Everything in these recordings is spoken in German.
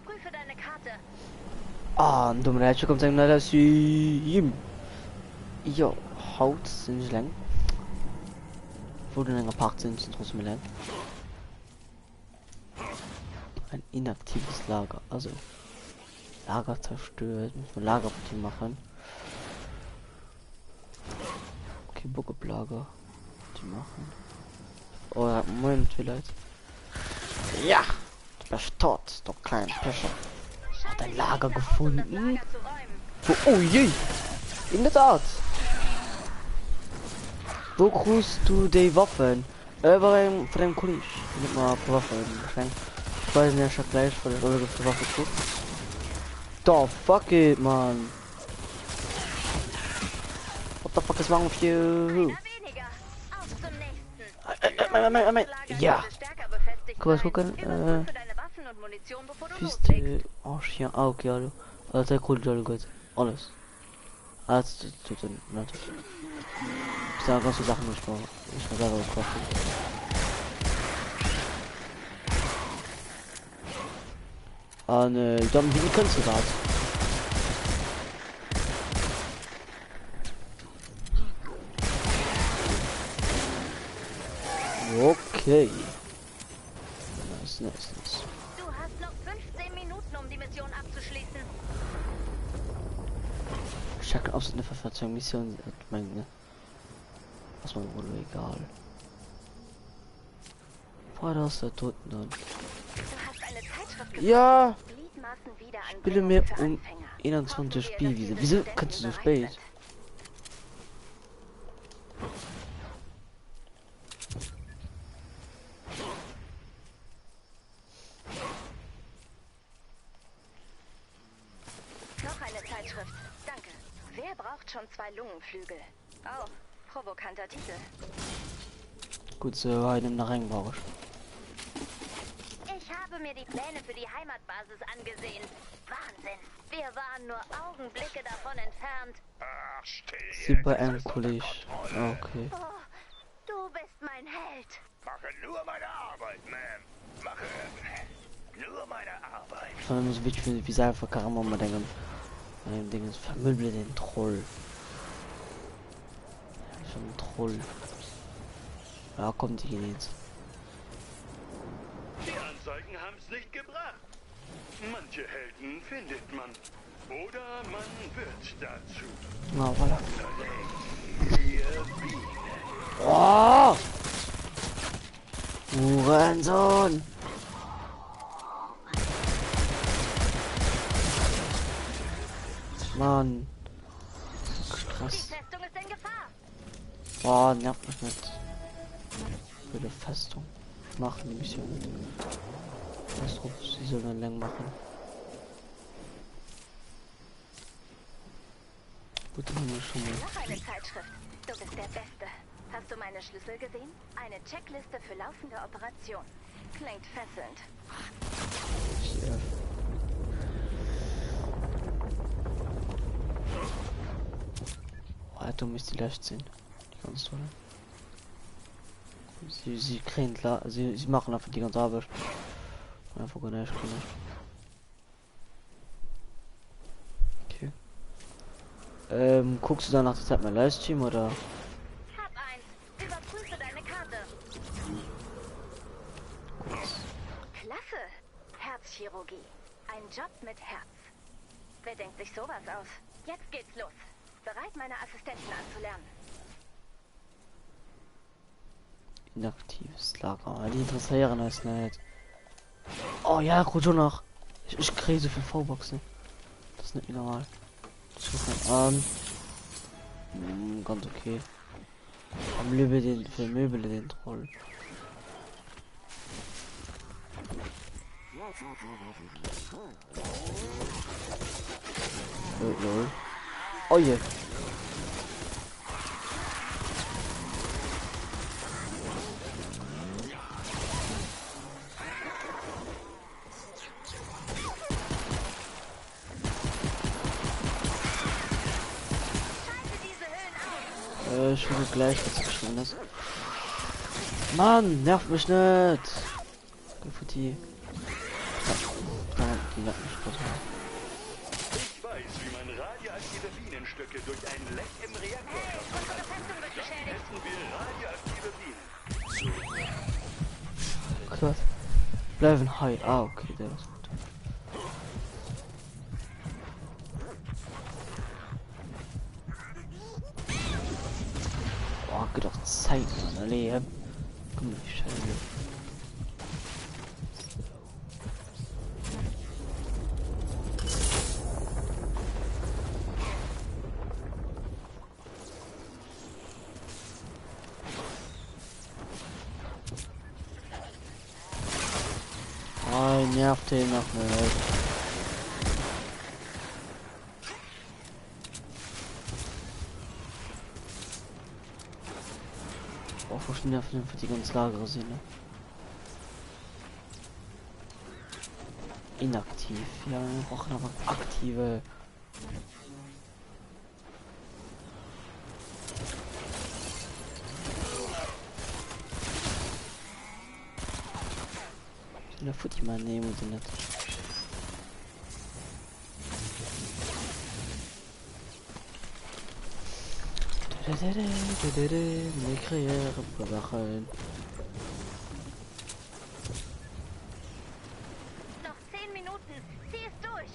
Überprüfe deine Karte. Ah, en doe maar uitje komt hem naar de sim. Jo, hout sind lang. Wurde länger Part sind trotzdem lang. Ein inaktives Lager, also Lager zerstört, muss man Lagerpartie machen. Okay, Bock auf Lager die machen. Oh ja, Moment vielleicht. Ja, du bist tot, du kleiner Pischer. Hat ein Lager gefunden. Oh je, in der Tat. Wo kriegst du die Waffen? Von dem Kollegen. Nicht mal Waffen geschenkt. Ich weiß nicht, schon gleich, weil ich alle die Waffe tut. Da fuck it, man. What the fuck is wrong with you? Ja. Guck mal, gucken. Piste. Oh, ja, okay, hallo. Alles sehr cool, jolly gut. Alles. Alles tut natürlich. Ich sage ganze Sachen nicht vor. Ich muss selber kochen. Dann wie kannst du das? Okay. Nice. Du hast noch 15 Minuten, um die Mission abzuschließen. Ich habe absolut eine Verfassung Mission. Ich meine, ne? Was man wohl egal. Boah, da ist der Toten dann. Ja! Ich spiele mir um 21 Spielwiese. Wieso kannst du so spät? Noch eine Zeitschrift. Danke. Wer braucht schon 2 Lungenflügel? Oh, provokanter Titel. Gut, so einem nach Rang brauche ich. Ich habe mir die Pläne für die Heimatbasis angesehen. Wahnsinn. Wir waren nur Augenblicke davon entfernt. Ach, Super Kollege. Okay. Oh, du bist mein Held. Mache nur meine Arbeit, man. Mache nur meine Arbeit. Man muss wichtig wie sehr verkarren wir mal denken. Ein Ding ist vermöble den Troll. Schon ein Troll. Ja, kommt die jetzt. Die Anzeigen haben es nicht gebracht. Manche Helden findet man. Oder man wird dazu. Na, voilà. Hier Biene. Oh! Hurensohn! Mann. Die Krass. Festung ist in Gefahr. Oh, nervt mich nicht. Für die Festung. Machen die Mission. Was drauf, sie sollen dann lang machen. Gut, dann haben wir schon mal. Noch eine Zeitschrift. Du bist der Beste. Hast du meine Schlüssel gesehen? Eine Checkliste für laufende Operation. Klingt fesselnd. Ja. Oh, dumm ist die leicht sehen. Die ganz toll. Sie kriegen klar, sie machen einfach die ganze Arbeit. Einfach gar nicht. Okay. Guckst du dann nach der Zeit mein Livestream oder? Hab eins. Überprüfe deine Karte. Klasse. Herzchirurgie. Ein Job mit Herz. Wer denkt sich sowas aus? Jetzt geht's los. Bereit, meine Assistenten anzulernen. Inaktives Lager. Die interessieren es nicht. Oh ja, gut schon noch. Ich kriege so viel V-Boxen. Das ist nicht normal. Ganz okay. Am Löwe den für Möbel den Troll. Lol. Oh je. Ich will gleich was geschnelles. Mann, nervt mich nicht. Gefutti. die lag nicht raus. Ich weiß, wie man radioaktive Bienenstöcke durch ein Leck im Reaktor Unsere transportiert. Festung wird beschädigt. Essen wir radioaktive Bienen. Okay, was? Bleiben high. Ah, okay, der ist gut. Oh, geht doch Zeit, Mann. Alle, komm, ich scheiße. Oh, nervt den noch nicht. Oh, wo schon nervt für die ganzen Lager sind, ne? Inaktiv. Ja, wir brauchen aber aktive. Der Futti mal nehmen sie nicht. Karriere bewachen. Noch 10 Minuten. Zieh es durch.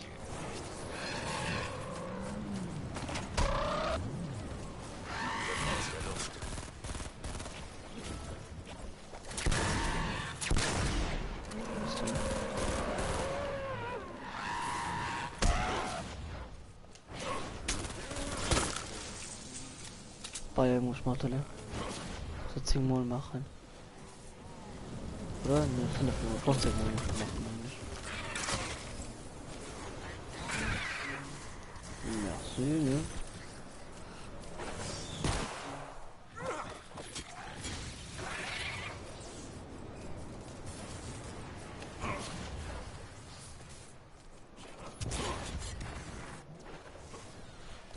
Bayern muss man ne? So 10 Mal machen. Oder? Ne, 15 Mal machen eigentlich. Merci, ne?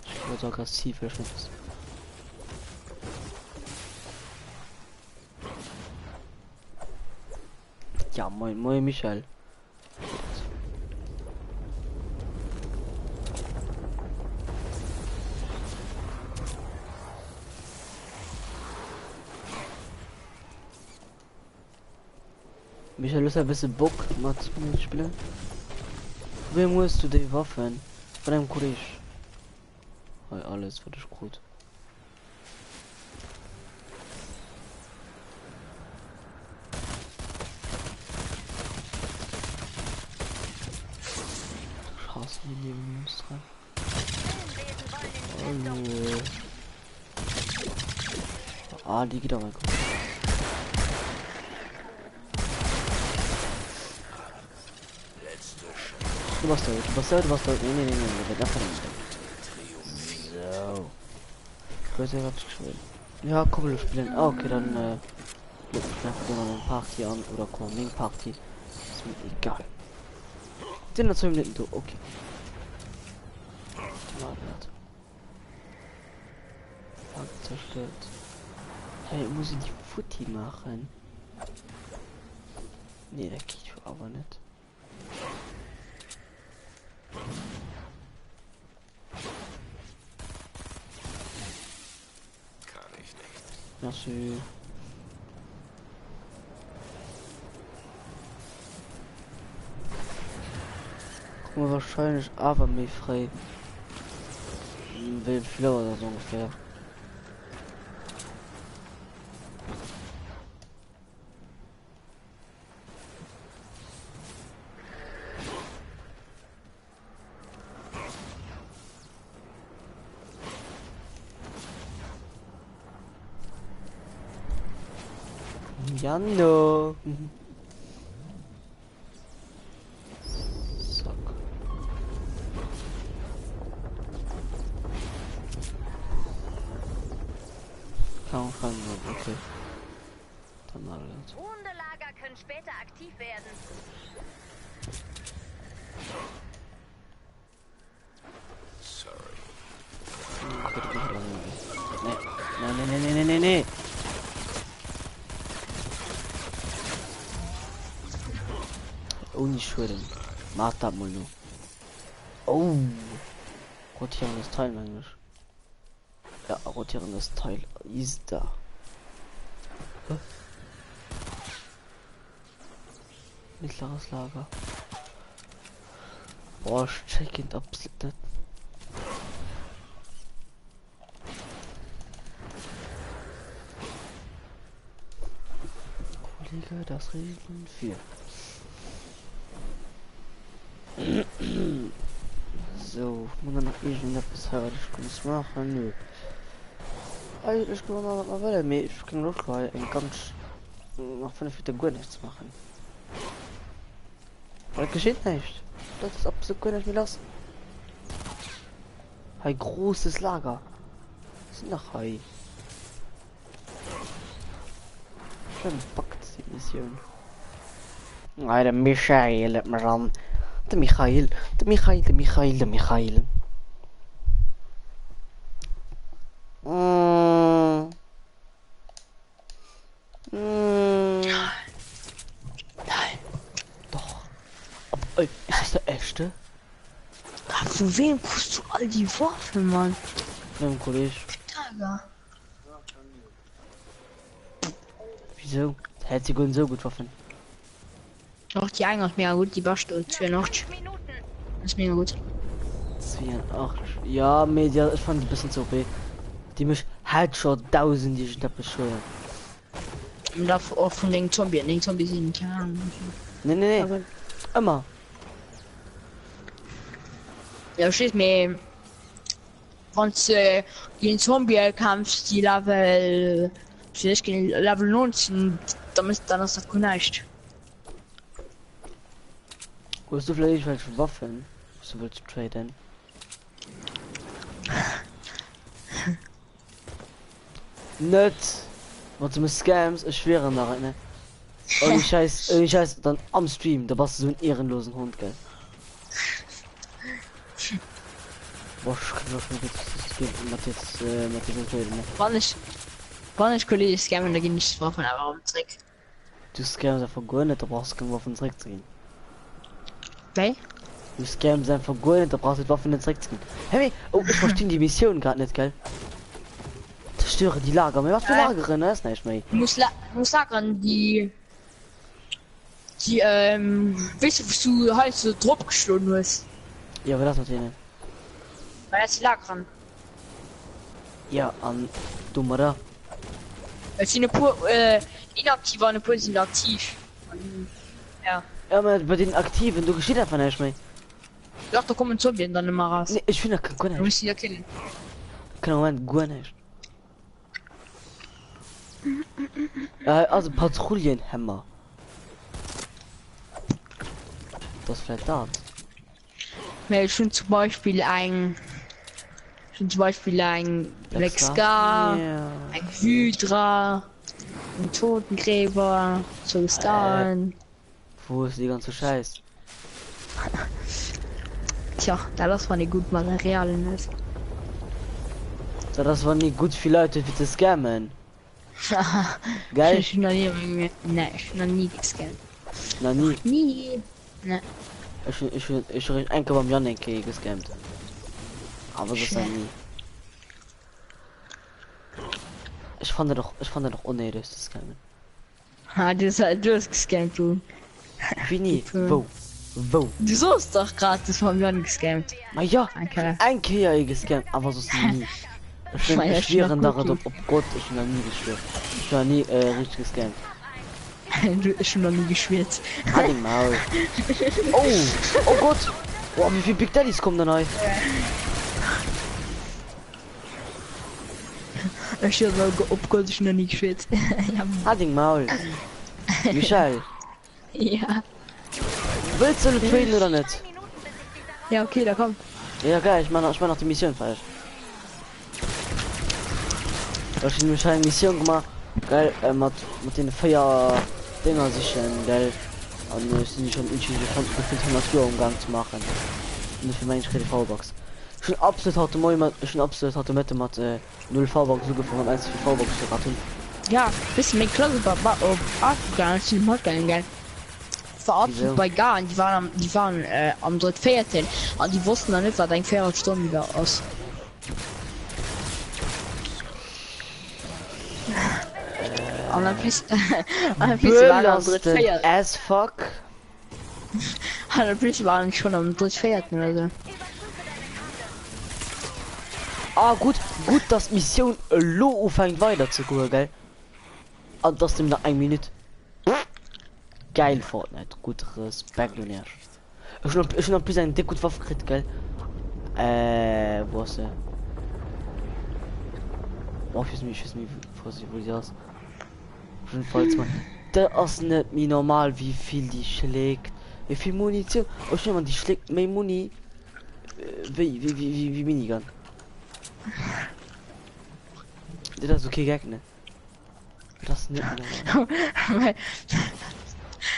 Ich wurde so aggressiv, ich weiß. Ja, moin Michael. Michael ist ein bisschen Bock, mal zu spielen. Wem musst du die Waffen? Von einem Kollege. Hey, alles für dich gut. Krass, wie neben uns dran. Filmwesen wollen in die Festung. Oh. Ah, die geht aber gut. Du warst da, du warst da. Nee, wir davon nicht. So. Größer hat geschwind. Ja, Kuppel spielen. Ah, okay, dann einfach mal eine Party an oder Coming Party. Ist mir egal. Den dazu im du, okay. Zerstört. Hey, muss ich die Futti machen? Nee, der geht aber nicht. Kann ich nicht. Merci. Guck mal, wahrscheinlich aber mehr frei. Will Flow oder so ungefähr. Jano. Zack. Kaum fangen, okay. Dann mal jetzt. Ruhende Lager können später aktiv werden. Sorry. Nee. Ohne Schulden. Macht das mal nur. Oh. Rotierendes Teil, eigentlich. Ja, rotierendes Teil ist da. Mittleres Lager. Boah, ich check it absolut nicht. Kollege, das Regeln 4. So, muss man noch irgendetwas haben, ich kann es machen, nö. Ich kann noch mal mehr, ich kann noch mal ein ganz noch 5 Minuten gut nichts machen. Das geschieht nicht. Das ist absolut gut nicht mehr lassen. Ein großes Lager. Das sind noch Hai. Schön packt die Mission. Nein, der Michael hat mir an. Der Michael. Nein. Doch. Aber, ey, ist das der echte? Für wen kriegst du all die Waffen, Mann? Ja, ein Kollege. Alter. Wieso? Hätte sie gut so gut Waffen. Doch, die eine ist mega gut, die Bastel 82. Minuten. Das ist mega gut. 82. Ja, Media, ich fand die ein bisschen zu OP. Die mich Headshot 1000, die ich da beschwören. Und dafür auch von den Zombies. Den Zombies sind keine Ahnung. Nee. Aber Immer. ja, steht mir. Wenn du gegen Zombie kämpfst, die Level. Vielleicht gegen Level 19, dann ist das nicht. Wo hast du vielleicht welche Waffen? Was du willst traden? Nicht. Was du mit Scams ist schwerer nach, ne? Und ich scheiß dann am Stream, da warst du so einen ehrenlosen Hund, gell? Boah, ich kann doch nicht das geht mit jetzt traden, ne? Wann ich Kollege scammen, da geht nichts Waffen, aber um Trick. Du scams einfach gar nicht, da brauchst du keine Waffen zurück zu gehen. Okay? Du scams einfach gar nicht, da brauchst du Waffen zurück zu gehen. Hey, oh, ich verstehe die Mission gerade nicht, gell? Zerstöre die Lager, was für Lager drin ist nicht mehr. Du musst sagen, die weißt du, was du halt so drauf gestohlen hast? Ja, aber das natürlich nicht. Weil das die Lager. Ja, an dummer. Es sind pur inaktiv, eine pur sind aktiv. Ja. Ja, aber bei den Aktiven, du geschieht einfach nicht mehr. Doch, da kommen Zombie dann immer raus. Nee, ich finde gar Du nicht. musst sie ja killen. Kein Moment, gar nicht. Also Patrouillenhämmer. Das vielleicht da. Ja, schon zum Beispiel ein Black Scar, Ja. ein Hydra, ein Totengräber, so Scan. Wo ist die ganze Scheiß? Tja, da das war nicht gut Materialien ist. So, das waren nicht gut für Leute wie das Scammen. Geil? Ich noch nie, ne, ich noch nie gescannt. Na nie. Nie. Ne. Ich ein beim Janik gescammt. Aber das ist ja nie. Ich fand doch unnötig das Scammen. Ha, du hast gescannt, du. Wie nie? Wo? Du sollst doch gratis vom Jan gescammt. Na ja, Danke. ein Kia gescammt, aber so ist nie. Ich bin Meine, schweren schon mal daran, gut, ob Gott, ich bin noch nie geschwört. Ich war nie richtig gescammt. Du hast schon noch nie geschwitzt. Halt den Maul. Oh Gott. Boah, wie viel Big Daddies kommen da neu? Ich hab mal ob Gott ich noch nie geschwitzt. Ja. Halt den Maul. Michael, Ja. willst du traden oder nicht? Ja, okay, da komm. Ja geil, ich meine noch die Mission falsch. Da steht nämlich eine Mission gemacht. Geil, mit den Feuer Dinger sich geil. Und ich sind schon entschieden, 500 Euro Umgang zu machen. Und für meine V-Box. Schon absolut hatte mit 0 V-Box zugefangen, 1 für V-Box zu raten. Ja, bisschen mit Klasse auf Afghan, sind mal geil. war Wieso? bei gar, die waren am 3.14 und die wussten dann nicht, was ein 4 Stunden wieder aus. Und dann bist Böllers as fuck. waren schon am 3.14 oder so. Ah, gut, dass Mission lo fängt weiter zu gehen, gell? Und das nimmt nach 1 Minute. Geil, Fortnite. Gut, Respekt, und erst. Ich hab bis ein dick gut Waffe gekriegt, gell? Wo ist er? Oh, ich weiß nicht, wo die aus. Jedenfalls, man. Der ist nicht wie normal, wie viel die schlägt. Wie viel Munition. Oh, schau mal, die schlägt mehr Muni. Wie Minigun. Das ist okay, Gag, ne? Das ist nicht normal.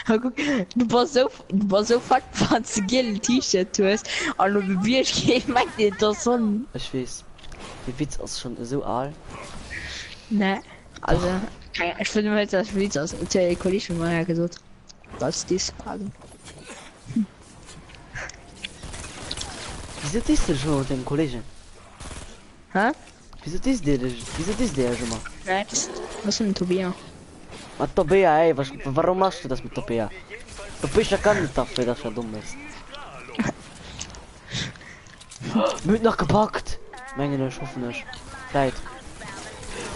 Guck, du warst so fuck, was du gelbe T-Shirt tust. Und du wirst gehen, meint dir das so? Ich weiß. Der Witz ist schon so alt. Ne, also, ich finde mir jetzt das Witz aus der Kollege mal hergesucht. Was ist das gerade? Wieso ist der schon mit dem Kollegen? Hä? Wieso ist der schon mal? Nein, was ist ein Tobias? Mit Tobea, ey, warum machst du das mit Tobea? Tobea kann nicht dafür, dass er dumm ist. Mit noch gepackt! Menge, ich hoffe nicht. Vielleicht.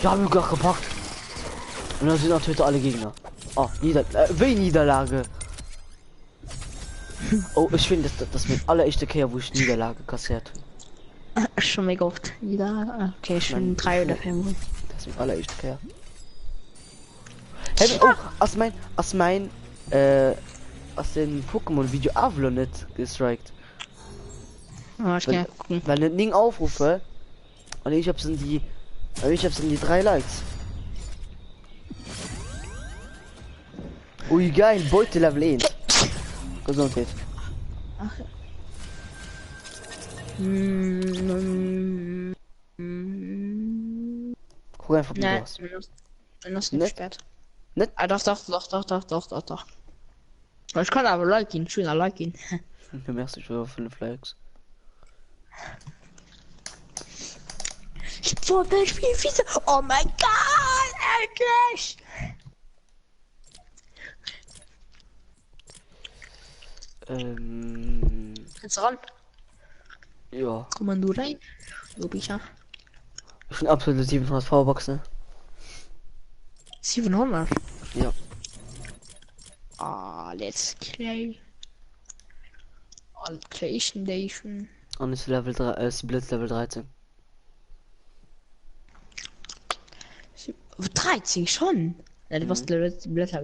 Ja, haben wir gar gepackt. Und dann sind natürlich alle Gegner. Oh, Niederlage. Oh, ich finde, das mit aller echte Kehr, wo ich Niederlage kassiert. Schon mega oft. Wieder. Okay, schon 3 oder 4 Mal. Das mit aller echte Kehr. Hey, oh, aus dem Pokémon-Video Avalon nicht gestrikt. Oh, ich kann gucken. Weil ein Ding aufrufe und ich hab's in die 3 Likes. Ui geil, Beute Level 1. Gesundheit. Guck einfach mal raus. Das ist Nicht? nicht spät. Nicht? Ah, doch. Ich kann aber like ihn, schöner like ihn. Du merkst dich für 5 Likes. Ich wollte ein Spiel fiese. Oh mein Gott, endlich! Jetzt ran. Ja. Komm mal du rein. Du bist ja. Ich bin absolut 700 V-Boxen. 700. Ja. Ah, let's play. PlayStation. Und ist Level 3, Split Level 13. 13 schon. Ja, du warst Level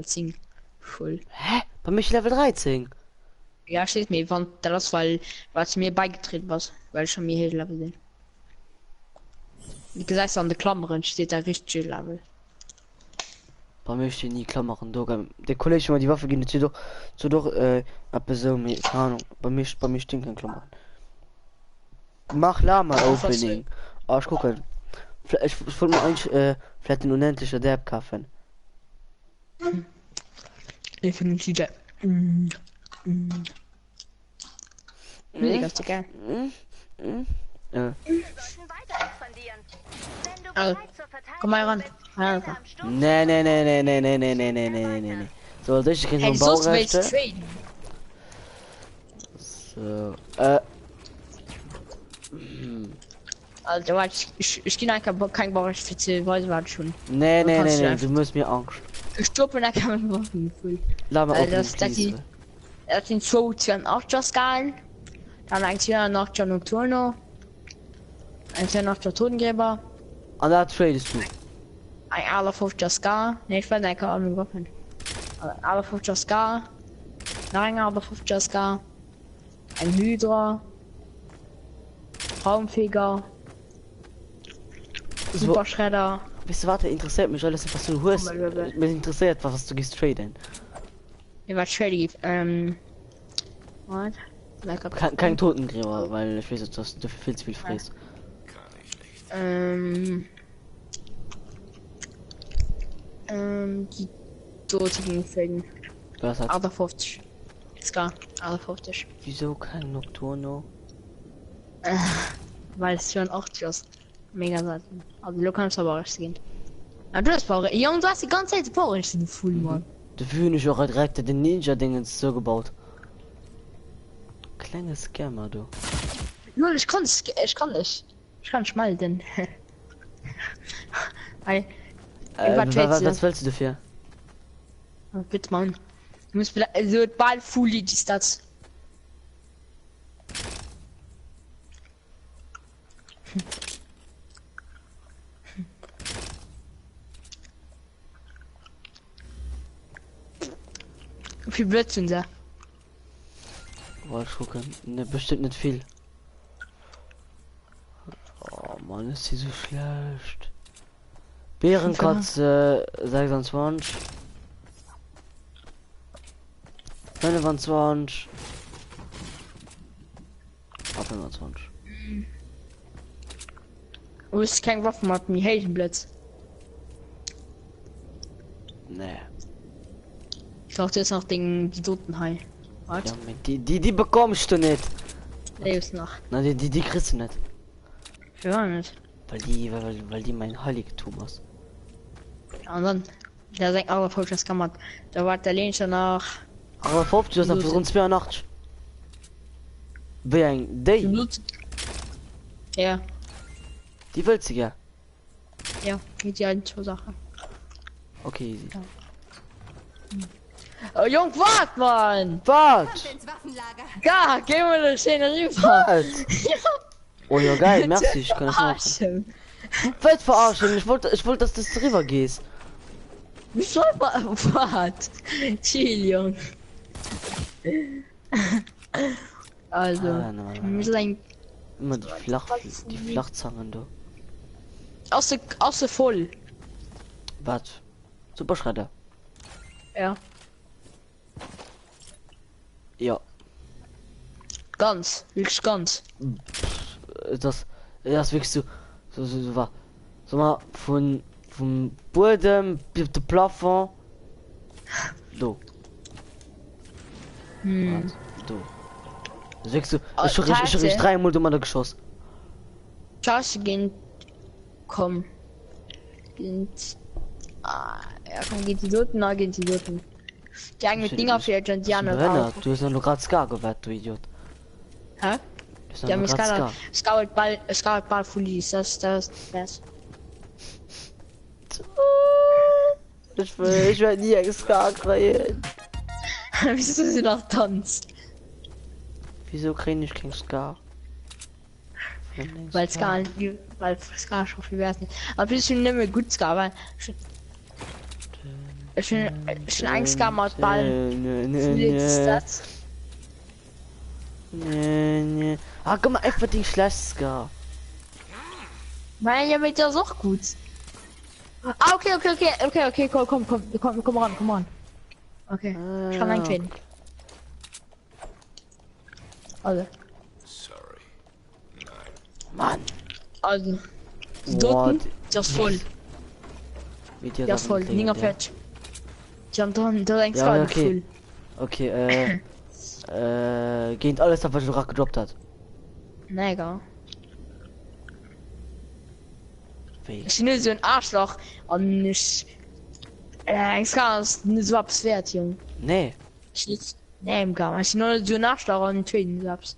10. Voll. Hä? Bei mich Level 13. Ja, steht mir, wann das, weil es mir beigetreten was, weil ich schon mir hier Level bin. Wie gesagt, an der Klammern steht da richtig Level. Bei mir stehen nie Klammern. Der Kollege mal die Waffe gehen zu doch ab so mit keine Ahnung. Bei mir stehen keine Klammern. Mach Lama Opening. Oh, ich gucke. Ich wollte mal eigentlich vielleicht ein unendlicher Derb kaufen. Ich finde die mega geil. Ja. Also, komm mal ran. Nee. So, das ist kein Baurechte. So, Also, ich gehe einfach kein Baurecht für 10 Weise schon. Nee, du musst mir Angst. Ich stoppe da kann man machen. Lama Das sind 2 Skalen. Dann ein 2 Nocturno. Ein 2 Totengräber. Und da tradest du. Ein alle 50 Ska. Ne, ich weiß nicht, keine Waffen. Alle 50 Ska. Nein, alle 50 Ska. Ein Hydra. Raumfeger. Super Schredder. Wisst du, warte, interessiert mich alles, was du hörst. Mich interessiert, was du gehst traden. Ja, was Shreddy. What? Kein Totengräber, weil ich weiß, dass du viel zu viel frisst. Die dortigen Fängen. Was hat? Aber 50. Ska, also 50. Wieso kein Nocturno? Weil es schon 8 ist. Mega selten. Also du kannst aber recht gehen. Aber du hast Power. Junge, du hast die ganze Zeit Power in den Full, Mann. Dafür nicht auch direkt den Ninja-Dingens so gebaut. Kleines Scammer, du. Nur ich kann nicht. Ich kann schmalten. Hey. Was willst du dafür? Bitte, Mann. Du musst vielleicht so bald fully die Stats. Wie viel Blödsinn da? Wollte gucken. Ne, bestimmt nicht viel. Oh Mann, ist sie so schlecht. Bärenkatze 26. 25. 25. Du bist kein Waffen, hat mir Heldenblitz. Nee. Ich glaube, jetzt noch die Totenhai. Warte, Ja, die bekommst du nicht. lebst noch. Na, die kriegst du nicht. Für was nicht? Weil die mein Heiligtum ist. Ja, und dann, der sagt auch, das kann man. Da war der Lehn schon nach. Aber 50 ist für uns 82. Wie ein Day. Blut. Ja, Die willst du ja. ja, geht ja in zwei Sachen. Okay, easy. Oh, Jung, wart, Mann! Was? ins Waffenlager. Ja, gehen wir eine Szene rüber. Was? Oh ja, geil, merci, ich kann das machen. Verarschen. Was verarschen? Ich wollte, dass du drüber gehst. Wie soll man. Wart. Chill, Jung. Also, Nein. wir müssen ein. Immer die Flachzangen, du. Außer voll. Was? Superschredder. Ja, Ja. ganz. Wirklich ganz. Das wirklich so war. So mal vom Boden bis der Plafond. Du. Hm. Du. Das wirklich so. Oh, Ich schon 3 Mal um der Geschoss. Chance gehen. Komm. Ja, komm, geht die Toten, na, geht die Toten. Die haben mit Dinger für die Indianer Brenner, drauf. du hast ja nur gerade Ska gewährt, du Idiot. Hä? Du hast Die ja haben nur gerade Ska. Scout-Ball Foulis, das. Ich werde nie ein Ska kriegen. Wieso sie noch tanzt? Wieso kriege ich kein Ska? Weil Ska schon viel wert ist. Aber ich bin nicht mehr gut Ska, weil ich bin ein Ska mit Ball. Das. Nee. Ah, guck mal, einfach die schlecht Ska. Weil ja mit das auch gut. Ah, okay, komm ran. Okay, ich kann eintreten. Also, Sorry. Mann. also. Die Boah, Toten, das ist voll. Wie dir Das ist voll, Dinger fertig. Die haben da ein Ja, Ska okay. voll. Okay, geht alles auf, was du gerade gedroppt hat. Na egal. Wie? Ich bin nur so ein Arschloch und nicht. Ein Ska ist nicht so was wert, Junge. Nee. Nee, im Gar. Ich bin nur so ein Arschloch und töten selbst.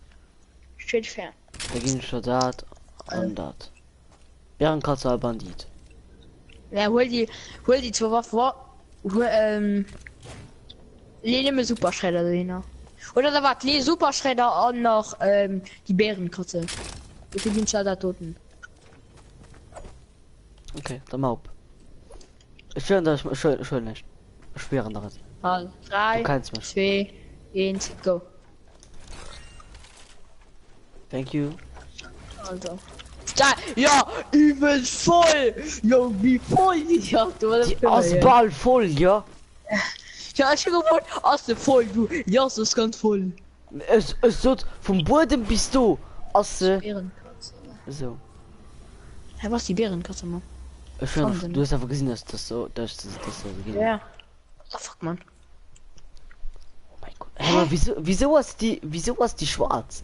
Steht fair. Da ging schon dat und dat. Bärenkatze Bandit. Ja, hol die zwei Waffen. Lehne mir Superschredder dahin. Oder da war Lee Superschredder und noch die Bärenkatze. Mit den Schalter Toten. Okay, dann mal ab. Ich schön, dass ich schön nicht. Ich schwöre das. Also, Du 3, kannst mich. 2, 1, go. Thank you. Also. Ja, übelst voll! Jo, wie voll die Jagd, oder? Die Ausball voll, ja? Ja, ich hab gefunden, aus der voll, du. Ja, das ist ganz voll. Es wird vom Boden bis du. Bärenkatze. So. Hä, was die Bärenkatze, Mann? Ich find, du hast einfach gesehen, dass das so geht. Ja. Oh, fuck, Mann. Oh mein Gott. Hä, Aber wieso hast die schwarz?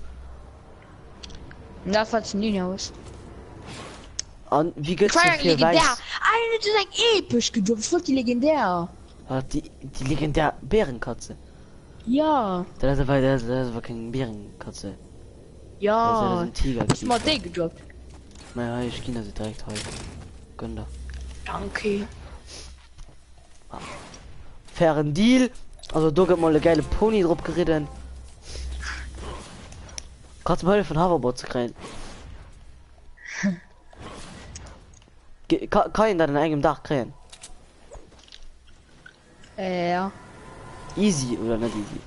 Das hat nie aus. Und wie geht's Feier dir für legendär. weiß? Alter, das ist ein episch gedurft. Ich wollte die legendär. Ah, die legendär Bärenkatze. Ja. Das war keine Bärenkatze. Das Ja. ist ein Tiger. Hast du mal den gedroppt? Naja, ich kann sie direkt heute. Gönn da. Danke. Fairen Deal. Also du hast mal eine geile Pony drauf geritten. Kannst du mal helfen, Hoverboard zu kriegen? Kann ich da in eigenem Dach kriegen? Ja. Easy oder nicht easy?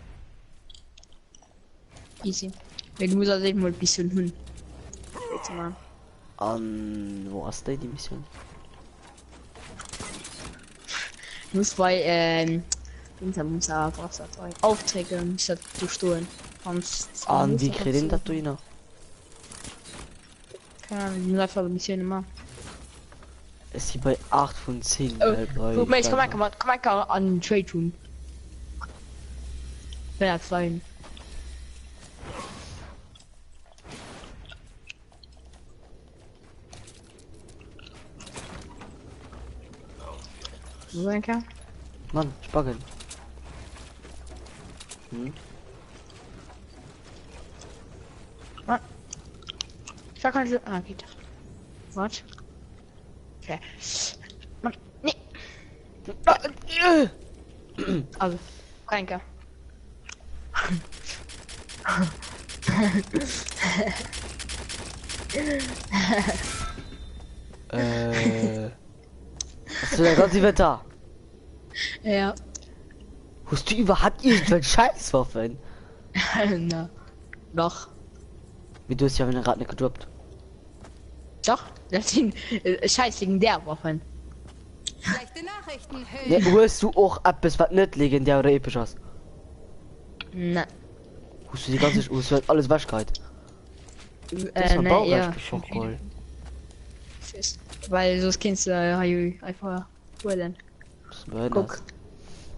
Easy. Ja, du musst also mal ein bisschen hin. Jetzt mal. Wo hast du die Mission? Du musst bei, Aufträge statt zu stohlen. Wie kriegen das du ihn? Keine Ahnung, die einfach ein bisschen immer. Ist sie bei 8 von 10. Guck mal, ich kann mal an Trade tun. Wer hat sein? Wo ist der? Mann, Spaggen. Hm? Ich kann nicht. Ah, geht. Was? Okay. Mann, nee. Also, Franke. Hast du da ganz Wetter? Ja. Hast du überhaupt irgendwelche Scheißwaffen? Na. Doch. Wie du es ja wenn Rad nicht gedroppt. Doch. Das sind scheißigen der Waffen. Schlechte Nachrichten. Ja, hast du auch etwas, was nicht legendär oder episch hast? Na. Hast du die ganze, hast du halt alles Waschkeit? Das war Ne, Baurecht ja. schon cool. Weil so kennst du einfach holen. Das ist behindert. Guck.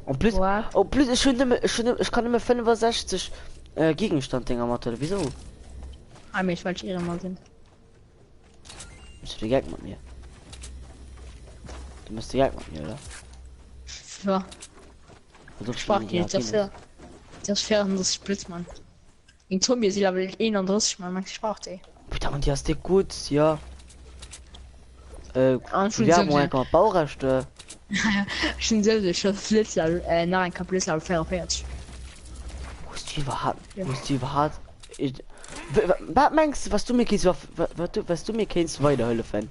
Und plus, Wow. oh plus, ich kann immer 65 Gegenstand-Dinger machen, wieso? Ah, mich falsch ihre mal sind. Bist du die Geld mit mir? Du musst die Geld mit mir, oder? Ja, Versuchst du sprach mir die jetzt dafür. Das fährt das Splitzmann. In Zombie sie aber 31 mal man sprach die. Bitte, und die hast du gut, ja. Schon Wir haben so- einfach Baurechte. Schon so schon Flitzer nach ein Kapitel 44. Musst du überhaupt, Ja. musst du überhaupt... Was meinst du, was du mir kennst, was du mir kennst, weiterhelfen?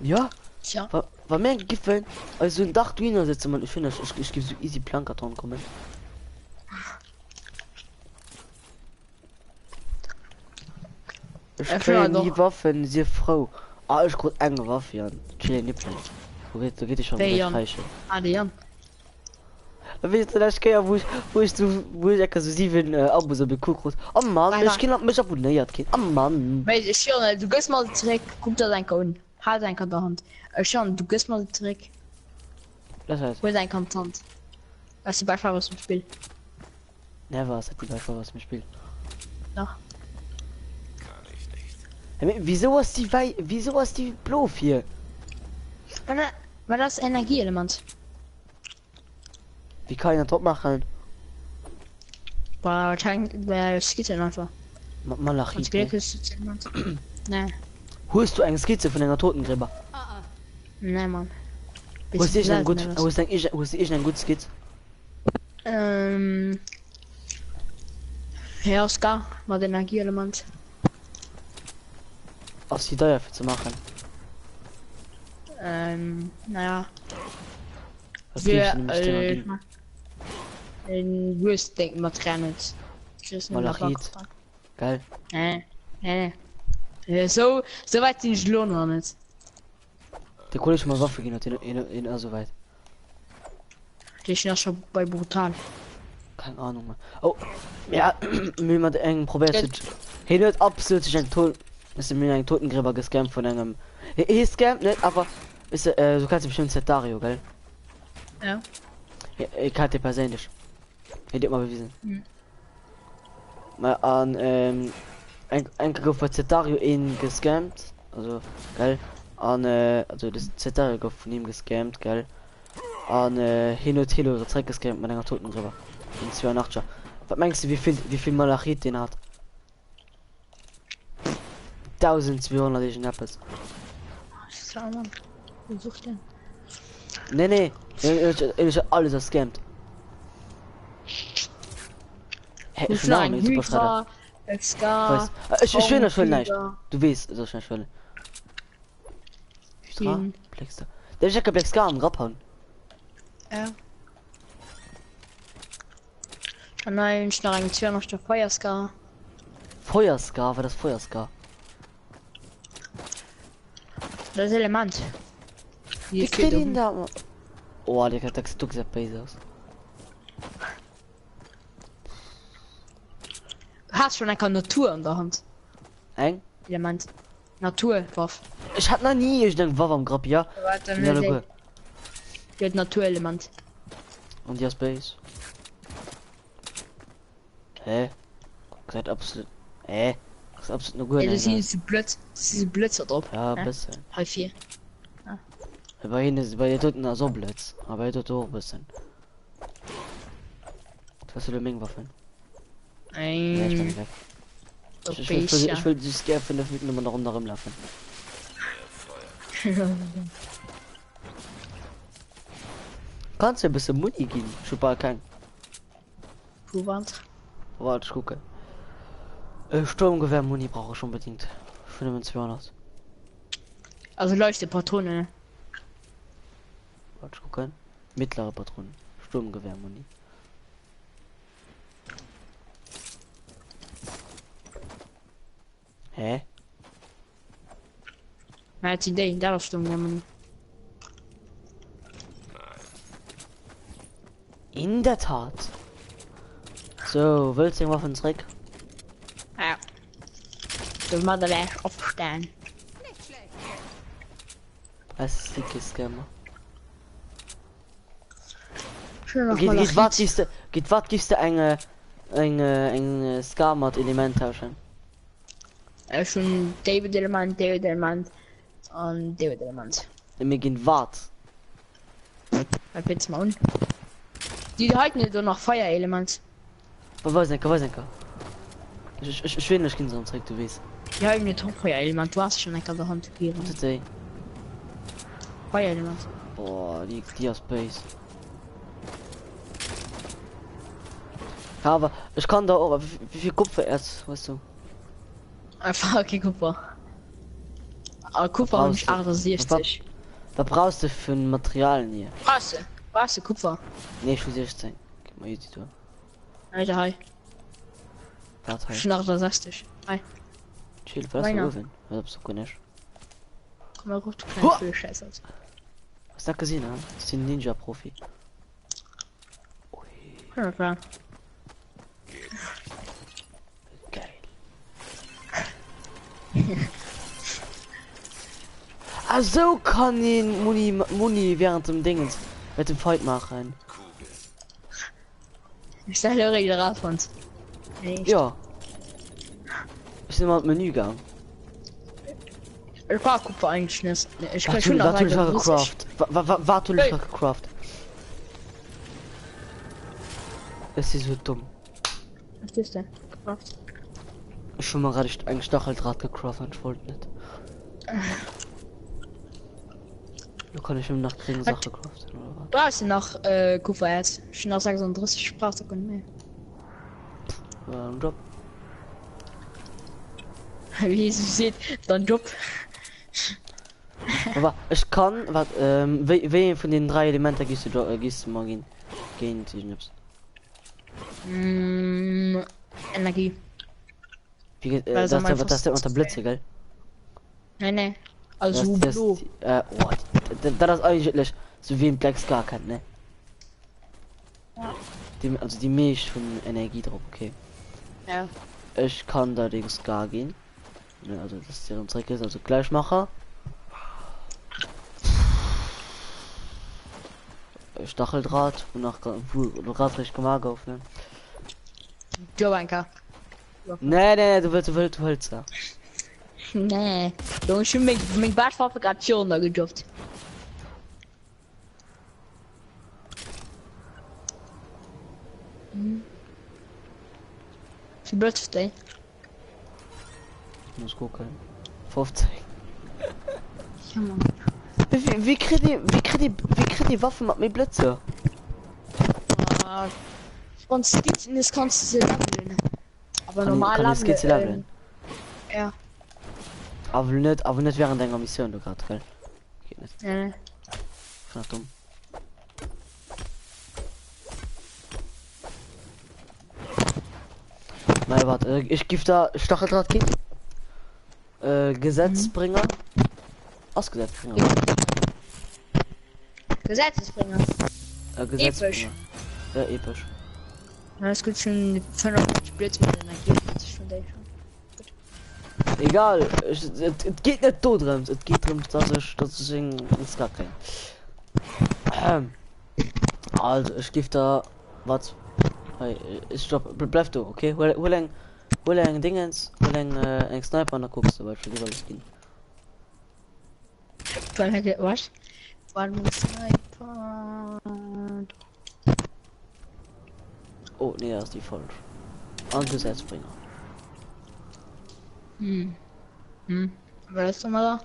Ja? Tja. War mir gefallen, also ein Dach drinnen sitzen, man, ich finde, ich gebe so easy Plankarton kommen. Ich Ja, kriege doch. nie Waffen, sie Frau. Ah, ich krieg eine Waffe, ja. Chill nicht mehr. Da geht ich schon Wer, recht Jan? reich. Adrian. Weißt du, das geht wo ich so 7 Abos beguckt. Oh Mann, Nein, ich kann mich abonniert, Kind. Oh Mann. Weil ich schon, du gehst mal zurück, guck da dein Kahn. Halt dein Kahn der Hand. Schon, du gehst mal zurück, Das heißt, hol dein Kontant. Das ist die Beifahrer aus dem Spiel. never, es hat die Beispiel, was mir spielt. Doch. Kann ich nicht. Hey, wieso hast die Bluff hier? Weil das Energieelement. Wie kann ich das top machen? War wahrscheinlich Skizze einfach. Malachit. Und Glück ist Element. Ne, Holst du eine Skizze von einer Totengräber? ne, Mann. Wo ist ich ein gut, Bisschen wo ist ich ein gut Skizze? Ja, Oscar, mal den Energieelement. Aus die Deuer für zu machen. Naja. Was Wir, gibt's denn im Stern? in Wüst denken wir Tranet. Malachit. Geil. Ne. So weit sind ich lohnen noch nicht. Der Kollege mal Waffe gehen, in so weit. Die ist ja schon bei brutal. Keine Ahnung mehr. Oh, ja, mir mal eng probiert Ja. zu. Hey, nicht absolut sich ein Tod. Ist mir ein Totengräber gescampt von einem. Hey, scampt nicht, aber ist du kannst bestimmt Dario, gell? Ja. Ja, ich hatte persönlich. Hätte ich mal bewiesen. Hm. Mal an, ein auf Zetario in gescammt. Also, geil. An, also das Zetario von ihm gescammt, geil. An, hin und Hilo, Zeug gescammt mit einer Toten drüber. In 82. Was meinst du, wie viel Malachit den hat? 1200 ich Apples. Schau mal. Wo sucht den? Nee, ich alles gescammt. Hey, ich Ein bin super schade. Hydra, Scar, Ich will das schon nicht. Augenflieger. Du weißt, so schnell schon. Den- Blackstar. Der Jack Black Scar am Rapper. Ja. Ah nein, ich noch ein 200 der Feuerscar. Feuerscar, war das Feuerscar? Das Element. Wie kriegt ihn da? Oh, der hat du gesagt besser aus. Hast schon eine Natur in der Hand. Eng? Element. Natur, Waff. Ich hatte noch nie, ich denke, war am Grab, ja. Warte, Ja, ne, der Naturelement. und die Space. Hä? Gesagt absolut. Das ist absolut nur gut. Ja, das ne? ist blöd. Das ist Blödsinn drauf. Ja, bisschen. Halb 4. Bei ihnen ist bei ihr tut so blöd. Aber er tut auch ein bisschen. Was du der Menge Waffen? Nee, ich bin Ein. weg. Ich Ich will die Scare von der Flügel immer noch rumlaufen. Kannst du ein bisschen Muni geben? Schon bald kein. Wo war's? Warte, ich gucke. Sturmgewehr Muni brauche ich unbedingt. Für den 200. Also Leuchtepatrone. Warte, ich gucke. Mittlere Patronen. Sturmgewehr Muni. Hä? Na, jetzt Idee, da darfst du mir. In der Tat. So, willst du irgendwas von Trick? Ja. Du mal da aufstehen. Nicht schlecht. Das ist die Scammer. Schön noch Geht mal was gibst du eine Scamat Element tauschen? schon David Element und David Element. Mir gehen wat. Jetzt mal un. Die halten nicht nur noch Feuerelement. Was ist denn? Ich will nicht Kind so Trick, du weißt. Die halten nicht noch Feuerelement. Du hast schon eine ganze Hand gegeben. Was ist das? Feuerelement. Boah, die aus Space. Aber ich kann da auch, wie viel Kupfer erst, weißt du? Einfach okay, Kupfer. Aber Kupfer und nicht 68. Was brauchst du für ein Material hier? Brasse, Kupfer. Nee, ich will 16. Gib mal hier die Tour. Alter, hi. Warte, Schon 68. Hi. chill, was Meiner. ist denn? Was hast du nicht? Komm mal gut, du Huh! kleine Scheiße. Was hast du gesehen, ha? Das ist ein Ninja-Profi. Ja, klar. Geil. Also kann ihn Muni während dem Dingens mit dem Fight machen. Ich sag dir wieder Rat von uns. Nee, Ja. Ich nehme mal Menügang. ich war Kupfer eigentlich nicht. Ich kann schon noch Warte, ich weiter habe Russisch. Craft. Warte, ich habe Craft. Das ist so dumm. Was ist denn? Kraft. Ich schon mal gerade ein Stacheldraht gecraftet, ich wollte nicht. Da kann ich im Nachtkriegen Sache craften, oder was? Du hast noch Kupfer jetzt. Schon noch 36 Sprachsekunden mehr. Job. Wie es sieht, dein Job. Aber ich kann, wen von den 3 Elementen gehst du mal gehen zu Schnips? Energie. Wie geht, Weil das so ist mein der Fast- Blitze, gell? Nee. Also Das, Blue. das ist eigentlich so wie ein Black Scar kann, ne? Ja. Also die Milch von Energie drauf, okay. Ja. Ich kann da den Scar gehen. Ne, also das ist deren Trick ist, also Gleichmacher. Stacheldraht und nach Radrecht gemacht auf, ne? Joanka. Nee, du willst ja. Nee. Jongen, schon mit Badfabrikation da gejobbt. Wie Birthday? Muss gucken. 15. Ja, Mann. Wie kriegt die Waffe mit Blitze? Und Skizzen ist kannst du leveln. Aber normal kann Skizze leveln. Ja. Aber nicht während deiner Mission, du gerade, gell? Geht nicht. Nee. Knapp dumm. Nein, warte, ich gebe da Stacheldraht Kind. Gesetzbringer. Ausgesetzbringer. Gesetzesbringer. Gesetzbringer. Ja, episch. Na, es gibt schon 500 Blitz mit Energie. Das ist schon der schon. Egal, es geht nicht tot drin, es geht drin, dass ich ist gar kein. Also, ich gebe da, was? Hey, ich stopp, bleib du, okay? Hol ein Dingens, hol ein Sniper und dann guckst du, weil ich will alles gehen. Was? Wann muss Sniper? Oh, nee, das ist die falsch. Und Gesetzbringer. Was ist doch mal da?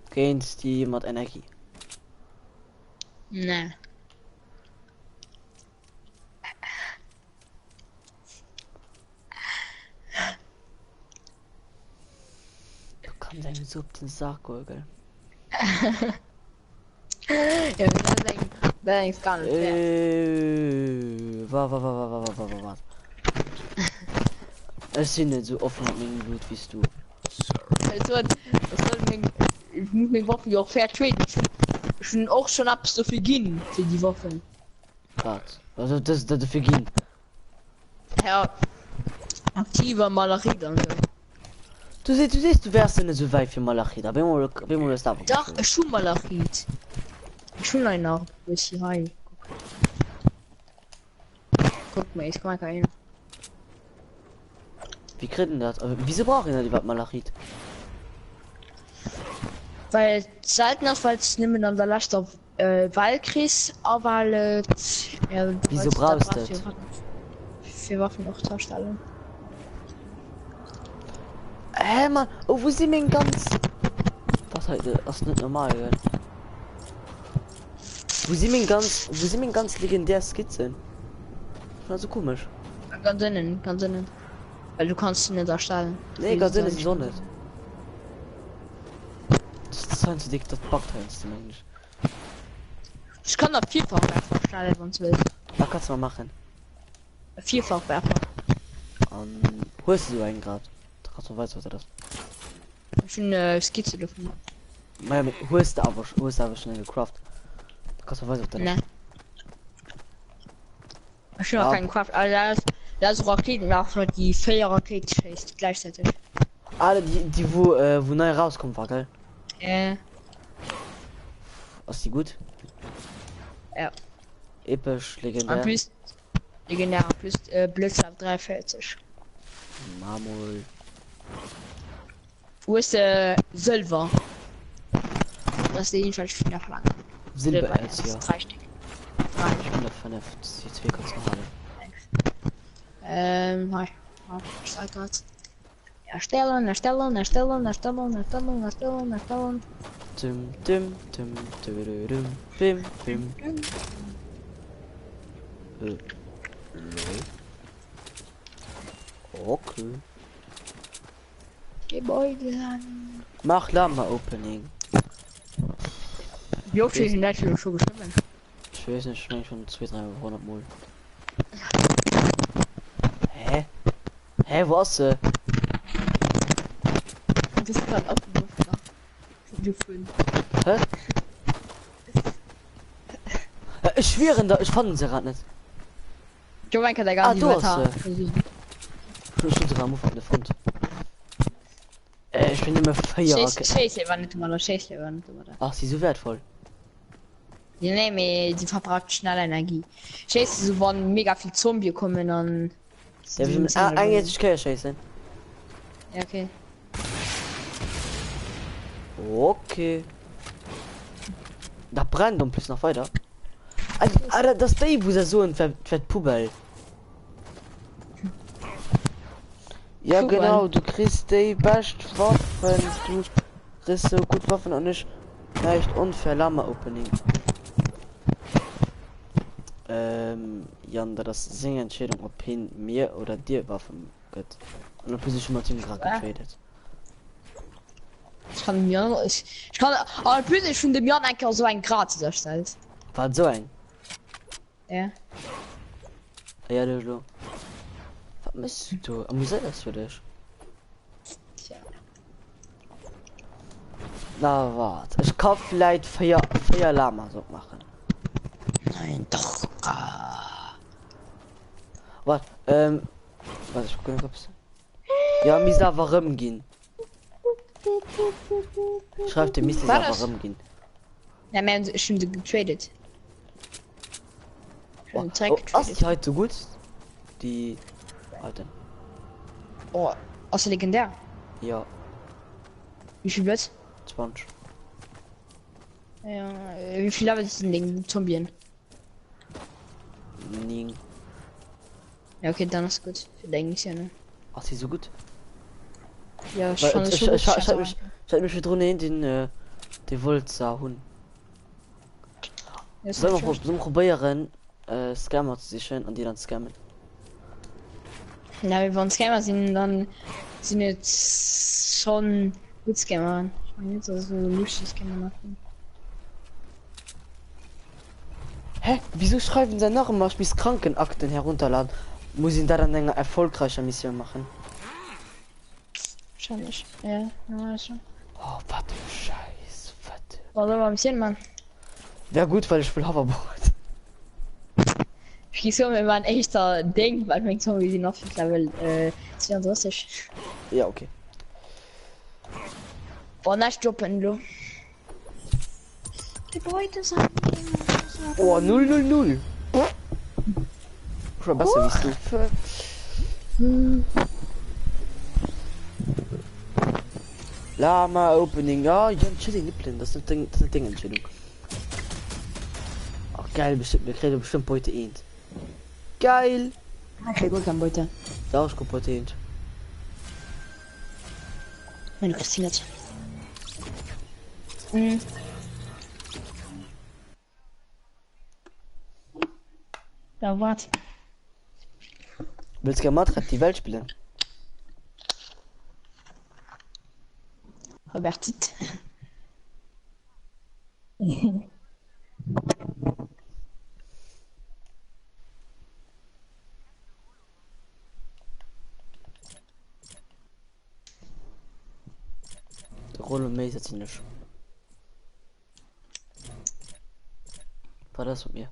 Gains die mit Energie. Nee. Du kannst einen so auf den Sack, gell? Ja, das ist gar nicht fair. Was? Es sind nicht so offen mit Blut wie du. Ich muss mir Waffen ja auch fair traden. Schon auch schon ab so viel gehen für die Waffen. Grad. Also das dafür ging. Ja. Aktiver Malerie dann. Ja. Du siehst, du wärst nicht so weit für Malachit, aber wenn das da. Doch, schon Malerie. Schon einer. Wo ist die Hai? Guck mal, ich kann keinen. Wie kriegen das? Aber wieso brauchen die was Malachit? Weil selten ist, weil es nicht mehr an der Last auf Wahlkreis, aber ja, Wieso brauchst du das? Für Waffen auch darstellen. Mann, oh, wo sind wir ganz? Was heute? Das ist nicht normal, gell? Wo sind wir ganz legendär Skizzen? Also komisch. Ganz innen. Weil du kannst sie nicht darstellen. Nee, ganz innen ist die Sonne. Das ist halt so dick, das backt halt eigentlich. Ich kann auf Vierfachwerfer stellen, wenn du willst. Was kannst du mal machen? Vierfachwerfer. Wo ist du einen Grad? Da kannst du weißt, was das ist. Ich bin eine Skizze davon. Miami, wo ist aber schnell gecraft? Da kannst du weißt, was das ist. Ne. Ich bin noch keinen Kraft, aber da ist Raketen auch noch die 4 Raketen schießt gleichzeitig. Alle die wo neu rauskommt, war geil. Ist die gut? Ja. Episch, legendär. Plus legendär plus Blitz auf 340. Marmol. Wo ist Silber? Das ist jedenfalls viel nach lang. Silber ja. jetzt hier. 3 Stück. Ich bin vernünftig. Die 2 kannst du haben. Hi. Ich sag grad. Erstellen. Bim. Okay. Gebäude. Mach Lama Opening. Wie oft ist das schon geschrieben? Ich weiß nicht, ich meine schon 200-300 Mal. Hä, wo ist sie? Das ist gerade aufgeworfen. Du fünf. Hä? Ich schwöre, ich fand sie gerade nicht. Jo, mein kann der gar nicht du mehr hast Ich bin sogar auf der Front. Ich bin immer 4 Jahre. Scheiße, war nicht mal Scheiße, war nicht mal. Ach, sie ist so wertvoll. Ja, nee, die verbraucht schnell Energie. Scheiße, so waren mega viel Zombie kommen dann. Ja, wir müssen eigentlich scheiße. Ja, okay. Okay. Da brennt und plus noch weiter. Alter, das Baby, wo er so ein Pubel. Ja, Pubel. genau, du kriegst die best Waffen, du kriegst so gut Waffen und nicht leicht unfair Lama Opening. Jan, da das Singentscheidung, ob hin mir oder dir Waffen geht. Und dann muss ich schon mal zum Grad getradet. Ich kann mir, ich kann, aber plötzlich von dem Jahr eigentlich so ein Gratis erstellt. War so ein. Ja. Ja, du. Was müsstest du? Muss das für dich? Tja. Na, warte. Ich kann vielleicht vier Lama so machen. Nein, doch. Warte, was ich gucken hab's. Ja, Misa warum gehen. Schreibt dem Misa War das? warum gehen. Ja, wir haben schon getradet. Oh, Schon Dreck oh, ist getradet. die heute so gut? Die. Alter. Oh, außer legendär. Ja, Wie viel wird's? 20. Ja, wie viel Level sind den Zombien? Nie. Ja, okay, dann ist gut. Für den ja, ne? Ach, sie so gut? Ja, Weil, schon. ich hab mich drin in den, die Wolza Hund. Sollen wir probieren, Scammer zu sichern und die dann scammen? Ja, wenn wir uns Scammer sind, dann sind jetzt schon gut Scammer. Ich meine jetzt also lustig Scammer machen. Hä? Wieso schreiben sie noch immer bis Krankenakten herunterladen? Muss ich da dann eine erfolgreiche Mission machen? Wahrscheinlich. Ja, ja, schon. Oh, warte, Scheiß, warte. Warte mal ein bisschen, Mann. Wäre gut, weil ich will Hoverboard. Ich geh so mit meinem echter Ding, weil mein Zombie die noch für Level 32. Ja, okay. Oh, nice droppen, du. Die Beute sind Oh, 000. Schon besser wie du. Lama Opening, ja, chilling Nippeln, das ist eine Ding-Entscheidung. Ach geil, bestimmt, wir kriegen bestimmt heute ein. Geil! Okay, gut, dann Beute. Da ist gut ein. Meine Christine jetzt. Mhm. Ja, warte. Willst du gerne Madrid die Welt spielen? Robertit. Der Rolle Maze jetzt nicht. War das mit mir?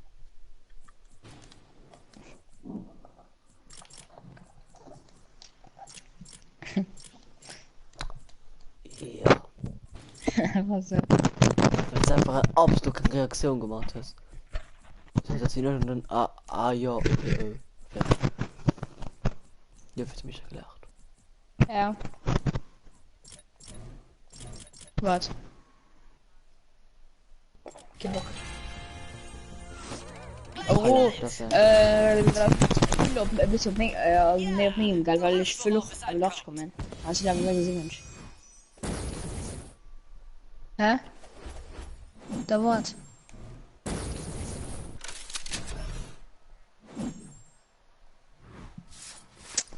Ja. Was so? Weil es einfach eine absolute Reaktion gemacht hast. So, dass sie nur dann, ja, okay, ja. Ihr habt mich gelacht. Ja. Was? Genug. Oh, Das, ein bisschen mehr auf mich, geil, weil ich will noch ein Loch kommen. Hast du da mal gesehen, Mensch? Hä? Da Wort.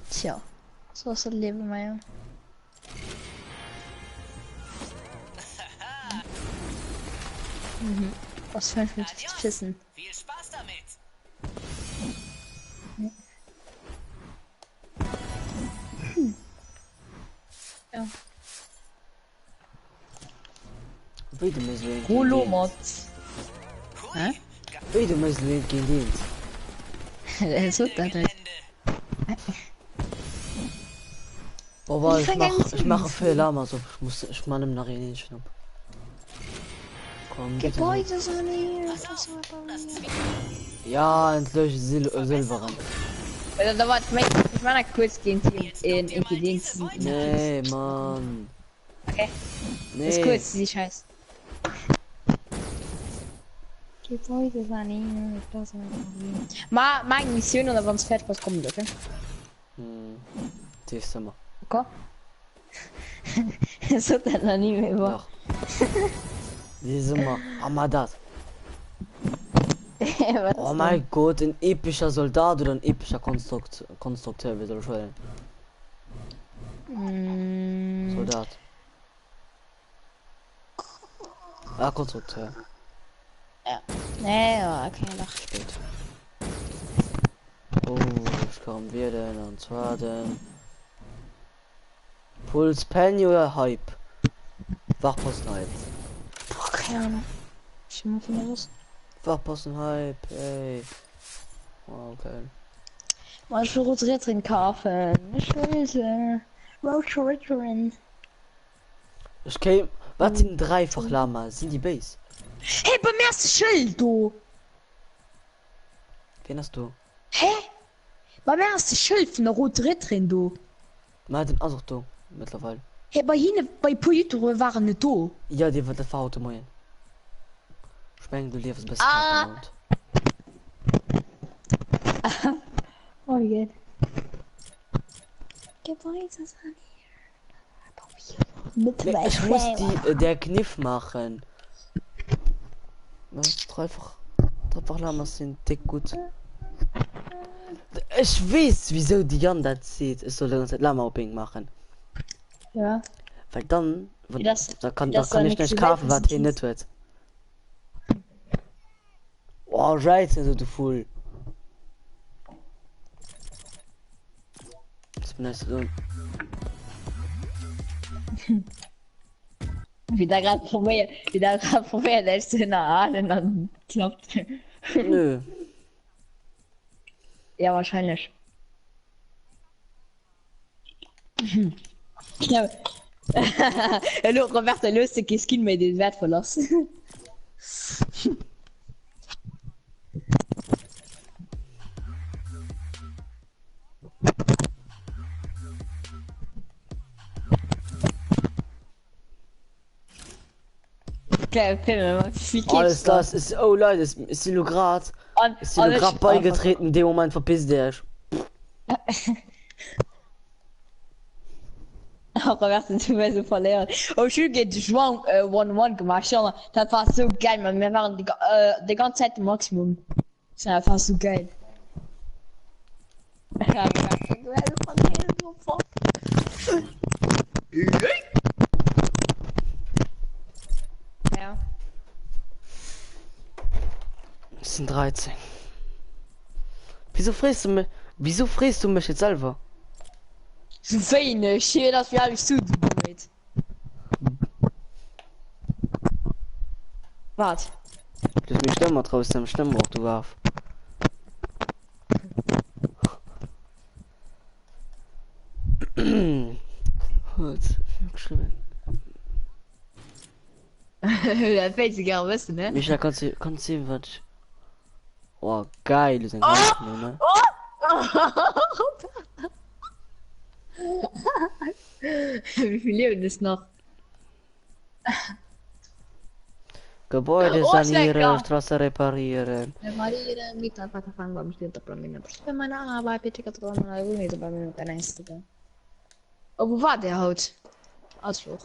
Tja, so ist das Leben, Meier. Mhm. Was für ein Fissen. Viel Spaß damit! Ja. wie du mir so Holomods. Hä? Wie du mir so gegen Dienst. Das wird das nicht. Oh, weil Ich ich vergesse mache es. viel Lama, so ich mache im Nachhinein schnupp. Komm, bitte. Gebäude sanieren. Ja, endlich Silberen. Also, da war ich meine kurz gehen in Dings. Nee, Mann. Okay. Nee. Das ist kurz, die Scheiß. Gebäude sanieren. Meine Mission oder wenn es fertig was kommt, okay? Siehst du mal. Okay. So dann noch nie mehr war. Ja. Siehst du mal. Hammer das. Oh mein Gott, ein epischer Soldat oder ein epischer Konstrukteur, wie soll ich sagen? Soldat. Ah, Konstrukteur. Ja. Nee, ja, okay, doch. Spät. Oh, ich komme wir denn? Und zwar denn... Puls Penny oder Hype? Wachposten Hype. Boah, keine Ahnung. Ich muss mal was. Wachposten Hype, ey. Wow, geil. Mal schon Rotrettrin kaufen. Scheiße. Rotrettrin. Ich käme... Was sind dreifach Lama? Sind die Base? Hey, beim ersten Schild, du! Wen hast du? Hä? Beim ersten Schild von der Rotrettrin, du! Na, den also du, mittlerweile. Hey, bei Ihnen, bei Poitro waren nicht du. Ja, die wird das Auto moin. Speng, du liefst besser. Oh, wie geht? Gebäude sanieren. Ich muss der Kniff machen. Was? Dreifach Lamas sind dick gut. Ich weiß, wieso die Jan das sieht. Ich soll uns Lama-Hopping machen. Ja. Weil dann, da kann ich nicht kaufen, kaufen, was hier nicht wird. Oh, Scheiße, also du Fool. Das bin ich so. Wie da gerade probiert, der ist in der Aal und dann klappt. Nö. Ja, wahrscheinlich. Ja. Hallo, Roberto, löst die Skin mit den Wert verlassen. Okay, wie Alles das ist, oh Leute, ist die grad beigetreten, in dem Moment verpiss dich. Roberto, du wirst so verlieren. Oh, schön geht Schwang 1-1 gemacht, schon. Das war so geil, man. Wir waren die ganze Zeit im Maximum. Das war einfach so geil. Ja, du wirst verlieren, sofort. Ja. Es sind 13. Wieso frisst du mich jetzt selber? So feine, shit, das wir alles zu tun. Wart. Du hast mich Stimme draußen, Stimme auch du warf. Geschrieben. Der fällt sich gar wissen, ne? Micha, kannst du sehen, was? Oh, geil, du sind ne? Wie viel Leben ist noch? Gebäude sanieren, Straße reparieren. Reparieren, Mitarbeiter fangen beim Stehen der Prominente. Bei meiner Arbeit, bitte kannst du mal nicht bei mir mit der nächsten. Oh, wo war der Haut? Ausflug.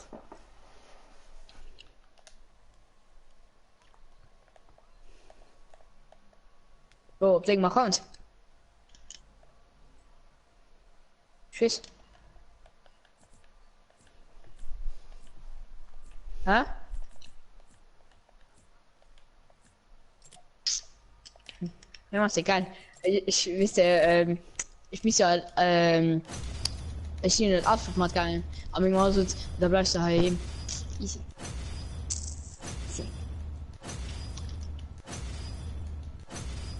Oh, denk mal rond. Tschüss. Hä? Ja, ist egal. Ich wüsste, ich muss ja, ich bin nicht Ausflug mal geil. Aber ich muss jetzt, da bleibst du halt easy.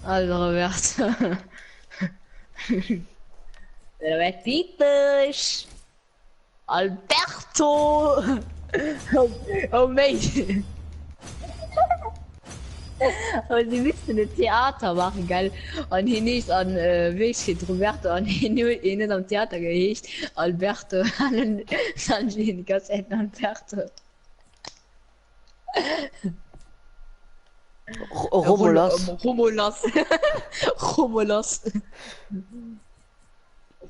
Also, Robert. Robert Piepers. Alberto. Oh, mate. Aber sie müssten ein Theater machen, geil. Und hier nicht an, wie steht Roberto, an hier am Theater gehecht. Alberto, an Sanjin, ganz Alberto. Romulus. Romulus. Romulus.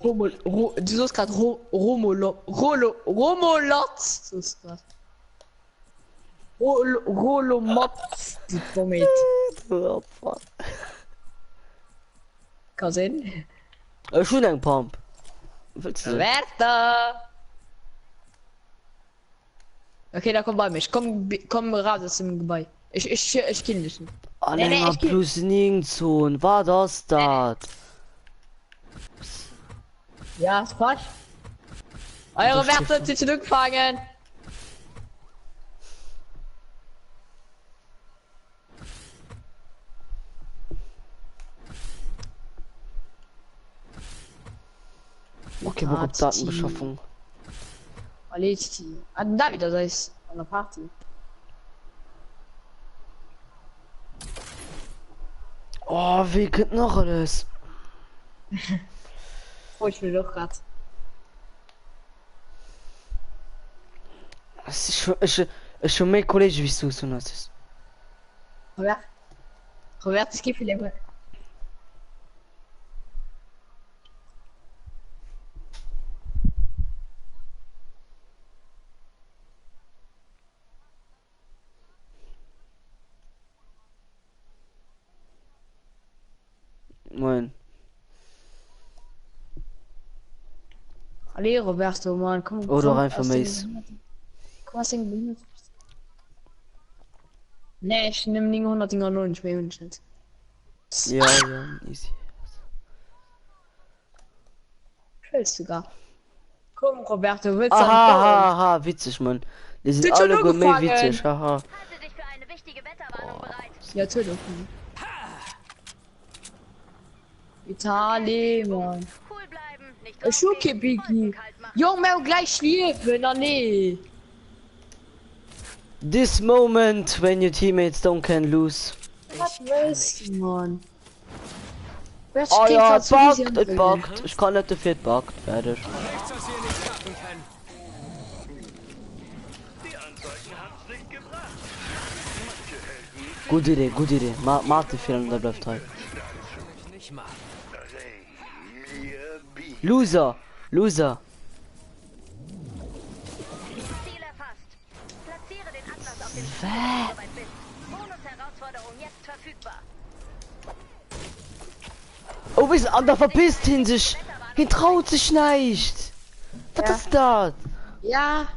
Du sagst gerade Romulus. Du sagst gerade. Rolomotz. Moment. Kann sein. Schon ein Pump. Willst du? Werter. Okay, da komm bei mich. Komm raus aus dem Gebäude. Ich kill dich nicht. Anhänger plus Ningzon. War das das? Ja, ist falsch. Eure Werte sie zurückfangen. Okay, wo kommt Datenbeschaffung? Erledigt die. Ah, da wieder, da ist an der Party. Oh, wie geht noch alles? Oh, ich will doch grad. Es ist schon mehr Kollege, wie du so hast. Robert, ich gebe dir. Moin. Alle Roberto, Mann, komm. Oder rein für mich. Komm, was denn? Nee, ich nehme die 100 Dinger nur nicht mehr nicht. Ja, ja, easy. Fällst sogar. Komm, Roberto, willst du Aha, witzig, Mann. Die sind Sind alle schon gourmet gefangen. witzig, haha. Halte dich für eine wichtige Wetterwarnung bereit. Ja, töte. Italien, Mann. Cool bleiben, nicht Ich schuke, draufgehen, Biggie. Wolken kalt machen. Junge, gleich schläfen, na nee. This moment when your teammates don't can lose. Was willst du, Mann? Oh ja, buggt, buggt. Ich kann nicht dafür buggt. Fertig. Nichts, was wir nicht schaffen können. Die Anzeigen haben's nicht gebracht. Manche Helden Gute Idee, gute Idee. Mag die Fehler und der bleibt halt. Ich nicht mal. Ring mir Bi. Loser, Loser. Ziel erfasst. Platziere den Atlas auf dem Schiff, wenn du soweit bist. Bonus-Herausforderung jetzt verfügbar. Oh, bis an der verpisst hin sich. Hin traut sich nicht. Was ist das? Ja.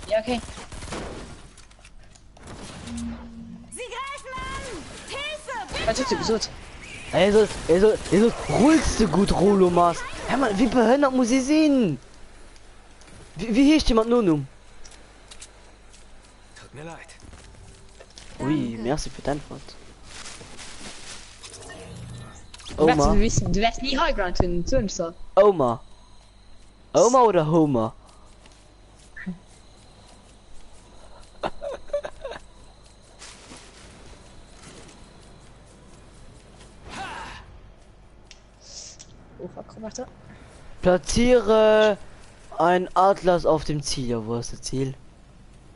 Ja, okay. Sie greifen an! Hilfe! Was ist denn gesund? Also, rullst du gut, Rolo Mast. Hör mal, wie behindert muss ich sehen? Wie hieß jemand nun um? Tut mir leid. Ui, merci für deine Antwort. Oma. Oma, Du wirst nie Highground finden, so nicht so. Oma. Oma oder Homer? Oh, fuck, warte. Platziere ein Atlas auf dem Ziel. Ja, wo ist das Ziel?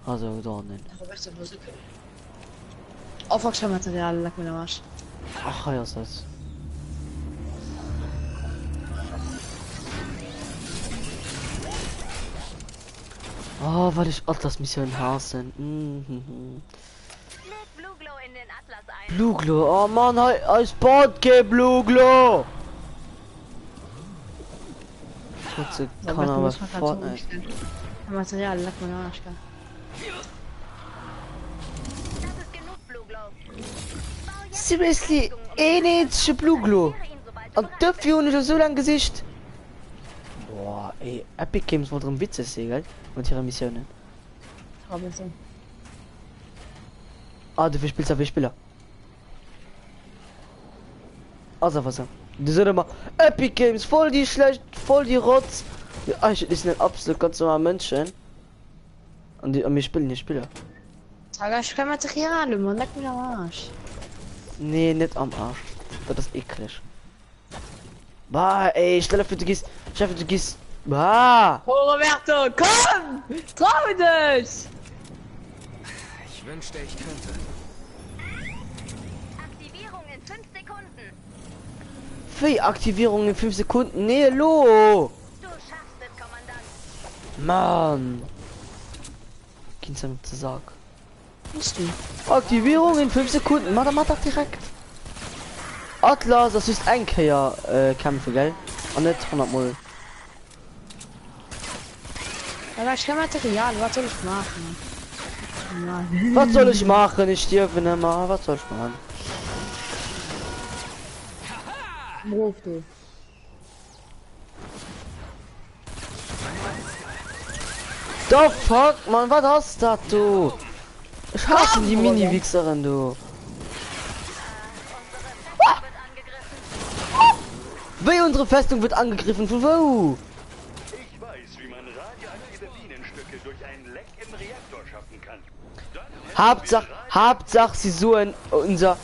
Also da nennen. Roberto, wo ist Aufwachsmaterial, leck mir den Arsch. Ach ja, ist das. Oh, weil ich Atlas-Mission hasse. Mhm. Leg Blue Glow in den Atlas ein. Blue Glow, oh Mann, als Bot geht Blue Glow. Kurze kann aber Fortnite. Material, leck mir den Arsch. Das ist genug Blue Glow. Bau jetzt Seriously, ähnliche Blue Glow. Platziere ihn, sobald du Und bereit dafür nicht so lang Gesicht. Boah, ey, Epic Games wollte drin Witze sehen, gell? Und ihre Missionen. Robinson. Ah, du spielst auf Spieler. Also was? Die sind immer Epic Games, voll die schlecht, voll die Rotz. Ja, ich ist nicht absolut ganz normal Menschen. Und wir spielen die Spieler. Sag, ich kann Material, man, leck mich am Arsch. Nee, nicht am Arsch. Das ist eklig. Bah, ey, stell für du gehst. Chef, du gehst. Bah! Oh, Roberto, komm! Trau dich! Ich wünschte, ich könnte. Aktivierung in 5 Sekunden. Für Aktivierung in 5 Sekunden. Nee, lo! Du schaffst es, Kommandant. Mann! Kind's damit zu sagen. Bist du? Aktivierung in 5 Sekunden. Mach doch direkt. Atlas, das ist ein Kämpfe, gell? Und nicht 100 Mal. Aber ich kann Material, was soll ich machen? Ja. Was soll ich machen? Ich stirbe nicht mehr. Was soll ich machen? Ruf du. The fuck, man, was hast das, du? Ich hasse die Mini-Wichserin, du. Wie unsere Festung wird angegriffen, von wo? Ich weiß, wie man radioaktive Bienenstücke durch ein Leck im Reaktor schaffen kann. Dann Hauptsache, sie suchen unser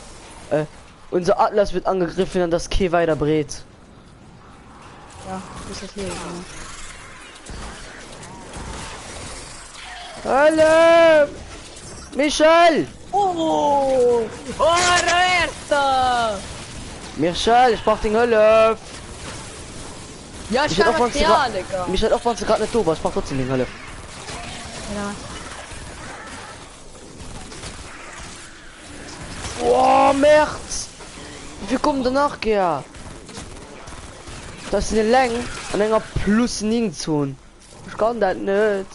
Atlas wird angegriffen und das Key weiter brät. Ja, ist das hier. Hallo! Michel! Oh! Oh, Roberto! Michel, ich brauch den Hölle! Ja, ich kann Material, Digga. Michel, auch wenn sie gerade nicht doof war, ich brauch trotzdem den Hölle. Ja. Oh, März! Wie viel kommt danach, Gea? Das ist eine Länge an einer plus Zone. Ich kann das nicht.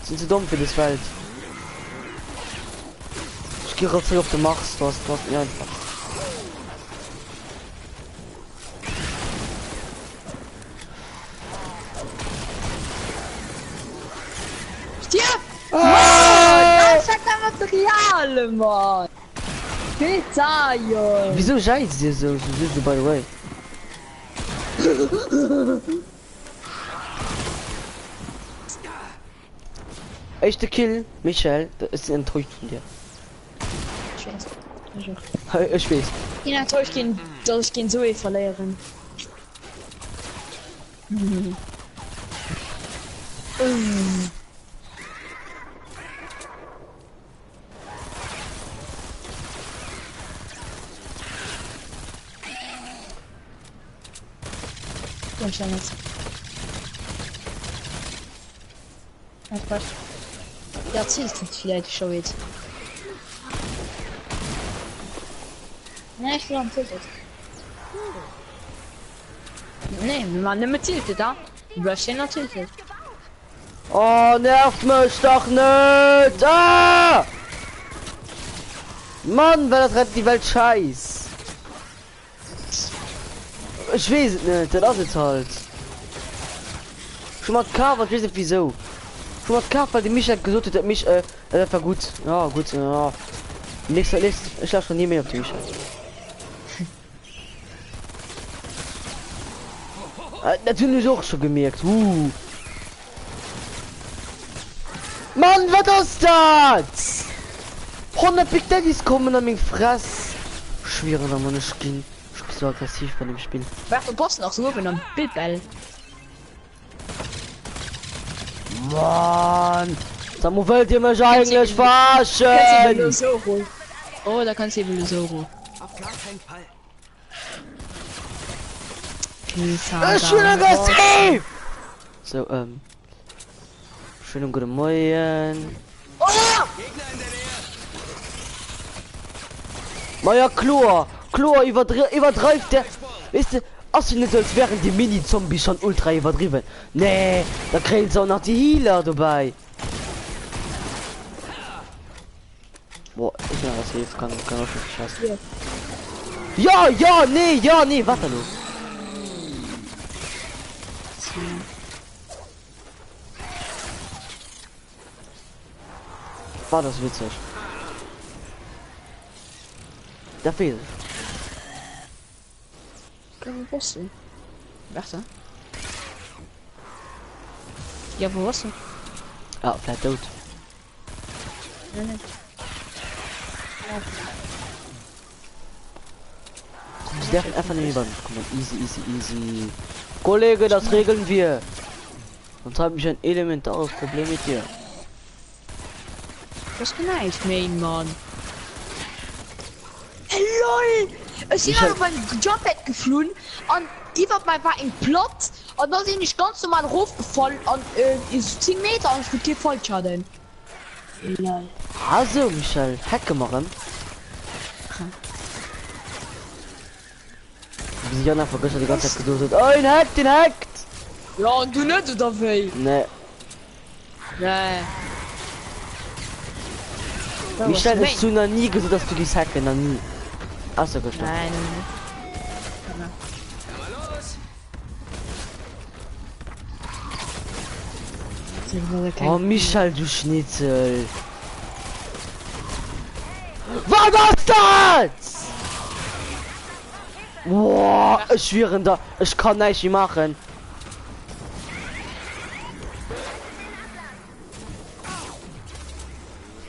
Sind sie dumm für das Feld? Ich gehe gerade zurück auf den Max, du hast mir einfach. Stirb! Mann! Ich hab kein Material, Mann! Pizza, Junge! Wieso scheißt dir so? So by the way. Echte Kill, Michael, das ist enttäuscht von dir. Ich weiß. Ja, soll ich gehen Zoe verlieren. Ja, schon jetzt. Ja, Quatsch. Ja, zielt vielleicht schon jetzt. Ne, ich bin am Tilted. Ne, wir machen nicht mit Tilted, da. Wir stehen noch Tilted. Oh, nervt mich doch nicht! Ah! Mann, weil das rettet die Welt scheiß. Ich weiß es nicht, das ist halt. Schon mal Cover, ich weiß nicht wieso. Schon mal Cover, weil die mich hat gesucht hat, mich, war gut. Ja, gut, ja. Nächster, ich schlaf schon nie mehr auf die Micha. Natürlich auch schon gemerkt. Mann, was ist das? 100 Big Daddies kommen an mich Fress. Schwerer noch mal nicht gehen. Ich bin so aggressiv bei dem Spiel. Wer von Bossen auch so mit einem Bildball. Mann! Samu wollt ihr mich eigentlich verarschen? Oh, da kannst du eben so. Auf gar keinen Fall. Schön aggressiv! So, schönen guten Morgen. Oh! Gegner in der Nähe. Maja, Chlor, übertreibt der. Weißt du, als nicht als wären die Mini-Zombies schon ultra übertrieben. Nee, da kriegen sie auch noch die Healer dabei. Boah, ich bin was jetzt kann auch schon scheiße. Ja, nee, warte nur. War das witzig. Da fehlt. Können wir Bossen? Warte. Ja, wo warst du? Ja, vielleicht tot. Sie dürfen einfach nicht über. Komm mal, easy, easy, easy. Kollege, das regeln wir. Sonst habe ich ein elementares Problem mit dir. Was kann ich nehmen, Mann? Hey, lol! Ich bin Michel- auf ein Jumppad geflohen und ich war ein Plot und da bin ich ganz normal raufgefallen und ist 10 Meter und ich bin hier Vollschaden. Lol. Also, Michel, Hacke machen. Wie sich einer vergessen die ganze Zeit geduldet. Oh, ihn hackt, den hackt! Ja, und du nicht, oder weh? Ne, Nee. Michel ist zu noch nie gesagt, dass du die hacken, noch nie. Achso, gestorben. Nein. Oh, Michel, du Schnitzel. Was ist das? Boah, ich schwöre da, ich kann nicht machen.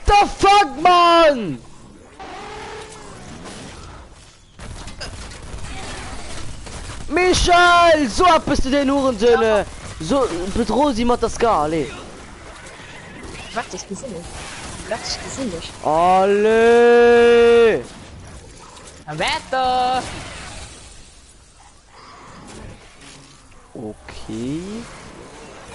The fuck, man! Michel, so ab bist du den Hurensöhne. So bedroh sie mal das gar, alle. Warte, ich gesehen nicht. Warte, ich gesehen nicht. Alle! Wetter! Okay.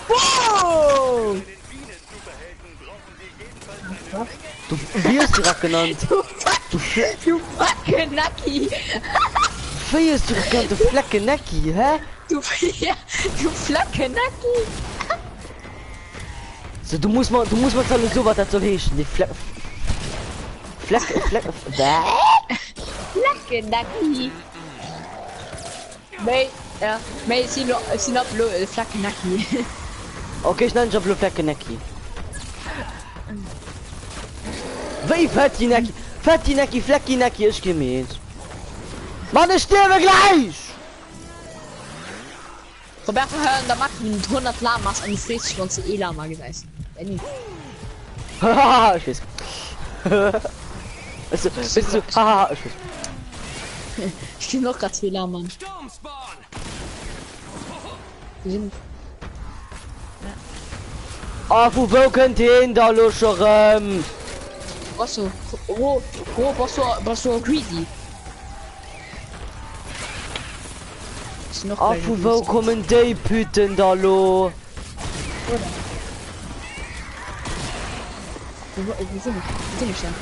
Wow! Den Bienen-Superhelden brauchen sie jedenfalls eine Du wirst direkt genannt. Du Du fucking Nacki! wirst du genannt, du Fleckenecki, hä? Du Flacke Nacki! So, du musst mal sagen, so was das soll heißen. Die Flecke. Flacke Nacki! Mei, ja, mei, sie noch Flacke Nacki. Okay, ich nenne Job Fleckenecki. Wie Fettinecki? Fettinecki, Fleckinecki ist gemeint. Mann, ich sterbe gleich! Roberto hören, da macht mit 100 Lamas an die Frist von Lama gewesen. Haha, ich weiß. Bist du? Haha, ich weiß. Ich bin noch gerade 2 Lama. Sturmspawn! Die sind Ach, wo könnt ihr hin da luscheren? was so, was so greedy. Ist noch Ach, wo kommen die Püten da lo? Wie sind ich denn?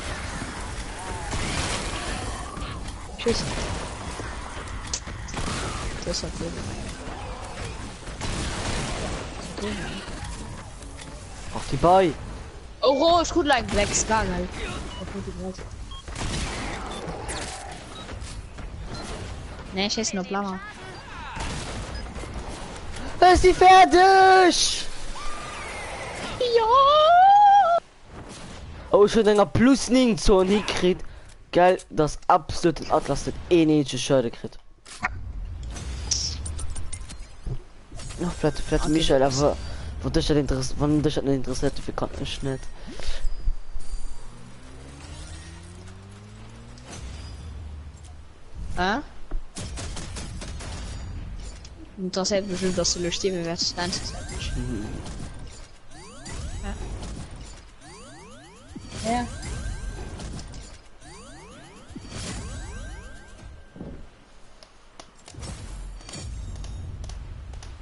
Tschüss. Das hat wir. Ach, die bei. Oh, ist gut, like Black Scar, halt. Ne, ich esse nur Blauer. Ist die fertig? Ja! Oh, schon länger plus 9 so nie kriegt. Geil, das absolute Atlas das ähnliche Schade kriegt. Ja, vielleicht okay, Michael, aber von dich hat interessiert, wie kann ich nicht. Ah? Und das hätte bestimmt, dass du löscht, wie wir es dann Ja.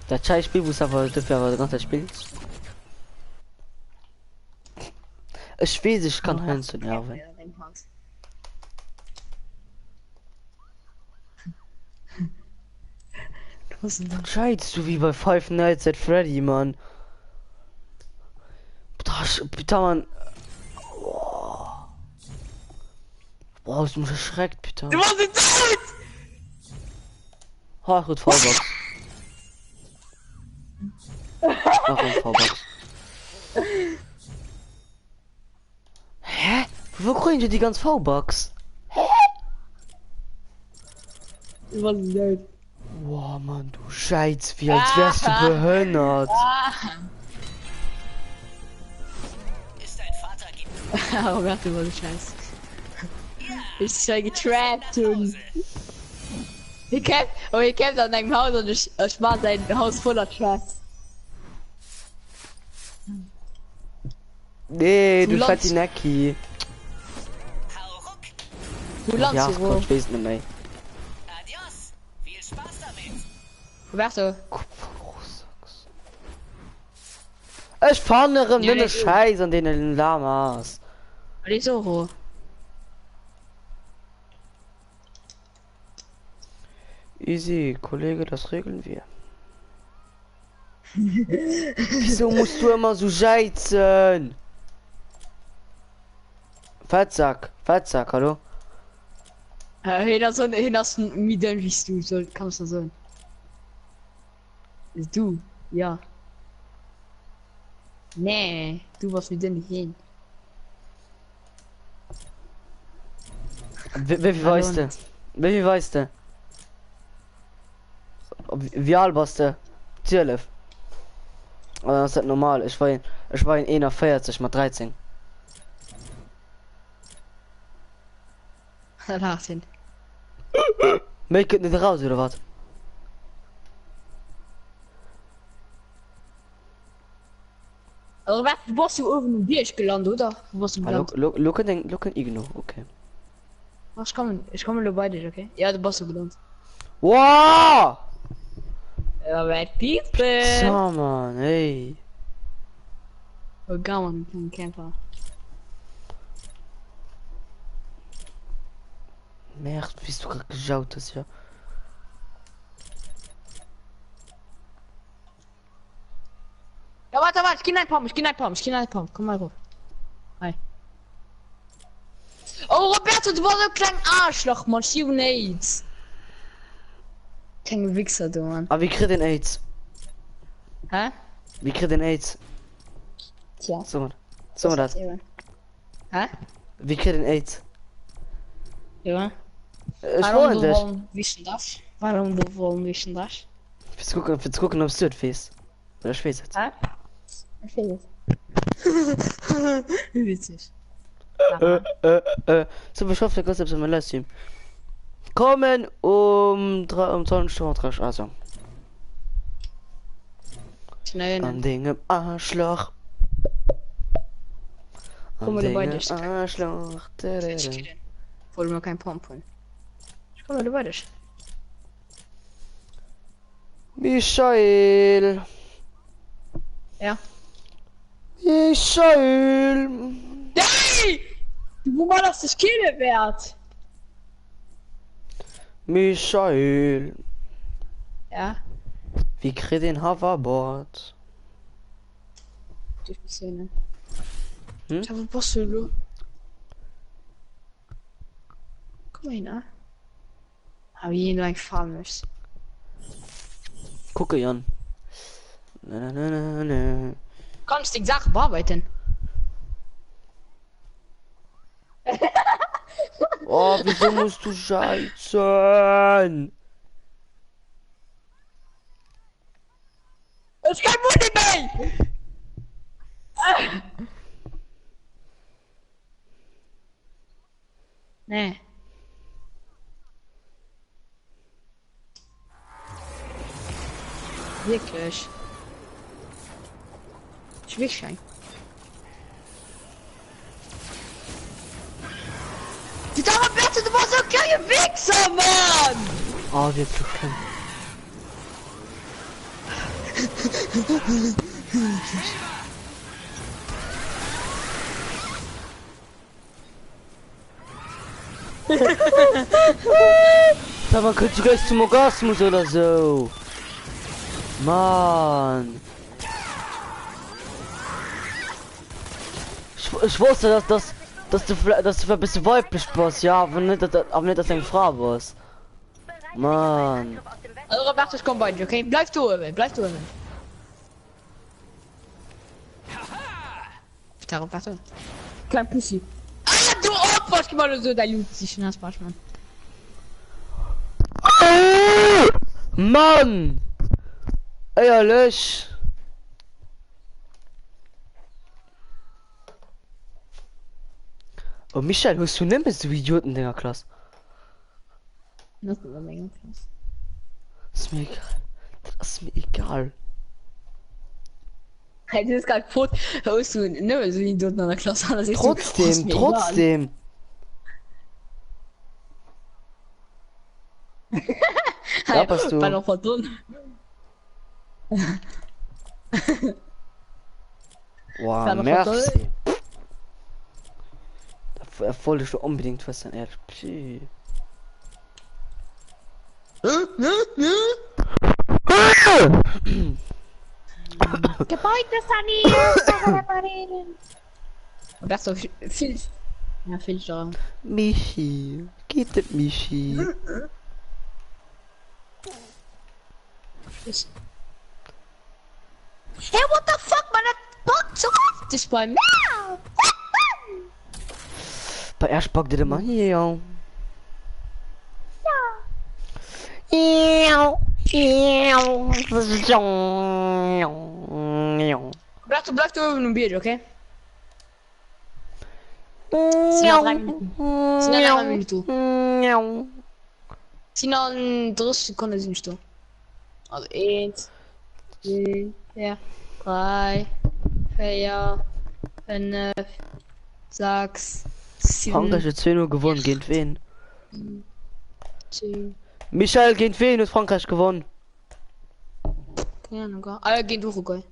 Der Scheiß Spiel muss aber dafür aber das ganze Spiel. Ich weiß, ich kann hören zu nerven. Scheiß du wie bei Five Nights at Freddy, Mann. Peter, Mann. Boah, hast du mich erschreckt, Peter. Du warst nicht tot! Ha, gut, V-Box. Warum V-Box? Hä? Wo kriegen die ganz V-Box? Du warst nicht tot. Boah, Mann, du Scheiß, wie als wärst du behindert. Roberto, war du Scheiß. Ich sei getrappt und... Ich kämpft an deinem Haus und ich war sein Haus voller Traps. Nee, du landst- Fatinaki. Du Ja, landest wo? ich weiß nicht mehr. Adios. Viel Spaß damit. Roberto. Ich fahre Ja, ne der- Scheiß an den Lamas. Die so. Easy, Kollege, das regeln wir. Wieso musst du immer so scheißen? Fettsack, hallo? Hinterst mit dem wie du so kannst du so. Ist du, ja. Nee, du warst mit dem nicht hin. Wie weißt du? Wie weißt du? Wie alt warst du? 12. Oder das ist normal. Ich war in 41 mal 13. Nachsehen. Make it nicht raus oder was? Also was warst du oben im Bier gelandet, oder? Wo warst du gelandet? Look at Igno, okay. Ich komme nur bei dir, okay? Ja, du warst gelandet. Wow! Ja, bei People. So, man, hey. Oh, gammon, ein Camper. Merde, bist du gerade geschaut hast, ja? Ja, warte, ich geh ein Pump, komm mal rauf. Hi. Oh, Roberto, du warst so ein kleiner Arschloch, man, you AIDS. Kleiner Wichser, du, Mann. Aber wie kriegt den AIDS? Hä? Wie kriegt den AIDS? Tja. So das. Hä? Wie kriegt den AIDS? Ja. Ich Warum wollte du dich. wollen wissen das? Warum du wollen wissen das? Willst du gucken, ob du das fährst? Oder ich weiß jetzt. Hä? Ich will Witzig. So, ich hoffe, dass mein Livestream. Kommen um 20 Uhr, also. Schnell. An Dinge Arschloch. Komm mal dabei, dich. Arschloch. Wollen wir kein Pump holen. Ich komme dabei dich. Michael. Ja. Michael. Hey! Wo war das Kille wert? Michael. Ja. Wie kriegt den Hoverboard? Die Szene. Hm? Ich habe ein Bossolo. Komm mal hin, ah. Aber hier nur ein Farmers. Gucke, Jan. Na. Kannst die Sache bearbeiten? Oh, wieso musst du scheißen? Das ist kein Money mehr! Nee. Wirklich. Schwierigschein. Die Dauerbärte, du warst so ein kleiner Wichser, Mann! Oh, wir zu kennen. Aber könnt ihr gleich zum Orgasmus oder so? Mann. Ich wusste, dass du ein bisschen weiblich bist, ja, aber nicht, dass du eine Frau bist. Mann. Also Roberto, ich komm bei dir, okay? Bleib du, Evan, bleib du, Evan. Bitte, Roberto. Klein Pussy. Ah, du Opfer, ich mal so, da juckt sich in das Barsch, Mann. Mann! Ehrlich! Oh, Michael, hast du nimmer so Idioten in der Klasse? Das ist eine Menge Klasse. Ist mir egal. Das ist mir egal. Hey, das ist gerade Quote. Hast du nimmer so Idioten in der Klasse? Das ist so, ist Trotzdem, mir trotzdem. egal. Ja, bist du. Bei noch verdammt. Wow, War noch merci. Da wollte ich unbedingt was sein, ehrlich. Pschi. Gebäude sanieren! Und das so viel. Ja, viel da. Michi, geht es Michi? Hey, what the fuck, man? Das bockt so oft ist bei mir. Bei er spackt der Mann hier, ja. Bleib du über ein Bier, okay? Sind noch 3 Minuten. Sind noch 3 Minuten. Sind noch 30 Sekunden sind du. Also 1, 2, 3, 4, 5, 6, 7, Frankreich hat 2 Uhr gewonnen, gegen wen? 10. Michael, gegen wen hat Frankreich gewonnen? Ja, noch gar. Ah, gehen durch, okay.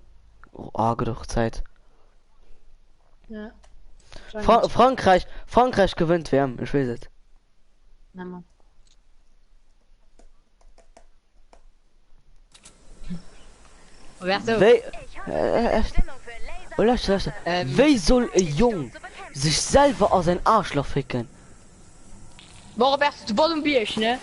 Oh, doch, Zeit. Ja. Frankreich gewinnt, wer? Ich weiß es. Nein, Mann. Wer so? Wie soll ein Jung sich selber aus ein Arschloch ficken? Warum wärst du bei dem Bier, ne?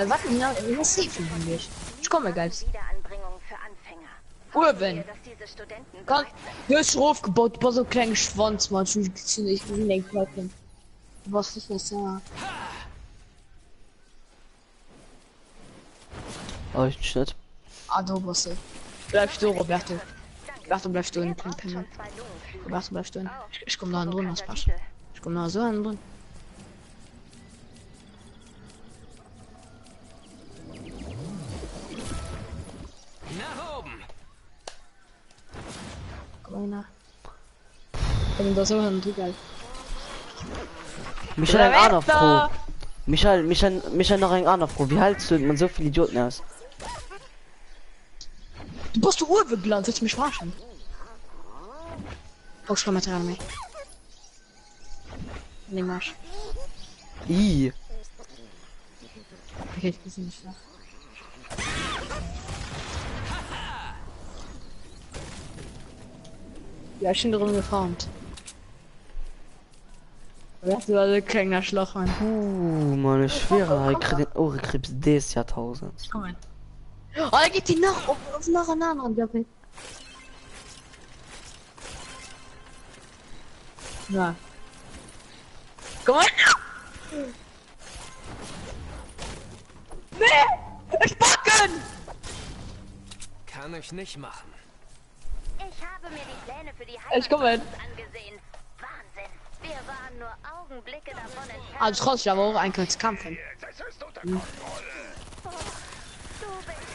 Was denn? Ich ist safe ein Bier. Ich komme, Geist. Wiederanbringung für Anfänger. Urban. Dass diese Studenten Gott, bereit sind. du hast aufgebaut, bei so einem kleinen Schwanz, Mann. Ich bin nicht kloppen. Was ist das, ja? Oh, ich nicht. Ah, du bist du. Bleibst du, Roberto. Roberto, bleibst du in den Ihr braucht Pimmel. schon 2 Lungenflügel. Roberto, bleibst du in. Oh, Ich komm da drin, das passt. Titel. Ich komm da so drin. Nach oben. Komm mal. Komm da so hin, du geil. Michael, ein anderer Froh. Michael, noch ein anderer Froh. Wie hältst du man so viele Idioten aus? Du bist du Urwegland, willst du mich verarschen? Brauchst kein Material mehr. Nee, Marsch. I. Okay, ich bin nicht da. Ja, ich bin drin gefarmt. Wer du alle kleiner Schloch an? Meine schwere, ich krieg den Ohrenkrebs des Jahrtausends. Komm rein. Oh, da geht die noch auf noch einen anderen Doppel. Ja. Komm mal. Nee! Ich backen! Kann ich nicht machen. Ich habe mir die Pläne für die Ich komm Heimat mit. angesehen. Wahnsinn. Wir waren nur Augenblicke davon entfernt. Also trotzdem, ich aber auch ein kurzes Kampfen. Du bist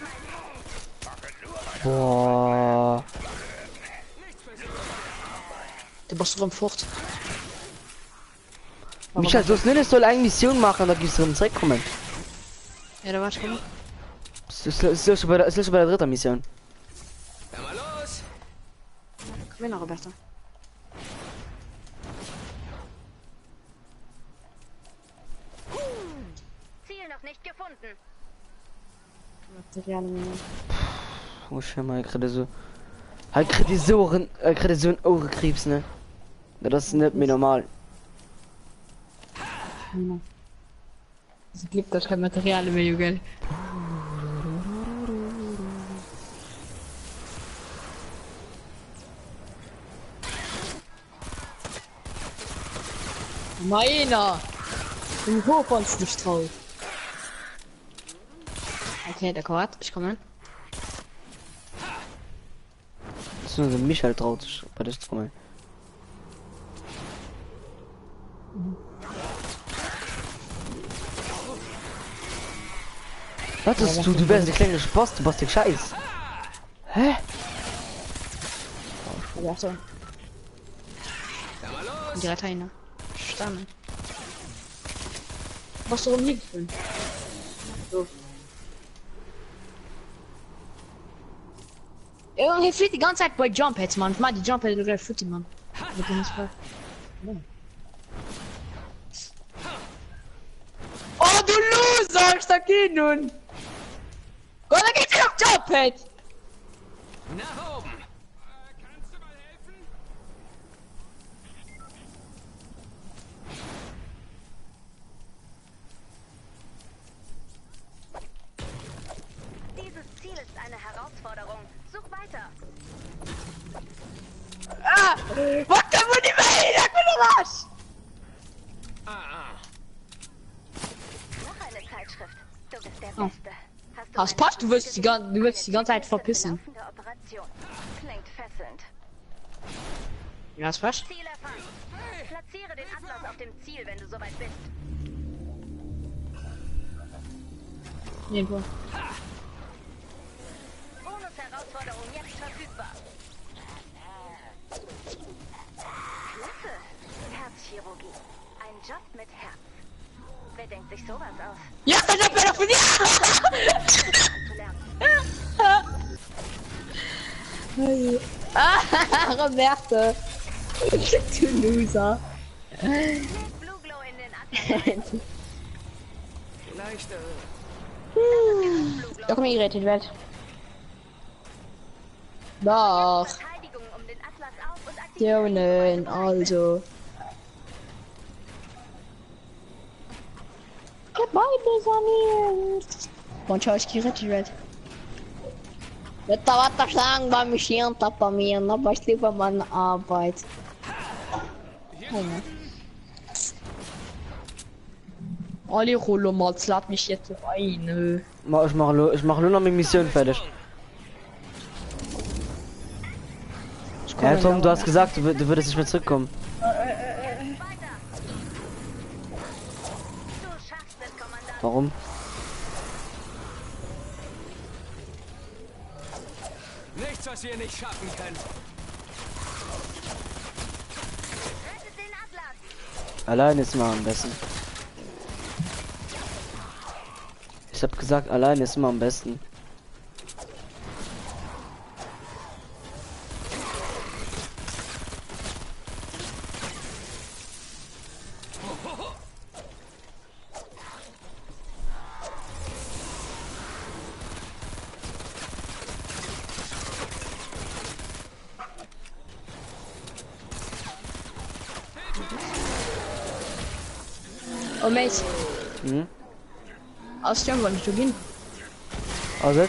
mein Held. Boah. Du bist drum fort. Michael, so schnell soll eine Mission machen, da gibt's drin zurückkommen. Ja, da war's schon. Es ist schon bei der dritten Mission. Dann mal los. Komm her, Roberto. Ziel noch nicht gefunden. Materialien. Oh, schau mal, ich krieg so. Ich krieg so einen Ohrenkrebs, ne? Ja, das ist nicht mehr normal. Es gibt das kein Material mehr, Jugend. Meiner! Im Hof uns nicht drauf. Okay, der Quad, ich komme hin. Das ist nur so Michael traut sich bei das zu kommen. Hattest du wärst der kleine Boss, du bist der Scheiß. Hä? Ja, so. Ja, mal los. Die Reiter Stamm. Was du rumliegt? So. Irgendwie fliegt die ganze Zeit bei Jump-Heads, Mann. Ich mach die Jump-Heads gleich fliegt, Mann. Oh, du Loser! Ich sag ihn nun! Gott, da geht's noch Jump-Head! Nach oben. Dieses Ziel ist eine Herausforderung. Such weiter. Ah! Was kann man nicht mehr hin? Da kommt was! Noch eine Zeitschrift. Du bist der Oh. Beste. Das eine passt, du wirst die gesehen? du wirst die ganze Zeit Eine verpissen. laufende Operation. Klingt fesselnd. Ja, das passt. Ziel erfasst. Platziere den Atlas auf dem Ziel, wenn du soweit bist. Irgendwo. Bonus-Herausforderung jetzt verfügbar. Klasse. Herzchirurgie. Ein Job mit Herz. Wer denkt sich sowas aus? Ja, das ist ja von dir! Zu lernen. Ah, Roberto. Du Loser. Blue Glow in den Atlas. Vielleicht, Da komm ich gerettet wird. Doch. Verteidigung um den Atlas auf und aktiviere Jonen, also. Gebäude sanieren. Und schau, ich gerettet wird. Jetzt da was sagen bei mich hier und bei mir, aber ich liebe meine Arbeit. Alle Rollomods, lad mich jetzt auf eine. Ich mach nur noch mit Mission fertig. Ja, Tom, du hast gesagt, du würdest nicht mehr zurückkommen. weiter. Du schaffst es, Kommandant. Warum? nichts, was wir nicht schaffen können. Rettet den Atlas. Allein ist immer am besten. Ich hab gesagt, allein ist immer am besten. Oh, Mate. Hm? Aus dem wollte ich gehen. Also,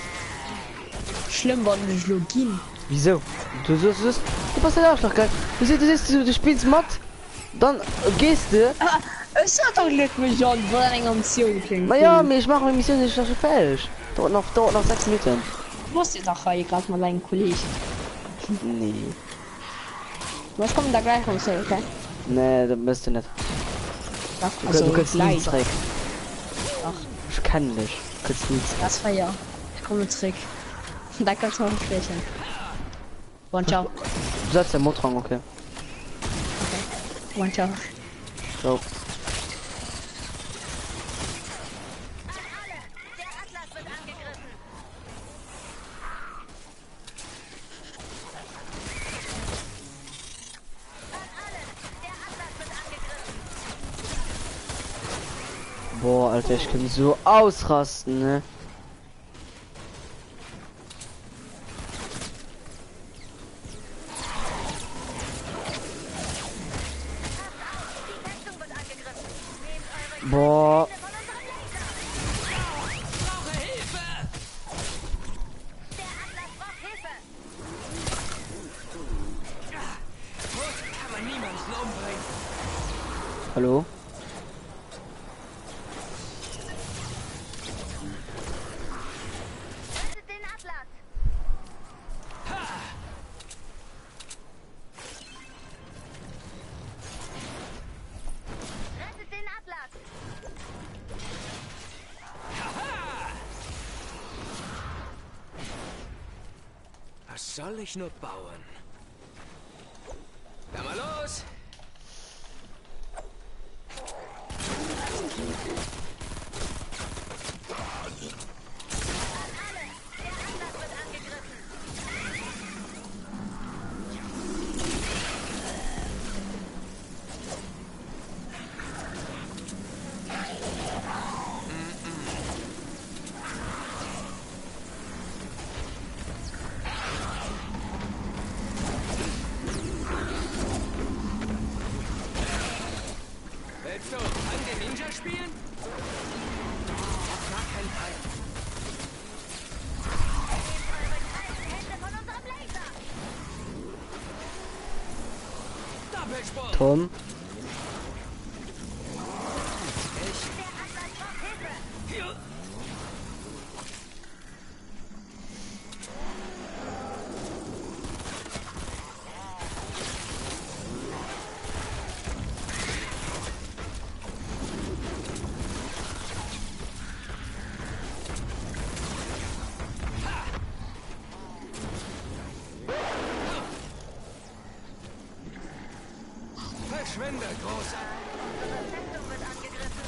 Schlimm war nicht Login. wieso? Du passt ja auch noch geil. Du spielst Mod, dann gehst du. Es hat doch Glück mit John, wo er eine Mission klingt. Naja, ich mache meine Mission nicht schon fertig. Dauert noch 6 Minuten. Du musst jetzt auch gerade mal deinen Kollegen. Nee. Was kommt da gleich raus, okay? Nee, das bist du nicht. Ach, Du kannst nie leider. Trick. Ach. Ich kann nicht. Du kannst nie Trick. Das war ja. Ich komme mit Trick. Da kannst du noch sprechen. Und ciao. Du sagst ja Motrang, okay. Und ciao. So. Der Atlas wird angegriffen. An alle. Der Atlas wird angegriffen. Boah, Alter, ich kann so ausrasten, ne? Die Festung wird angegriffen. Nehmt eure Boah. Hände von unserem Laser. Brauche Hilfe! Der Atlas braucht Hilfe. Kann man niemanden umbringen. Hallo? Rettet den Atlas. Rettet den Atlas. Was soll ich nur bauen? Da mal los! Willst du an den Ninja spielen? Auf gar keinen Fall. Eure kalten Hände von unserem Laser! Doppelsprung! Tom. Der Atlas braucht Hilfe! Hier. Verschwinde, Großer! Unsere Festung wird angegriffen.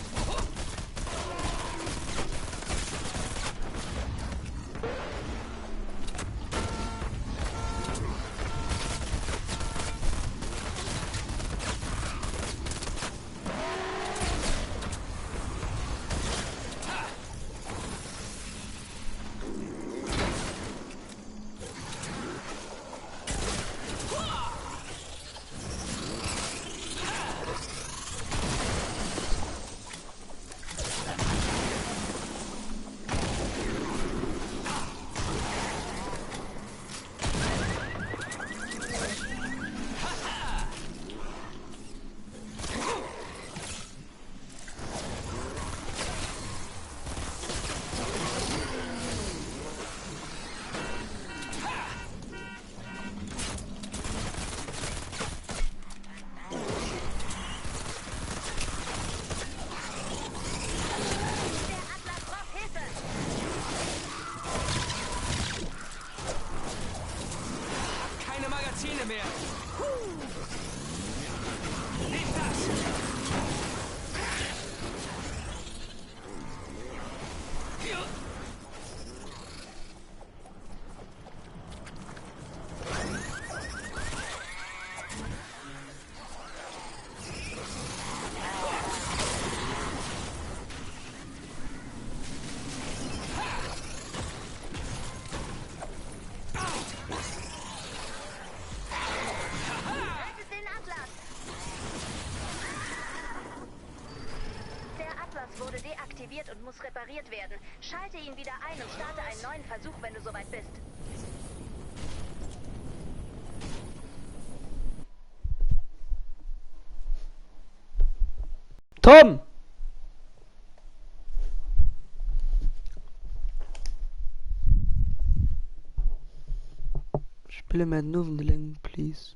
Der Atlas braucht Hilfe! Keine Magazine mehr! Nimm das! Hier. Rettet den Atlas! Der Atlas wurde deaktiviert und muss repariert werden. Schalte ihn wieder ein und starte einen neuen Versuch, wenn du soweit bist. Tom! Spiele Mad Noveling, please.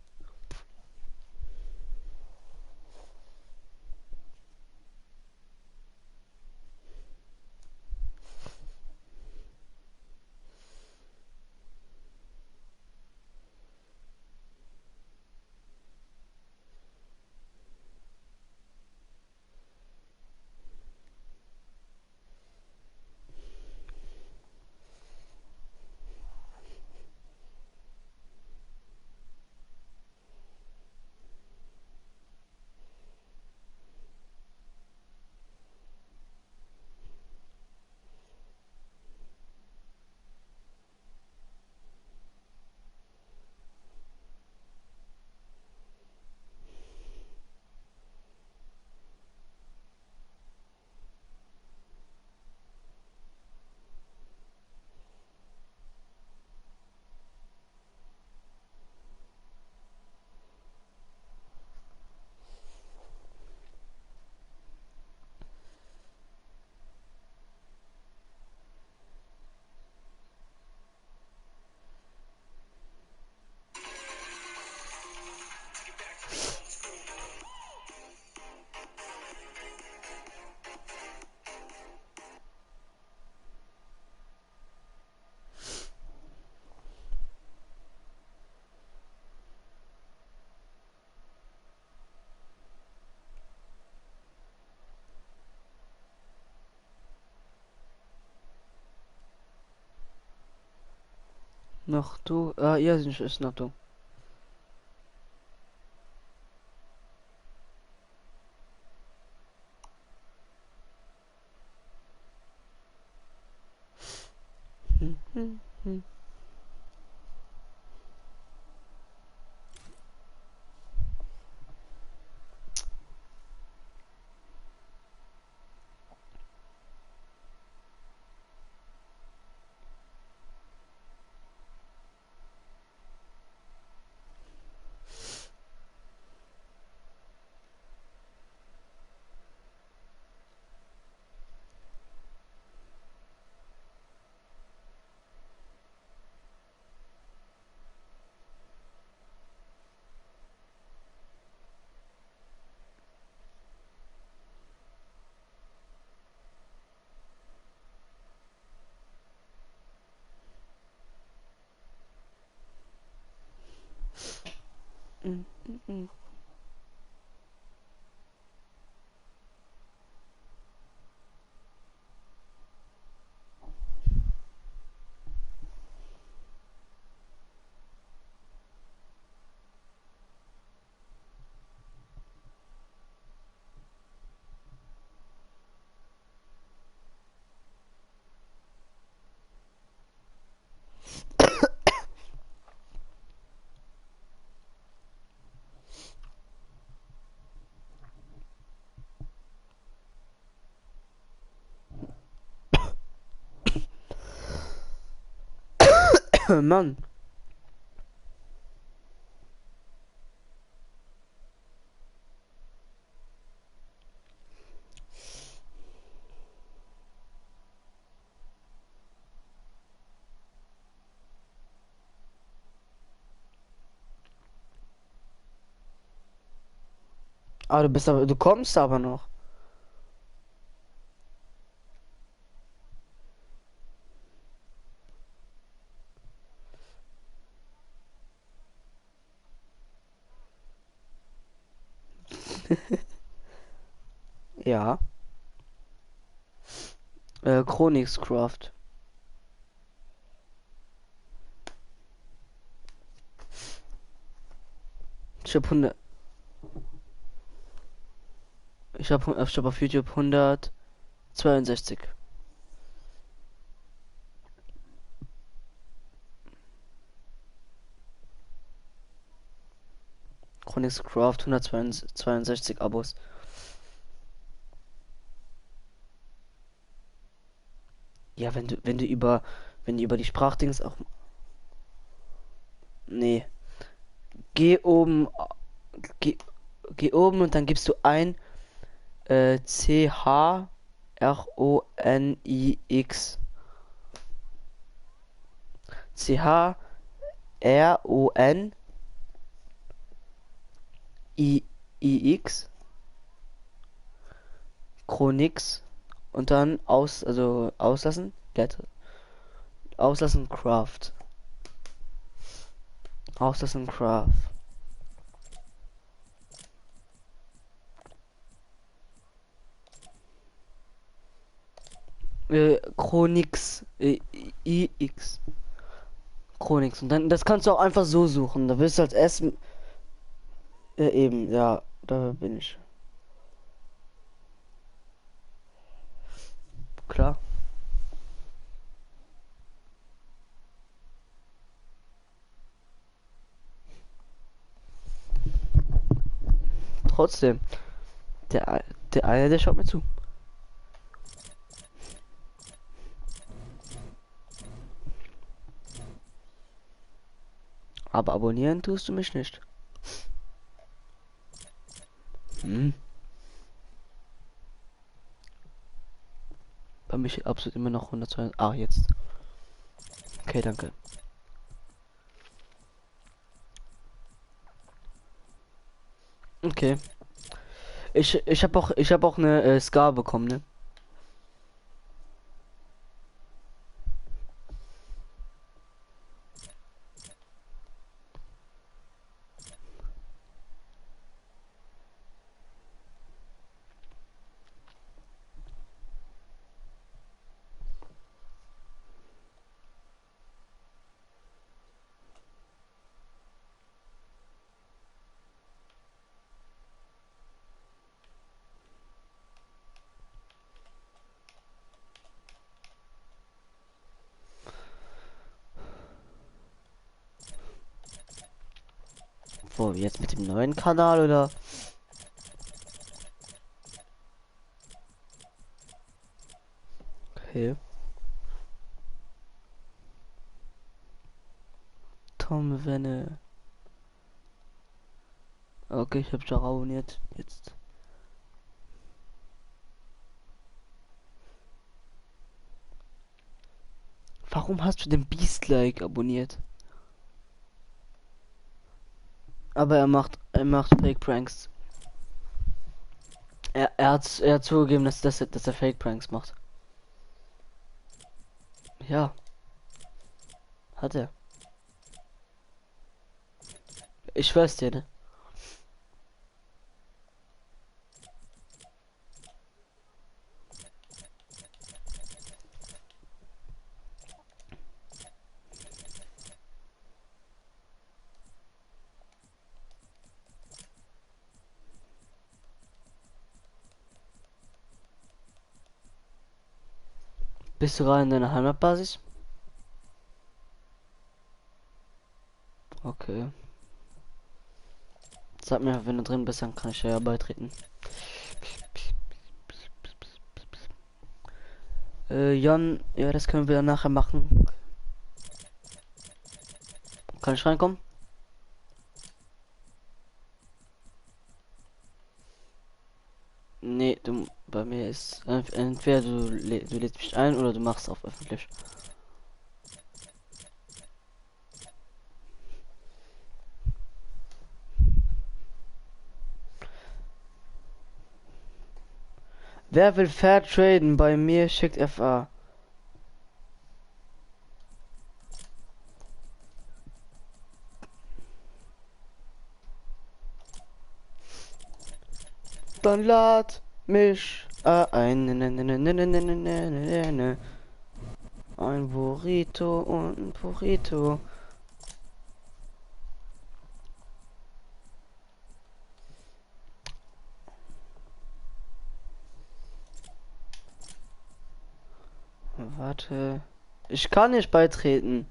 Noch du? Ja, ist noch du. Mann. Ah, du kommst aber noch. Ja. Chronixcraft. Ich hab 100. Ich hab auf YouTube 162. Chronixcraft 162 Abos. Ja, wenn du über die Sprachdings auch. Nee. Geh oben, geh, geh oben und dann gibst du ein Chronix. Chronix. Chronix. Und dann auslassen. Auslassen Craft. Auslassen Craft. Chronix. IX. Chronix. Und dann, das kannst du auch einfach so suchen. Da wirst du als erstes. Eben, ja, da bin ich. Klar. Trotzdem. Der eine, der schaut mir zu. Aber abonnieren tust du mich nicht. Hm. Bei mich absolut immer noch 102. Ah, jetzt. Okay, danke. Okay. Ich habe auch eine Scar bekommen, ne? Wo, jetzt mit dem neuen Kanal oder? Okay. Tom Wenne. Okay, ich hab schon abonniert. Jetzt. Warum hast du den Beast-Like abonniert? Aber er macht Fake Pranks. Er hat zugegeben, dass er Fake Pranks macht. Ja. Hat er. Ich schwör's dir, ne? Bist du gerade in deiner Heimatbasis? Okay. Sag mir, wenn du drin bist, dann kann ich ja beitreten. Jan, ja, das können wir nachher machen. Kann ich reinkommen? Nee, du, bei mir ist entweder du lädst mich ein oder du machst auf öffentlich. Wer will fair traden? Bei mir schickt FA. Dann lad mich ein. Ein Burrito und ein Burrito. Warte. Ich kann nicht beitreten.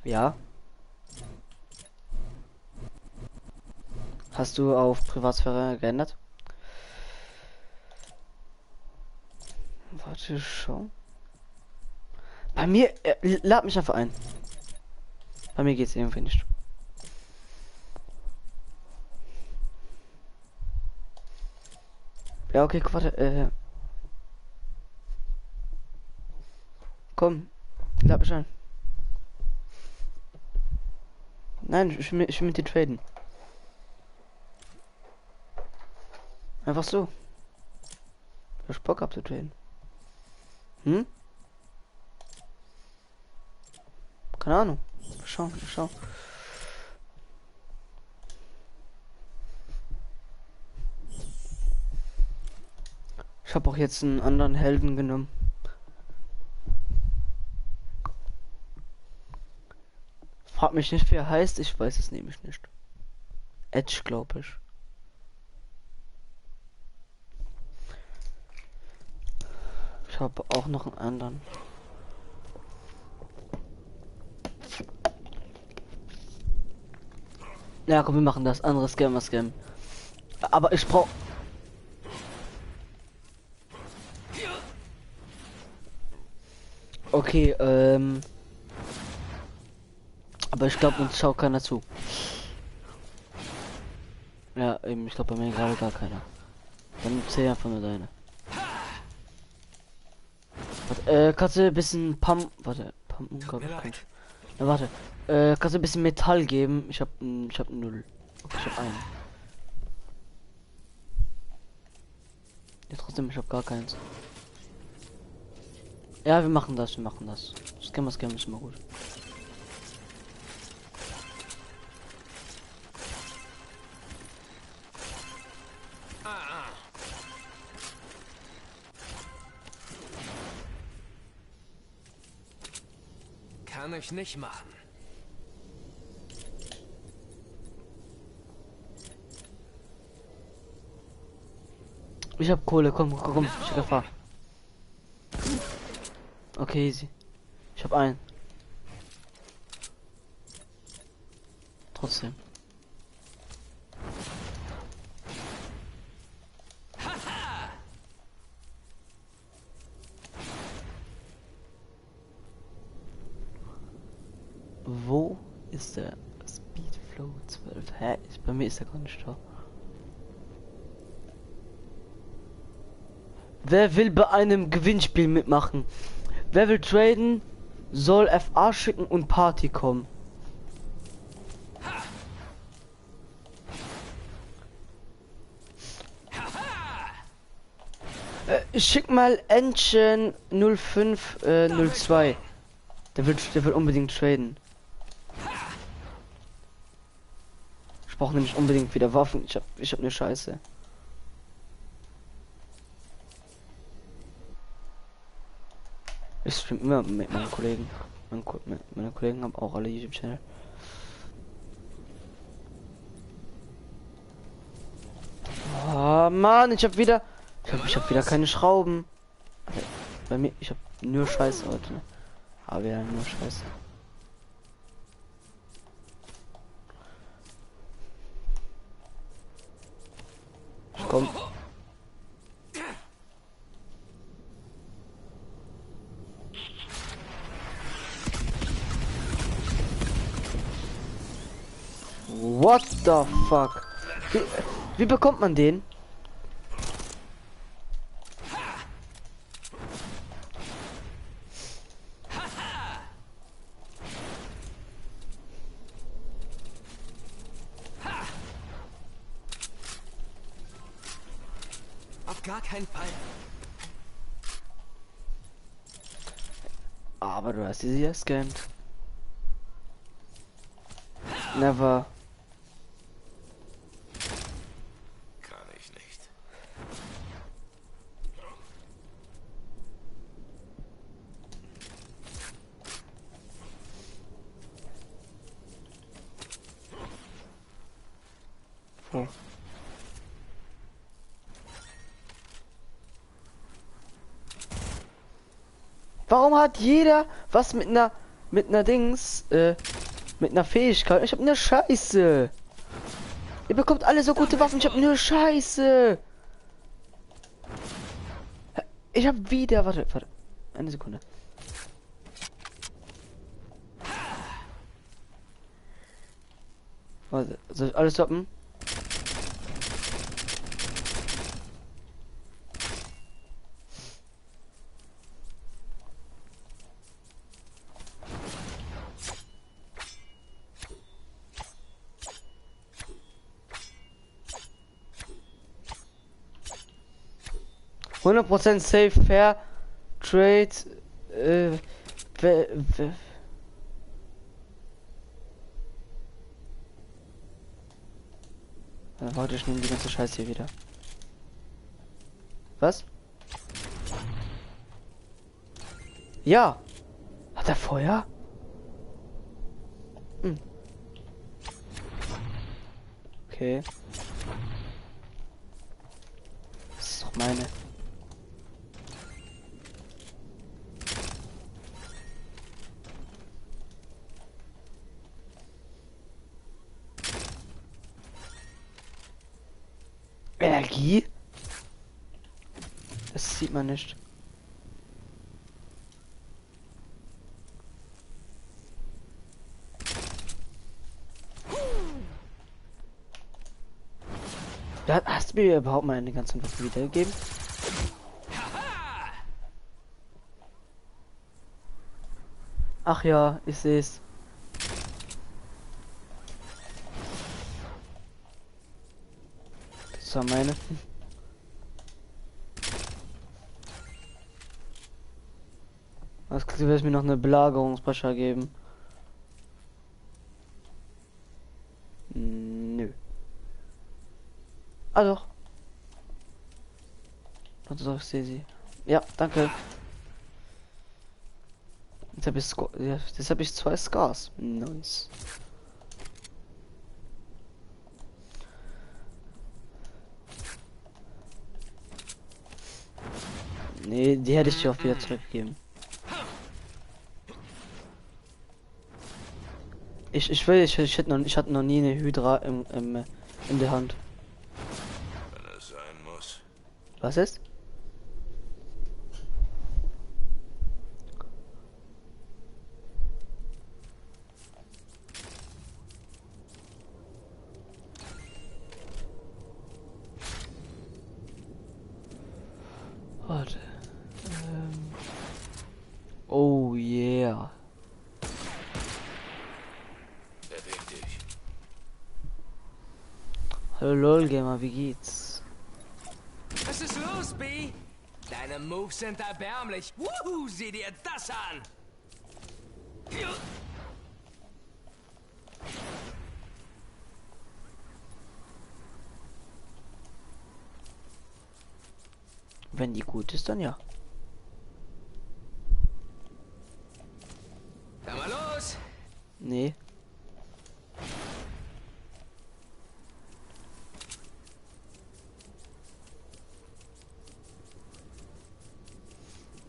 Ja. Hast du auf Privatsphäre geändert? Warte schon. Bei mir, lad mich einfach ein. Bei mir geht's irgendwie nicht. Ja, okay, warte, komm, lad mich ein. Nein, ich will mit dir traden. Einfach so. Ich hab Bock abzutraden. Hm? Keine Ahnung. Schau. Ich habe auch jetzt einen anderen Helden genommen. Frag mich nicht, wie er heißt. Ich weiß es nämlich nicht. Edge, glaube ich. Ich habe auch noch einen anderen. Ja, komm, wir machen das. Andere Scam. Aber ich brauche... Okay, aber ich glaube, uns schaut keiner zu. Ja, eben, ich glaube bei mir gerade gar keiner. Dann zähl einfach nur deine. Warte, kannst du ein bisschen Warte, Pumpen, glaub ich. Ja, warte. Kannst du ein bisschen Metall geben? Ich hab 0. Okay, ich hab 1. Ja, trotzdem, ich hab gar keins. Ja, wir machen das. Scam ist immer gut. Kann ich nicht machen. Ich hab Kohle, komm, ich Gefahr. Okay, easy. Ich hab einen. Trotzdem. Wo ist der Speedflow 12? Hä? Bei mir ist der gar nicht da. Wer will bei einem Gewinnspiel mitmachen? Wer will traden, soll FA schicken und Party kommen. Ich schick mal Engine 0502. Der will unbedingt traden. Ich brauche nämlich unbedingt wieder Waffen. Ich hab eine Scheiße. Ich stream immer mit meinen Kollegen. Meine Kollegen haben auch alle YouTube-Channel. Oh Mann, ich hab wieder keine Schrauben. Bei mir, ich hab nur Scheiße heute. Ne? Aber ja, nur Scheiße. Komm. What the fuck? Wie bekommt man den? Auf gar keinen Fall. Aber du hast sie ja gescannt. Never. Kann ich nicht. Oh. Warum hat jeder was mit einer Dings, mit einer Fähigkeit? Ich hab eine Scheiße. Ihr bekommt alle so gute Waffen, ich hab nur Scheiße. Ich hab wieder, warte, eine Sekunde. Warte, soll ich alles stoppen? %100% safe, fair, trade, warte, ich nehme die ganze Scheiße hier wieder. Was? Ja. Hat er Feuer? Hm. Okay. Das ist doch meine. Energie? Das sieht man nicht. Da hast du mir überhaupt mal eine ganze Waffen wiedergegeben? Ach ja, ich sehe es. Das war meine. Was du wirst mir noch eine Belagerungsbrecher geben? Nö. Ah doch. Warte doch, ich sehe sie. Ja, danke. Jetzt habe ich 2 Scars. Nice. Nee, die hätte ich dir auch wieder zurückgegeben. Ich hatte noch nie eine Hydra in der Hand. Wenn es sein muss. Was ist? Warte. Oh yeah. Beweg dich. Hallo LOL Gamer, wie geht's? Was ist los, B? Deine Moves sind erbärmlich. Wuhu, sieh dir das an. Wenn die gut ist, dann ja. Dann mal los. Nee.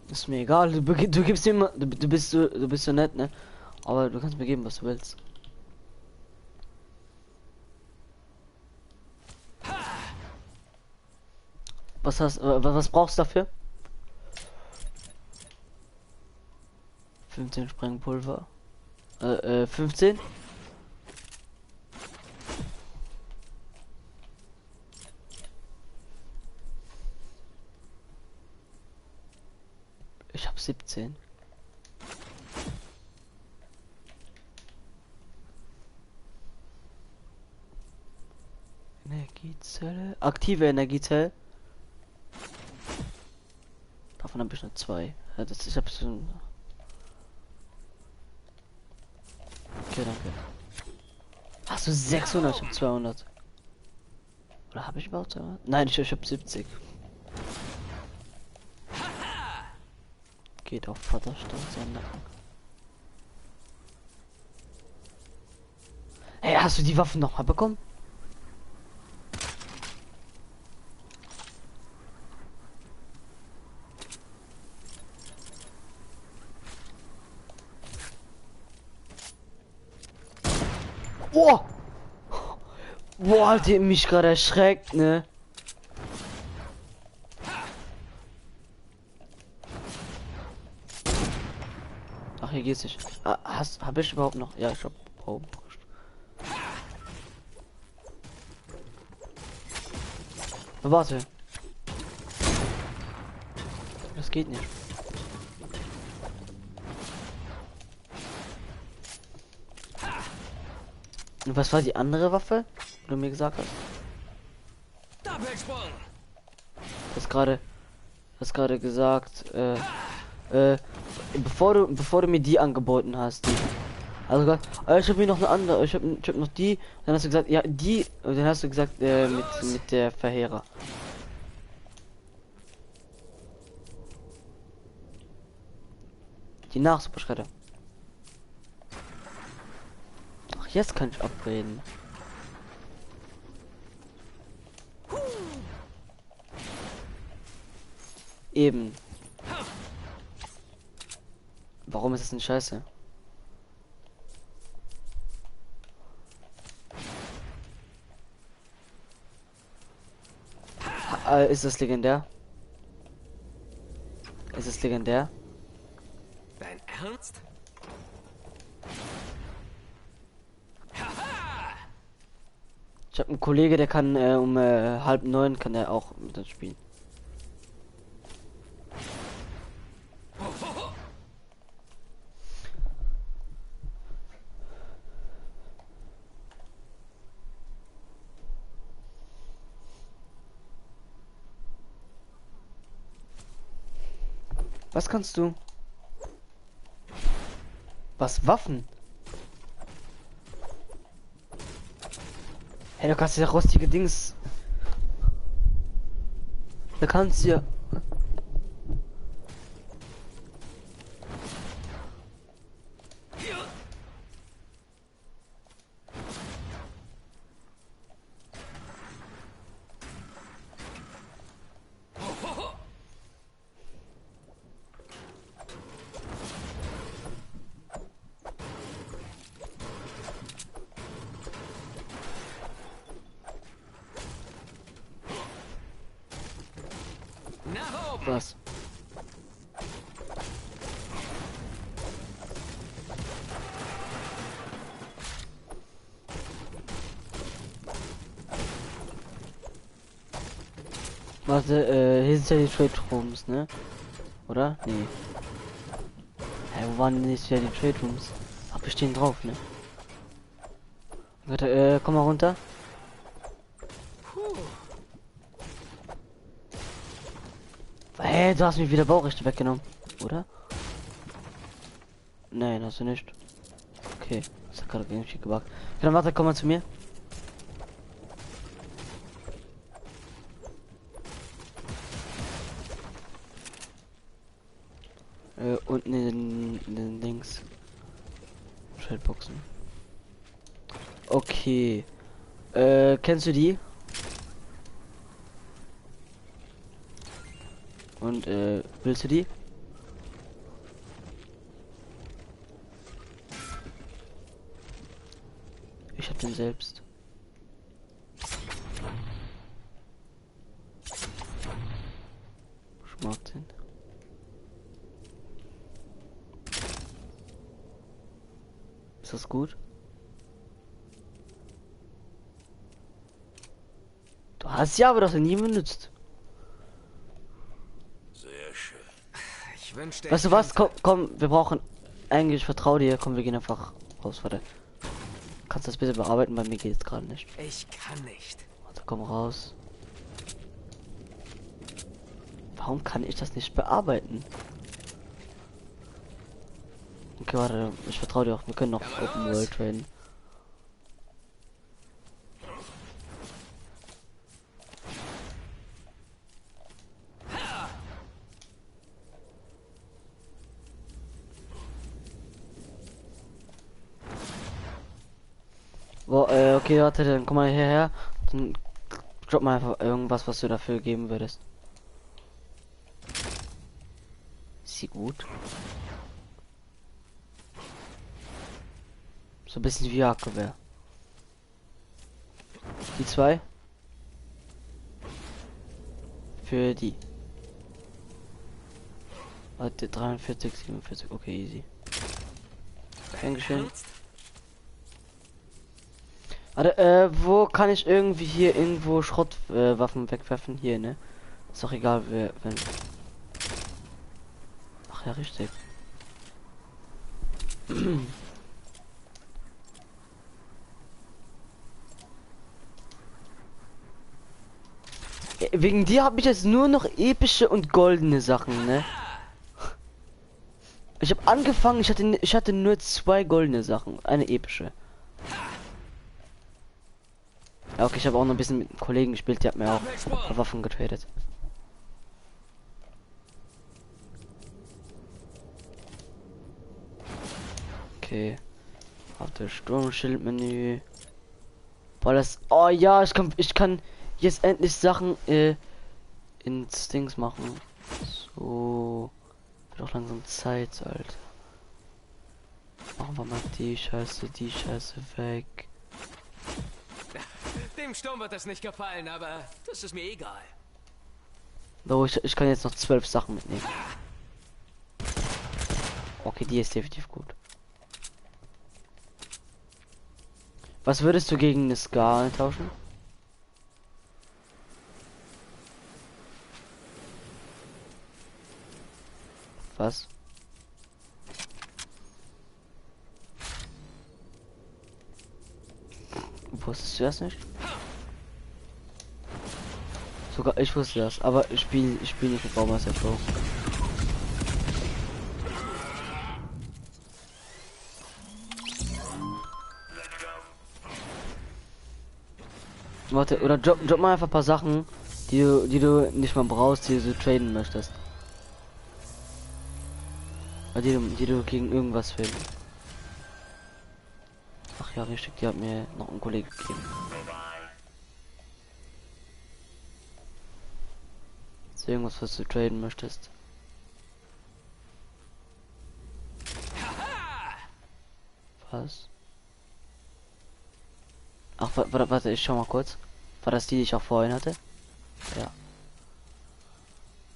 Ist mir egal, du gibst mir immer, du bist so nett, ne? Aber du kannst mir geben, was du willst. Was brauchst du dafür? 15 Sprengpulver. 15? Ich hab 17. Energiezelle. Aktive Energiezelle. Davon habe ich nur 2. Ja, ich habe schon. Okay, danke. Hast du 600? Ich hab 200. Oder habe ich überhaupt 200? Nein, ich hab 70. Geht auf Vaterstand sein Nacken. Hey, hast du die Waffen noch mal bekommen? Boah! Boah, hat die mich gerade erschreckt, ne? Ach, hier geht's nicht. Ah, hab ich überhaupt noch? Ja, ich hab. Oh. Warte. Das geht nicht. Und was war die andere Waffe, die du mir gesagt hast? Doppelsprung. Hast gerade gesagt, bevor du mir die angeboten hast, die, also gesagt, ich habe mir noch eine andere, ich hab noch die, dann hast du gesagt, ja, die, und dann hast du gesagt, mit der Verheerer. Die Nachsuperschredder. Ach, jetzt kann ich upgraden. Eben. Warum ist es denn scheiße? Ist es legendär? Ist es legendär? Dein Ernst? Ich habe einen Kollege, der kann um 8:30 kann er auch mit uns spielen. Was kannst du? Was, Waffen? Hey, du kannst ja rostige Dings. Da kannst du ja. Was? Warte, hier sind ja die Trade Rooms, ne? Oder? Nee. Hä, wo waren denn jetzt wieder die Trade Rooms? Ach, wir stehen drauf, ne? Warte, komm mal runter. Hey, du hast mir wieder Baurechte weggenommen, oder? Nein, hast du nicht. Okay, das hat gerade irgendwie gebackt. Dann warte, komm mal zu mir. Unten in den Links. Schaltboxen. Okay. Kennst du die? Und willst du die? Ich hab den selbst. Schmack den. Ist das gut? Du hast ja, aber das nie benutzt. Sehr schön. Ich wünschte, Weißt du ich was? könnte- Komm, wir brauchen eigentlich, ich vertraue dir. Komm, wir gehen einfach raus. Warte. Kannst du das bitte bearbeiten? Bei mir geht es gerade nicht. Ich kann nicht. Warte, komm raus. Warum kann ich das nicht bearbeiten? Okay, warte, ich vertraue dir auch. Wir können noch Open World traden. Boah, okay, warte, dann komm mal hierher. Dann drop mal einfach irgendwas, was du dafür geben würdest. Ist sie gut? So ein bisschen wie Jagdgewehr. Die zwei? Für die. Warte, 43, 47, okay, easy. Dankeschön. Warte, wo kann ich irgendwie hier irgendwo Schrottwaffen wegwerfen? Hier, ne? Ist doch egal, wenn. Ach ja, richtig. Wegen dir habe ich jetzt nur noch epische und goldene Sachen, ne? Ich habe angefangen, ich hatte nur 2 goldene Sachen, eine epische. Ja, okay, ich habe auch noch ein bisschen mit einem Kollegen gespielt, der hat mir auch ein paar Waffen getradet. Okay. Auf der Sturmschildmenü. Boah, das. Oh ja, ich kann jetzt endlich Sachen ins Dings machen. So. Wird auch langsam Zeit, Alter. Machen wir mal die Scheiße weg. Dem Sturm wird das nicht gefallen, aber das ist mir egal. So, ich kann jetzt noch 12 Sachen mitnehmen. Okay, die ist definitiv gut. Was würdest du gegen eine Ska tauschen? Was? Wusstest du das nicht? Sogar ich wusste das, aber ich spiele nicht mit Baumeister Pro. Warte, oder drop mal einfach ein paar Sachen, die du nicht mal brauchst, die du traden möchtest. Oder die du gegen irgendwas finden. Ach ja, richtig, die hat mir noch ein Kollege gegeben. Ist irgendwas, was du traden möchtest? Was? Ach, warte, ich schau mal kurz. War das die ich auch vorhin hatte? Ja.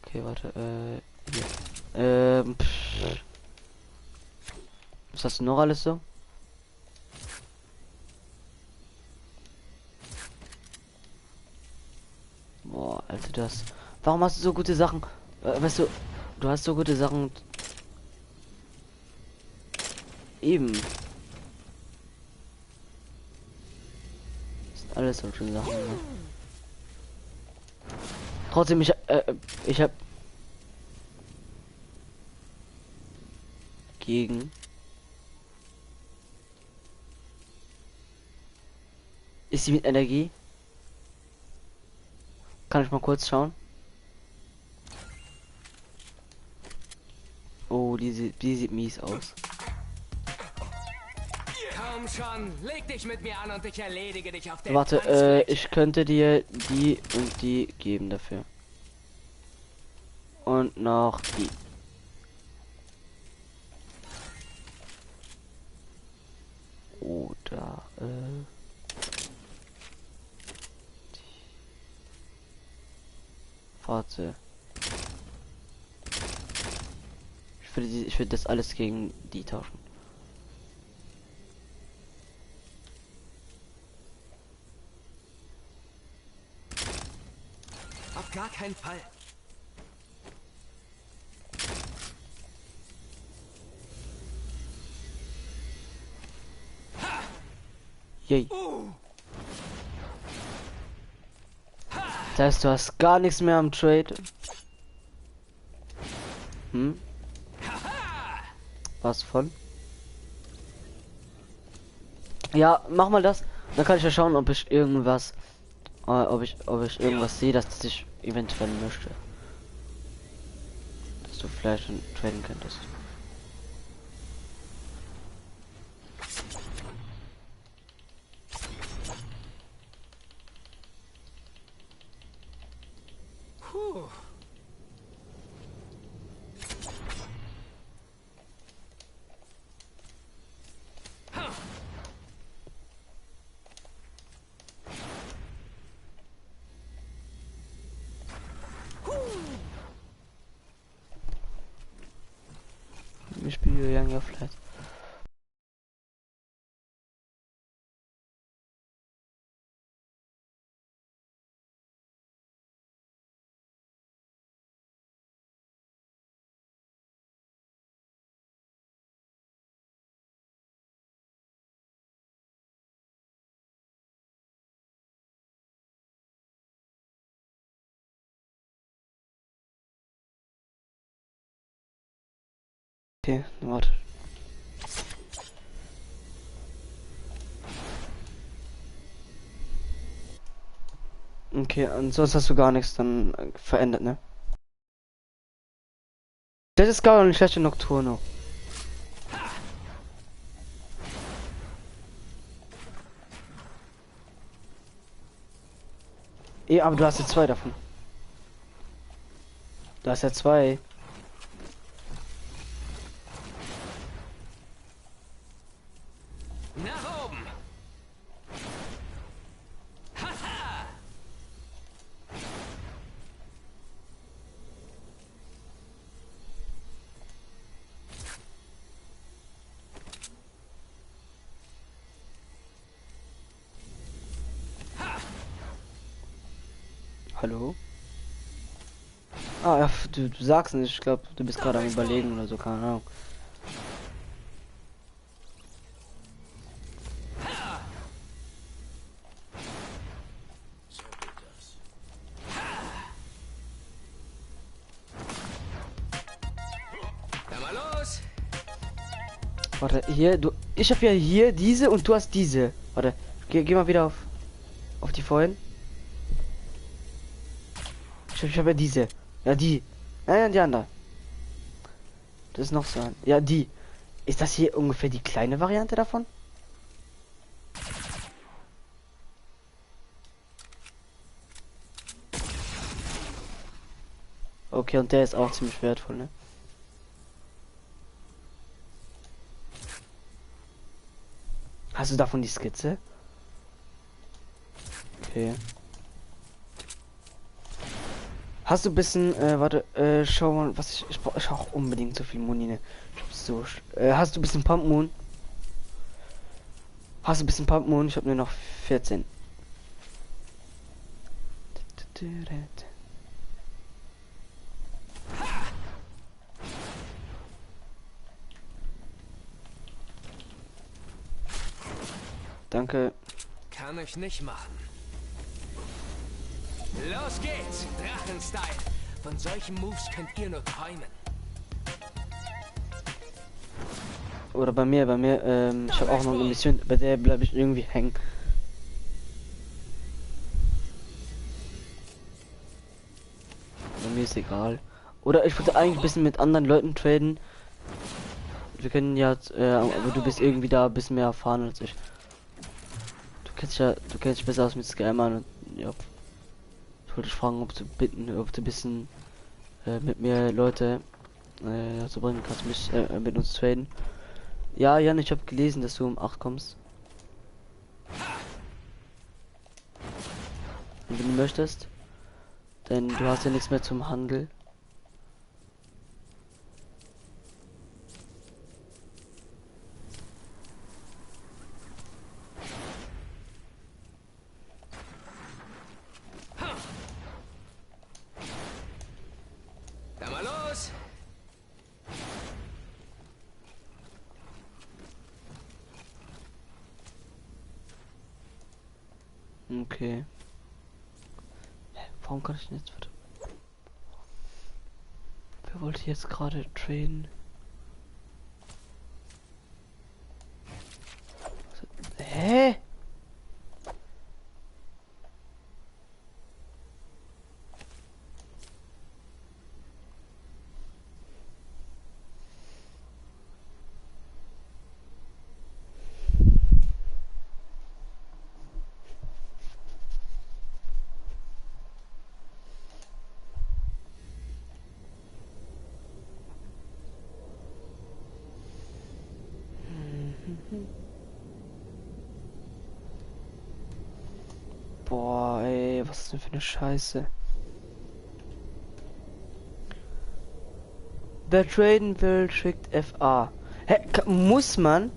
Okay, warte, hier. Was hast du noch alles so? Boah, Alter, das. Warum hast du so gute Sachen? Weißt du, du hast so gute Sachen. Eben. Das sind alles so schöne Sachen. Ne? Trotzdem, ich hab gegen. Ist sie mit Energie? Kann ich mal kurz schauen? Oh, die sieht mies aus. Komm schon, leg dich mit mir an und ich erledige dich auf den Warte, Tanzfläche. ich könnte dir die und die geben dafür. Und noch die. Oder, warte. Ich würde das alles gegen die tauschen. Auf gar keinen Fall. Yay. Das heißt, du hast gar nichts mehr am Trade. Hm? Was von? Ja, mach mal das. Dann kann ich ja schauen, ob ich irgendwas, ob ich irgendwas sehe, dass ich eventuell möchte. Dass du vielleicht schon traden könntest. Puh. Ich spiele Younger Flight. Okay, warte. Okay, und sonst hast du gar nichts dann verändert, ne? Das ist gar nicht schlechte Nocturno. Eh, aber du hast jetzt zwei davon. Du hast ja zwei. Nach oben. Haha. Hallo? Ah, ja, du sagst nicht. Ich glaube, du bist gerade am Überlegen oder so, keine Ahnung. So geht das. Dann mal los. Warte, hier, ich habe ja hier diese und du hast diese. Warte, geh mal wieder auf die vorhin. Ich habe ja diese. Ja, die. Nein, die andere. Das ist noch so ein. Ja, die. Ist das hier ungefähr die kleine Variante davon? Okay, und der ist auch ziemlich wertvoll, ne? Hast du davon die Skizze? Okay. Hast du ein bisschen, warte, schau mal, was ich brauche auch unbedingt so viel Muni, ne? So, hast du ein bisschen Pump Moon? Hast du ein bisschen Pump Moon? Ich habe nur noch 14. Danke. Kann ich nicht machen. Los geht's, Drachenstyle. Von solchen Moves könnt ihr nur träumen. Oder bei mir, ich habe auch noch eine Mission, bei der bleibe ich irgendwie hängen. Bei mir ist egal. Oder ich würde eigentlich ein bisschen mit anderen Leuten traden. Wir können ja, aber du bist irgendwie da ein bisschen mehr erfahren als ich. Du kennst dich besser aus mit Scammern und ja. Ich wollte dich fragen, ob du ein bisschen mit mir Leute dazu bringen kannst, mich mit uns traden. Ja, Jan, ich habe gelesen, dass du um 8 kommst. Und wenn du möchtest, denn du hast ja nichts mehr zum Handel. Dann mal los. Okay. Warum kann ich nicht? Wer wollte jetzt gerade traden? Hä? Boah, ey, was ist denn für eine Scheiße? Wer traden will, schickt FA. Hä, muss man?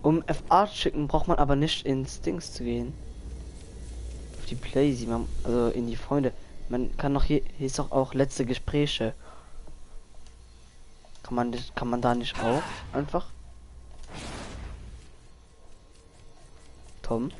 Um FA zu schicken, braucht man aber nicht ins Dings zu gehen. Auf die Playsee, also in die Freunde. Man kann noch hier ist doch auch letzte Gespräche. Kann man da nicht auch einfach? Tom?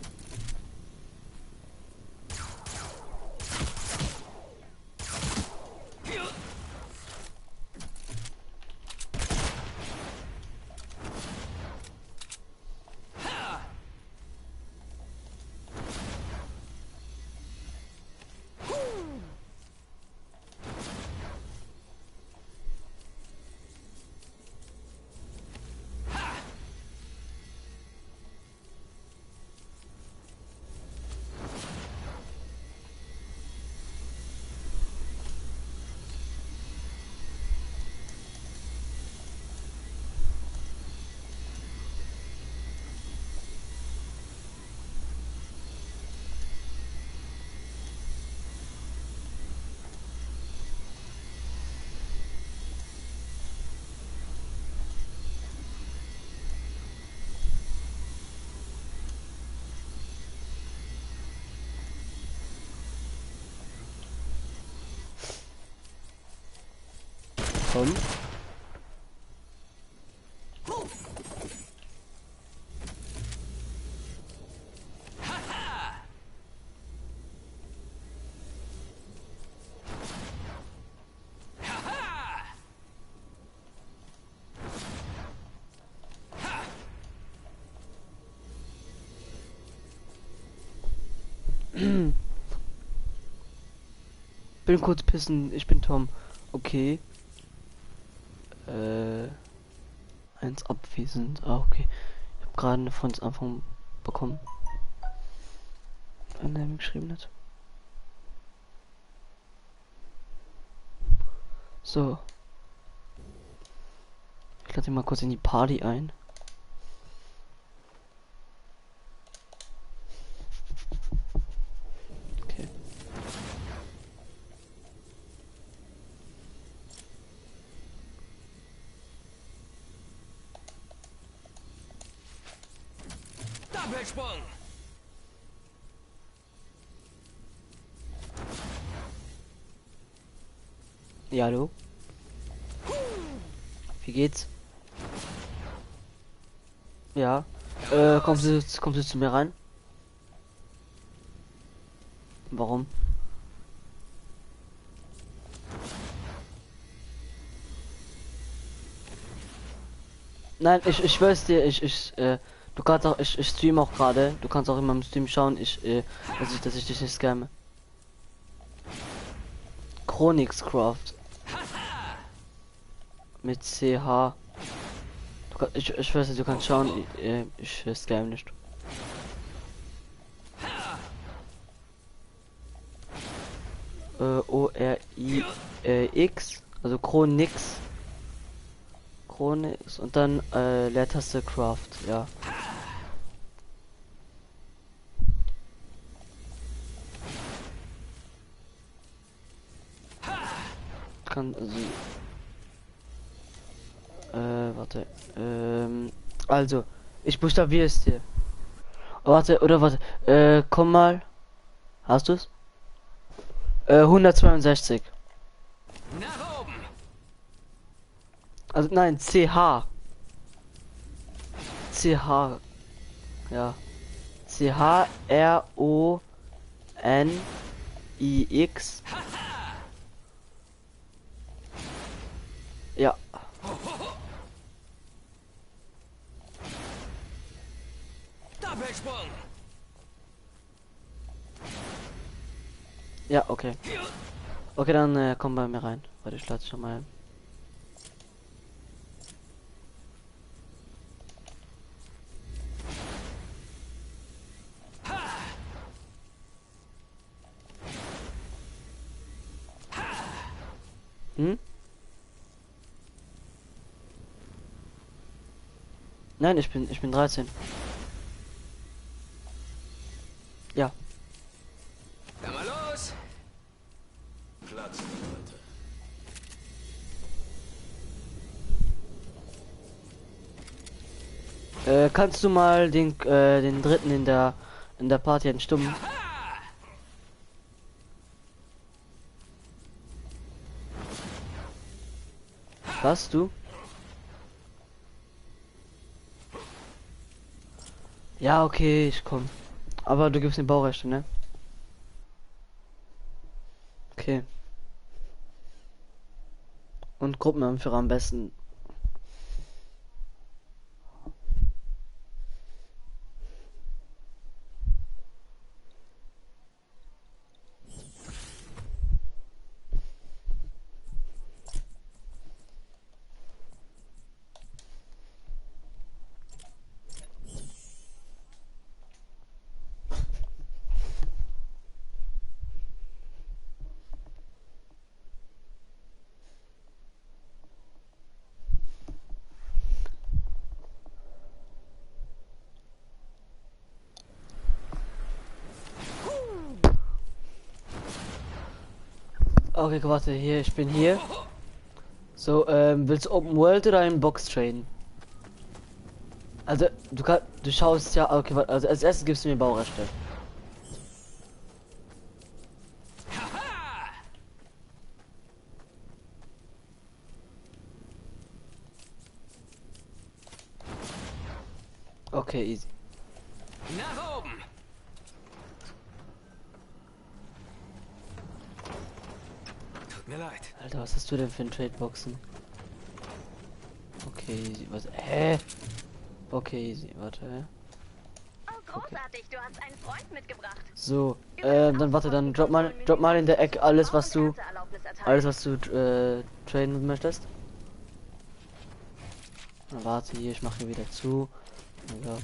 Tom? Bin kurz pissen, ich bin Tom. Okay. Eins abwesend. Ah, okay. Ich habe gerade von Anfang bekommen. Wenn er mir geschrieben hat. So. Ich lade ihn mal kurz in die Party ein. Okay. Doppelsprung. Ja, hallo? Wie geht's? Ja. Kommst du zu mir rein? Warum? Nein, ich schwör's dir, du kannst auch, ich stream auch gerade. Du kannst auch immer im Stream schauen, dass ich dich nicht scamme. Chronixcraft. Mit CH. Ich weiß nicht, du kannst schauen, ich scam nicht. ORIX, also Chronix. Chronix und dann Leertaste Craft, ja. Kann warte. Also, ich buchstabiere es dir. Oh, warte, komm mal. Hast du's? 162. Nach oben. Also nein, CH. CH. Ja. CHRONIX. Ja. Doppelsprung. Ja, okay. Okay, dann komm bei mir rein. Warte, ich lade schon mal. Hm? Nein, ich bin 13. Ja. Dann mal los. Platz, Leute. Kannst du mal den dritten in der Party entstummen? Was du? Ja, okay, ich komm. Aber du gibst mir Baurechte, ne? Okay. Und Gruppenanführer am besten. Okay, warte, hier, ich bin hier. So, willst du Open World oder ein Box traden? Also, du schaust ja, okay, warte, also als erstes gibst du mir Baurechte. Okay, easy. Nach oben. Tut mir leid. Alter, was hast du denn für ein Trade-Boxen? Okay, easy, was, Okay, easy, warte. Oh, großartig, du hast einen Freund mitgebracht. So, dann warte, dann drop mal in der Ecke alles, was du traden möchtest. Na, warte, hier, ich mache hier wieder zu. Oh mein Gott.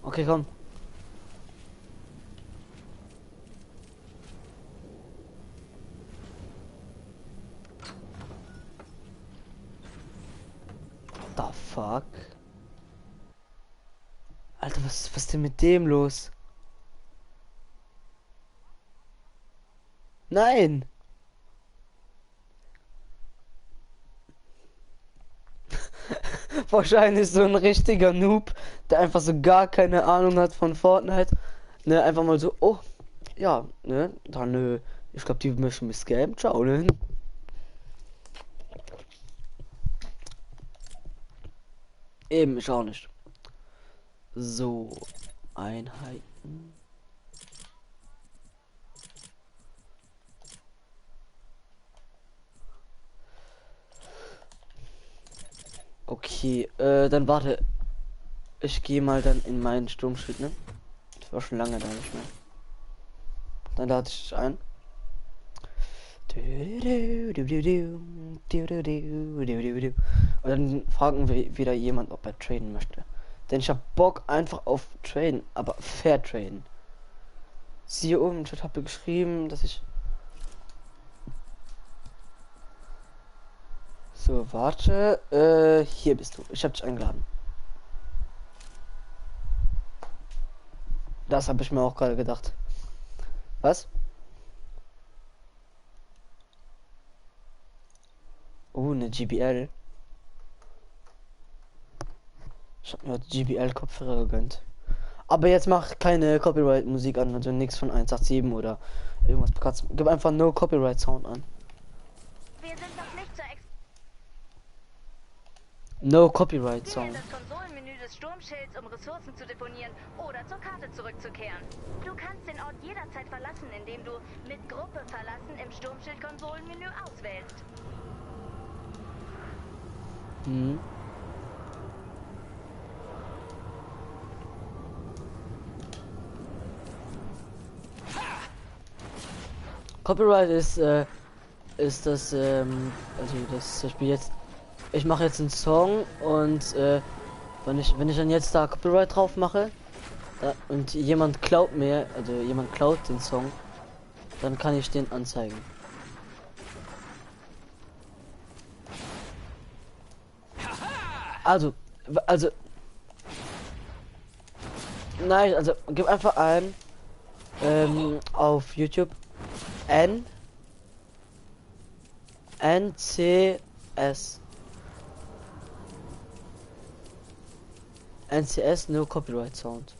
Okay, komm. The fuck? Alter, was ist denn mit dem los? Nein! Wahrscheinlich so ein richtiger Noob, der einfach so gar keine Ahnung hat von Fortnite. Ne, einfach mal so, oh, ja, ne, dann, ich glaube, die möchten mich scammen. Ciao, ne? Eben, ich auch nicht. So, Einheiten. Okay, dann warte. Ich gehe mal dann in meinen Sturmschild, ne? Ich war schon lange da nicht mehr. Dann lade ich dich ein. Und dann fragen wir wieder jemand, ob er traden möchte. Denn ich habe Bock einfach auf traden, aber fair traden. Siehe oben, ich habe geschrieben, dass ich... So, warte. Hier bist du. Ich habe dich eingeladen. Das habe ich mir auch gerade gedacht. Was? Oh, eine GBL. Ich habe mir heute GBL-Kopfhörer gegönnt. Aber jetzt mach keine Copyright-Musik an, also nichts von 187 oder irgendwas bekannt. Gib einfach No Copyright Sound an. Wir sind noch nicht zur Ex No Copyright Geh in Sound. das Konsolenmenü des Sturmschilds, um Ressourcen zu deponieren oder zur Karte zurückzukehren. Du kannst den Ort jederzeit verlassen, indem du mit Gruppe verlassen im Sturmschild-Konsolenmenü auswählst. Mhm. Copyright ist das also das zum Beispiel jetzt, ich mache jetzt einen Song und wenn ich dann jetzt da Copyright drauf mache und jemand klaut mir, also jemand klaut den Song, dann kann ich den anzeigen. Also nein, also gib einfach ein auf YouTube NCS No Copyright Sound.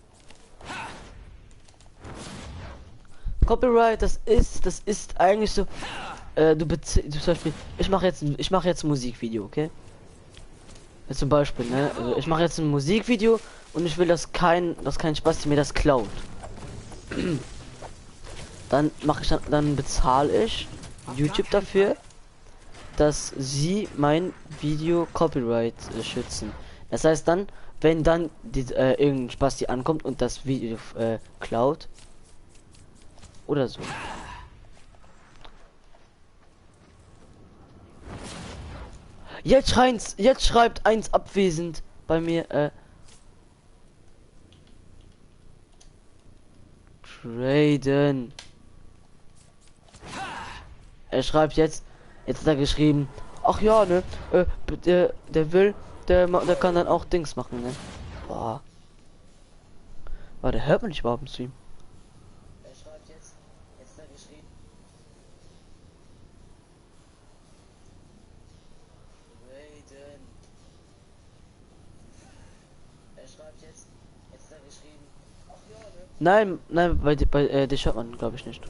Copyright, das ist eigentlich so, du zum Beispiel, ich mache jetzt ein Musikvideo, okay? Jetzt zum Beispiel, ne? Also ich mache jetzt ein Musikvideo und ich will, dass kein Spaß mir das klaut. Dann bezahle ich YouTube dafür, dass sie mein Video Copyright schützen. Das heißt dann, wenn dann irgendein Spasti ankommt und das Video klaut oder so. Jetzt schreibt eins abwesend bei mir traden. Er schreibt jetzt hat er geschrieben, ach ja, ne, der kann dann auch Dings machen, ne? Boah. Warte, hört man nicht überhaupt im Stream? Er schreibt jetzt da geschrieben. Raiden. Er schreibt jetzt da geschrieben, ach ja, ne? Nein, bei dich hört man, glaube ich, nicht.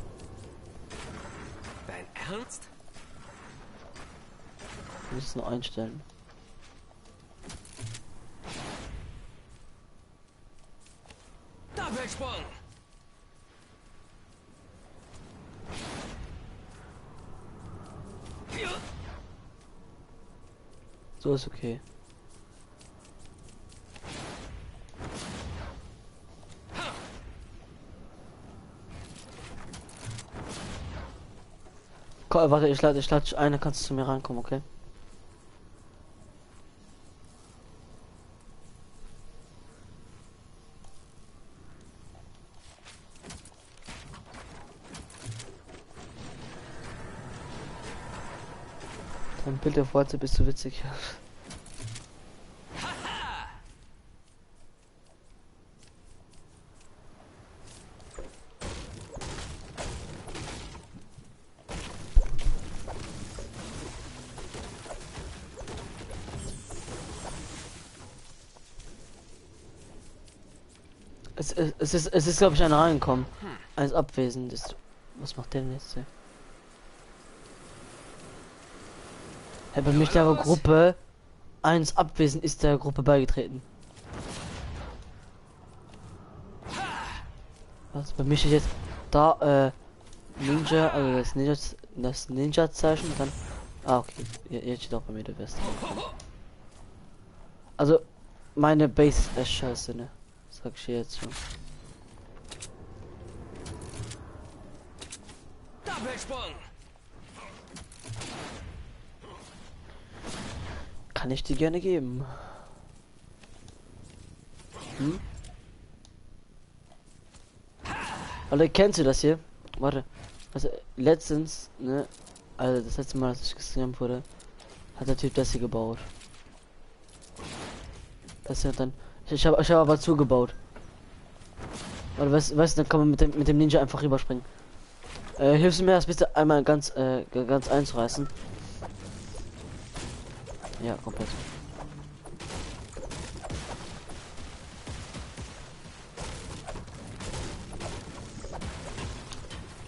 Dein Ernst? Wir müssen nur einstellen. Doppelsprung! So ist okay. Warte, ich lade dich ein, dann kannst du zu mir reinkommen, okay? Dein Bild auf WhatsApp bist du witzig. Es ist glaube ich einer reingekommen. Eines abwesend ist. Was macht der denn jetzt? Hey, bei mich der Gruppe. Eins abwesend ist der Gruppe beigetreten. Was? Bei mir steht jetzt da Ninja, also das Ninja-Zeichen dann. Ah, okay. Jetzt steht auch bei mir der Beste. Also, meine Base ist echt scheiße, ne? Sag ich jetzt schon. Doppelsprung! Kann ich dir gerne geben. Hm? Alter, kennst du das hier? Warte. Also, letztens, ne? Also, das letzte Mal, als ich gestreamt wurde, hat der Typ das hier gebaut. Das hier dann. Ich hab aber zugebaut. Oder weißt du, dann kann man mit dem Ninja einfach rüberspringen. Hilfst du mir das bitte einmal ganz einzureißen? Ja, komplett.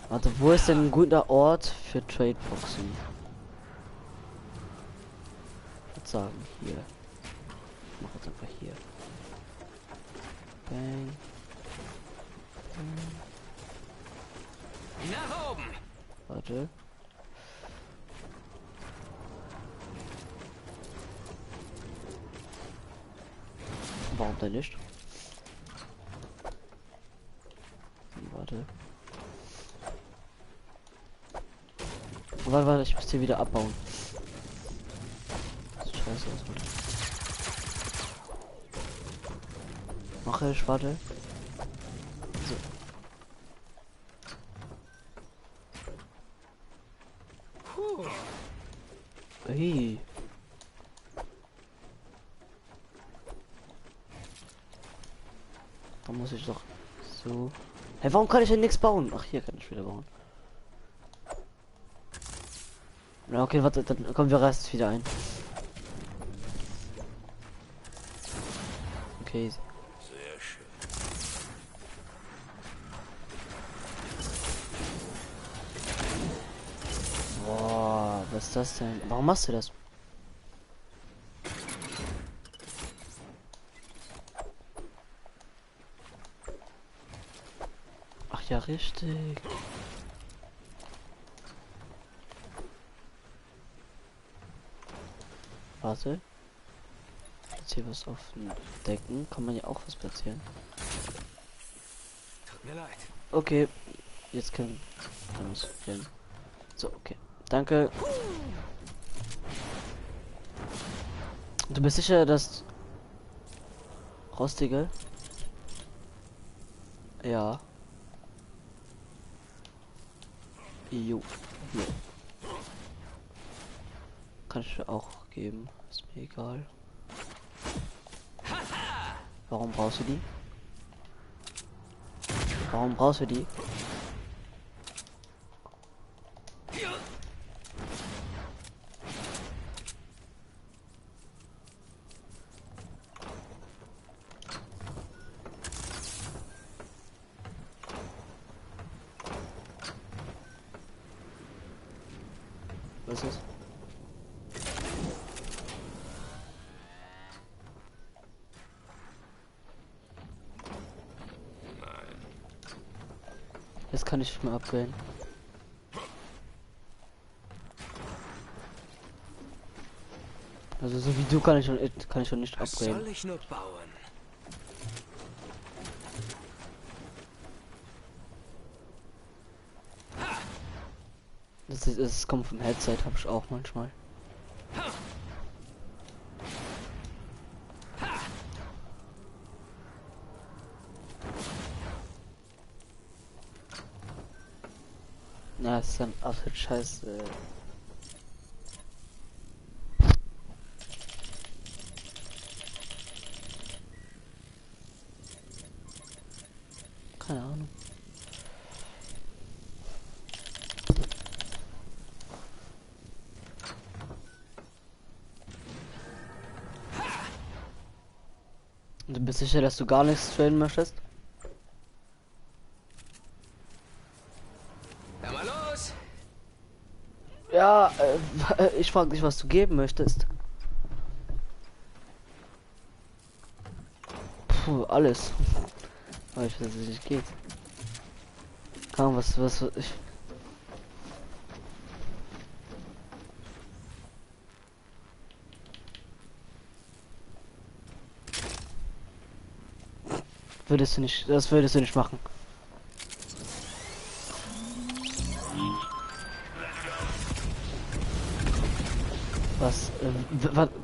Warte, wo ist denn ein guter Ort für Tradeboxen? Ich würde sagen, hier. Ich mach jetzt einfach hier. Bang. Nach oben! Warte. Warum denn nicht? Warte. Warte, ich muss hier wieder abbauen. Das sieht scheiße aus, warte. Mache ich, warte. So. Hey. Da muss ich doch so. Hey, warum kann ich denn nichts bauen? Ach, hier kann ich wieder bauen. Na, okay, warte, dann kommen wir erst wieder ein. Okay. Sehr schön. Boah, was ist das denn? Warum machst du das? Ach ja, richtig. Warte. Jetzt hier was auf den Decken. Kann man ja auch was platzieren. Tut mir leid. Okay. Jetzt können wir uns filmen. So, okay. Danke. Du bist sicher, dass Rostige? Ja. Jo. Hier. Kann ich auch geben. Ist mir egal. Warum brauchst du die? Warum brauchst du die? Was ist? Das kann ich mal upgraden. Also so wie du kann ich schon nicht Was upgraden. soll ich nur bauen? Es kommt vom Headset, habe ich auch manchmal. Ja, ist dann absolut scheiße. Keine Ahnung. Du bist sicher, dass du gar nichts traden möchtest? Dann mal los. Ja, ich frage dich, was du geben möchtest. Puh, alles. Aber ich weiß, dass es nicht geht. Kaum was ich. Würdest du nicht, das würdest du nicht machen. Was,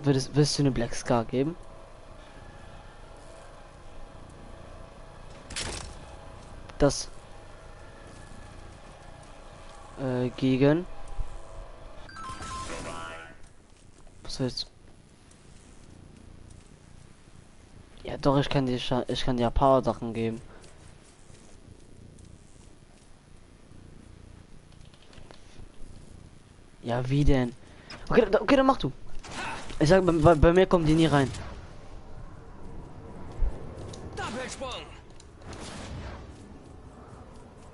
würdest du eine Black Scar geben? Das gegen was willst du? Ja doch, ich kann dir ja Power Sachen geben. Ja, wie denn? Okay, okay, dann mach du. Ich sag, bei mir kommen die nie rein. Doppelsprung.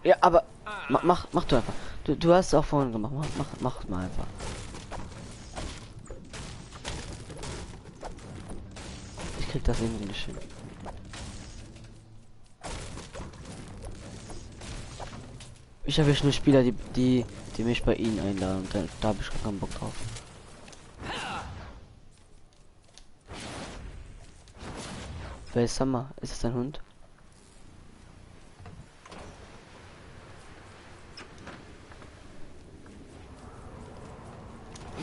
Ja, aber mach du einfach. Du hast es auch vorhin gemacht. Mach mal einfach. Ich krieg das irgendwie nicht hin. Ich habe nur Spieler, die mich bei ihnen einladen. Und da habe ich gar keinen Bock drauf. Wer ist Summer? Ist das ein Hund?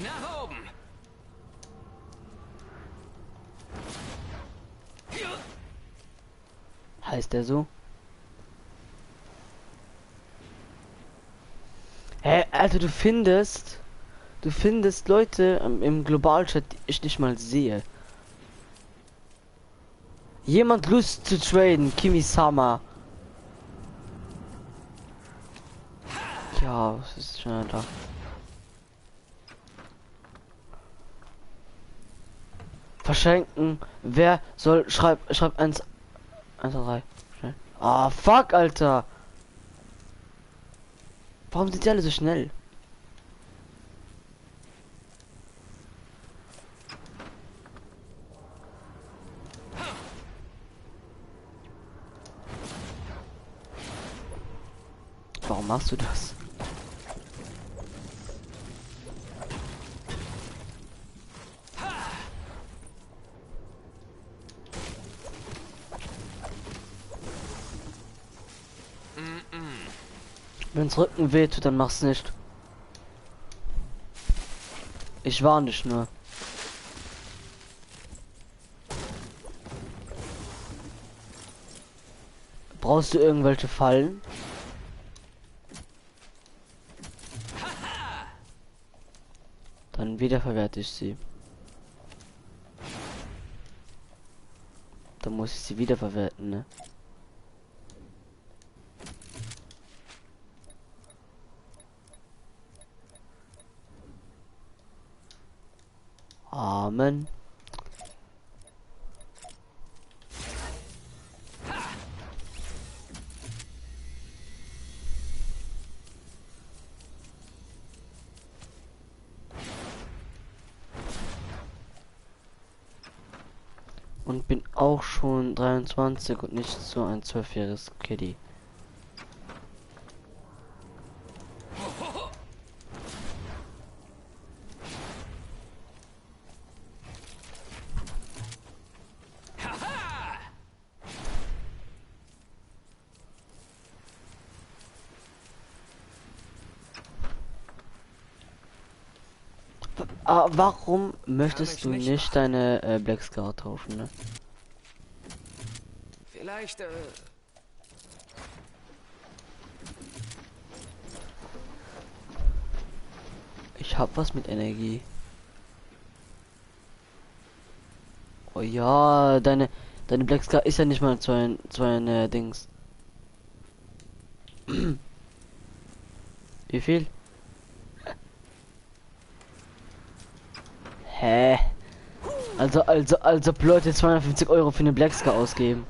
Nach oben. Heißt der so? Hä, Alter, du findest Leute im Globalchat, die ich nicht mal sehe. Jemand Lust zu traden, Kimi-sama. Ja, was ist schon da? Verschenken. Wer soll schreib 1 3. Schnell. Ah, fuck, Alter. Warum sind die alle so schnell? Warum machst du das? Wenn's Rücken weht, dann mach's nicht. Ich warne dich nur. Brauchst du irgendwelche Fallen? Dann wiederverwerte ich sie. Dann muss ich sie wiederverwerten, ne? Amen. Und bin auch schon 23 und nicht so ein 12-jähriges Kitty. Warum möchtest du nicht deine Black Scar tauschen, ne? Vielleicht, Ich hab was mit Energie. Oh ja, deine Black Scar ist ja nicht mal so ein Dings. Wie viel? Hä? Also Leute 250 Euro für eine Black Scar ausgeben.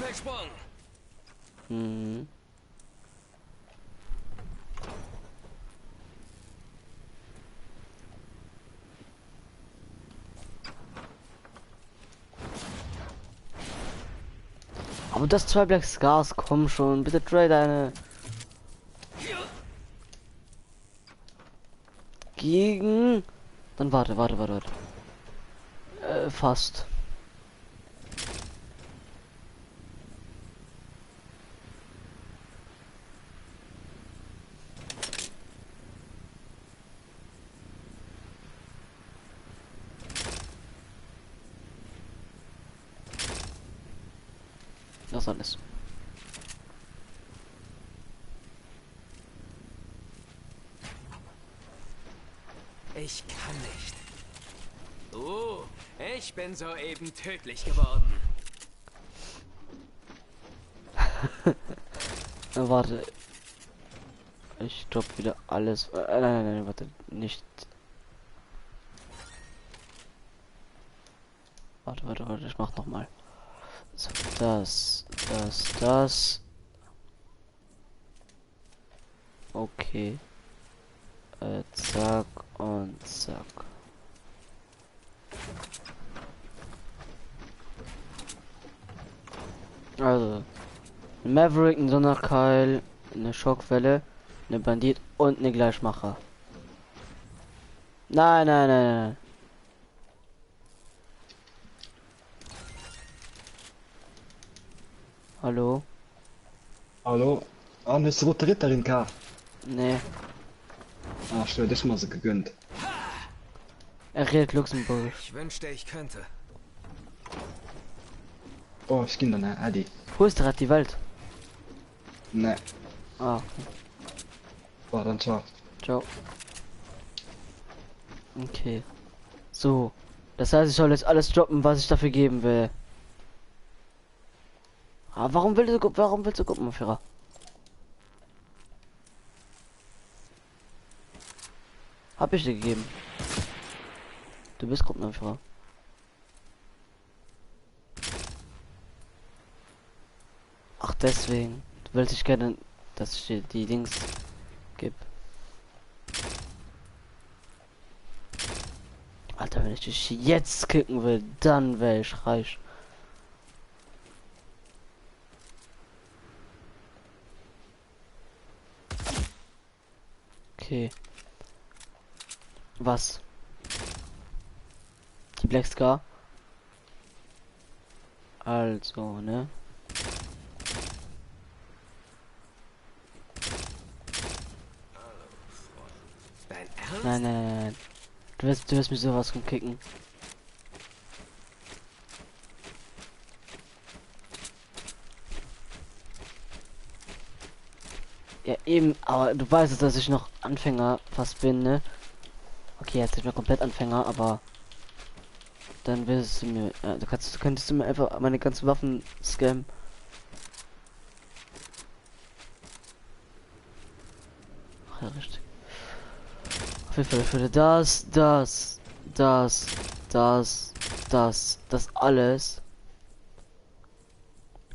Doppelsprung. Mhm. Aber das 2 Black Scars, komm schon, bitte trade eine. Gegen. Dann warte. Fast. Das alles. Ich kann nicht. Oh, ich bin soeben tödlich geworden. Warte. Ich drop wieder alles. Nein, warte. Nicht. Warte. Ich mach noch mal. So, das. Okay. Zack und zack. Also. Ein Maverick, ein Donnerkeil, eine Schockwelle, eine Bandit und eine Gleichmacher. Nein. Hallo? Hallo? Ah, das ist rote Ritterin, K. Nee, Ah, stimmt, das ist mal so gegönnt. er redet Luxemburg. Ich wünschte, ich könnte. Oh, ich ging dann, Adi. Wo ist gerade die Welt? Ne, Ah, war dann zwar. ciao. Okay. So. Das heißt, ich soll jetzt alles droppen, was ich dafür geben will. Ah, warum willst du Gruppenführer? Hab ich dir gegeben. Du bist Gruppenführer. Ach, deswegen. Du willst dich gerne, dass ich dir die Dings gib. Alter, wenn ich dich jetzt kicken will, dann wäre ich reich. Okay. Was? Die Black Scar? Also, ne? Dein Ernst? Nein. Du wirst mich sowas von kicken. Ja, eben, aber du weißt es, dass ich noch Anfänger fast bin, ne? Okay, jetzt nicht mehr komplett Anfänger, aber dann wirst du mir, könntest du mir einfach meine ganzen Waffen scammen. Ach ja, richtig. Auf jeden Fall, ich würde das alles.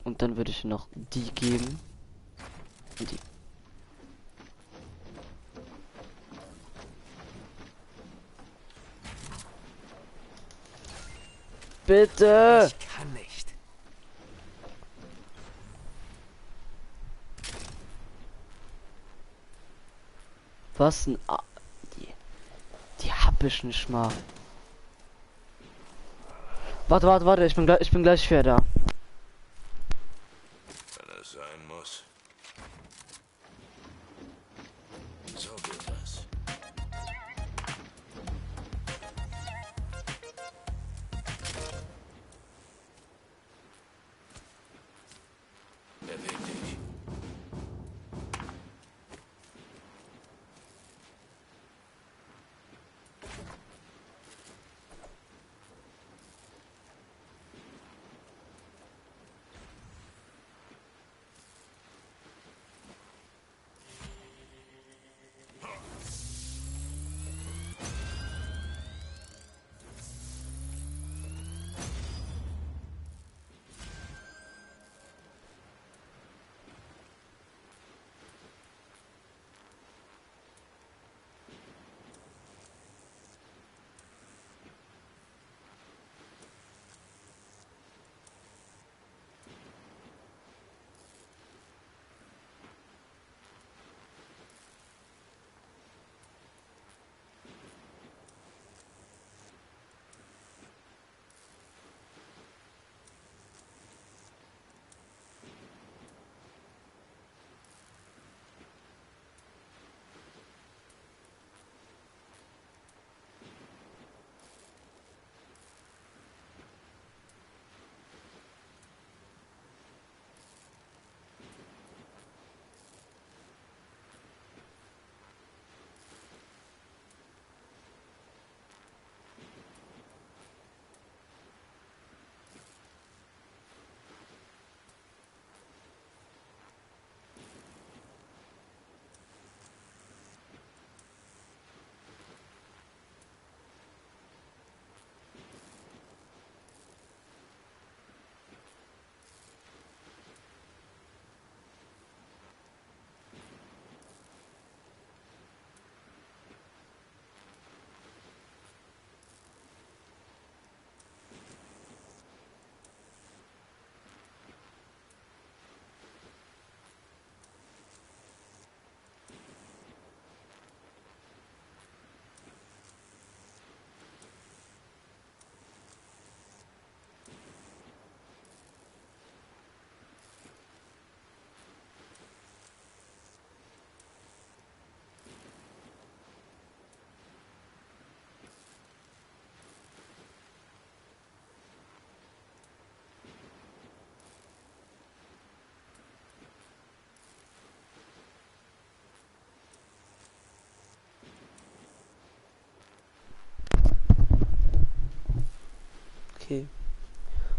Und dann würde ich noch die geben. Und die. Bitte! Ich kann nicht. Was ein die hab ich nicht mal. Warte, ich bin gleich wieder da. Wenn es sein muss. So geht das. Beweg dich.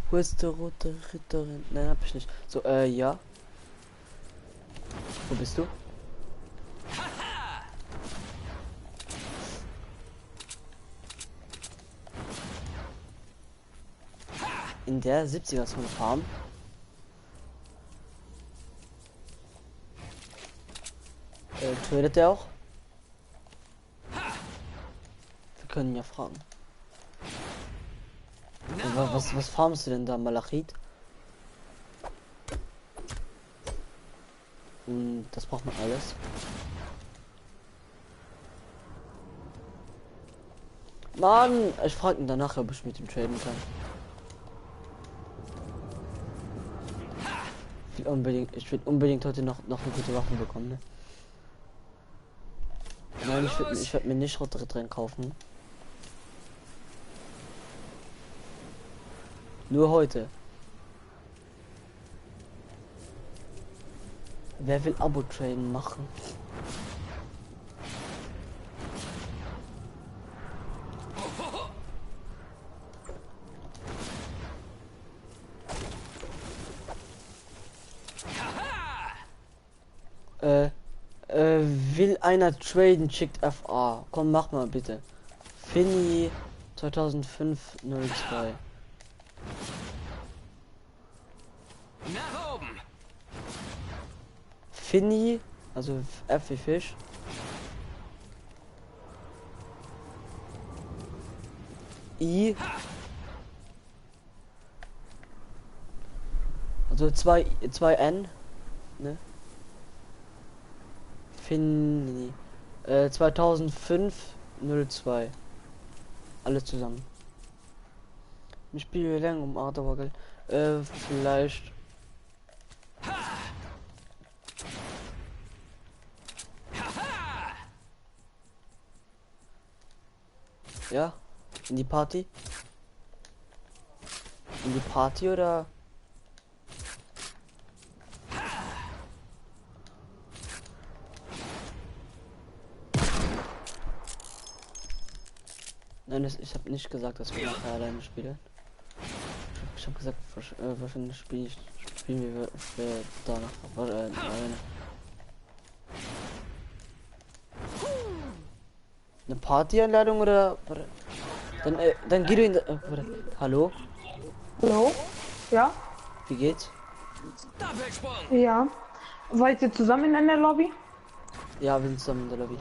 Wo ist die rote Ritterin? Nein, hab ich nicht. So, ja. Wo bist du? In der 70er Zone Farm. Tötet der auch? Wir können ja fragen. Was farmst du denn da, Malachit? Und das braucht man alles. Mann, ich frage ihn danach, ob ich mit ihm traden kann. Ich will unbedingt heute noch eine gute Waffe bekommen, ne? Nein, ich werd mir nicht rote drin kaufen. Nur heute. Wer will Abo-Traden machen? Will einer traden, schickt FA. Komm, mach mal bitte. Finny 2005-02. Nach oben. Finny, also F wie Fisch. I. Also zwei N, ne? Finny. 2005-02. Alles zusammen. Ich spiele lang um Arterwagel. Vielleicht. Ja, in die Party. In die Party oder? Nein, ich habe nicht gesagt, dass wir nachher alleine spielen. Ich habe gesagt, wahrscheinlich spielen wir danach alleine. Eine Party-Einladung oder? Dann geh du in. Hallo? Hallo? Ja? Wie geht's? Ja. Seid ihr zusammen in der Lobby? Ja, wir sind zusammen in der Lobby.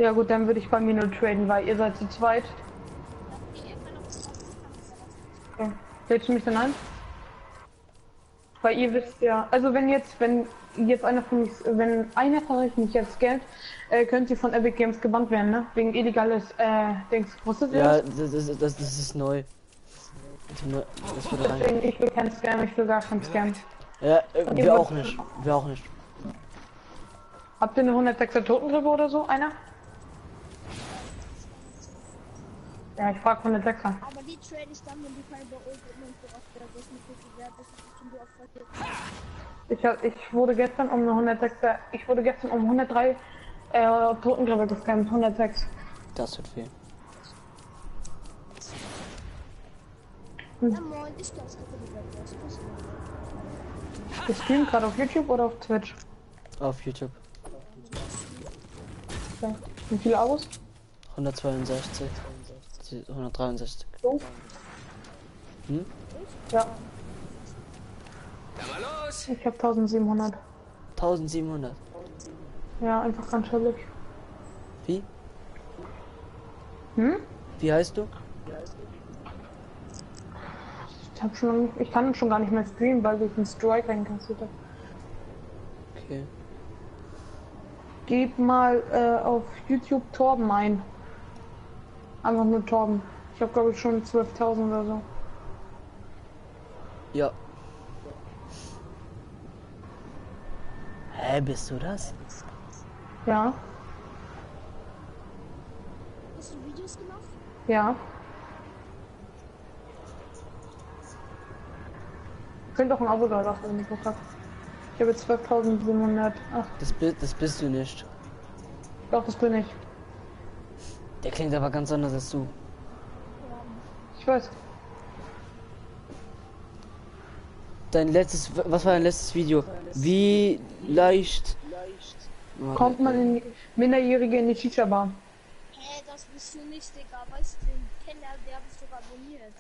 Ja gut, dann würde ich bei mir nur traden, weil ihr seid zu zweit. Okay. Lädst du mich dann ein? Weil ihr wisst ja, also wenn jetzt einer von euch mich jetzt scannt, könnt ihr von Epic Games gebannt werden, ne? Wegen illegales Dings. Wusstet ihr Ja, das? das ist neu. Das wurde rein. Deswegen, ich will kein Scam, ich will gar kein Scam. Ja, wir auch nicht. Wir auch nicht. Habt ihr eine 106er Totengrippe oder so? Einer? Ja, ich frag 106er. Aber die trade ich dann, wenn du keine bei euch und so oft das nicht so viel wert ist, schon so oft Ich wurde gestern um eine 106er, ich wurde gestern um 103 Totengrippe gescannt, 106. Das wird viel. Ja, moin, ich glaube, es gibt Ich stream gerade auf YouTube oder auf Twitch? Auf YouTube. Okay. Wie viele Abos? 162. 163. So? Hm? Ja. Dann mal los. Ich habe 1700. 1700. Ja, einfach ganz chillig. Wie? Hm? Wie heißt du? Ich kann schon gar nicht mehr streamen, weil ich einen Strike einkassiert habe. Okay. Gib mal auf YouTube Torben ein. Einfach nur Torben. Ich habe glaube ich schon 12.000 oder so. Ja. Hä, bist du das? Ja. Hast du Videos gemacht? Ja. Könnt auch ein Abo da lassen, wenn ihr Bock habt. Ich habe jetzt 12.700. Ach, Das bist du nicht. doch, das bin ich. Der klingt aber ganz anders als du. Ich weiß. Was war dein letztes Video? Wie leicht Kommt man in Minderjährige in die Shisha-Bar? Hä, das bist du nicht, Digga. Weißt du, den Kenner, der hab ich sogar abonniert.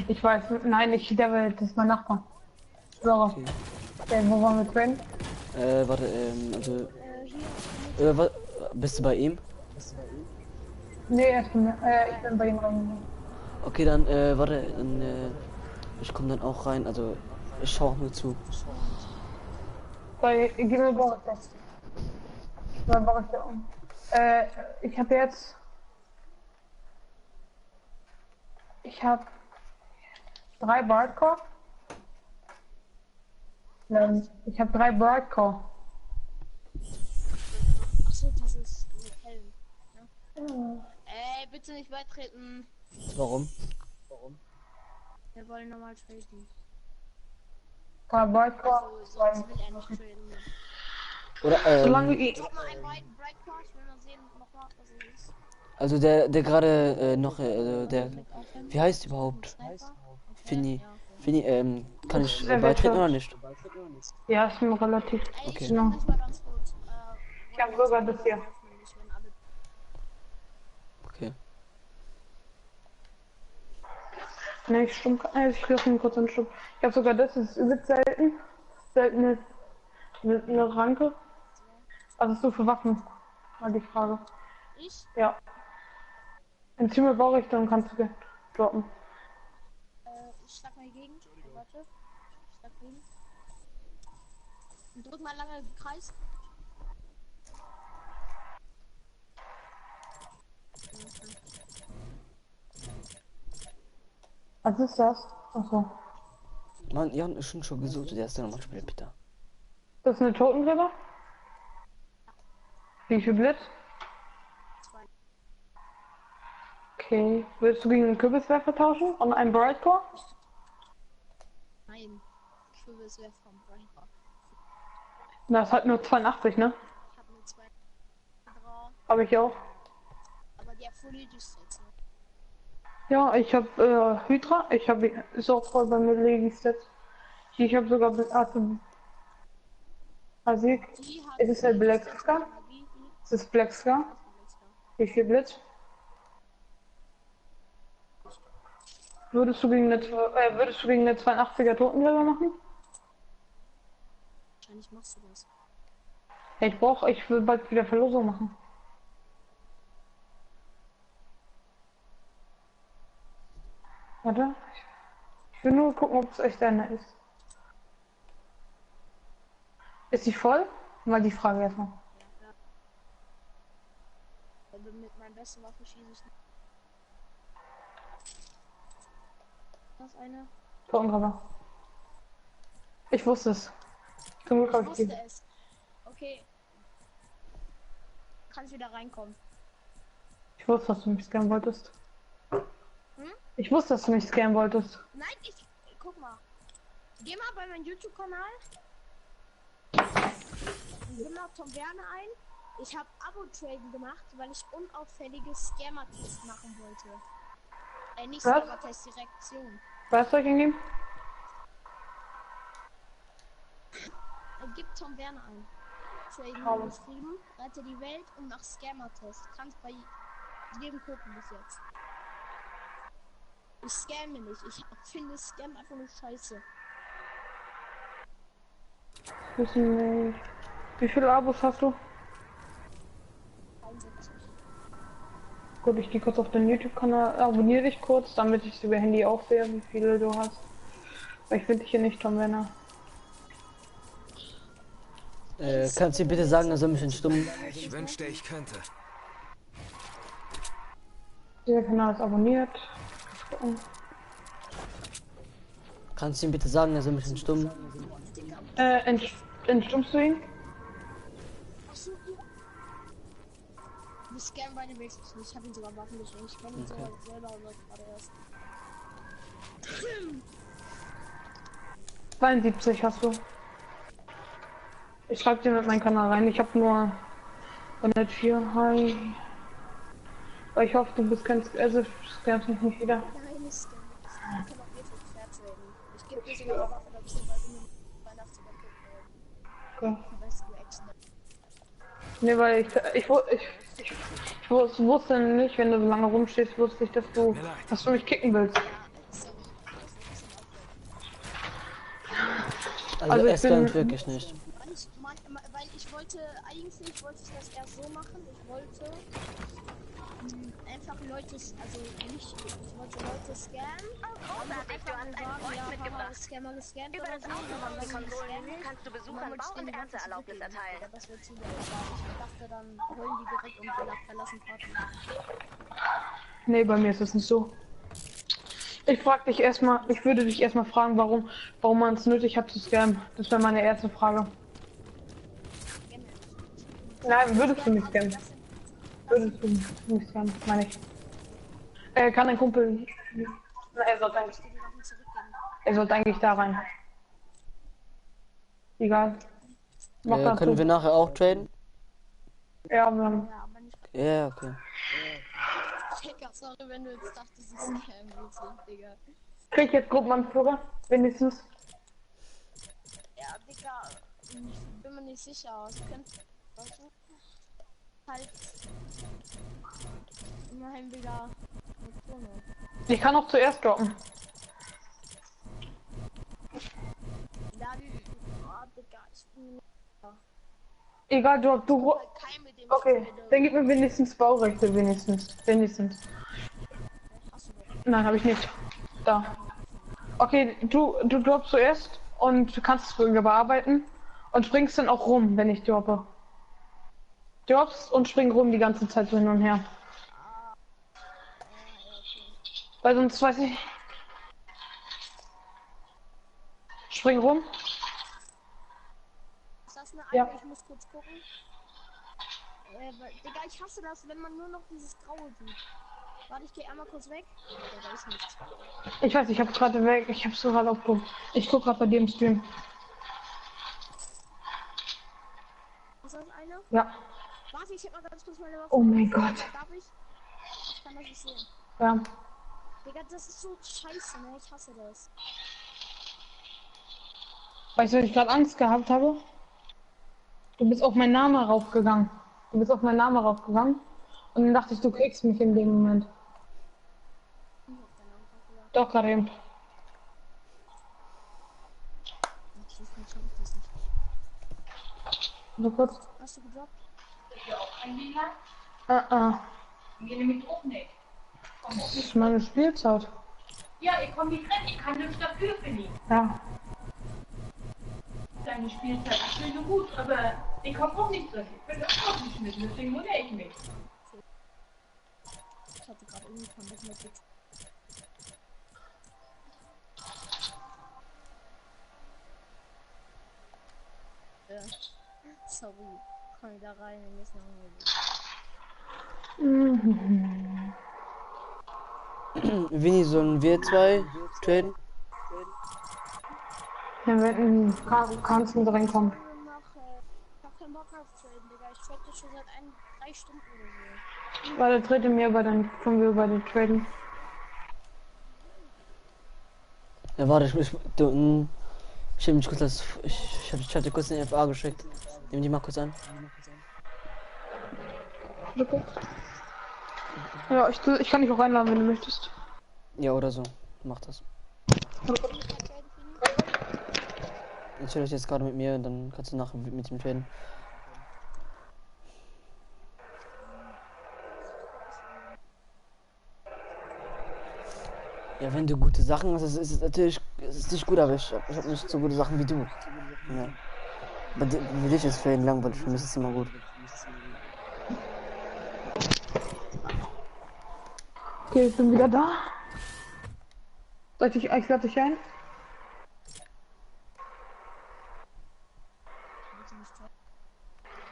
Ich weiß, nein, das ist mein Nachbar. So. Okay. Wo waren wir drin? Warte, bist du bei ihm? Nee, ich bin bei ihm rein. Okay, dann, warte, ich komme dann auch rein, also ich schaue auch nur zu. Gib mir Boris das. Dann baue ich da um. Ich habe jetzt. Ich habe 3 Bardcore. Ich habe 3 Bardcore. Achso, dieses Helm. Ne? Bitte nicht beitreten. Warum? Wir wollen nochmal traden. 3 Bardcore. Also, sonst will er nicht traden. Oder, Solange ich. Drop mal einen Breitcore, ich will mal sehen, nochmal, was es ist. also der gerade noch, der, wie heißt überhaupt? Fini. Kann ich beitreten oder nicht? Ja, ist mir relativ. Okay. Genau. Das war ganz gut. Ich habe sogar das hier. Okay. Ne, ich stumm. Ich lasse ihn kurz einen Stumm. Ich habe sogar das ist übelst selten. Selten ist eine Ranke. Was hast du für Waffen? War die Frage. Ich? Ja. In Zimmer Baurichtung kannst du droppen. Ich schlag mal gegen. Warte. Ich schlag gegen. Und drück mal lange Kreis. Was ist das? Achso. Mann, Jan ist schon gesucht, der ist dann nochmal Spiel, bitte. Das ist eine Totengräber? Wie viel Blitz? 2. Okay. Willst du gegen einen Kürbiswerfer tauschen? Und einen Brightcore? Nein. Ich will es wäre vom Breitcore. Das hat nur 82, ne? Ich hab nur 2. Habe ich auch. Aber die hat Folie Stats, ne? Ja, ich habe Hydra. Ich habe ist auch voll bei mir Legi-Stats. Ich habe sogar Asik. Ist es der Black Scar? Ist es Black Scar? Wie viel Blitz? Würdest du gegen eine 82er Totengräber machen? Wahrscheinlich machst du das. Ja, ich will bald wieder Verlosung machen. Warte. Ich will nur gucken, ob es echt einer ist. Ist sie voll? Mal die Frage erstmal. Ja. Also mit meinem besten Waffe schieße ich nicht. Das eine. Totengräber. Ich wusste es. Zum Glück habe Ich ich wusste die. es. Okay. Kannst wieder reinkommen. Ich wusste, dass du mich scammen wolltest. Hm? Ich wusste, dass du mich scammen wolltest. Nein, guck mal. Geh mal bei meinem YouTube-Kanal. Geh mal Tom Werner ein. Ich habe Abo-Traden gemacht, weil ich unauffällige Scammer-Tests machen wollte. Nicht Was? Scammer-Test, Direktion. Was soll ich eingeben? Gib Tom Werner ein. Traden geschrieben, rette die Welt und nach Scammer-Test. Kannst bei jedem gucken bis jetzt. Ich scamme nicht. Ich finde Scam einfach nur scheiße. Wissen nicht. Wie viele Abos hast du? 71. Gut, ich gehe kurz auf den YouTube-Kanal, abonniere dich kurz, damit ich über Handy auch sehe, wie viele du hast. Weil ich finde dich hier nicht, Tom Werner. Kannst du bitte sagen, er soll mich entstummen? Ich wünschte, ich könnte. Dieser Kanal ist abonniert. Kannst du ihm bitte sagen, er soll mich entstummen? Entstummst du ihn? Achso, ja. Die Scam bei dem wenigstens nicht. Ich habe ihn sogar Waffen geschenkt. Ich kenne ihn sogar selber gerade erst. 72 hast du. Ich schreibe dir mit meinem Kanal rein. Ich habe nur 104. Hi. Aber ich hoffe, du bist kein scamst mich nicht wieder. Nein, ich scam Wir können auch wirklich fair traden. Ich gebe dir sogar eine Waffe dazu, weil du mir Weihnachtsüber gucken Okay. die beste Reaction. Nee, weil ich wusste nicht, wenn du so lange rumstehst, wusste ich, dass du mich kicken willst. Sorry, das ist ein bisschen aufwendig. Also, Also ich es lernt bin- wirklich nicht. Weil ich wollte, eigentlich wollte ich das erst so machen. Ich wollte einfach Leute, also nicht, ich wollte Leute scannen. Großartig, du hast einen Freund mitgebracht. Scammer gescannt Über oder das so. ausgebaute Konsolenmenü kannst du Besuchern Bau- und Ernteerlaubnis erteilen. Ja, das wird zu blöd. Ich dachte, dann holen die direkt und verlassen Party. Nee, bei mir ist es nicht so. Ich würde dich erstmal fragen, warum man es nötig hat zu scammen. Das wäre meine erste Frage. Nein, würdest du nicht scammen? Würdest du nicht scammen, meine ich. Kann ein Kumpel... Na, er sollte eigentlich da rein. Egal. Mach das Können so. wir nachher auch traden? Ja, Ja, okay. Digga, sorry, wenn du jetzt dachtest, es ist Scam, Digga. krieg ich jetzt Gruppenanführer? Wenigstens. Ja, Digga, ich bin mir nicht sicher. Es könnte halt immerhin wieder eine Krone. Ich kann auch zuerst droppen. Dann, oh, Digga, ich bin Egal, du halt kein mit dem Okay, dann gib mir wenigstens Baurechte, wenigstens. Hast du doch. Nein, habe ich nicht. Da. Okay, du droppst zuerst und du kannst es sogar bearbeiten und springst dann auch rum, wenn ich droppe. Droppst und spring rum die ganze Zeit so hin und her. Weil sonst weiß ich. Spring rum. Ist das eine Ja. Ich muss kurz gucken. Digga, ich hasse das, wenn man nur noch dieses Graue sieht. Warte, ich gehe einmal kurz weg. Okay, da ist nichts. Ich weiß, ich hab's gerade weg. Ich hab's so gerade aufgeguckt. Ich guck gerade bei dir im Stream. Ist das eine? Ja. Warte, ich hab mal ganz kurz meine Waffe. Oh mein Gott. Darf ich? Ich kann das nicht sehen. Ja. Digga, das ist so scheiße, ne? Ich hasse das. Weißt du, wenn ich gerade Angst gehabt habe? Du bist auf meinen Namen raufgegangen. Und dann dachte ich, du kriegst mich in dem Moment. Doch, gerade eben. So kurz. Hast du gedroppt? Geh nämlich auch nicht. Das ist meine Spielzeit. Ja, ich komme nicht rein, ich kann nichts dafür, finde ich. Ja. Deine Spielzeit ist schön und gut, aber ich komme auch nicht drin. Ich bin das auch nicht mit, deswegen wundere ich mich. Ich hatte gerade irgendwie keinen Bock mehr. Sorry, komm da rein, wir müssen noch Winnie, sollen wir zwei traden? Ja, wenn kannst du reinkommen. Ich hab keinen Bock auf Traden, Digga. Ich trade schon seit 3 Stunden oder so. Warte, trete mir über, dann können wir über den traden. Ja, warte, ich hab mich kurz ich hatte kurz den FA geschickt. Nimm die mal kurz an. Okay. Ja, ich kann dich auch einladen, wenn du möchtest. Ja, oder so. Mach das. Ich höre jetzt gerade mit mir, dann kannst du nachher mit ihm traden. Ja, wenn du gute Sachen hast, ist es natürlich nicht gut, aber ich hab nicht so gute Sachen wie du. Ja. Für dich ist Traden langweilig, für mich ist es immer gut. Okay, ich bin wieder da. Ich lade dich ein.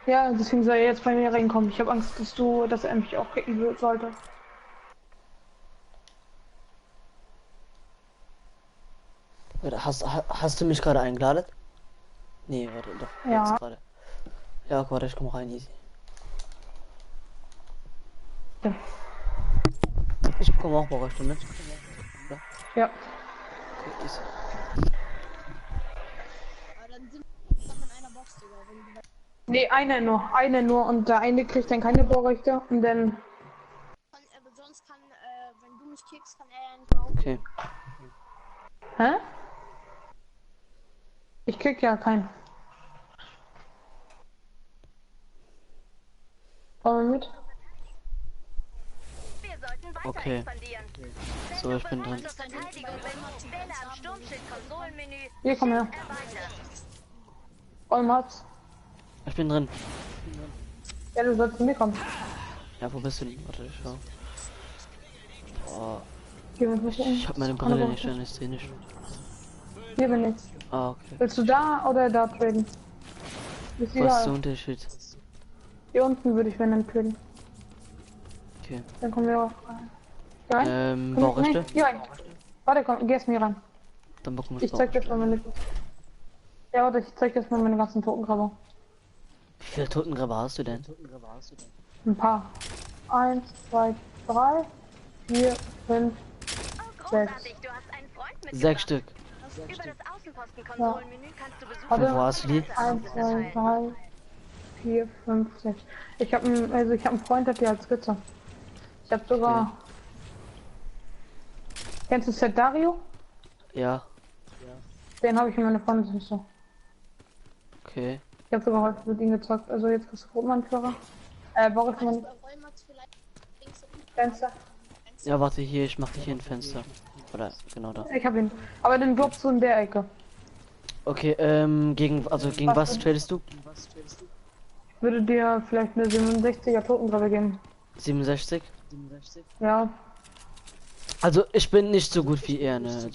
Ja, deswegen soll er jetzt bei mir reinkommen. Ich habe Angst, dass er mich auch kicken sollte. Hast du mich gerade eingeladen? Nee, warte, doch. Ja. Jetzt gerade. Ja, warte, ich komm rein, easy. Ja. Ich bekomme auch Baureichtum mit. Ja. Ja. Okay, easy. Aber dann sind wir zusammen in einer Box, Digga. Wenn du Nee, eine nur und der eine kriegt dann keine Baurechte und dann. aber sonst kann, wenn du mich kickst, kann er ja nicht mehr Okay. Hä? Ich krieg ja keinen. Komm mal mit. Wir sollten weiter Okay. expandieren. So, ich bin dran. Zur Verteidigung bist, wähle am Sturmschild-Konsolenmenü Hier, komm her. Erweitern. Vollmats. Ich bin drin. Ja, du sollst zu mir kommen. Ja, wo bist du denn? Warte, ich schau. Boah, Hier bin ich. ich hab meine Brille nicht an, ich seh nicht. Hier bin ich. Ah, okay. Willst du da oder da traden? Ist Was ist egal. der Unterschied? Hier unten würde ich wenn dann traden. Okay. Dann kommen wir auch rein. Hier rein? Komm, Baurechte? nein, hier rein. Warte, komm, geh erst mir rein. Dann bekomme Ich zeig dir mal meine. Ja, warte, ich zeig dir mal meine ganzen Totengräber. Wie viele Totengräber hast du denn? Ein paar. 1, 2, 3, 4, 5, 6. Großartig, du hast einen Freund mitgebracht. 6 Stück. Über das Außenposten-Konsolenmenü kannst du Besucher Warte. Wo hast du die? 1, 2, 3, 4, 5, 6. Ich habe einen Freund, der hat die als Skizze. Ich habe sogar. Kennst du Set Dario? Ja. Den habe ich in meiner Freundesliste. Okay. Ich habe sogar heute mit ihm gezockt. Also jetzt kriegst du Rotmann-Führer. Boris Mann. bei Vollmats vielleicht links unten Fenster. Ja, warte hier, ich mach dich hier ein Fenster. Oder genau da. Ich hab ihn. Aber den droppst du in der Ecke. Okay, gegen was tradest du? Ich würde dir vielleicht eine 67er Totengräbe geben. 67? Ja, Also ich bin nicht so gut wie er, ne? Also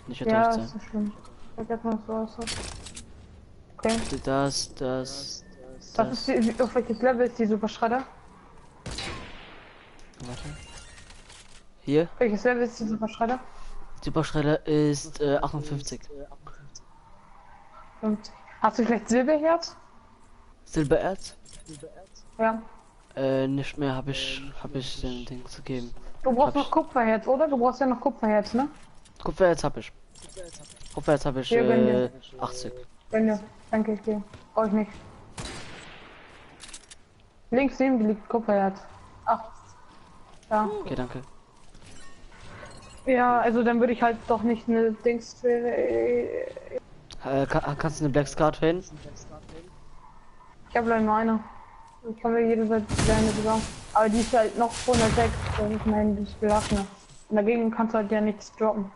nicht ja, enttäuscht ist sein. nicht schlimm. Ich sag mal so aus. Okay. Das. Was ist die, auf welches Level ist die Superschredder? Warte. Hier. Welches Level ist die Superschredder? Superschredder ist 58. 50. Hast du vielleicht Silberherz? Silbererz? Ja. Nicht mehr habe ich den Ding zu geben. Du brauchst Hab noch ich. Kupferherz, oder? Du brauchst ja noch Kupferherz, ne? Kupfererz habe ich. Kupfererz habe ich Hier, gönn dir. 80. Wenn du. Danke, ich dir. Brauch ich nicht. Links neben dir liegt Kupferherz. Ach. Ja. Okay, danke. Ja, also dann würde ich halt doch nicht eine Dings. Kannst du eine Black Scar traden? Ich habe leider nur eine. Ich kann mir jederzeit eine besorgen. Aber die ist halt noch 106. Das ist mein Display. Und dagegen kannst du halt ja nichts droppen.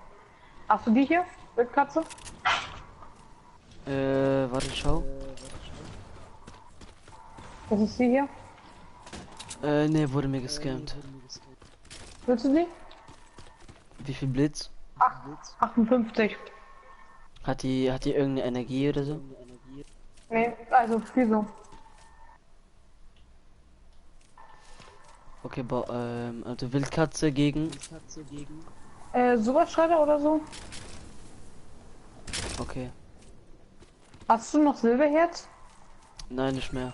Hast du die hier? Wildkatze? Warte, schau. Das ist die hier. Ne, wurde mir gescammt. Willst du die? Wie viel Blitz? 58. Hat die irgendeine Energie oder so? Nee, also wieso? Okay, also Wildkatze gegen. Superschredder oder so? Okay. Hast du noch Silberherz? Nein, nicht mehr.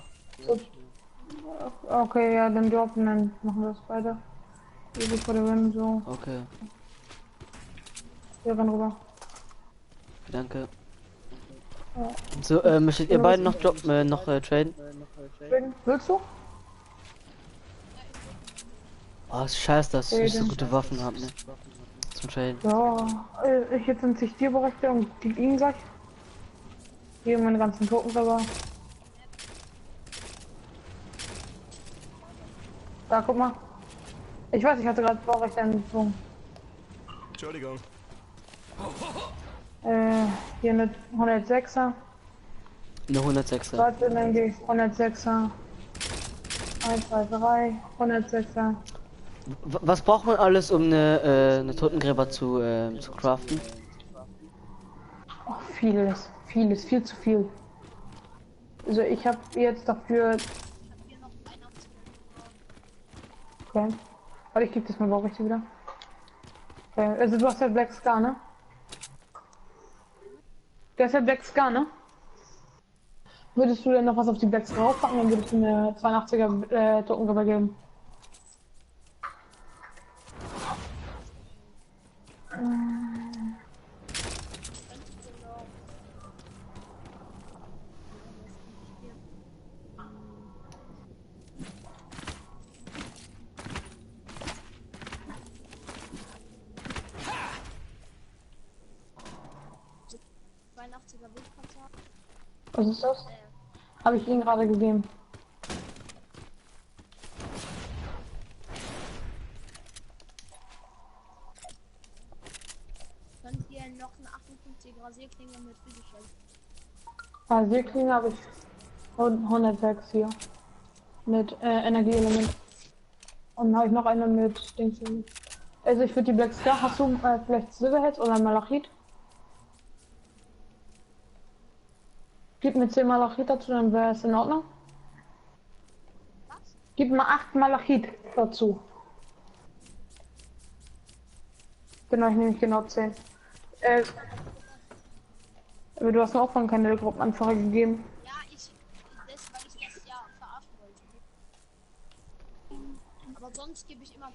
Okay, ja, dann droppen, dann machen wir das weiter. Easy for the win, so. Okay, Wir rennen rüber. danke. Ja. So, möchtet ihr beiden noch traden? Willst du? Oh, ist scheiße, dass ich so gute Waffen habe, ne? Zum Traden. Ja, ich jetzt sind sich Tierberechte und die ihn gleich. Hier meine ganzen Totengräber. Da, guck mal. Ich weiß, ich hatte gerade Baurechte entzogen. Entschuldigung. Hier eine 106er. Eine 106er. Warte, dann gehe ich 106er. 1, 2, 3, 106er. Was braucht man alles, um eine Totengräber zu craften? Oh, vieles, viel zu viel. Also ich habe jetzt dafür. Okay. Warte, ich gebe das mal Baurechte wieder. Okay. Also du hast ja Black Scar, ne? Du hast ja Black Scar, ne? Würdest du denn noch was auf die Black Scar aufpacken, dann würdest du mir 82er Totengräber geben. Was ist das? Habe ich Ihnen gerade gegeben. Könnt ihr noch eine 58er Rasierklinge mit Bügelchen? Rasierklinge habe ich 106 hier. Mit Energieelement. Und dann habe ich noch eine mit Dings. Also ich würde die Black Scar, hast du vielleicht Silverheads oder Malachit? Gib mir 10 Malachit dazu, dann wäre es in Ordnung. Was? Gib mir 8 Malachit dazu. Genau, ich nehme genau 10. Aber du hast mir auch von keine Gruppenanfrage gegeben. Ja, weil ich das ja verarschen wollte. Aber sonst gebe ich immer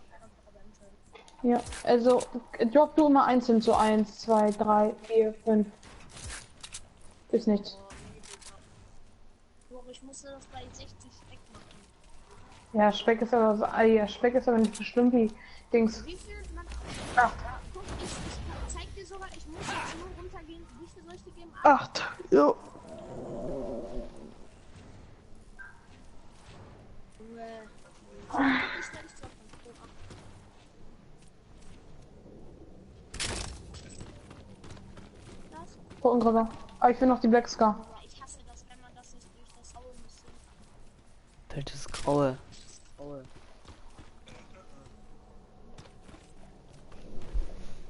Ja, also drop du immer einzeln so 1, 2, 3, 4, 5. Ist nichts. Ich musste das bei 60 Speck machen. Ja, Speck ist aber Speck ist aber nicht so schlimm wie Dings. Wie viel man. Ach. Guck, ich zeig dir sogar, ich muss jetzt nur runtergehen. Wie viel soll ich dir geben? 8. Jo. Gucken drüber. Aber ich will noch die Black Scar. Ich hasse das, wenn man das nicht durch das Hauen muss. Welches Graue?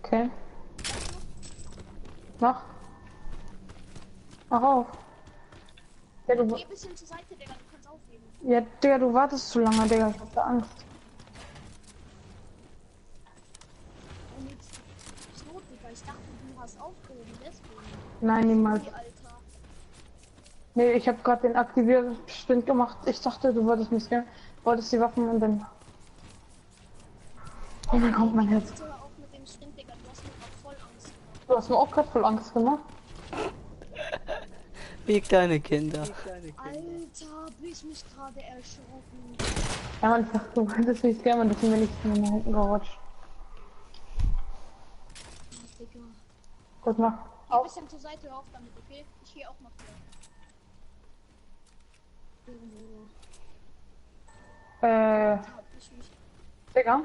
Okay. Mach. Mach auf. Ja, du... Geh ein bisschen zur Seite, Digga, du kannst aufheben. Ja, Digga, du wartest zu lange, Digga. Ich hab da Angst. Und jetzt ist not, Digga. Ich dachte, du hast aufgehoben, deswegen. Nein, niemals. Hey, Alter. Nee, ich habe gerade den Aktivierungsprint gemacht. Ich dachte, du wolltest mich scannen. Wolltest die Waffen und dann... Oh mein Gott, mein Herz. Hör auf mit dem Sprint, Digga. Du hast mir grad voll Angst gemacht. Du hast mir auch gerade voll Angst gemacht. Wie kleine Kinder. Alter, hab ich mich gerade erschrocken. Ja, man sagt, du wolltest mich scannen und deswegen bin ich nach hinten gerutscht. Digga. Gut, mach. Geh ein bisschen zur Seite, hör auf damit, okay? Ich gehe auch mal vor. Digga.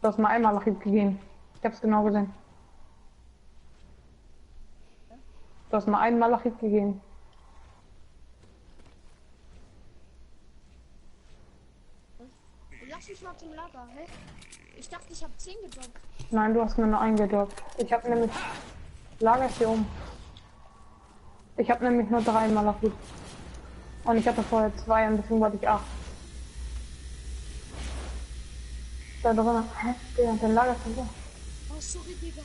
Du hast mal einmal nach ihm gegeben. Ich hab's genau gesehen. Du hast mal einmal nach ihm gegeben. Lass mich mal zum Lager, hä? Ich dachte, ich hab 10 gedroppt. Nein, du hast mir nur einen gedroppt. Ich hab nämlich... Lager ist hier oben. Ich hab nämlich nur 3 Malachit. Und ich hatte vorher 2 und deswegen wollte ich 8. Da drin. Hä? Digga, dein Lager ist hier. Oh, sorry, Digga.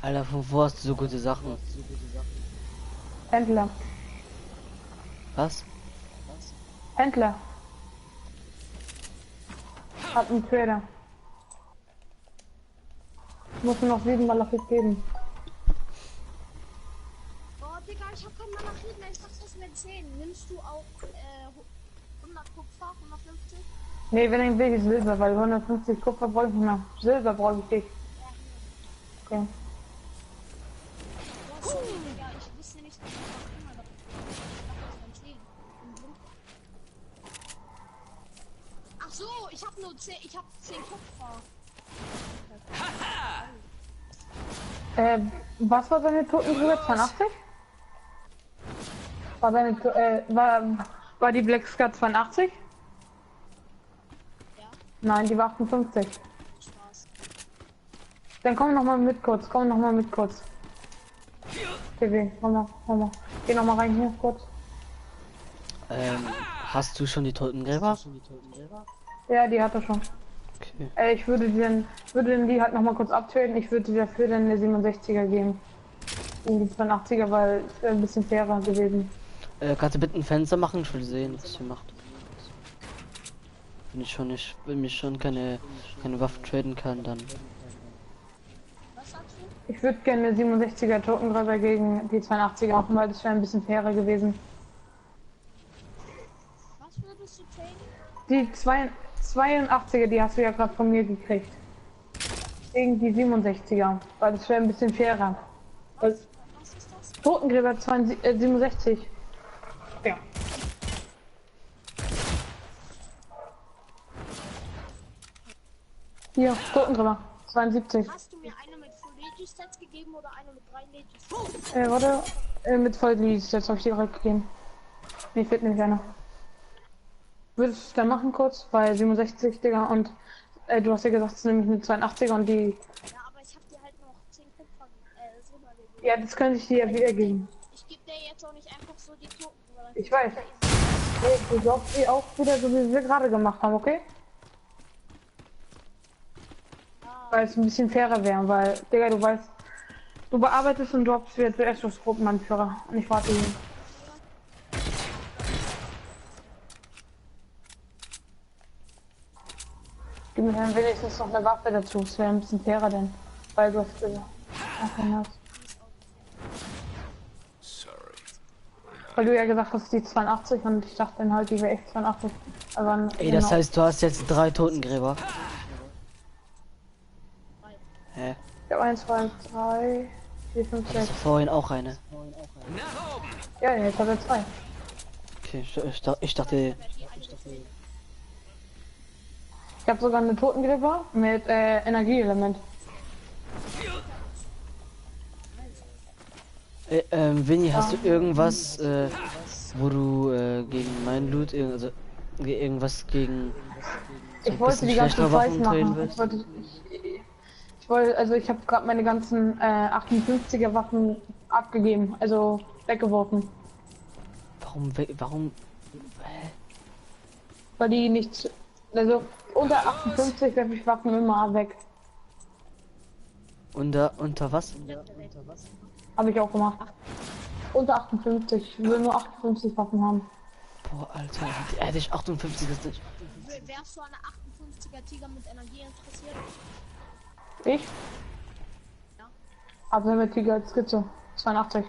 Alter, von wo hast du so gute Sachen? Händler. Was? Händler. Hat einen Trader. Muss mir noch 7 Malachit geben. Oh, Digga, ich hab kein Malachit mehr. Ich dachte, das wäre 10. Nimmst du auch 100 Kupfer, 150? Nee, wenn ich will, Silber, weil 150 Kupfer brauche ich nicht mehr. Silber brauche ich nicht. Okay. Oh, sorry, Digga, ich wusste nicht, dass ich noch immer da bin. Ich dachte, das wären 10. Ach so, ich hab nur 10, ich hab 10 Kupfer. Was war deine Totenhöhe? 82? War deine, war die Black Scar 82? Ja. Nein, die war 58. Spaß. Dann komm noch mal mit kurz, TV, komm mal. Geh noch mal rein hier, kurz. Hast du schon die Totengräber? Ja, die hat er schon. Okay. Ich würde den die halt noch mal kurz abtraden. Ich würde dir dafür dann eine 67er geben. Und die 82er, weil es wäre ein bisschen fairer gewesen. Kannst du bitte ein Fenster machen? Ich will sehen, was ihr macht. Wenn ich schon keine Waffen traden kann, dann. Was sagst du? Ich würde gerne 67er Totengräber gegen die 82er machen, weil das wäre ein bisschen fairer gewesen. Was würdest du traden? Die 82er, die hast du ja gerade von mir gekriegt. Gegen die 67er, weil das wäre ein bisschen fairer. Was ist das? Totengräber 67. Ja. Hier, Totengräber 72. Hast du mir eine mit Full Legi Stats gegeben oder eine mit 3 Legi Stats? Warte, mit voll Legi Stats habe ich dir direkt gegeben. Mir fehlt nämlich einer. Würdest du es dann machen kurz? Weil 67, Digga, und du hast ja gesagt, es ist nämlich eine 82er und die. Ja, aber ich habe dir halt noch 10 Kupfer Silber gegeben. Ja, das könnte ich dir ja wiedergeben. Ich gebe dir jetzt auch nicht einfach so die Toten. Ich weiß. Nee, du glaubst die auch wieder, so wie wir gerade gemacht haben, okay? Weil es ein bisschen fairer wäre, weil, Digga, du weißt, du bearbeitest und droppst wieder zuerst als Gruppenanführer. Und ich warte hier. Gib mir dann wenigstens noch eine Waffe dazu, es wäre ein bisschen fairer denn. Weil du hast weil du ja gesagt hast, die 82 und ich dachte dann halt, die wäre echt 82. Aber Ey, das heißt, du hast jetzt 3 Totengräber. Hä? Ich habe 1, 2, 3, 4, 5, 6. Vorhin auch eine. Ja, jetzt hat er 2. Okay, ich dachte. Ich habe sogar eine Totengräber mit Energieelement. Winnie, hast du irgendwas, wo du gegen mein Loot, also irgendwas gegen so ich wollte die ganzen Fights machen. willst? Ich wollte, also ich habe gerade meine ganzen 58er Waffen abgegeben, also weggeworfen. Warum? Hä? Weil die nicht, also unter 58 werfe ich Waffen immer weg. Unter was? Habe ich auch gemacht. Unter 58. Ich will nur 58 Waffen haben. Boah, Alter, hätte ich 58 ist nicht. Wärst du an eine 58er Tiger mit Energie interessiert? Ich? Ja. Aber mit Tiger als Skizze. 82.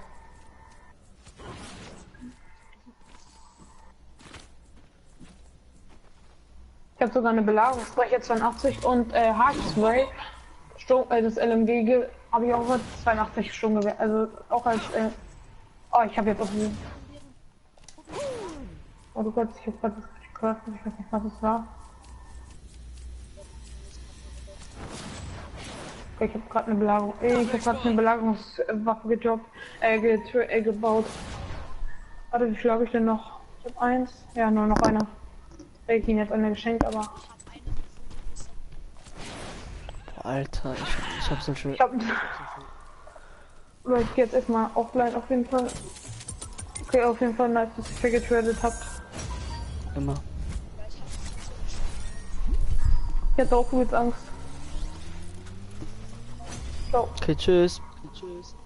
Ich habe sogar eine Belagerungsbrecher 82 und Haarspray. Das LMG habe ich auch mit 82 Sturmgewehr. Also auch als. Oh, ich habe jetzt auch. Oh du Gott, ich habe gerade das gehört. Ich weiß nicht, was es war. Okay, ich habe gerade eine Belagerung. Ich habe gerade eine Belagerungswaffe gebaut. Warte, wie viel habe ich denn noch? Ich habe 1. Ja, nur noch einer. Ich ihn jetzt eine geschenkt, aber. Alter, ich hab so schön. Leute, ich gehe jetzt erstmal offline auf jeden Fall. Okay, auf jeden Fall nice, dass ihr getradet habt. Immer. Ich hatte auch jetzt Angst. Ciao. Okay, tschüss.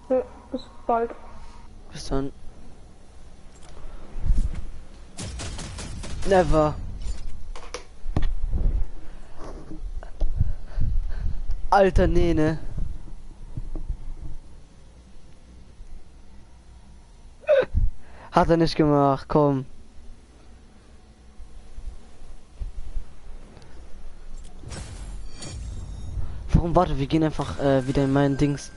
Ja, bis bald. Bis dann. Never. Alter, nee, ne? Hat er nicht gemacht, komm. Warum? Warte, wir gehen einfach wieder in meinen Dings.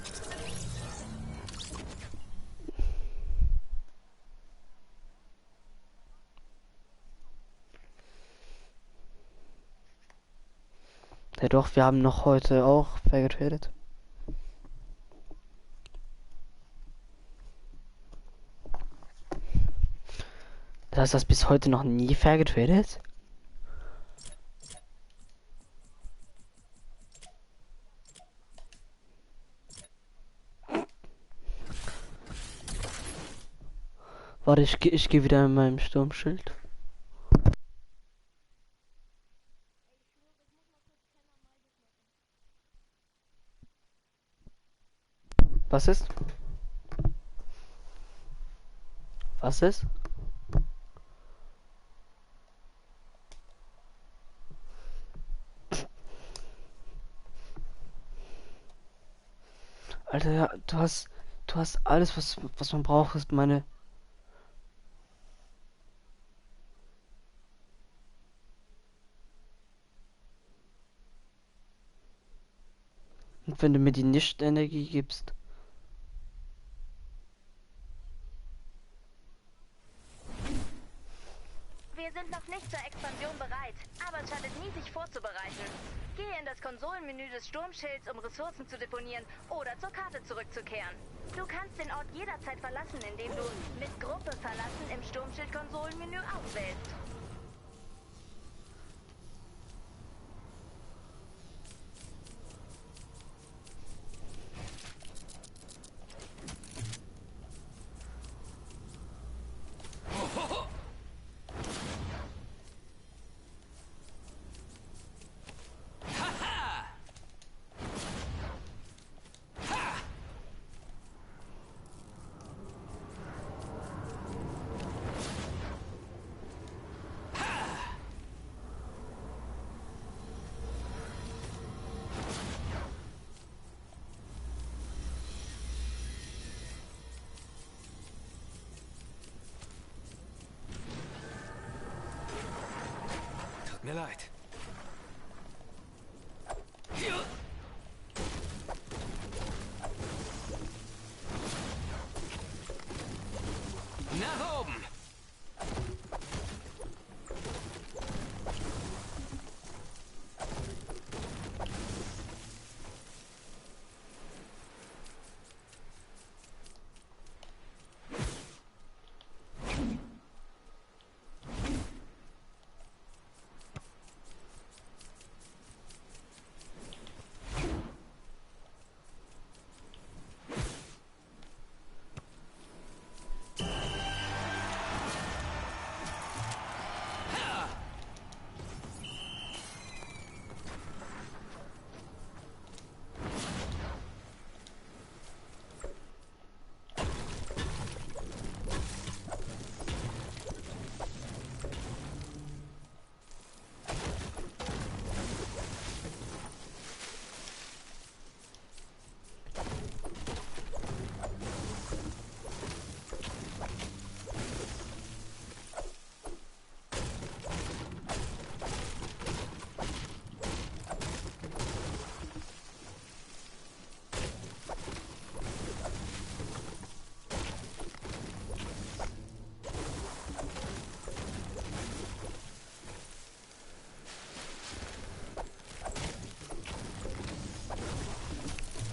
Ja doch, wir haben noch heute auch fair getradet. Das heißt, das bis heute noch nie fair getradet? Warte, ich gehe wieder in meinem Sturmschild. Was ist? Was ist? Alter, ja, du hast alles, was man braucht, ist meine. Und wenn du mir die Nicht-Energie gibst. Wir sind noch nicht zur Expansion bereit, aber es schadet nie, sich vorzubereiten. Gehe in das Konsolenmenü des Sturmschilds, um Ressourcen zu deponieren oder zur Karte zurückzukehren. Du kannst den Ort jederzeit verlassen, indem du mit Gruppe verlassen im Sturmschild-Konsolenmenü auswählst. Tut mir leid. Nach oben!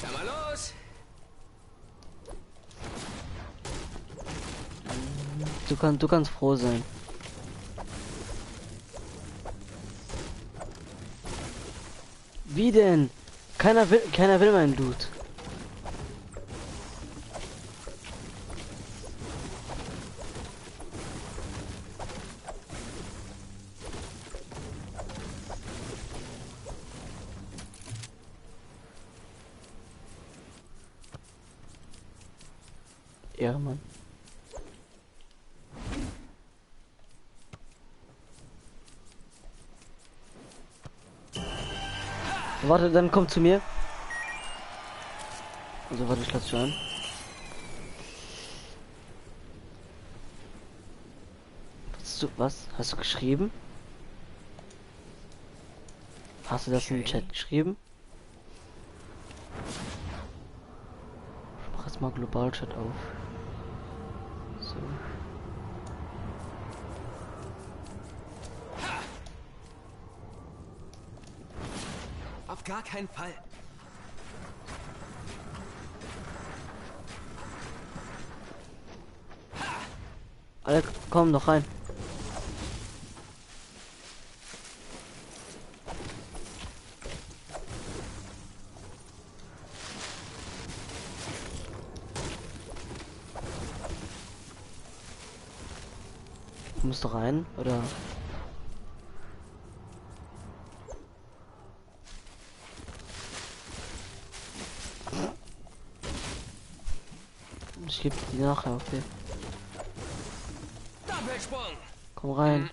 Dann mal los! Du kannst froh sein. Wie denn? Keiner will meinen Loot. Ehrenmann. Warte, dann komm zu mir. Also warte, ich lasse schon an. Was? Hast du geschrieben? Hast du das in den Chat geschrieben? Ich mach jetzt mal global Chat auf. So. Auf gar keinen Fall. Alle, komm doch rein. Musst du rein, oder? Ich gebe die nachher, okay. Komm rein.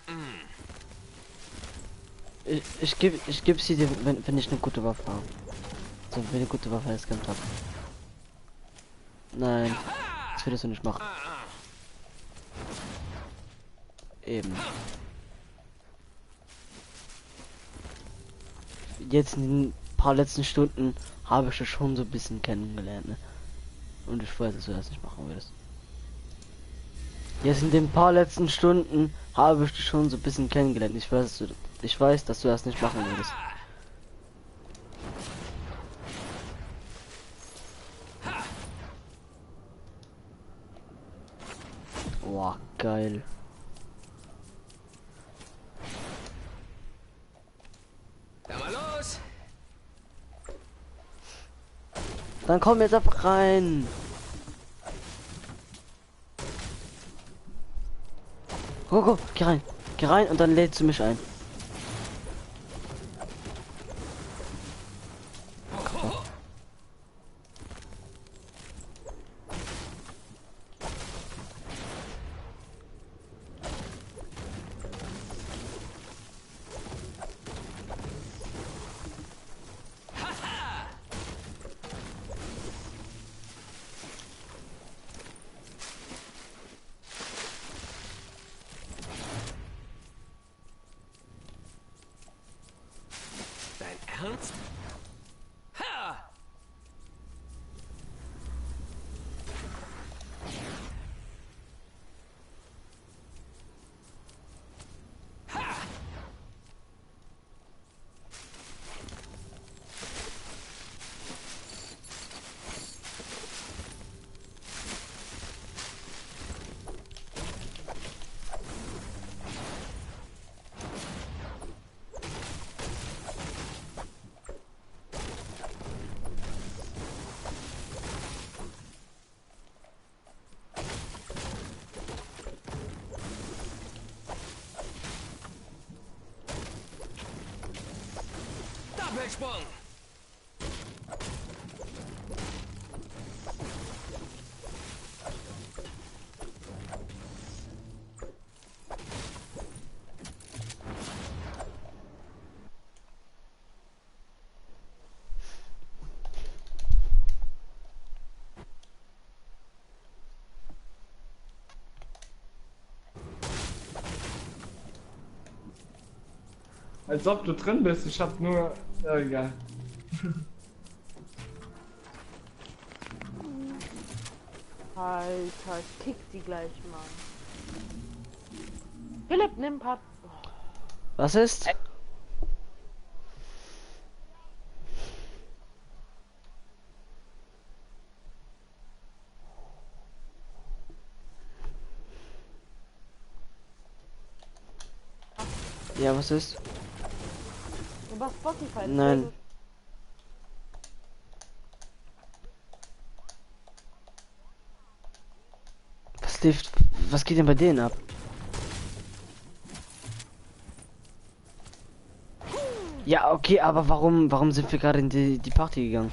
Ich gebe sie dir, wenn ich eine gute Waffe habe. So, wenn ich eine gute Waffe insgesamt habe. Nein, das würdest du nicht machen. Eben. Jetzt in den paar letzten Stunden habe ich das schon so ein bisschen kennengelernt, ne? Und ich weiß, dass du das nicht machen würdest. Jetzt in den paar letzten Stunden habe ich dich schon so ein bisschen kennengelernt. Ich weiß, dass du das nicht machen würdest. Boah, geil. Dann mal los. Dann komm jetzt einfach rein. Go, geh rein. Geh rein und dann lädst du mich ein. Dein Ernst? Ha! Doppelsprung! Als ob du drin bist, ich hab nur... Ja, egal. Alter, ich kick sie gleich, Mann. Philipp, nimm Part. Was ist? Ja, was ist? Über Spotify. Nein. Was geht denn bei denen ab? Ja, okay, aber warum sind wir gerade in die Party gegangen?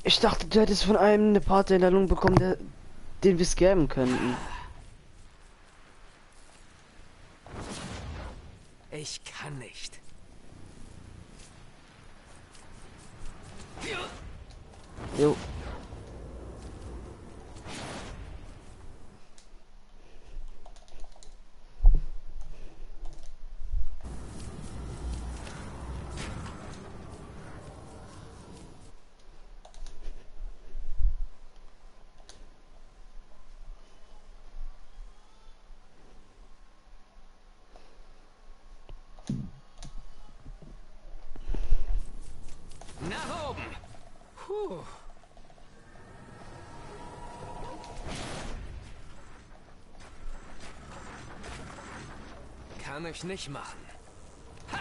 Ich dachte, du hättest von einem eine Party-Einladung bekommen, den wir scammen könnten. Ich kann nicht. Jo. Nach oben. Puh. Kann ich nicht machen. Ha!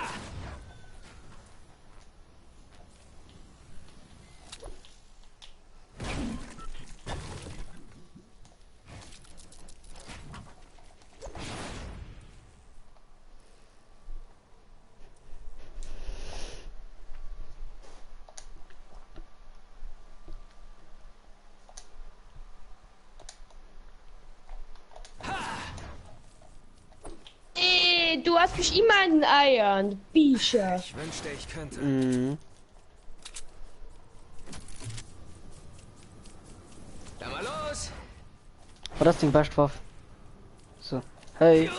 du hast mich immer in den Eiern, Bischer. Ich wünschte, ich könnte. Mhm. Da mal los. Oh, das Ding bascht drauf. So. Hey.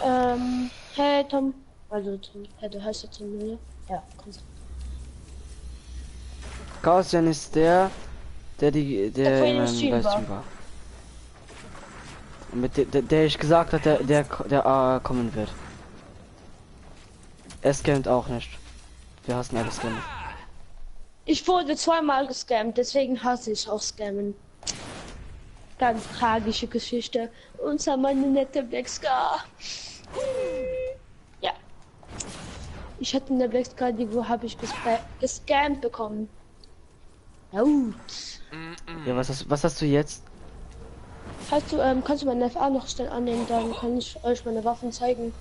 Hey Tom. Also Tom. Hey, du heißt jetzt Tom, ne? Ja, kommst. Gaussian ist der Der in meinem Stream Livestream war. Mit der ich gesagt hat, der kommen wird. Er scammt auch nicht. Wir hassen alle Scammer. Ich wurde zweimal gescammt, deswegen hasse ich auch Scammen. Ganz tragische Geschichte. Unser meine nette Black Scar. Ja. Ich hatte eine Black Scar, die wo habe ich gescammt bekommen. Gut. Ja, was hast du jetzt? Hast du, kannst du meine FA noch schnell annehmen, dann kann ich euch meine Waffen zeigen.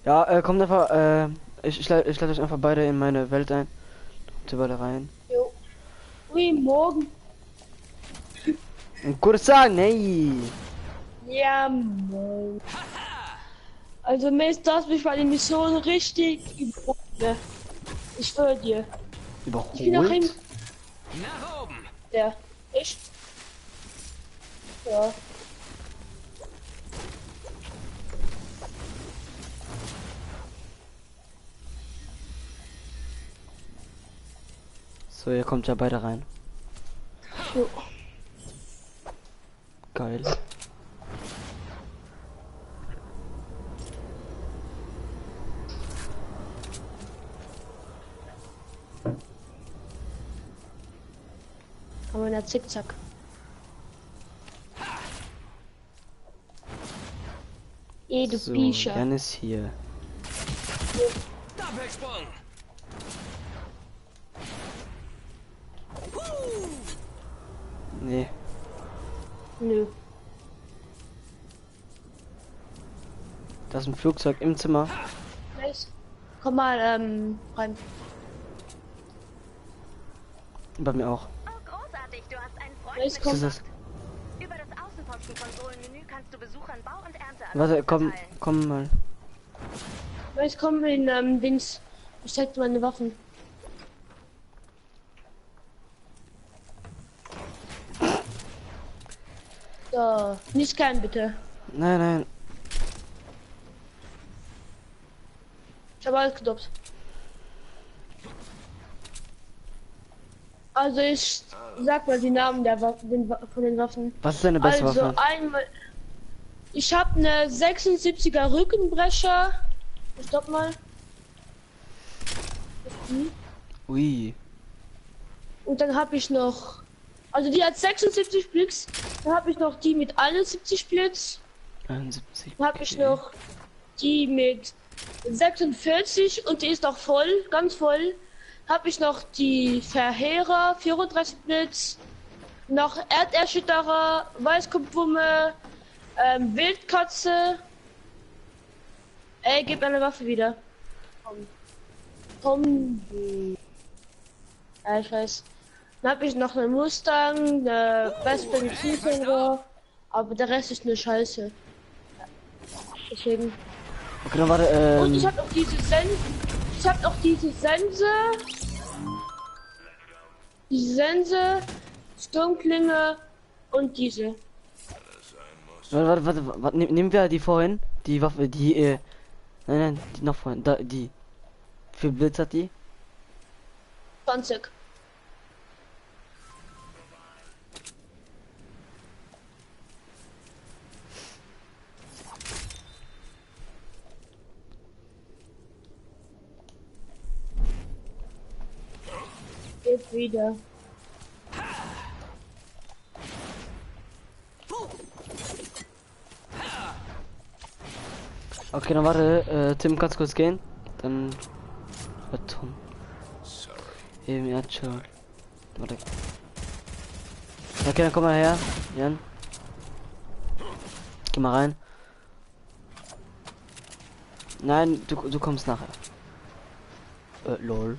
Ja, kommt einfach, ich lade euch einfach beide in meine Welt ein. Kommt ihr beide rein. Jo. Ui, morgen. Und Kursa, nee. Ja, Mann. Also mir ist das mich bei der Mission richtig überholt. Ich schwöre dir. Ich bin noch im... Nach oben. Ja. Echt? Ja. So, ihr kommt ja beide rein. Jo. Geil. Aber in der Zickzack. Du So, Bischer. Jan ist hier. Doppelsprung. Nee. Nö. Da ist ein Flugzeug im Zimmer. Nice. Komm mal, rein. Bei mir auch. Oh, großartig, du hast einen Freund Nice, mit komm. Was ist das? Über das Außenposten-Konsolenmenü kannst du Besuchern Bau- und Ernteangaben Warte, komm, verteilen. komm mal. Nice, komm in, Dings. Ich zeig dir meine Waffen. So, nicht scannen bitte. Nein, nein. Ich habe alles gedoppt. Also ich sag mal die Namen der Waffen, von den Waffen. Was ist deine beste Also Waffe? einmal, ich habe eine 76er Rückenbrecher. Stopp mal. Ui. Und dann habe ich noch, also die hat 76 Blitz. Dann habe ich noch die mit 71 Blitz. 71. Dann habe ich noch die mit 46 und die ist noch voll, ganz voll. Habe ich noch die Verheerer, 34 Blitz, noch Erderschütterer, Weißkopfwumme, Wildkatze. Ey, gib meine Waffe wieder. Komm. Ja, ich weiß. Dann habe ich noch einen Mustang, eine Wespe mit Tiefenrohr, aber der Rest ist nur Scheiße. Ja. Deswegen. Okay, dann warte, Und ich habe auch diese Sense. Die Sense, Sturmklinge und diese. Warte, nehmen wir die vorhin? Die Waffe, nein, die noch vorhin, die. Wie viel Blitz hat die? 20. Geht wieder. Okay, dann warte, Tim, kannst kurz gehen? Dann Tom. Eben, ja, schon. Warte. Okay, dann komm mal her, Jan. Geh mal rein. Nein, du kommst nachher. Lol.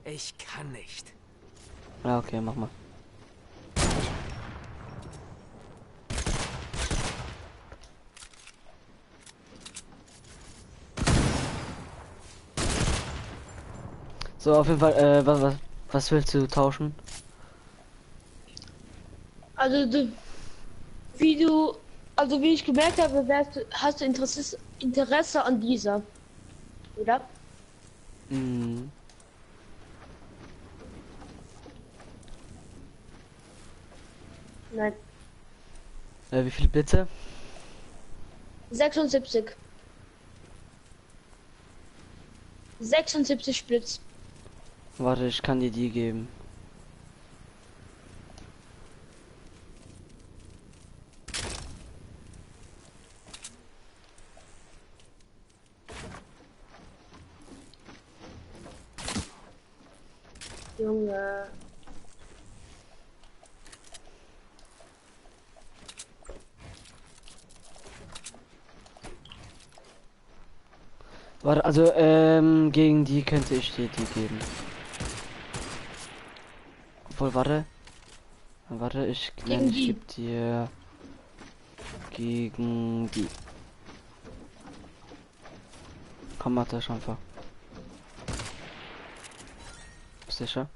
Ich kann nicht. Ja, okay, mach mal. So, auf jeden Fall, was willst du tauschen? Also wie ich gemerkt habe, hast du Interesse an dieser, oder? Mhm. Nein. Wie viel bitte? 76. 76 Splits. Warte, ich kann dir die geben. Junge. Warte, also, gegen die könnte ich dir die geben. Obwohl, warte. Warte, ich gebe dir gegen die. Komm, Mathe, schon vor. Sicher?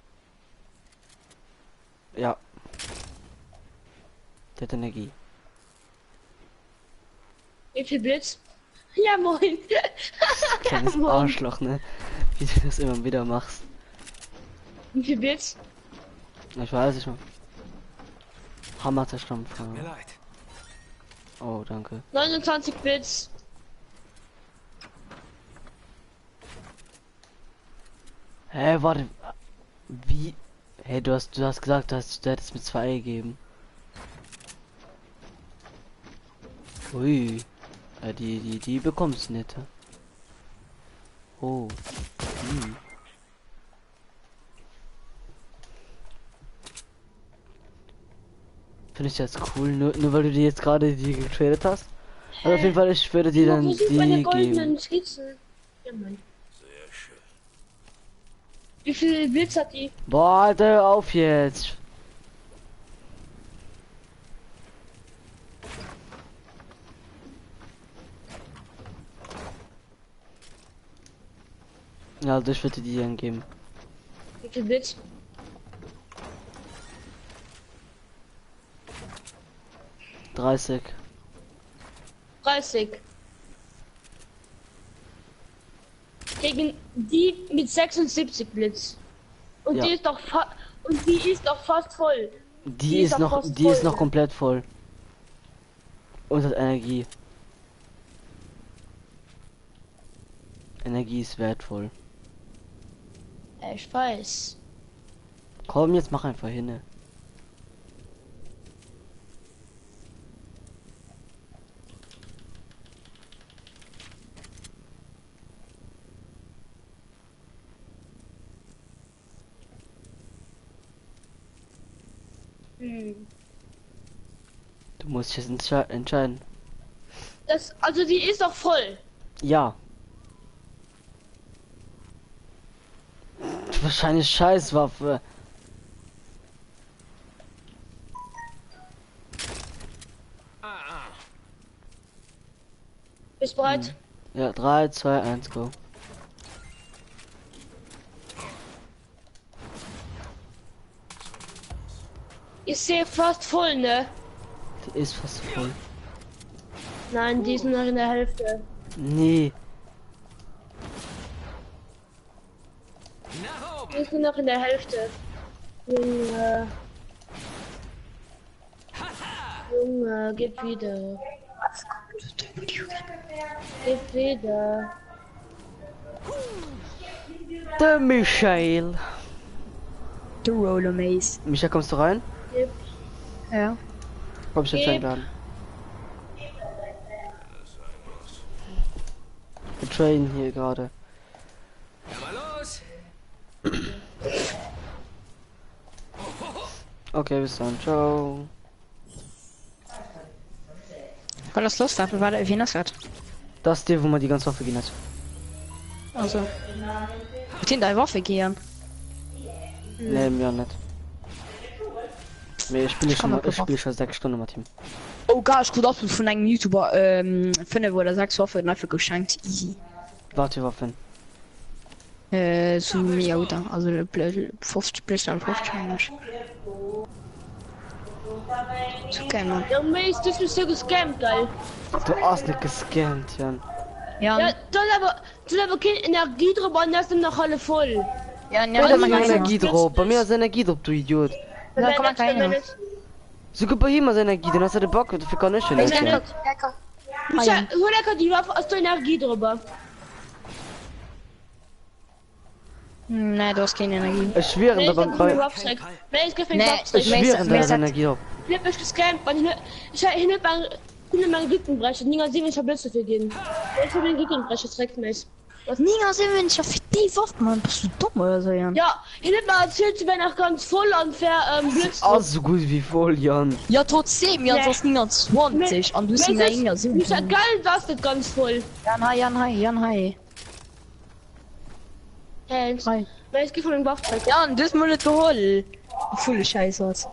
Ja. Der hat Energie. Wie viel Blitz? Ja, moin. Kleines Moin. Arschloch, ne? Wie du das immer wieder machst. Wie viel Blitz? Ich weiß nicht mal. Hammer-Zerstampfer. Mir leid. Oh, danke. 29 Blitz. Hä, warte. Wie? Hey, du hast gesagt, du hättest mir 2 gegeben. Ui. Die bekommst nicht. Oh. Hm. Finde ich das cool, nur weil du die jetzt gerade die getradet hast. Also auf jeden Fall, ich würde dir dann Wo sind meine die goldenen geben. Skizzen? Ja, Mann. Sehr schön. Wie viel Blitz hat die? Boah, Alter, auf jetzt. Ja, also ich würde die dann geben. Wie viel Blitz? $30. 30. Gegen die mit 76 Blitz. Und Ja. die ist doch fast voll. Die ist noch komplett voll. Und hat Energie. Energie ist wertvoll. Ja, ich weiß. Komm, jetzt mach einfach hin. Du musst jetzt entscheiden. Also die ist doch voll. Ja. Wahrscheinlich Scheißwaffe. Bist bereit? Ja, 3, 2, 1, go. Ich sehe fast voll, ne? Die ist fast voll. Nein, die ist nur noch in der Hälfte. Nee. Die ist nur noch in der Hälfte. Junge. Junge, gib wieder. Gib wieder. Der Michael. Der Roller Maze. Michael, kommst du rein? Gib. Ja. Komm, ich jetzt eingeladen. Wir trainen hier gerade. Ja, mal los. Okay, bis dann. Ciao. War das los? Dafür war der irgendwie nass hat. Das ist der, wo man die ganze Waffe gehen hat. Also. Mit in der Waffe gehen. Nee, mir nicht. Nee, ich spiele schon 6 Stunden mit ihm. Oh, gar ich gut absolut von einem YouTuber, 5 oder 6 Waffe einfach geschenkt. Easy. Warte, Waffen. So mehr Auto. Also 50 plus dan 50. Zu kein Mann. Ja, meist das ist so gescampt, geil. Du hast nicht gescannt, Jan. Ja, Ja, dann aber keine Energie drüber und das sind noch alle voll. ja, Ja, ja, da ist Energie drauf. Bei mir ist Energie drauf, du Idiot. Da kann man keine. So gut bei ihm ist Energie, dann hast du den Bock, dafür kann ich nicht. Micha, hol lecker die Waffe aus der Energie drüber. Nee, du hast keine Energie. Ich schwöre, Nee, da ich hab bei... keinen Waffträg. Nee, ich hab keinen Nee, Waffträg. Ich schwöre, da ist Energie drauf. Ich hab mich gescampt, weil ich hab meinen Glückenbrecher. Ninger 7, ich hab Blitze für gehen. Ich hab den Glückenbrecher trägt mich. Niger 7, ich hab für die Waffe, Mann. Bist du dumm oder so, Jan? Ja, ich hab mal erzählt, sie wären auch ganz voll und Blitz. Ah, so gut wie voll, Jan. Ja, trotzdem, ja, Nee. das ist Niger 20 und du bist Niger 7. Micha, geil, das ist ganz voll. Jan, hi. Hey, ich geh von dem Waffträg. Jan, das ist mir nicht geholt. Volle Scheiße was.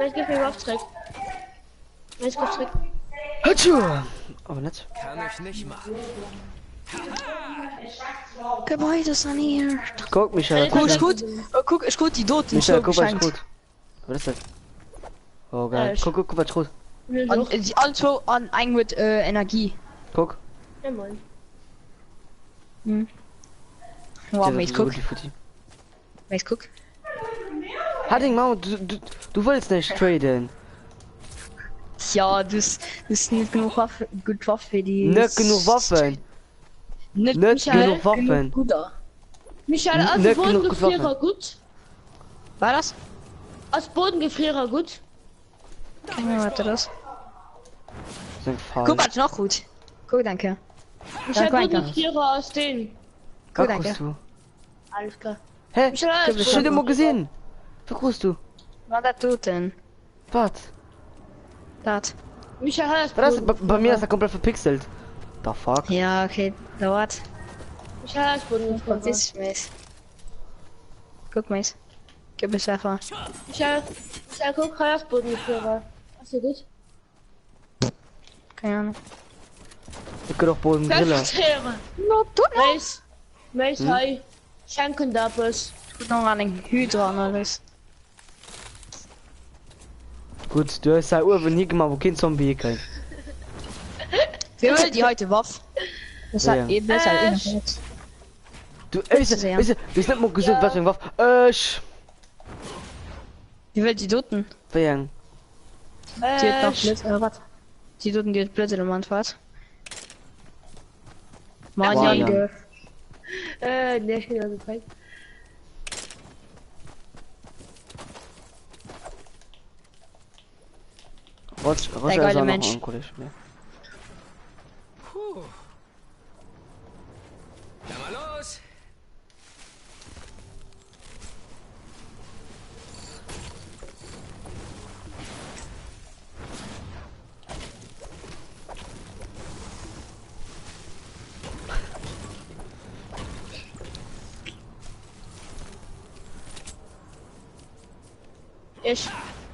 Ich geh von dem Waffträg. Ich geh zurück. Hatschu! Aber nicht. Kann ich nicht machen. Gebäude saniert. Guck, Michael. Guck, ist gut. Ist gut, die Doten. Michael, So guck, was ist geschenkt. gut. Was ist das? Oh, geil. Ja, Guck, was ist gut. Und die also an ein mit Energie. Guck. Ja, moin. Wow, Das Mate, ist guck. gut, die Footy. Mate, guck. Hadding, Mau, du willst nicht traden. Ja, das ist nicht genug Waffe, gut Waffe für die. Nicht genug Waffen. Nicht Nicht genug Waffen. genug guter. Michael, Nicht als genug Bodengefrierer Waffen. gut? War das? Als Bodengefrierer gut? Ja, warte das. Sind falsch. Guck, was noch gut. Guck, danke. Michael, Danke, danke. Bodengefrierer aus denen. Guck, Was danke. guckst du? Alles klar. Hä? Michael, Du bist Ich hab den mal gesehen. Was guckst du? Was das tut denn? Was? Das. Michael, Was ist das? Bei mir ist er komplett verpixelt. The fuck? Ja, okay, dauert. Michael, Bodengefrierer. Das ist Mist. Guck, Mist. Gib es einfach. Michael, guck, als Bodengefrierer. Hast du gut? Keine Ahnung. Ich kann doch Boden grillen. Selbstzehre. No, du noch. Mace, hi. Schenken Dappes. Gut noch an den Hydra und alles. Gut, du hast ja Uhr nie gemacht, wo kein Zombie kriegt. Wer will die heute Waff? Das Ja. hat eben das halt Internet. Du, Bitte weißt sehr. du, du hast nicht mal gesehen, was für ein Waffe. Wie will die Doten? Wer? Die hat noch Blitz, was? Die Doten, die hat Blitz im Mund, was? Mann, Boah, ja, ja. Ne, ich bin also frei. Rotsch Der ist geile auch noch Mensch. ein Kollege. Ja. Puh. Dann mal los.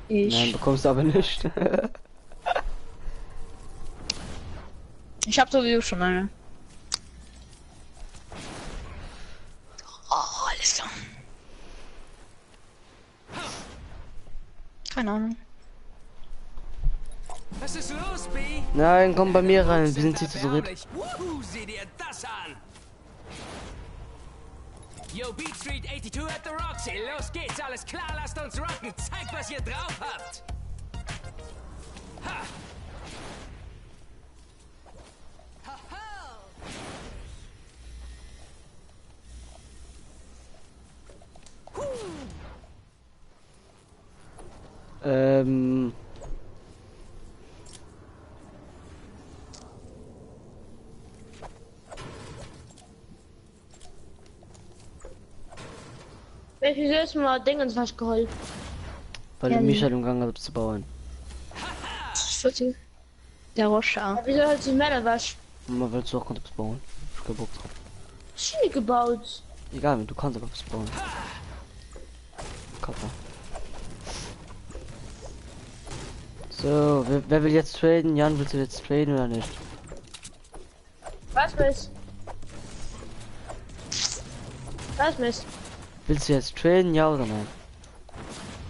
Nein, bekommst du aber nicht. Ich hab sowieso schon eine. Oh, alles klar. Keine Ahnung. Was ist los, B? Nein, komm bei mir rein, wir sind hier zu dritt. Wuhu, sieh dir das an! Yo, Beat Street 82 at the Roxy. Los geht's, alles klar, lasst uns rocken. Zeigt, was ihr drauf habt. Ha! Ähm. Welches ist mal Dingens was geholt? Weil du mich halt umgegangen hast zu bauen. Der Roscha. Wieso hat sie mehr was? Man willst du auch etwas bauen? Ich hab keinen Bock drauf. Schiene gebaut. Egal, du kannst aber was bauen. Kappa. So, wer will jetzt traden? Jan, willst du jetzt traden oder nicht? Was willst? Was Mist? Willst du jetzt traden, ja oder nein?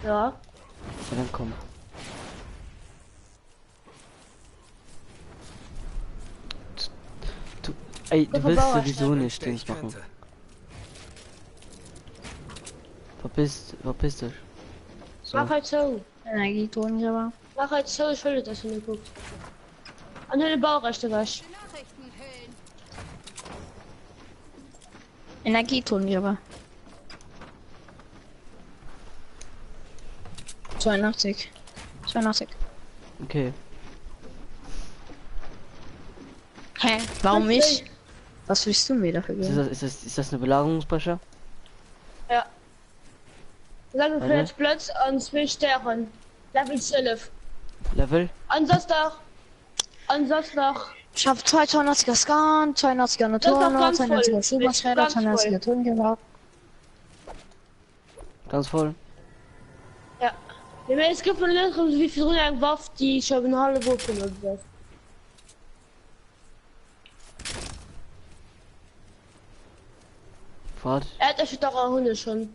Ja. Ja, dann komm. Ey, du willst sowieso nicht Dings machen. Verpiss dich. So. Mach halt so. Energieton, aber. Mach halt so, ich will das nicht gut. An deine Baurechte wasch. Energieton, aber. 82. 82. Okay. Hä? Warum ich? Was willst du mir dafür geben? Ist das eine Belagerungsbrecher? Ja. Lange Platz Platz an 2 Sternen. Level 12. Level? Ansatz noch. Ich hab 280er Scan, 280er Natur, 280er Superschredder, 280er Tongeber. Ganz voll. Ja. Es gibt von den wie viel Runden Waffen, die schon in Halle Wurf benutzt wird. Warte. Er hat euch doch auch Hunde schon.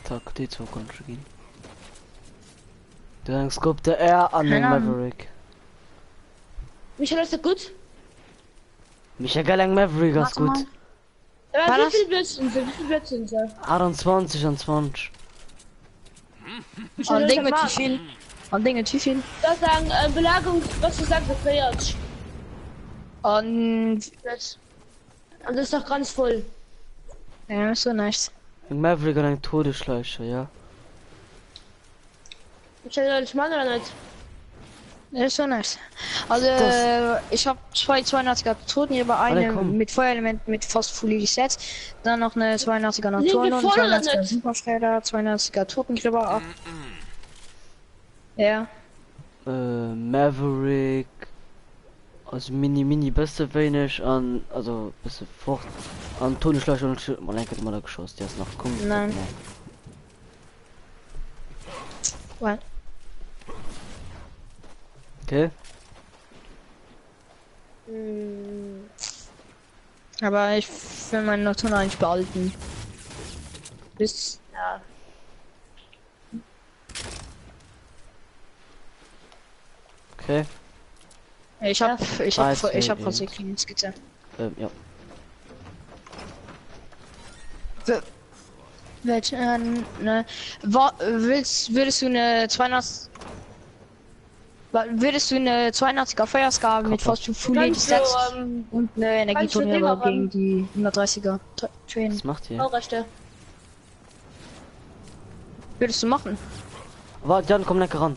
Tag, D2 konnte ich gehen. Dann kommt der R an den Maverick. Michael, ist das gut? Michael Galang Maverick ist gut. Aber wie viele Blitz sind sie? Wie viele Blitz sind sie? 28 und 20. Und Dinge zu viel. Und Dinge zu viel. Das sagen, Belagerung, was du sagst, gefeiert. Und das ist doch ganz voll. Ja, ist so nice. Ein Maverick und ein Todesschleicher, ja. Michael, ich meine oder nicht? Ja, ist so nice. Also, ich habe 280er Toten hier bei einem mit Feuerelement mit fast Fully gesetzt. Dann noch eine 82er Natur und 280er Superschredder, 280er Totengräber ab. Ja. Maverick. Also mini beste wenig an, also bisschen fort an Todesschleicher und man lenkt immer da geschossen, der ist noch kommt. Nein. Well. Okay. Aber ich will meine Natur eigentlich behalten. Bis. Ja. Okay. Ich hab Versicherungskette. Ja. Welche, ne, würdest du eine 200, würdest du eine 82er Feuersgabe mit fast Fully Stats und eine Energietonne gegen die 130er trainen? Was macht ihr? Baurechte. Würdest du machen? Warte, dann komm lecker ran.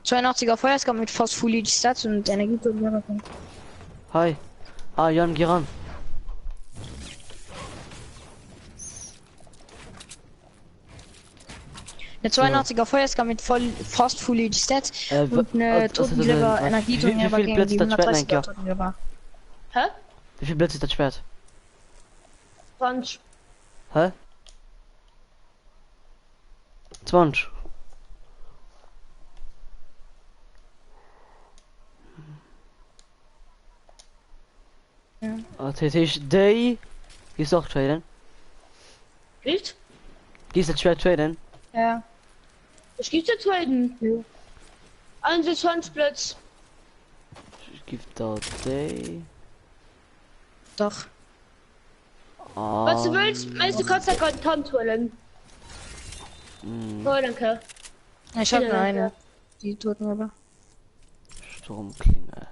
82er Feuersgabe mit fast Fully Stats und Energietonne. Hi. Ah, Jan, geh ran. Eine 82er Feuersgabe mit fast Fully Stats und eine Totengräber Energietonne gegen die 130er Totengräber. Hä? Wie viel Blitz ist das Schwert? 20. Hä? 20. Ja. TT Day. Gehst du auch traden? Nicht? Gehst du das Schwert traden? Ja. Ich gebe dir zweiten. Ja. 21 Platz. Ich gebe da Day. Doch. Was du willst, du kannst ja gerade Tant holen. Oh, danke. Ich habe eine. Die Totengräber. Sturmklinge.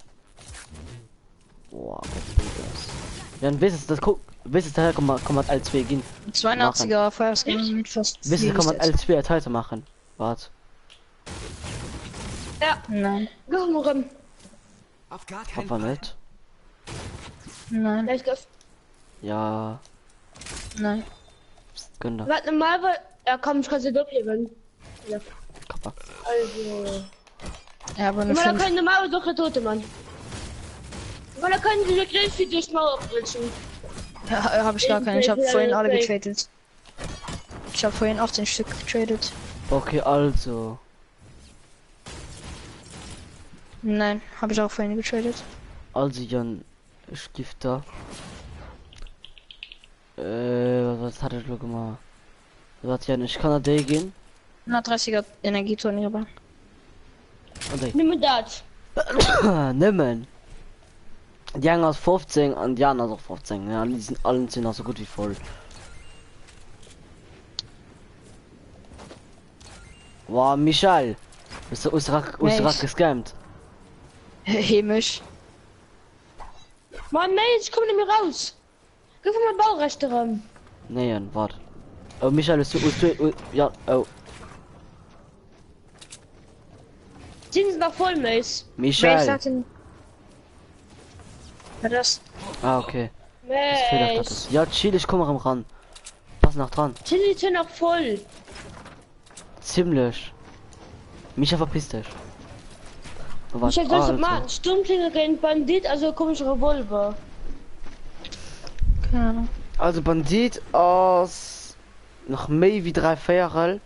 Boah, was ist das? Ja, wisst ihr, das wisst ihr, daher kann man als 2 gehen. 82er Feuersgabe mit fast. Wisst ihr, kann man als 2 Teile machen. Warte. Ja. Nein. Warum? Auf gar keinen Fall nicht. Nein. Ja. Nein. Gönn da. Warte mal, weil er kommt, ich kann sie durchheben. Ja. Kappa. Also. Ja, aber eine da können Mauer durch der Tote, Mann. Weil da können sie wirklich viel durch Mauer abwischen. Ja, habe ich gar keine. Ich habe vorhin alle getradet. Ich habe vorhin 18 Stück getradet. Okay, also. Nein, habe ich auch vorhin getradet. Also Jan, ich gebe da Was hat er gemacht? Was ja nicht, kann er da gehen? Na 30er Energieton aber. Nimm das. Nimmen. Die einen aus 15 und die anderen auch 15. Ja, die sind alle sind auch so gut wie voll. Wow, Michael. Bist du Usrak gescammt? Hämisch. Mann, nee, ich komme nicht mehr raus. Gib mir mal Baurechte ran. Nee, warte. Oh, Michael, ja, oh. Sind sie noch voll, Mace? Michael. Das. Ah, okay. Mace. Ja, chill, ich komme ran. Pass nach dran. Chili ist noch voll. Ziemlich. Micha, verpiss dich. Ich hab das mal Sturmklinge gegen Bandit, also komische Revolver. Keine Ahnung. Also Bandit aus noch mehr wie 3 Fährel.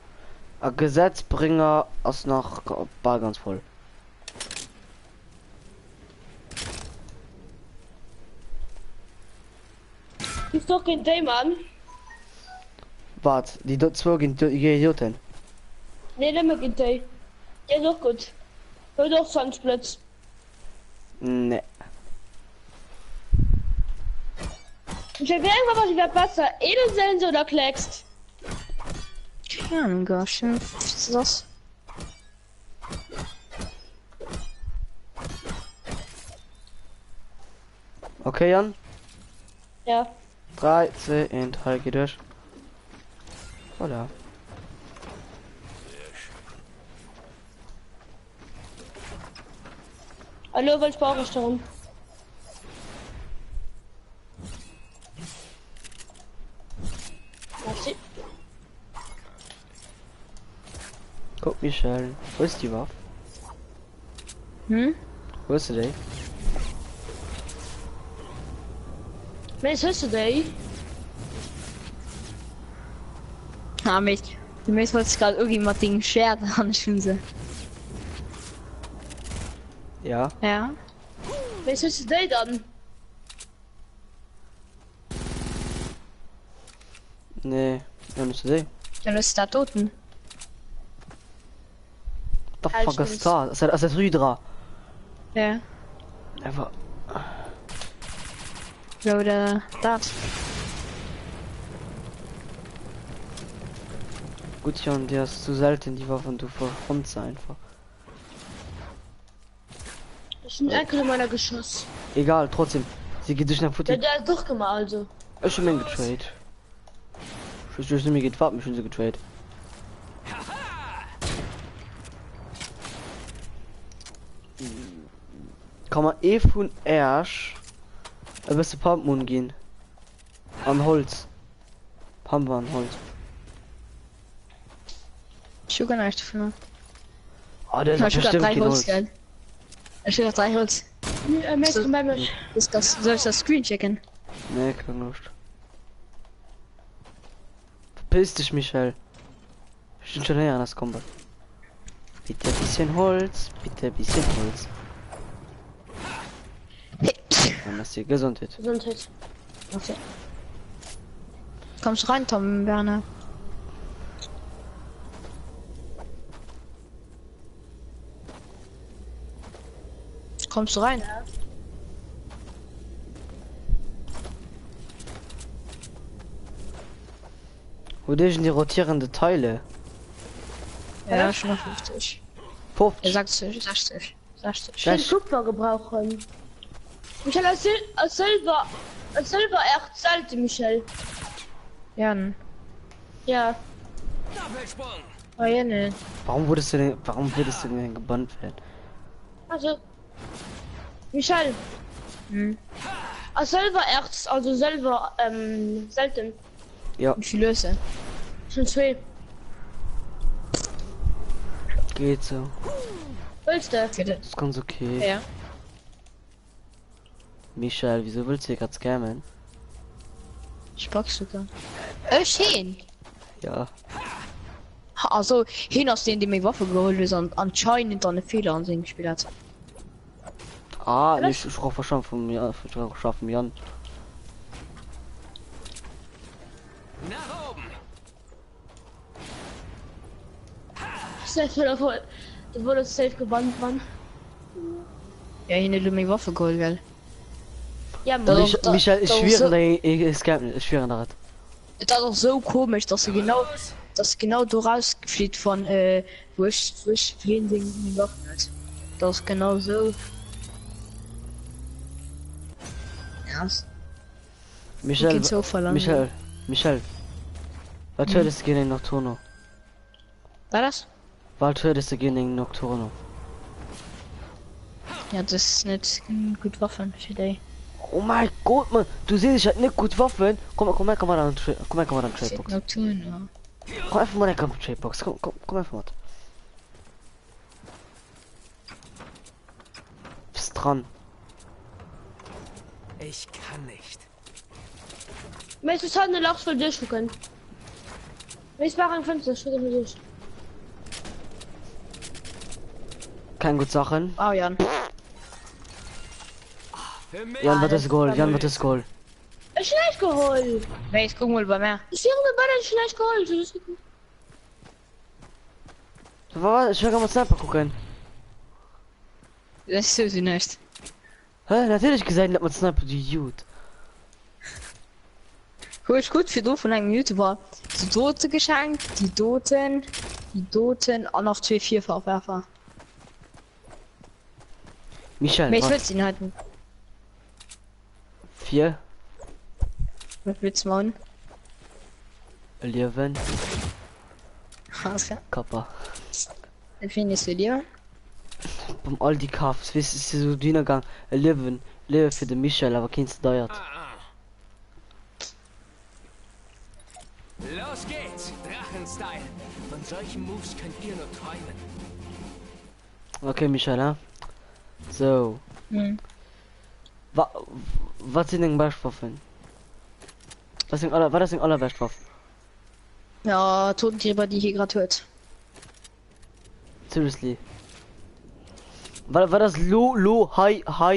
Ein Gesetzbringer aus noch bar ganz voll. Gibt's doch kein Thema an. Wart, die dort zwei Idioten. Nee, der mag kein Thema. Ja, doch gut. Hör doch Sandsplatz. Nee. Ich will irgendwann was wieder besser. Edelsense oder Kleckst? Keine Ahnung, gosh. Was ist das? Okay, Jan? Ja. 3, 2, 1, 3, geht durch. Voilà. Hallo, was brauche ich darum? Merci. Guck, Michel. Wo ist die Waffe? Hm? Wo ist sie? Was hörst du denn? Ah, mich. Du möchtest wolltest gerade irgendjemand den Schwert anschließen. Ja. Ja. Was hörst du denn dann? Nee, ja nicht zu sehen. Dann ist da Toten. The fuck ist da? Das ist Hydra. Ja. Einfach. Oder das. Gut, Jan, der ist zu selten, die Waffe, und du verfremdst einfach. Ich bin Enkel meiner Geschoss. Egal, trotzdem. Sie geht durch nach Futter. Ja, der ist doch gemacht, also. Ich hab ihn getrade. Ich weiß nicht, mir geht Farben, schon so getrade. Kann man von Ersch ein bisschen Pumpmoon gehen. An Holz. Pump an Holz. Ich will gar nicht dafür. Oh, der ist bestimmt kein Holz. Ich will 3 Holz. Soll ich das Screen checken? Nee, keine Lust. Verpiss dich, Michael. Ich bin schon näher an das Combat. Bitte ein bisschen Holz, bitte ein bisschen Holz. Dann hast du Gesundheit. Gesundheit. Okay. Kommst rein, Tom Werner. Kommst du rein? Ja. Wo sind die rotierende Teile? Ja, schon noch 50. 50? Er sagt 60. 60. Ich will Kupfer gebrauchen. Michael, als Silber echt selten, Michael. Ja. Ja. Oh ja, ne. Warum würdest du denn gebannt werden? Also, Michael. Hm. Als Silbererz, also selber selten. Ja. Wie viel Löse? Schon 2. Geht so. Willst du? Bitte. Das ist ganz okay. Ja. Michael, wieso willst du hier gerade scammen? Ich box sogar. Hin. Ja. Also, hin aus denen, die mir Waffe geholt ist und anscheinend eine Fehler an sich gespielt hat. Ah, ich brauche schon von mir, ich brauche von Jan. safe davor. Das wurde safe gebannt, Mann. Ja, hier nicht meine Waffe geholt, gell? Ja, Michael, ich schwöre, ich schwöre daran. Das ist auch so komisch, dass sie genau da rausgefliegt von, wo ich fliehen die Waffen hat. Das ist genau so. Ja. Michael, So Michael. Was würdest du gegen Nocturno? War das? Was würdest du gegen Nocturno? Ja, das ist nicht gut Waffen für die. Oh mein Gott, man, du siehst, ich hab nicht gut Waffen. Komm mal dann Tradebox. Nocturno. Komm einfach mal in die Tradebox. Komm einfach mal. Bist dran. Ich kann nicht. Möchtest du halt eine Lachs voll durchgucken? Ich mache ein Fenster, schau mir durch. Keine gute Sachen. Oh, Jan. Jan wird das Goal. Schlecht geholt. Nee, ich guck mal bei mir. Ich wäre mir beide schlecht geholt. Ich will mal Sniper gucken. Das ist so nicht. Hä? Natürlich gesagt, dass man Sniper die Idiot. Gut für du von einem YouTuber. Die Dote geschenkt, die Doten, auch noch 2 4-Fachwerfer. Michael, Ich will's ihn halten. 4. Was willst du machen? 11. Alles klar. Kappa. Dann findest du dir. Beim Aldi Cuffs, weißt du, ist so Dünnergang. 11 für den Michael, aber keins dauert. Los geht's, Drachenstyle. Von solchen Moves könnt ihr nur träumen. Okay, Michael, ja? So. Was sind denn Bestwaffen? Was sind alle Bestwaffen? Ja, Totengräber, die hier gerade hört. Seriously. War das High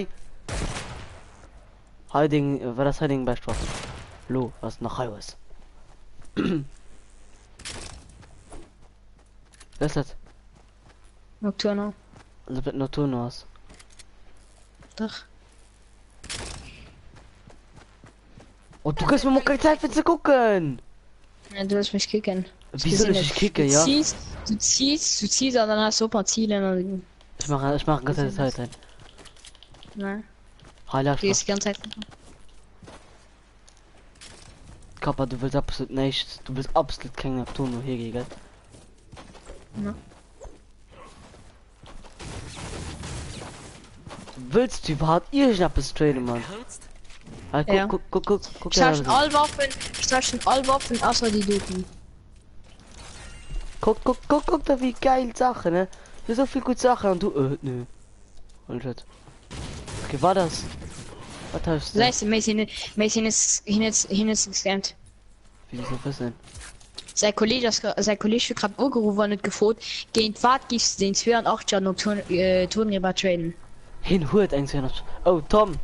Ding, war das High Ding Bestwaffen? Was noch High ist. Was ist das? Nocturno. Das wird Nocturno aus. Doch. Oh, du kannst mir mal keine Zeit für zu gucken. Ja, du willst mich kicken. Wie soll ich kicken, ja? Du ziehst und dann hast du ein paar Ziele. Ich mache ganze Zeit ein. Nein. Heilig. Die ist die ganze Zeit. Kappa, du willst absolut nichts. Du willst absolut kein Nocturno hier gegen. Ja. Willst du überhaupt irgendwas traden, Mann? Ja. Guck. Ich tausche alle Waffen außer die Doten. Guck da wie geil Sachen, ne? Du so viel gute Sachen und du, nö. Und shit. Okay, war das? Was hast du? Leiste, Mädchen ist gescannt. Wie soll das denn? Sein Kollege gerade angerufen und nicht gefragt, gegen Fahrt gibt's den 82er Nocturno traden. Hin hurt ein 200. Oh, Tom.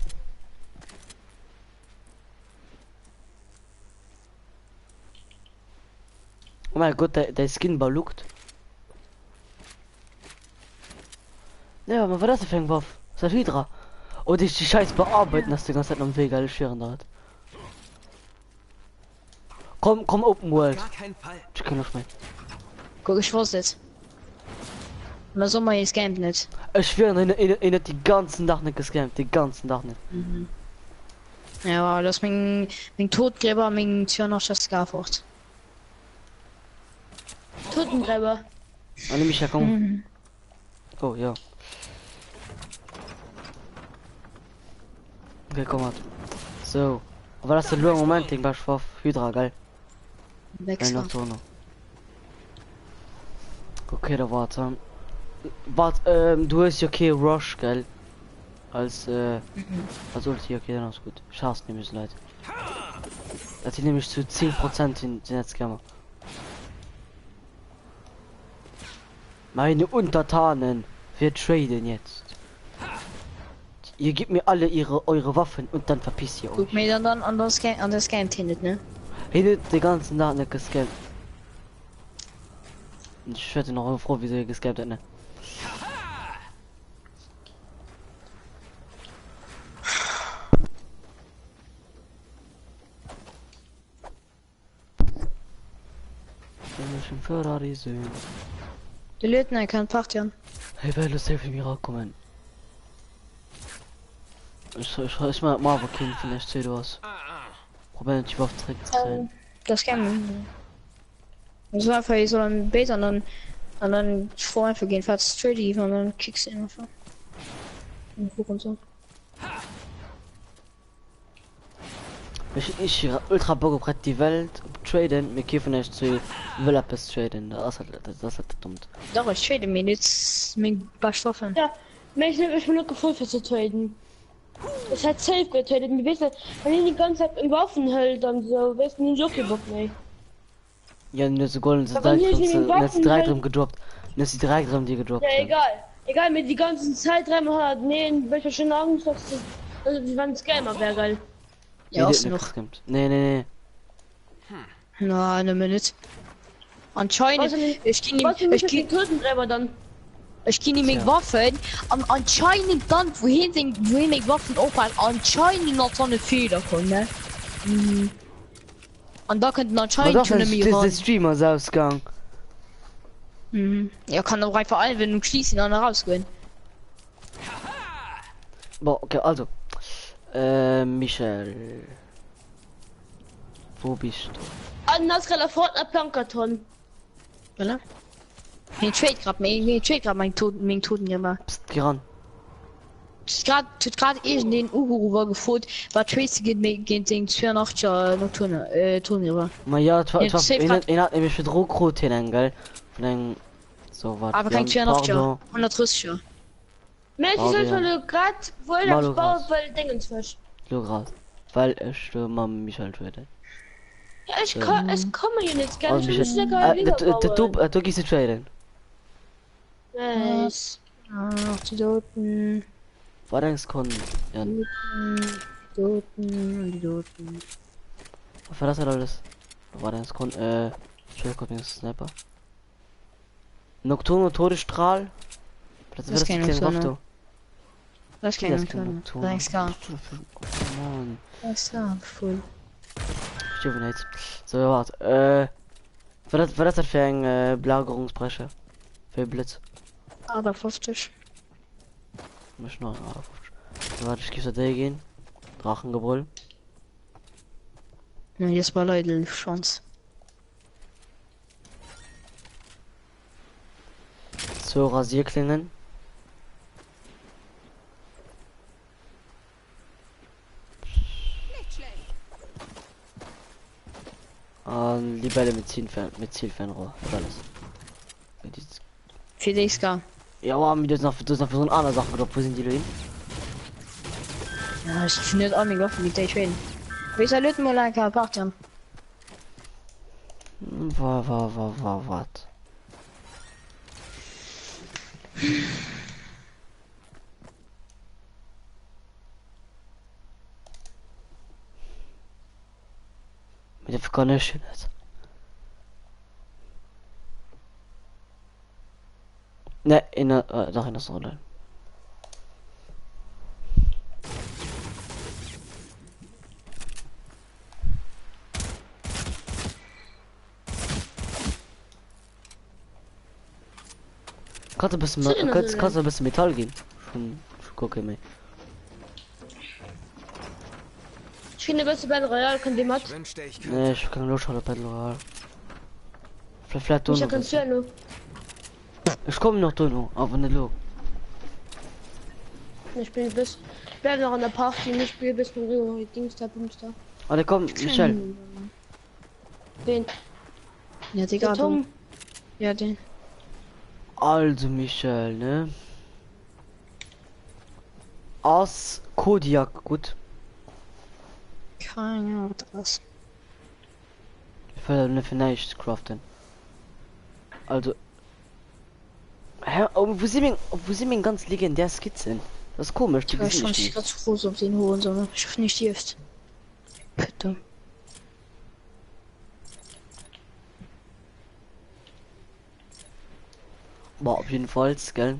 Oh mein Gott, der Skin baluckt. Ja, aber was das für ein Waff? Das ist Hydra. Und ich die Scheiß bearbeiten, dass die ganze Zeit am Weg alle schweren da hat. Komm, Open World. Ich kann nicht mehr. Guck, ich weiß jetzt. Na so mal gescampt nicht. Ich schwöre, in die ganzen Tag nicht gescampt, die ganzen Tag nicht. Ja, das ist mein Totgräber, mein Tiernoscher Scarfort. Totengräber. Anne mich ja komm. Oh ja. Okay, komm mal. So. Aber das ist nur ein Moment, den war auf Hydra, geil. Wechsel. Okay, da warte. Du hast ja okay Rush, gell? Als Ulti, okay, dann ist gut. Schaffst nämlich leid. Das sind nämlich zu 10% in den Netzkammer. Meine Untertanen, wir traden jetzt. Ihr gebt mir alle eure Waffen und dann verpisst ihr euch. Guck mir dann an das Game hintet, ne? Hintet den ganzen Tag nicht gescannt. Ich werde noch froh, wie sie gescaped hat, ne? Ferrari sehen. Die Löten kann Party. Hey, wer ist für mich rauskommen? Ich mal Marvel King vielleicht seht du was. Probieren die Waffe direkt zu drehen. Das kann man. Das war einfach so ein Bait und dann vor einfach gehen, fährst straight und dann kickst du ihn einfach. Und so. Ich ultra Bock auf die Welt traden, mir kämpfen nicht zu Developers traden, das hat dumm. Doch, ich trade mir jetzt mit Waffen. Ja, ich bin nur gefühlt für zu traden. Es hat safe getradet, mir wissen, wenn ich die ganze Zeit in Waffen hält, dann so, weißt du, nicht so viel Bock mehr. Ja, nur so Golden sind Aber hier ist die jetzt 3 Waffen drum gedroppt. Nur die 3 drum die gedroppt. Ja, egal, mit die ganzen Zeit dreimal nee, welche schon Angst hast du, also wie waren Scammer, wäre geil. Ja, ist noch. Nee. Na, eine Minute. Anscheinend, ich kann nicht mit Waffen, anscheinend dann, wohin mit Waffen aufhalten, anscheinend noch so eine Fehler kommen, ne? Und da könnten anscheinend schon eine Streamers Ausgang. Ja, kann auch einfach ein, wenn du schließen, dann rausgehen. Boah, okay, also. Michel. Wo bist du? Anders Fortnite Plankarton. Oder? Ich trade grad meinen Toten gemacht. Psst, geh ran. Gerade eben den Uhu gefolt, war Tracy gegen den 82er Nocturne, Turnier. Ma ja, er hat nämlich für Druckrot hin, gell? Von einem, so was. Aber kein 82er, 130er. Mensch, ich soll schon gerade, wo ich das baue, weil Dingens fisch. So grad. Weil ich Mama Michel trade. Ja, ich kann, es komme hier nicht gerne, ich will nicht lecker wieder du gehst traden. Nice. Ach, die Toten. War denkst du, ja. Die Toten. Was war das halt alles? War denkst du, Sniper. Nocturno Todesstrahl. Das ist kein Nocturno. Das ist kein Nocturno. Das ist gar. Das ist gar voll. Stimmt nicht. So, warte. Was das für ein Belagerungsbrecher? Für Blitz? Aber 50. Muss noch 50. So, warte, ich gebe dir gehen. Drachengebrüll. Ja, jetzt war leider die Chance. So, Rasierklingen. Libelle mit Zielfernrohr. Alles. Für dich gar. Ja, aber haben wir das noch für so eine andere Sache gedroppt. Wo sind die denn? Ja, ich finde das auch nicht offen mit der Train. Wie soll ich mal ein Part haben? Was? Mit der Verkonnection jetzt. Ne, in der, doch in der Sonne. Kannst du ein bisschen Metall gehen? Schon gucke mir. Ich finde beste Battle Royale, kann die Mod. Ne, ich kann nur schon Battle Royale. Vielleicht du noch. Ich komme noch du, aber nicht lo. Ich spiele bis. Ich bleibe noch an der Party, ich spiele bis zum Rio, Dingster, Bumster. Warte, komm, Michel. Den. Ja, Digga, Tom. Ja, den. Also, Michel, ne? Aus Kodiak, gut. Keine Ahnung, was. Ich will eine vielleicht craften. Also. Hä, wo sie mir ganz legendär Skizzen? Das ist komisch, die ich weiß schon, ganz groß auf den hohen, sondern ich hoffe nicht jetzt. Bitte. Boah, auf jeden Fall, gell?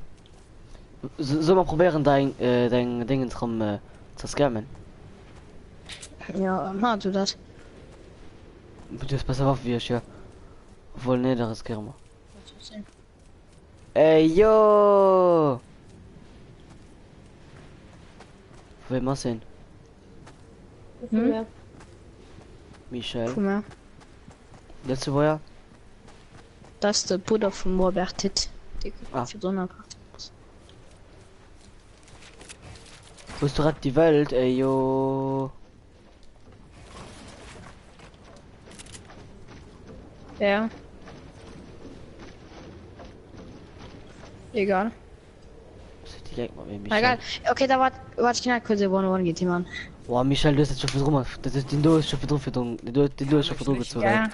Soll mal probieren, dein Ding zu scammen? Ja, mach du das. Du hast besser Waffe wie ich, ja. Obwohl, ne, das riskieren wir. Ey, yo! Wo will man sehen? Hm? Michel. Guck mal. Letzte Woche? Das ist der Bruder von Robert Hitt. Ah. Für Donner. Wo ist direkt die Welt, ey, yo? Ja. Egal. Direkt mal mit Michel. Egal. Okay, da warte ich kurz, One geht jemand. Boah, Michel, du hast jetzt schon viel rum. Das ist den durch schon viel drauf gezogen. Den durch schon viel drauf gezogen. Ja.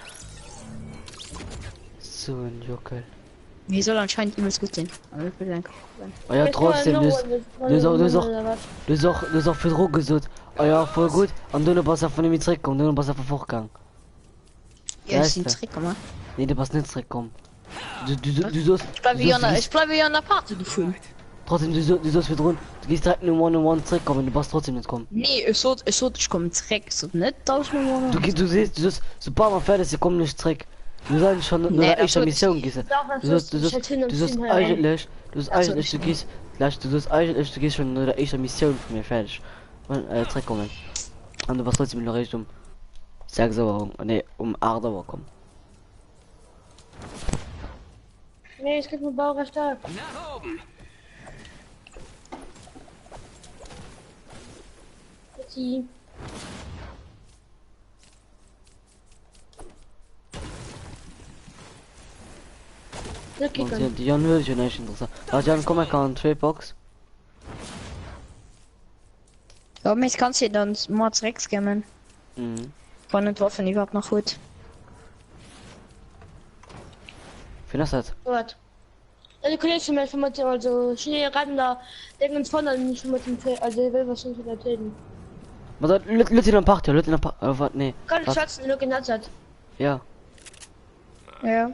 So ein Jockel. Wie soll anscheinend übelst gut sein. Aber ich will einfach. Oh ja, trotzdem, du hast auch viel Druck gesucht. Oh ja, voll gut. Und du passt von dem zurückkommen, du passt auf den Vorgang. Ja, ich bin zurückgekommen. Nee, du passt nicht zurückkommen. Du sollst. Ich bleibe hier an der Party gefühlt. Trotzdem, du sollst für drin. Du gehst direkt nur One zurückkommen, du passt trotzdem nicht kommen. Nee, ich komme zurück. Ich soll nicht tauschen. Du siehst, sobald man fertig ist, sie kommen nicht zurück. Du sollst schon nur eine echte Mission gehen. Du sollst eigentlich, du gehst schon nur eine echte Mission von mir fertig. Und zurückkommen. Und du warst trotzdem noch recht um 6 Uhr, ne, um 8 Uhr kommen. Nee, es gibt nur Baurecht da. Nach oben! Die. Die Jan würde ich nicht interessant. Also Jan, komm mal kann Box. Ja, mich kannst du dann mal zurück scammen. Mhm. Von den Waffen überhaupt noch gut. Findest du das? Gut. Also Kollege mehr Informationen, also Schnee ran da, denken uns von dann nicht mit dem also ich will was schon erzählen. Was Leute in Party, Leute in Party, was nee. Kann ich schätzen, nur genannt hat. Ja. Ja.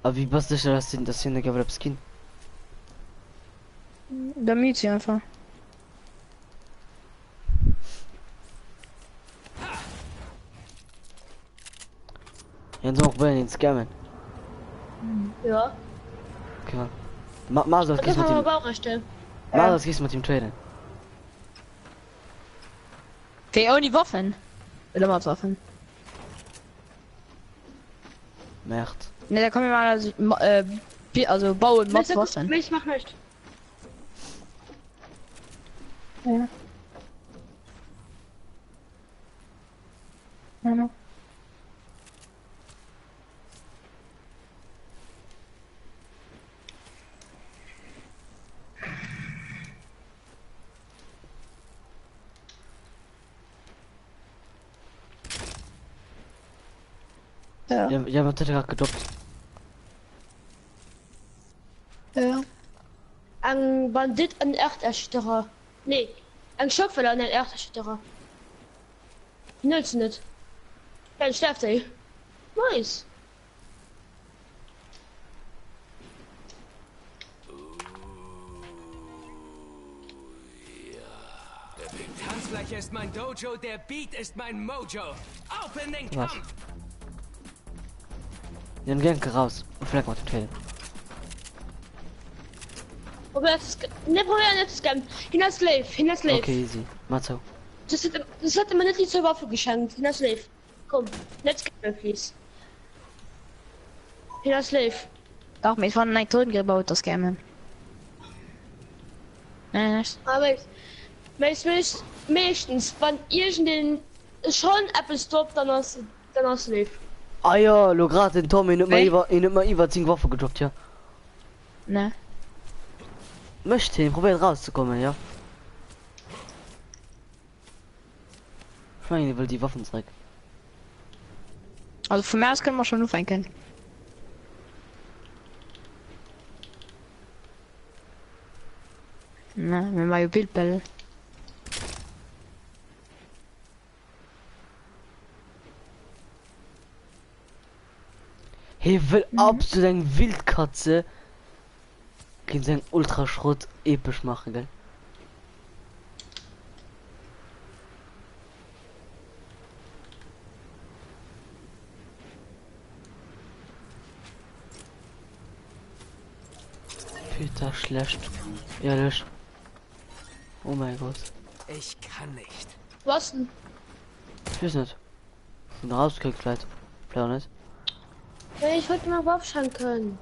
Aber wie passt das, dass sie eine Gavel Skin? Damit sie einfach. Jetzt auch bei den Scammen. Ja. Okay. Mach das gehst mit dem. Mach das gehst mit dem Traden. Für auch die Waffen. Oder was Waffen? Merd. Ne, da kommen wir mal also bauen Mods Waffen. Ich mach nicht. Ja. Ja. Ja, man hat gerade gedoppt. Ja. Ein Bandit an Erderschütterer. Nee, ein Schockfeller an Erderschütterer. Nützt nicht. Dann sterbt er. Nice. Die Tanzfläche ist mein Dojo, der Beat ist mein Mojo. Auf in den Was? Kampf! Dann gehen wir raus. Und vielleicht mal den Traden. Aber das ist. Ne, probier nicht zu scammen. Hinaus Slave, hinaus Slave. Okay, easy. Mach so. Das hätte man nicht zur Waffe geschenkt. Hinaus Slave. Komm, let's scammen, please. Hinaus Slave. Doch, mit von einem Toten gebaut, das Scammen. Aber meistens, wenn irgendein schon Apple stoppt, dann hast Slave. Ah ja, lo gerade den Tommy nicht mal über 10 Waffen gedroppt, ja. Ne. Möchte ihn probieren rauszukommen, ja. Ich meine, will die Waffen zurück. Also von mir aus können wir schon nur fänken. Ne, mit meinem Bildbälle. Hey, will absolut eine Wildkatze. gegen seinen Ultraschrott episch machen, gell? Peter schlecht. Ehrlich. Oh mein Gott. Ich kann nicht. Was denn? Ich weiß nicht. Bin rausgekriegt vielleicht. Vielleicht nicht. Hey, ich wollte mal aufschauen können.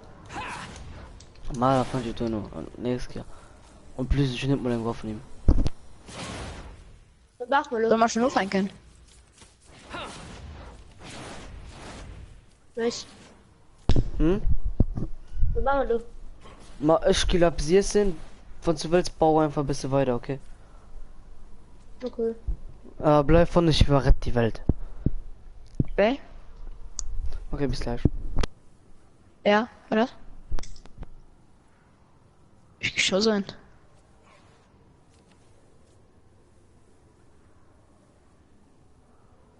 Mal von die Töne. Nächstes Jahr. Und plötzlich nimmt man den Wurf von ihm. Was machen wir Soll los? man schon aufhängen können? Nicht. Hm? Was machen wir los? Mal, ich glaube, sie sind. Von du willst, bau einfach ein bisschen weiter, okay? Okay. Bleib von nicht überrett die Welt. Okay. Okay, bis gleich. Ja, oder? Ich geh schon sein.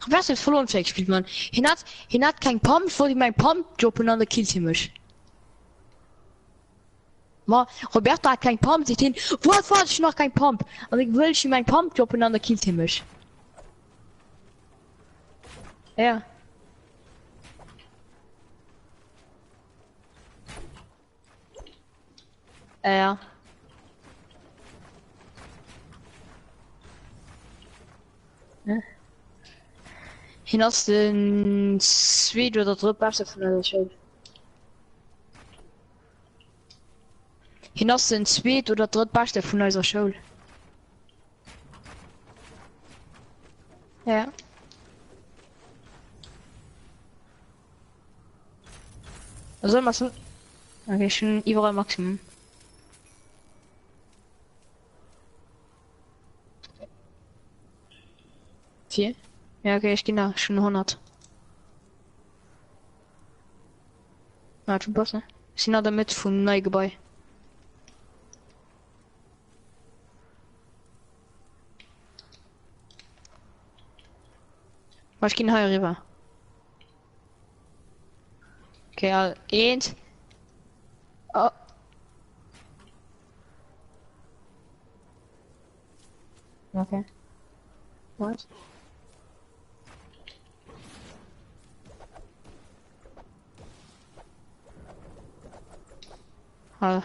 Was ist verloren gespielt, man? Hin hat kein Pump, vor die mein Pump droppen an der Kill mich. Ma, Roberto hat kein Pump, sieht hin. Wo war ich noch kein Pump? Und ich will schon mein Pump droppen an der Kill mich. Ja. Ja. Ja. Hinaus den Zweet oder dritt Beste von der Show. Hinaus den Zweet oder dritt Beste von unserer Show. Ja. Also machst du? Okay, schon überall Maximum. Vier? Ja, okay, ich genau, schon 100. Ja, schon passen. Ich sind damit von Neugebäude. Was ich hier rüber? Okay, also, eins. Oh. Okay. Was? Hallo.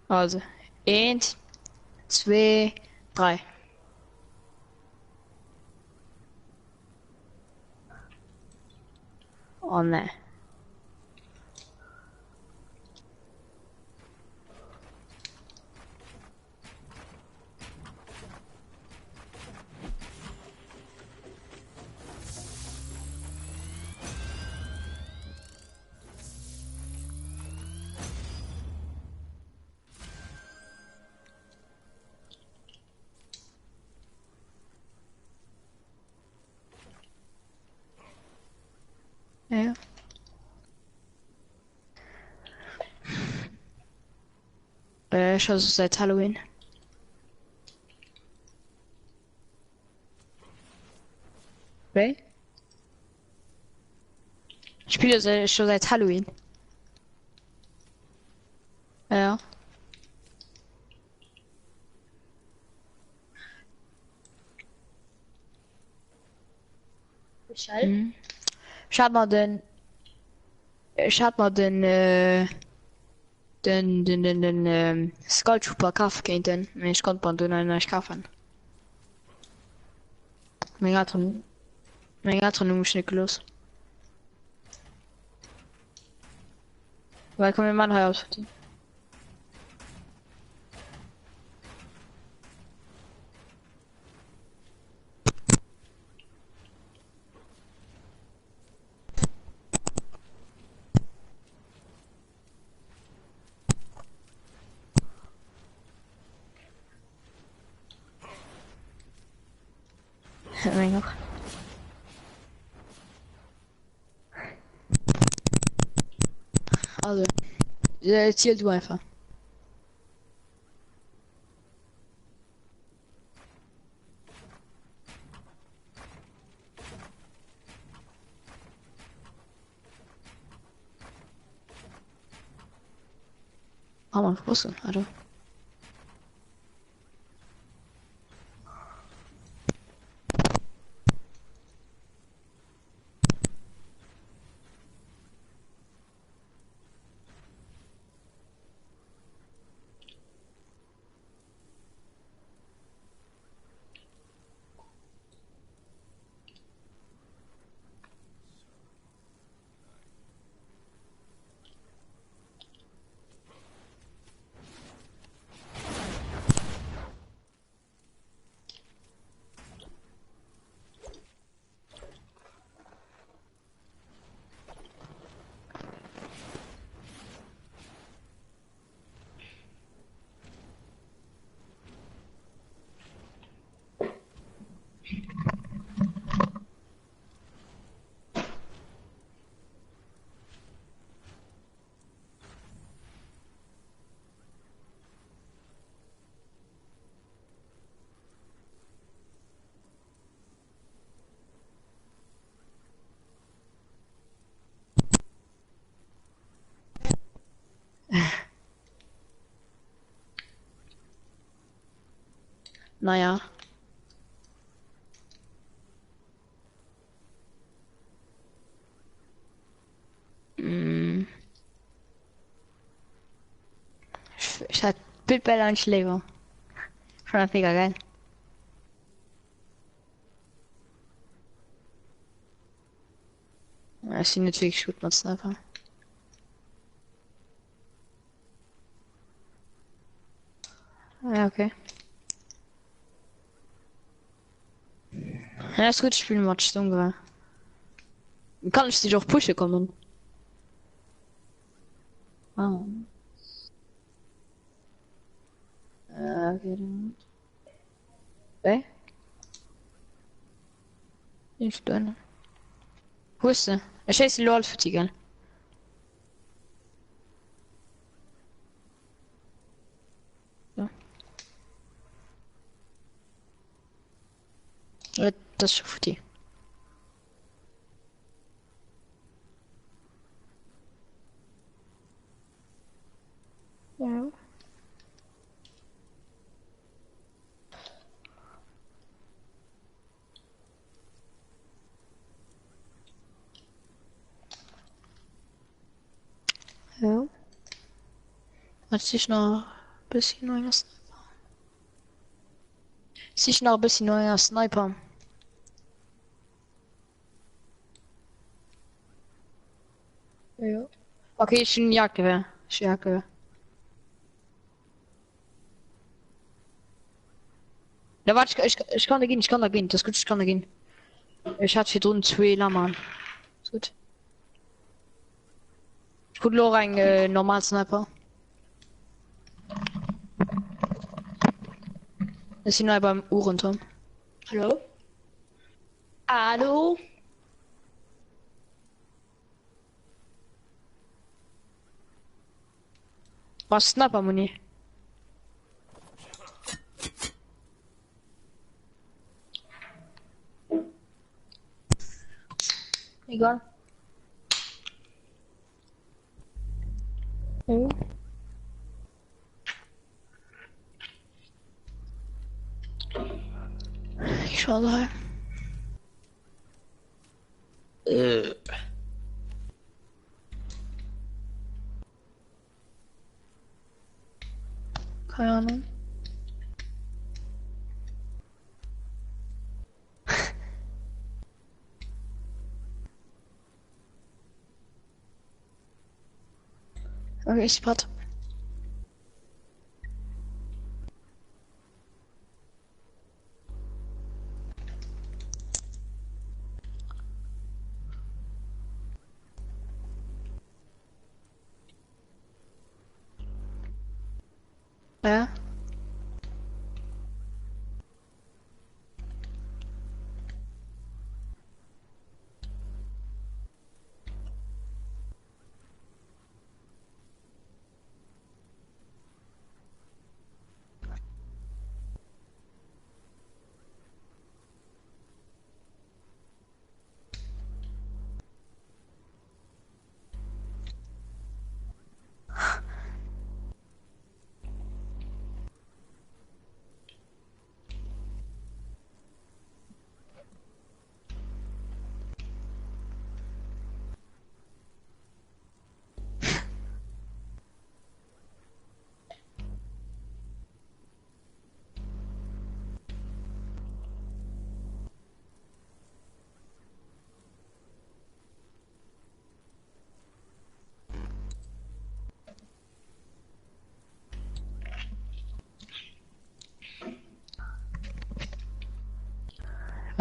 Also, 1, 2, 3. Oh ne. Ja. Schon seit Halloween. Okay. Ich spiele schon seit Halloween. Ja. Michel? Ich hab mal den Skull Trooper Kaff kennt, ich konnte man den nicht kaufen. Megatron nicht los. Weil kommen wir mal aus. Mein Gott. Also, erzähl du einfach. man wusste, Alter. Naja. Ich hatte Bildbälle und Schläger. Schon mega geil. Ja, ich bin natürlich gut mit Sniper. Ja, okay. Ja, ist gut, ich spiele mal Sturmgewehr. Kann ich dich auch pushen kommen? Ah. Okay, dann. Hey? Ich bin. Wo ist der? Ich scheiße LOL für die, gell? Ja. Ja, das ist für die. Ja. Ja. Jetzt sich noch ein bisschen neuer Sniper. Sich noch ein bisschen neuer Sniper. Ja. Okay, ich bin Jagdgewehr. Ich Jagdgewehr. Ja, warte, ich kann da gehen, das ist gut, ich kann da gehen. Ich hatte hier drunten 2 Lammern. Ist gut. Ich guck nur rein, normal Sniper. Das ist nur beim Uhrenturm. Hallo? Hallo? Was Sniper Muni? Egal. Oh. Ich schau mal. Keine Ahnung. Okay, ich warte. Ja.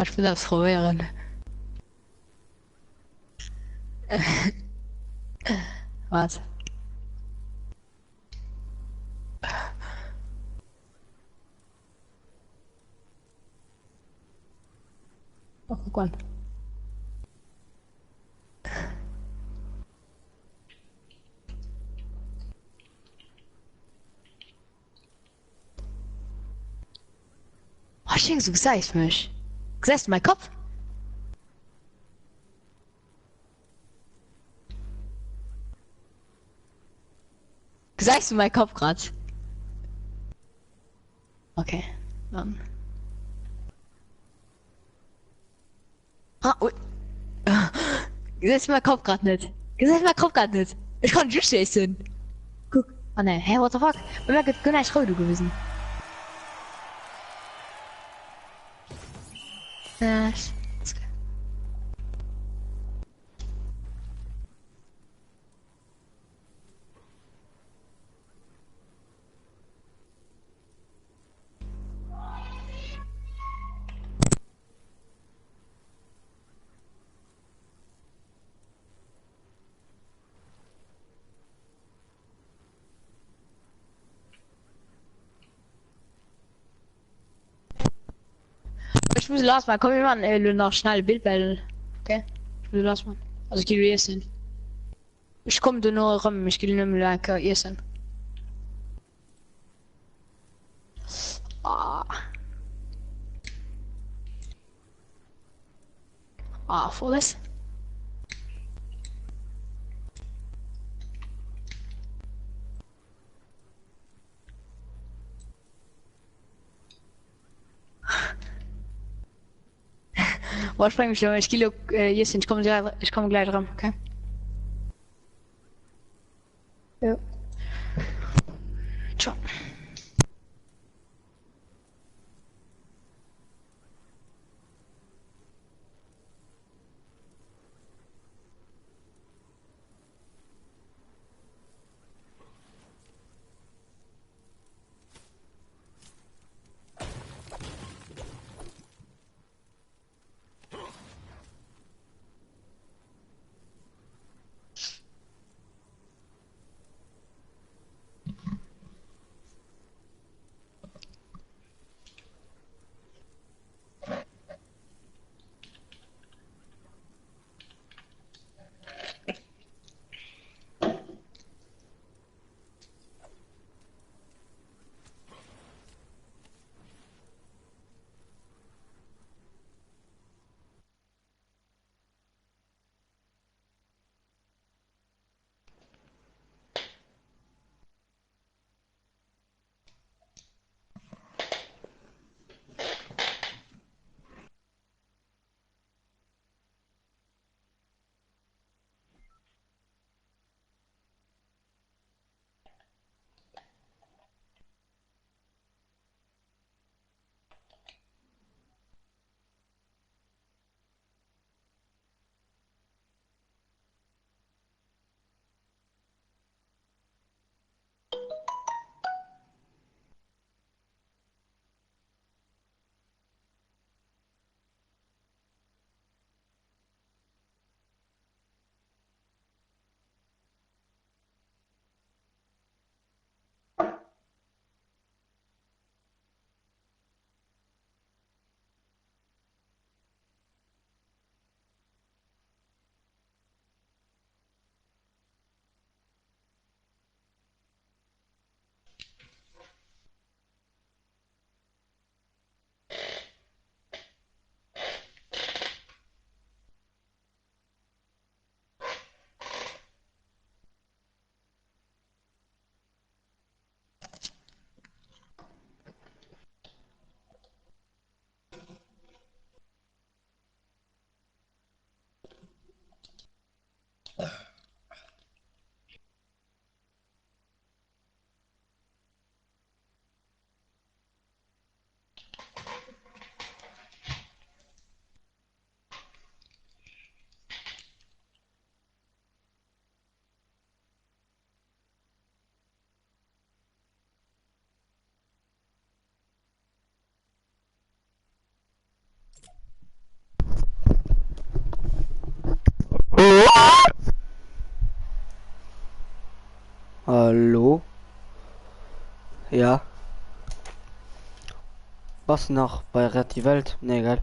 Ich will das probieren. Was? Oh, guck mal. Oh, schön, so gesagt mich. Gesagt mein Kopf? Sagst du mein Kopf grad? Okay, dann. Ah, ui. Gesagt mein Kopf grad nicht. Gesagt mein Kopf grad nicht. Ich kann just essen. Guck. Oh ne, hey, what the fuck? Bei mir geht gar nicht Freude gewesen. Ja, ich muss los, man. Komm jemand noch schnell Bildbellen. Okay? Ich muss los, man. Also ich gehe essen. Ich komme da nur rum, ich gehe nicht mehr essen. Ah. Ah, volles. Boah, spreng mich schon, ich gehe essen, ich komme gleich ran, okay? Ja. Ciao. Ja. Was noch bei Red die Welt? Nee, geil.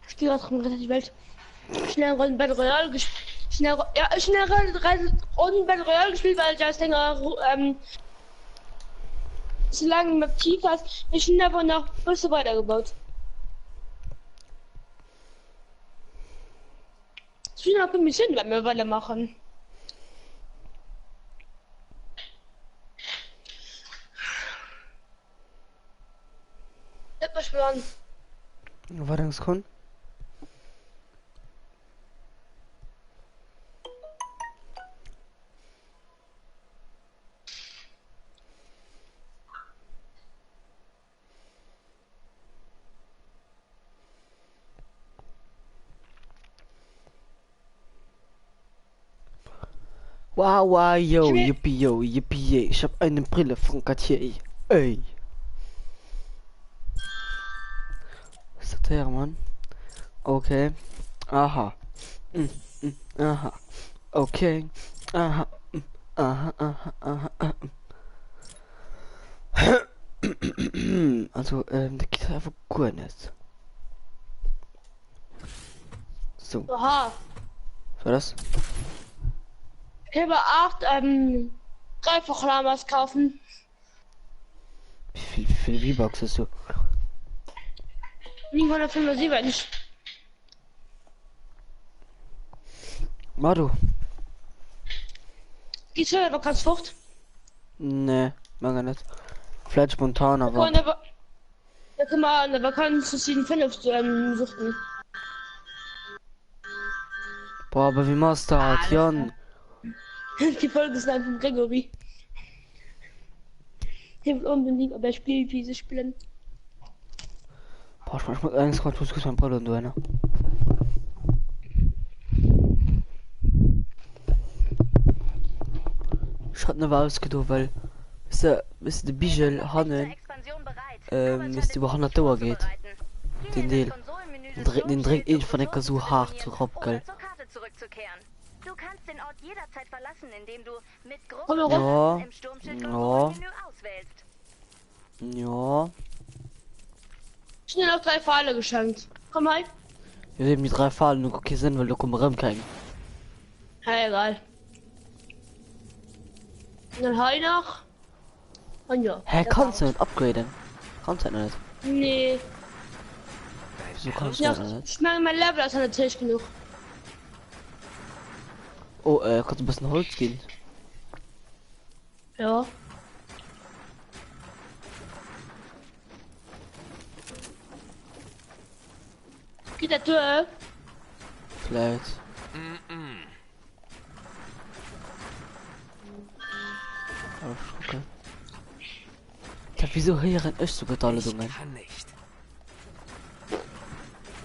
Ich gehe gerade rum, die Welt. Schnell Runden Battle Royale gespielt. Schnell Runden Battle Royale gespielt, weil ich als länger so lange im Aktiv hast. Ich bin aber noch ein bisschen weitergebaut. Ich will noch ein bisschen, wenn wir weitermachen. Etwas spüren. Was denkst du? Wow, wow, yo, yippie, yo, yippie, ich hab eine Brille von Cartier. Ey. Was ist das her, Mann? Okay. Aha. Aha. Okay. Aha. Aha, aha, aha, aha. Also, der geht einfach gut nicht. So. Aha. Was war das? Ich habe 8 Dreifach-Lamas kaufen. Wie viel V-Bucks hast du? 975. Madu. Gehst du aber ganz fort? Nee, mag nicht. Vielleicht spontan, aber. Da kann man an der Vakanz zu 7,5 suchen. Boah, aber wie machst du das, Jan? Die Folge ist einfach von Gregory. Ich will unbedingt, aber er spielt, wie sie spielen. Boah, ich muss eigentlich gerade kurz mein Brille und du einer. Ich hab noch ausgedacht, weil bis der Bijel Hannen bis über 100 Dauer geht. Den Deal. Den trägt ihn von der so hart zu Rob, gell? Du kannst den Ort jederzeit verlassen, indem du mit Ja. im Sturmschild Ja. Menü auswählst. Ja. Schnell noch 3 Pfeile geschenkt. Komm mal. Wir haben die 3 Fallen, nur okay sind, weil du kommst rein. Ja, egal. Und dann hau ich noch. Und ja. Hä, kannst du nicht upgraden? Kannst du nicht. Nee. Wieso kannst du Ja, das nicht? ich meine, mein Level ist natürlich genug. Oh, kannst du ein bisschen Holz gehen? Ja. Geht der Tür? Vielleicht. Okay. Ja, wieso hören echt so gute Dummen?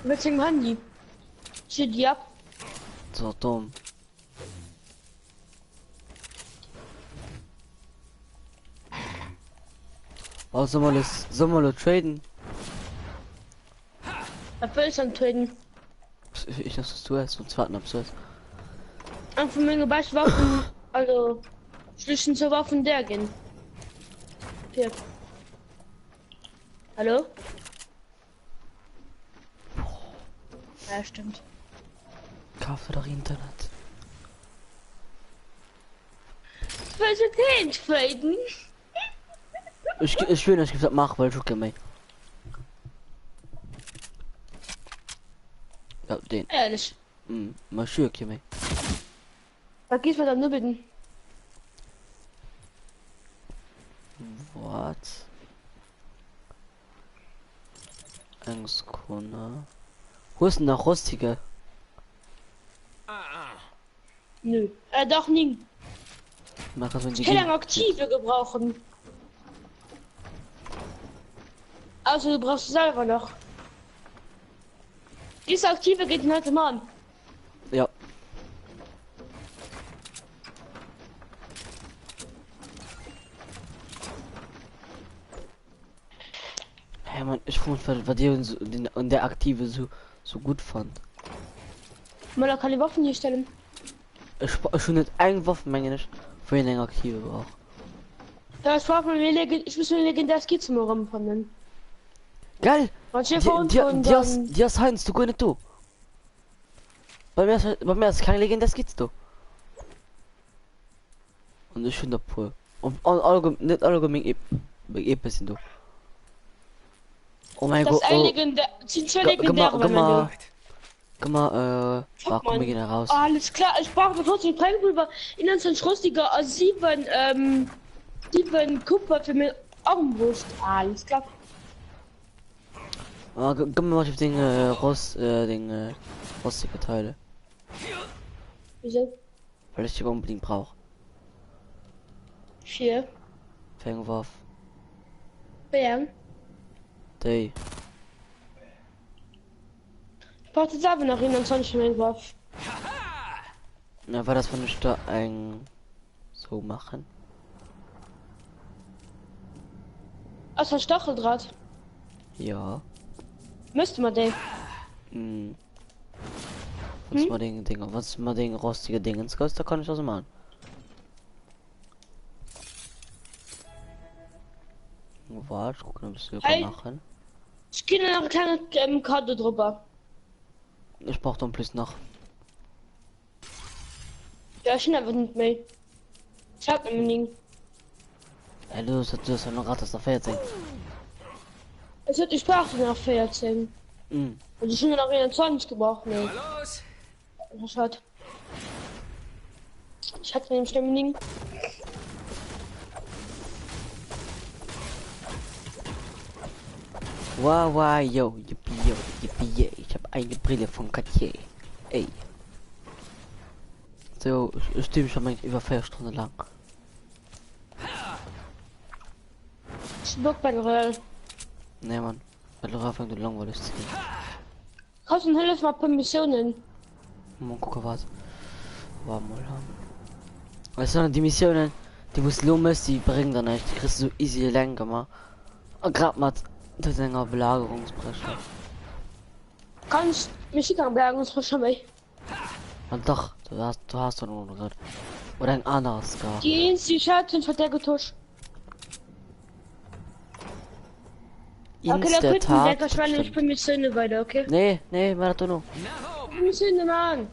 Mit dem Handy. Shit, ja. So dumm. Oh, sollen wir traden? Er will schon töten. Ich dachte, du hast und zweiten absurd. Einfach meine besten Waffen, also zwischen zur Waffen der gehen. Hier. Hallo? Ja, stimmt. Kaufe doch Internet. Was ist denn traden? Ich will nicht, ich mach, weil ich okay mich. Ja, den. Ehrlich. Mal schön, mich. Da gehst du dann nur bitten. What? Angstkunde. Wo ist denn der Rostige? Nö. Doch nie. Mach das, wenn die Ich kann lange aktive gebrauchen. Also du brauchst selber noch. Diese aktive geht in heute Morgen. Ja. Hey man, ich fand, was dir und der aktive so gut fand. Mal kann die Waffen hier stellen. Ich schon nicht ein Waffenmenge nicht für eine aktive brauch. Ja, ich muss mir legendär Skizzen nur rumfahren. Geil! Und Die hast Heinz, du gehst nicht du. Bei mir ist kein legendär Skizz du. Und ich finde pur. Und nicht allgemein sind du. Oh mein Gott. Das ein legendär. Sind schon legendäre, wenn man Guck mal, komm, wir gehen raus. Alles klar, ich brauche trotzdem Prägpulver in einen Schrostiger 7 Kupfer für meine Armbrust. Alles klar. Guck mal, was ich den rostige Teile. Wieso? Weil ich die unbedingt brauche. 4. Fangwurf. Bam. Day. Ich brauche jetzt aber noch 21 Wurf. Na, war das von der Stadt ein so machen? Aus der Stacheldraht. Ja. Müsste man den. Was mal den rostige Dingens kostet, da kann ich das machen. Warte, gucken, ob wir Hey. machen. Ich gehe noch eine kleine Karte drüber. Ich brauche dann plus noch. Ja, ich einfach nicht mehr. Ich hab nämlich nicht. Ey, du hast ja noch gerade das noch 14. Es hat die Sprache nach 14. Und ich bin noch 21 gebraucht. Nee. Was hat? Ich hatte nämlich nämlich nicht. Wow, yo, yippie, ich habe eine Brille von Cartier. Ey. So, ich stimme schon mal über 4 Stunden lang. Ich bock bei Geröll. Nee, Mann. Weil du anfängst, du langweilig zu gehen. Kannst du hilf mal per Missionen? Mal gucken, was. War mal haben. Weißt du, die Missionen, die muss Lummes, die bringen dann nicht. Die kriegst du so easy länger mal. Gerade mal das länger Belagerungsbrecher. Kannst mich nicht anbergen, das schon mal. Und doch, du hast doch noch gerade. Oder ein anderes gar. Die Schatten von der Getusch. Okay, da könnten wir etwas weiter, ich bin mit Söhne weiter, okay? Nee, warte noch. Mit Söhne, Mann.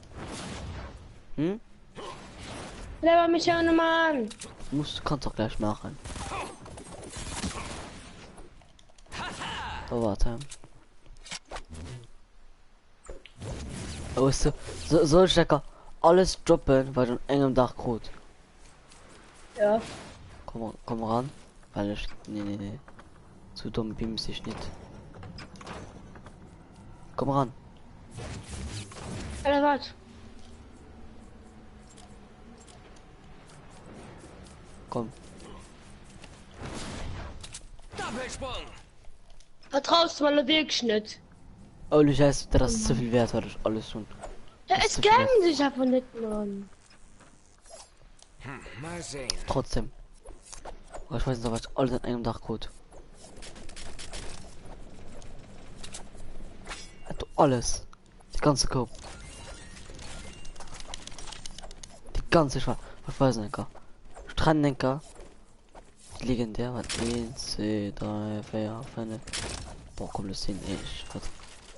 Leber mich ja nochmal an. Kannst doch gleich machen. Oh, warte. Oh, ist so Stecker. Alles droppen, weil du engem Dach gut. Ja. Komm ran. Weil ich. Nee. Zu dumm beam sich nicht. Komm ran. Alter, warte. Komm. Doppelsprung. Vertraust du mal wirklich nicht? Oh, ich weiß, das ist zu viel wert, weil ich alles schon. Ja, es gern sich einfach nicht, Mann. Mal sehen. Trotzdem. Aber ich weiß nicht, was alles an einem Dach gut. Du alles. Die ganze Kopf. Die ganze Schwarz. Was weiß ich nicht. Strandlenker. Legendär. 1, 2, 3, 4, 5. Boah, komm, das sind ich.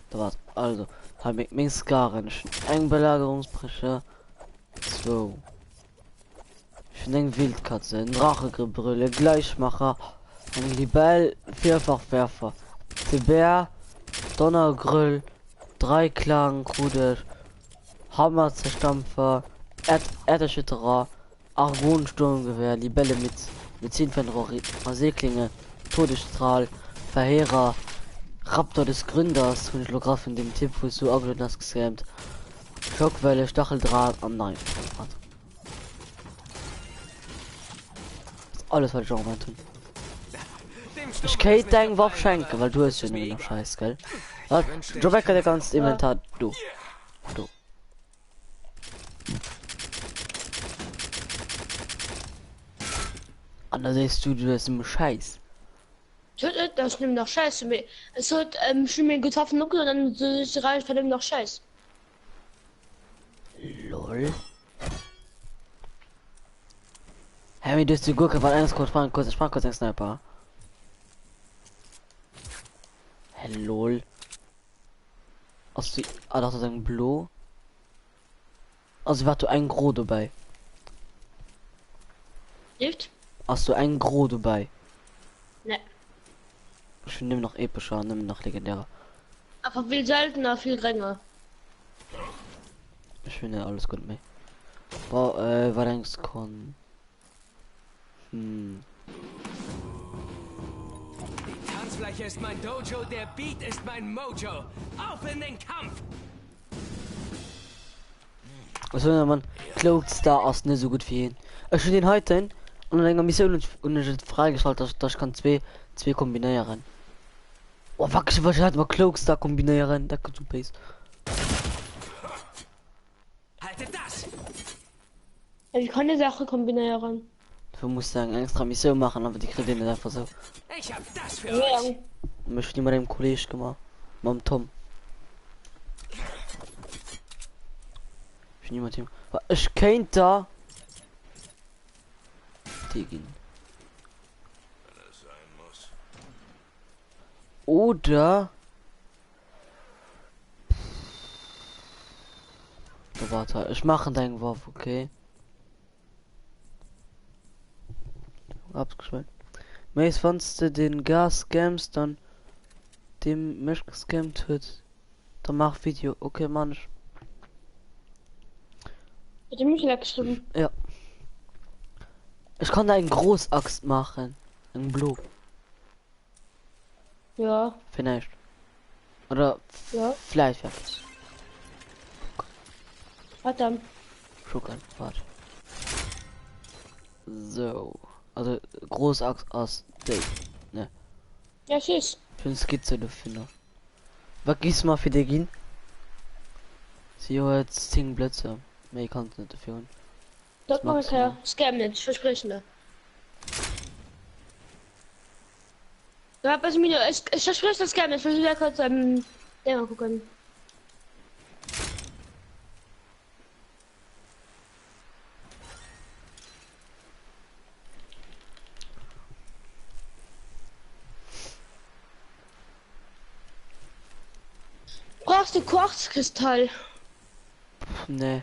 Da war's. Also, habe ich mein Skaren. Ein Belagerungsbrecher. 2. Ich finde eine Wildkatze. Ein Drachegebrülle. Gleichmacher. Ein Libell. Vierfachwerfer. Der Bär. Donnergrill. 3 Klang. Kruder. Hammer Zerstampfer. Erderschütterer. Argonsturmgewehr. Libelle mit 10 Seeklinge. Todesstrahl. Verheerer. Raptor des Gründers. Und Lograph in dem Tipp, wo so das gescampt. Schockwelle, Stacheldraht am Nein. Alles, was ich auch mal tun. Ich kann deinen Wurf schenken, weil du hast ja nur noch Scheiß, gell? Rebecca, der ganze Inventar, du. Anders du das im Scheiß. Das nimmt noch Scheiße. Es hat schon mir getroffen und dann ist rein verdammt noch Scheiß. Lol. Hey, du hast die Gurke von eines kurz, ich sprach kurz ein Sniper. Hey, lol. Hast du, das ist ein Blau. Also, war du ein Gro dabei? Nicht? Hast du ein Gro dabei? Ne. Ich nehme noch epischer, nehme noch legendärer. Aber viel seltener, viel geringer. Ich finde alles gut mehr. Boah, war denkst du Die Tanzfläche ist mein Dojo, der Beat ist mein Mojo. Auf in den Kampf! Also, man glaubt da aus nicht so gut für ihn. Ich will den heute und dann Mission und freigeschaltet, dass ich kann zwei kombinieren. Oh, was hat man Cloaks da kombinieren? Da kannst du Base. Haltet das! Ich kann die Sache kombinieren. Du musst sagen, extra Mission machen, aber die kriegen nicht einfach so. Ich hab das für euch! Möchte ich mit dem Kollegen gemacht. Mit dem Tom. Ich nehme Team. Ich kennt da. Tegen. Oder. So, warte, ich mache deinen Wurf, okay? Abgeschwellt. Meist fandst du den Gas scams, dann dem mich gescammt wird. Dann mach Video, okay, Mann. Hat er mich geschrieben? Ja. Ich kann da einen Großaxt machen. Ein Blue. Ja. Vielleicht. Oder ja. Vielleicht ja. Warte. Schuckern, warte. So. Also Großaxt aus Day. Ne. Ja, tschüss. Ich bin Skizze dafür. Was gibt's mal für dich hin? Sie hat jetzt 10 Blöcke. Mehr kann es nicht dafür. Das mache ich ja. Scam nicht, versprechen da. Ja, was mir ich verspreche das Scam nicht. Ich will kurz den mal gucken. Brauchst du Quarzkristall? Nee.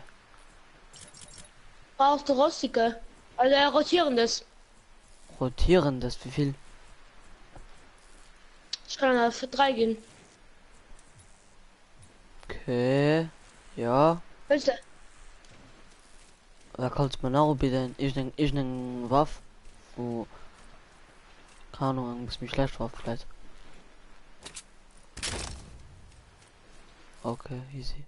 Brauchst du rostige? Also rotierendes. Rotierendes, wie viel? Ich kann da für 3 gehen. Okay. Ja. Willst du? Da kannst du mir auch bitte. Ich nehm Waff. Oh. Keine Ahnung, muss mich schlecht drauf vielleicht. Okay, easy.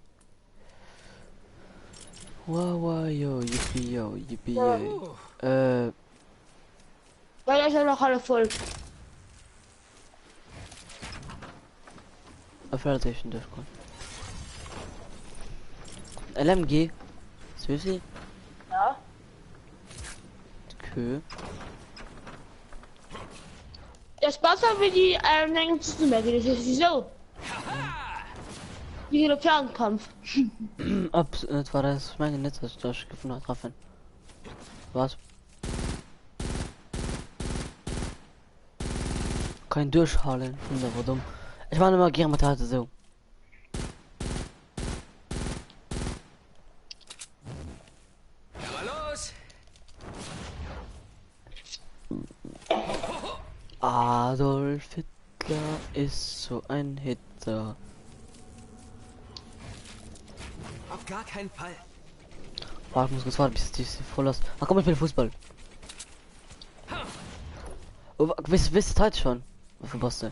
Wow, yo, yippie, yo, yippie, Weil ich ja noch alle voll. Fertigation durchkommen. LMG. Süßi? Ja. Okay. Das Wasser wie die längsten Berge, das ist so. Wie der Fernkampf. Ab, das war das meine Netz, das ich gefunden habe. Was? Kein Durchhallen. Wunderbar dumm. Ich war immer gerne mit hatte so. Aber los! Adolf Hitler ist so ein Hitler. Auf gar keinen Fall. Warte, muss kurz warten, bis die voll ist. Ach komm, ich will Fußball. Oh, wisst ihr heute schon? Was für Bosse?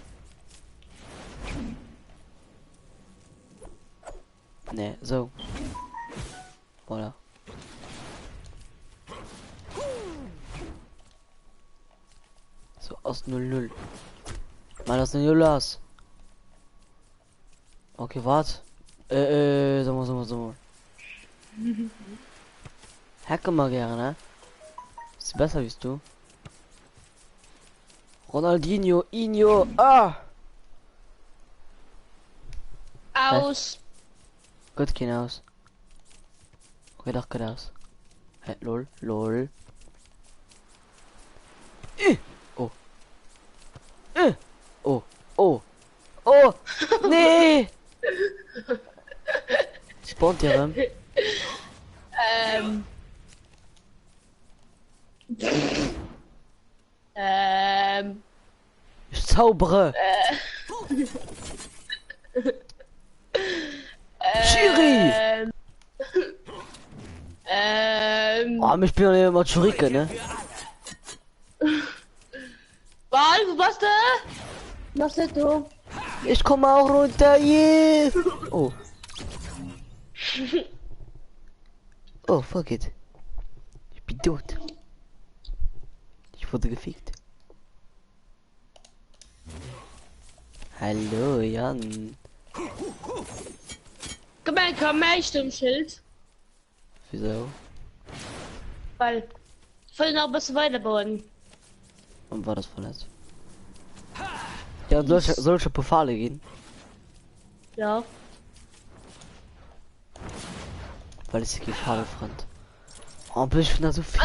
Ne, so. Voilà. So, aus 0-0. Mal aus 0 aus. Okay, wart. So mal. Hacke mal gerne. Ist besser wie du. Ronaldinho, Inho, Aus. Gut, gehen aus. Okay, doch, geht aus. Hey, lol. Nee! Spawnt ihr rum? Ich zaubere! Schiri! Oh, ich bin ja nicht immer Schurike, ne? Wo warst du? Was ist du? Ich komme auch runter, yeah! Oh. Oh, fuck it. Ich bin tot. Ich wurde gefickt. Hallo, Jan. Komm her, Schild. Wieso? Weil ich will noch ein bisschen weiterbauen. Und war das verletzt? Ja, solche Befehle gehen. Ja. Weil es die Gefahr fand. Oh, aber ich finde da so viel.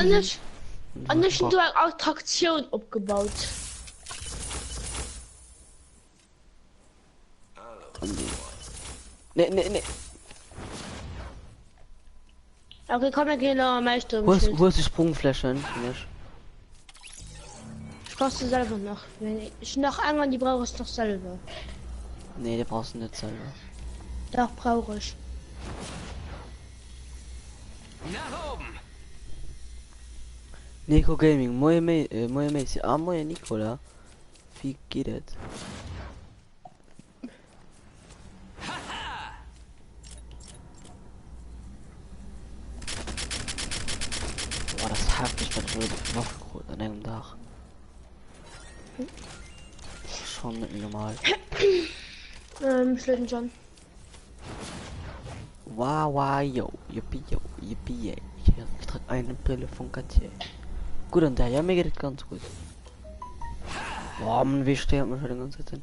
Anders du eine Attraktion abgebaut. Nee. Okay, komm, wir gehen noch mal Sturm. Wo ist die Sprungfläche? Ich koste selber noch. Wenn ich noch einmal die brauche, ist doch selber. Nee, die brauchst du nicht selber. Doch, brauche ich. Nach oben. Nico Gaming, moje Messi, moje Nicola. Wie geht es? Boah, das heftig mit der Waffe an einem Dach. Schon nicht normal. Schlitten schon. Wow, yo, yippie, yay. Ich trage eine Brille von Cartier. Gut, und ja, mir geht es ganz gut. Boah, man, wie steht man schon die ganze Zeit hin?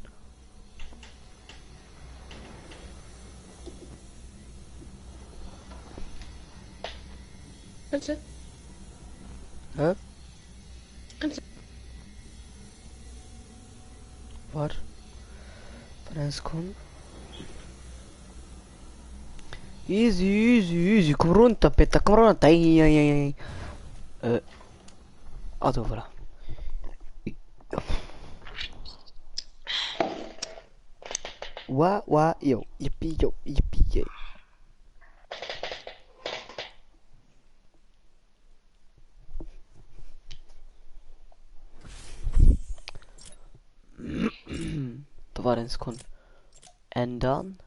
Kannst du? Hä? Kannst du? Warte. Wenn es kommt. Easy, komm runter, Peter, komm runter. Also, voilà. Yo, yippie, yay. Da war den Sekund. Ändern.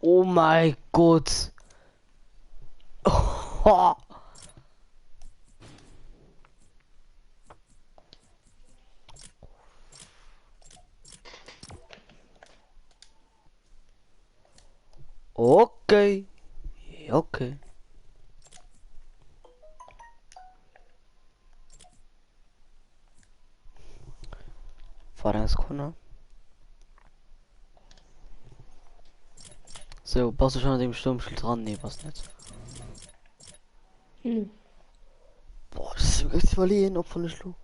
Oh mein Gott. Oh. Okay. Okay. Fahrungskunde. So, passt du schon an dem Sturmschild dran? Nee, passt nicht. Boah, das ist wirklich verlieren, ob von der Schlu.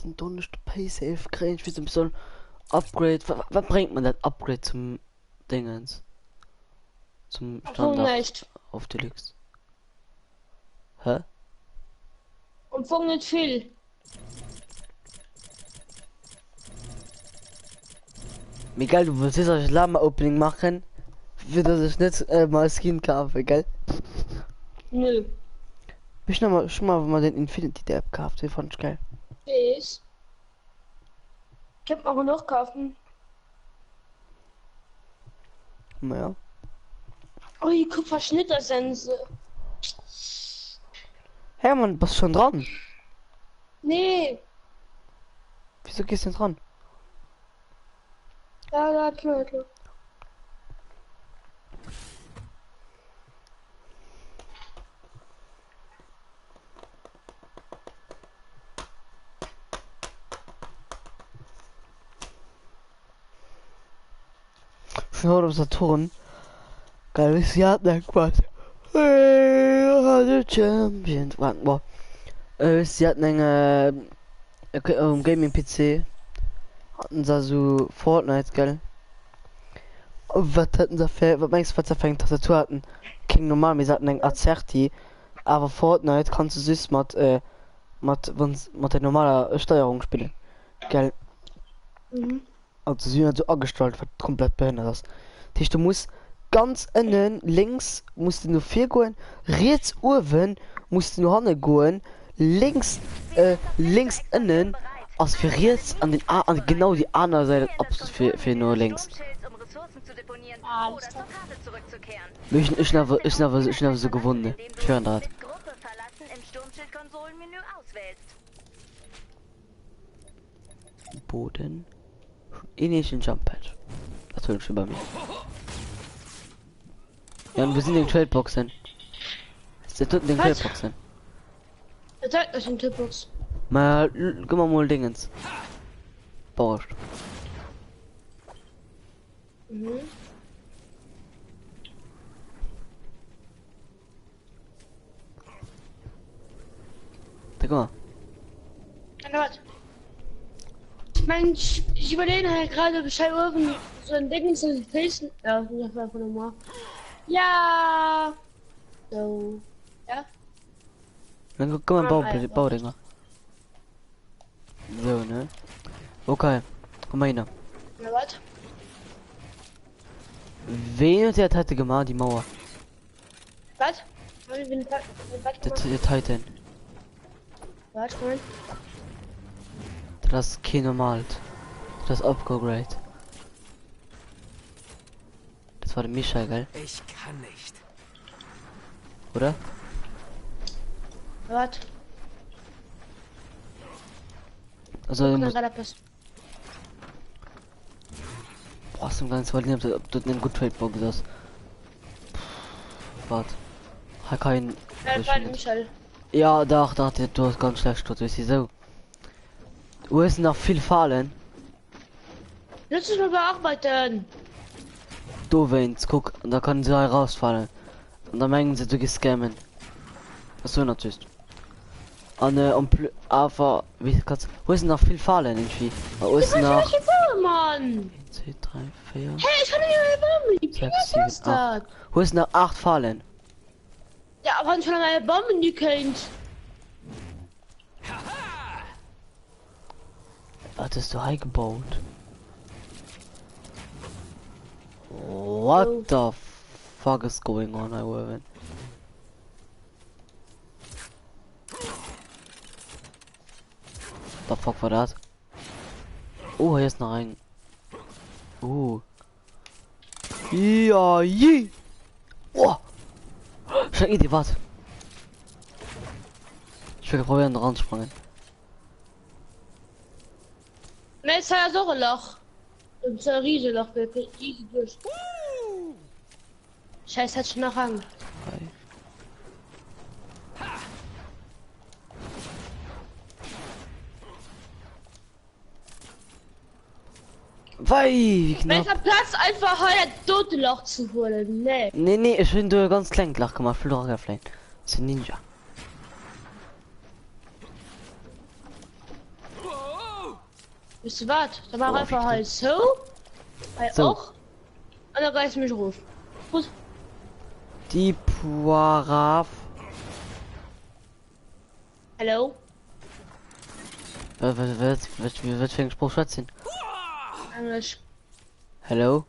Den donnerste Pay-Safe kriegen, wie so ein Upgrade. Was bringt man das Upgrade zum Dingens? Zum Standard auf Deluxe. Hä? Und fang nicht viel. Egal, du willst das Lama-Opening machen, wird das nicht mal Skin kaufen, gell? Nö. Ich schon mal den Infinity der App gekauft, den fand ich geil. Ich hab auch noch kaufen. Naja. Oh, die Kupferschnittersense. Hermann, bist du schon dran? Nee. Wieso gehst du denn dran? Ja, klar. Schon auf Saturn. Geiles Jahr, ne, Quatsch. The Champions. Warte, boah. Sie hatten einen Gaming-PC. hätten sie so Fortnite, gell? Was hätten sie für, was meinst du, was sie für eine Tastatur hatten? Kein normal, wir hatten ein Azerti, aber Fortnite kannst du süß mit der normalen Steuerung spielen, gell? Also sie sind so angestellt, was komplett behindert ist. Das heißt, du musst ganz innen, links, musst du nur 4 gehen, rechts oben, musst du nur hin gehen, links innen, als für rechts an genau die andere Seite, absolut für nur links. Ich habe so gewonnen. Ich höre das. Boden. Initial Jump Pad. Das hört schon bei mir. Ja, und wir sind in den Tradeboxen. Der tut in den Tradeboxen. Er zeigt euch in Tradebox. Mal, gib mal Dingens. Borscht. Da, guck mal. Warte. Ich überlege halt gerade Bescheid oben so ein Ding zu facen. Ja, das ist einfach nochmal. Ja. So. Ja. Dann guck mal, Baudinger. So, ne? Okay. Komm mal hin. Na, was? Wen hat der Titan gemacht, die Mauer? Was? Der Titan. Was, Freund? Das ist kein normal. Das ist Upgrade. Das war der Michael, gell? Ich kann nicht. Oder? Was? Also, Boah, hast du ganz verlieren, ob du einen gut Tradebox hast. Warte. Hat kein. Ja, da, du hast ganz schlecht Sturz, ist so. Du hast noch viel fallen. Lass uns mal bearbeiten. Du weinst, guck, und da können sie rausfallen. Und dann meinen sie, du gescammen. Das so natürlich. Und aber, wie kannst wo ist noch viel fallen irgendwie? Wo ist noch? Mann! 1, 2, 3, 4. Hey, ich kann nicht mehr Bomben. 6, 7, 8. Wo ist noch 8 fallen? Ja, aber schon eine Bomben die kennt. Was hast du hier gebaut? What the fuck is going on, I will. The fuck war das? Oh, hier ist noch ein. Ja, je. Oh. Schon Idee, was? Ich will probieren, ranspringen. Ne, ist ja so ein Loch. Und so ein Riesenloch, wir können easy durch. Scheiß, hat schon noch Rang. Wei, wie knapp. Welcher Platz einfach heuer tote Loch zu holen, ne? Nee, ich bin durch ganz klein Loch gemacht, für Loch gefallen. Das ist ein Ninja. Wisst ihr was? Da war einfach halt so. Halt auch. Und dann reißt mich ruf. Gut. Die Poiraf. Hallo? Was für ein Spruch schätzen? Englisch. Hello?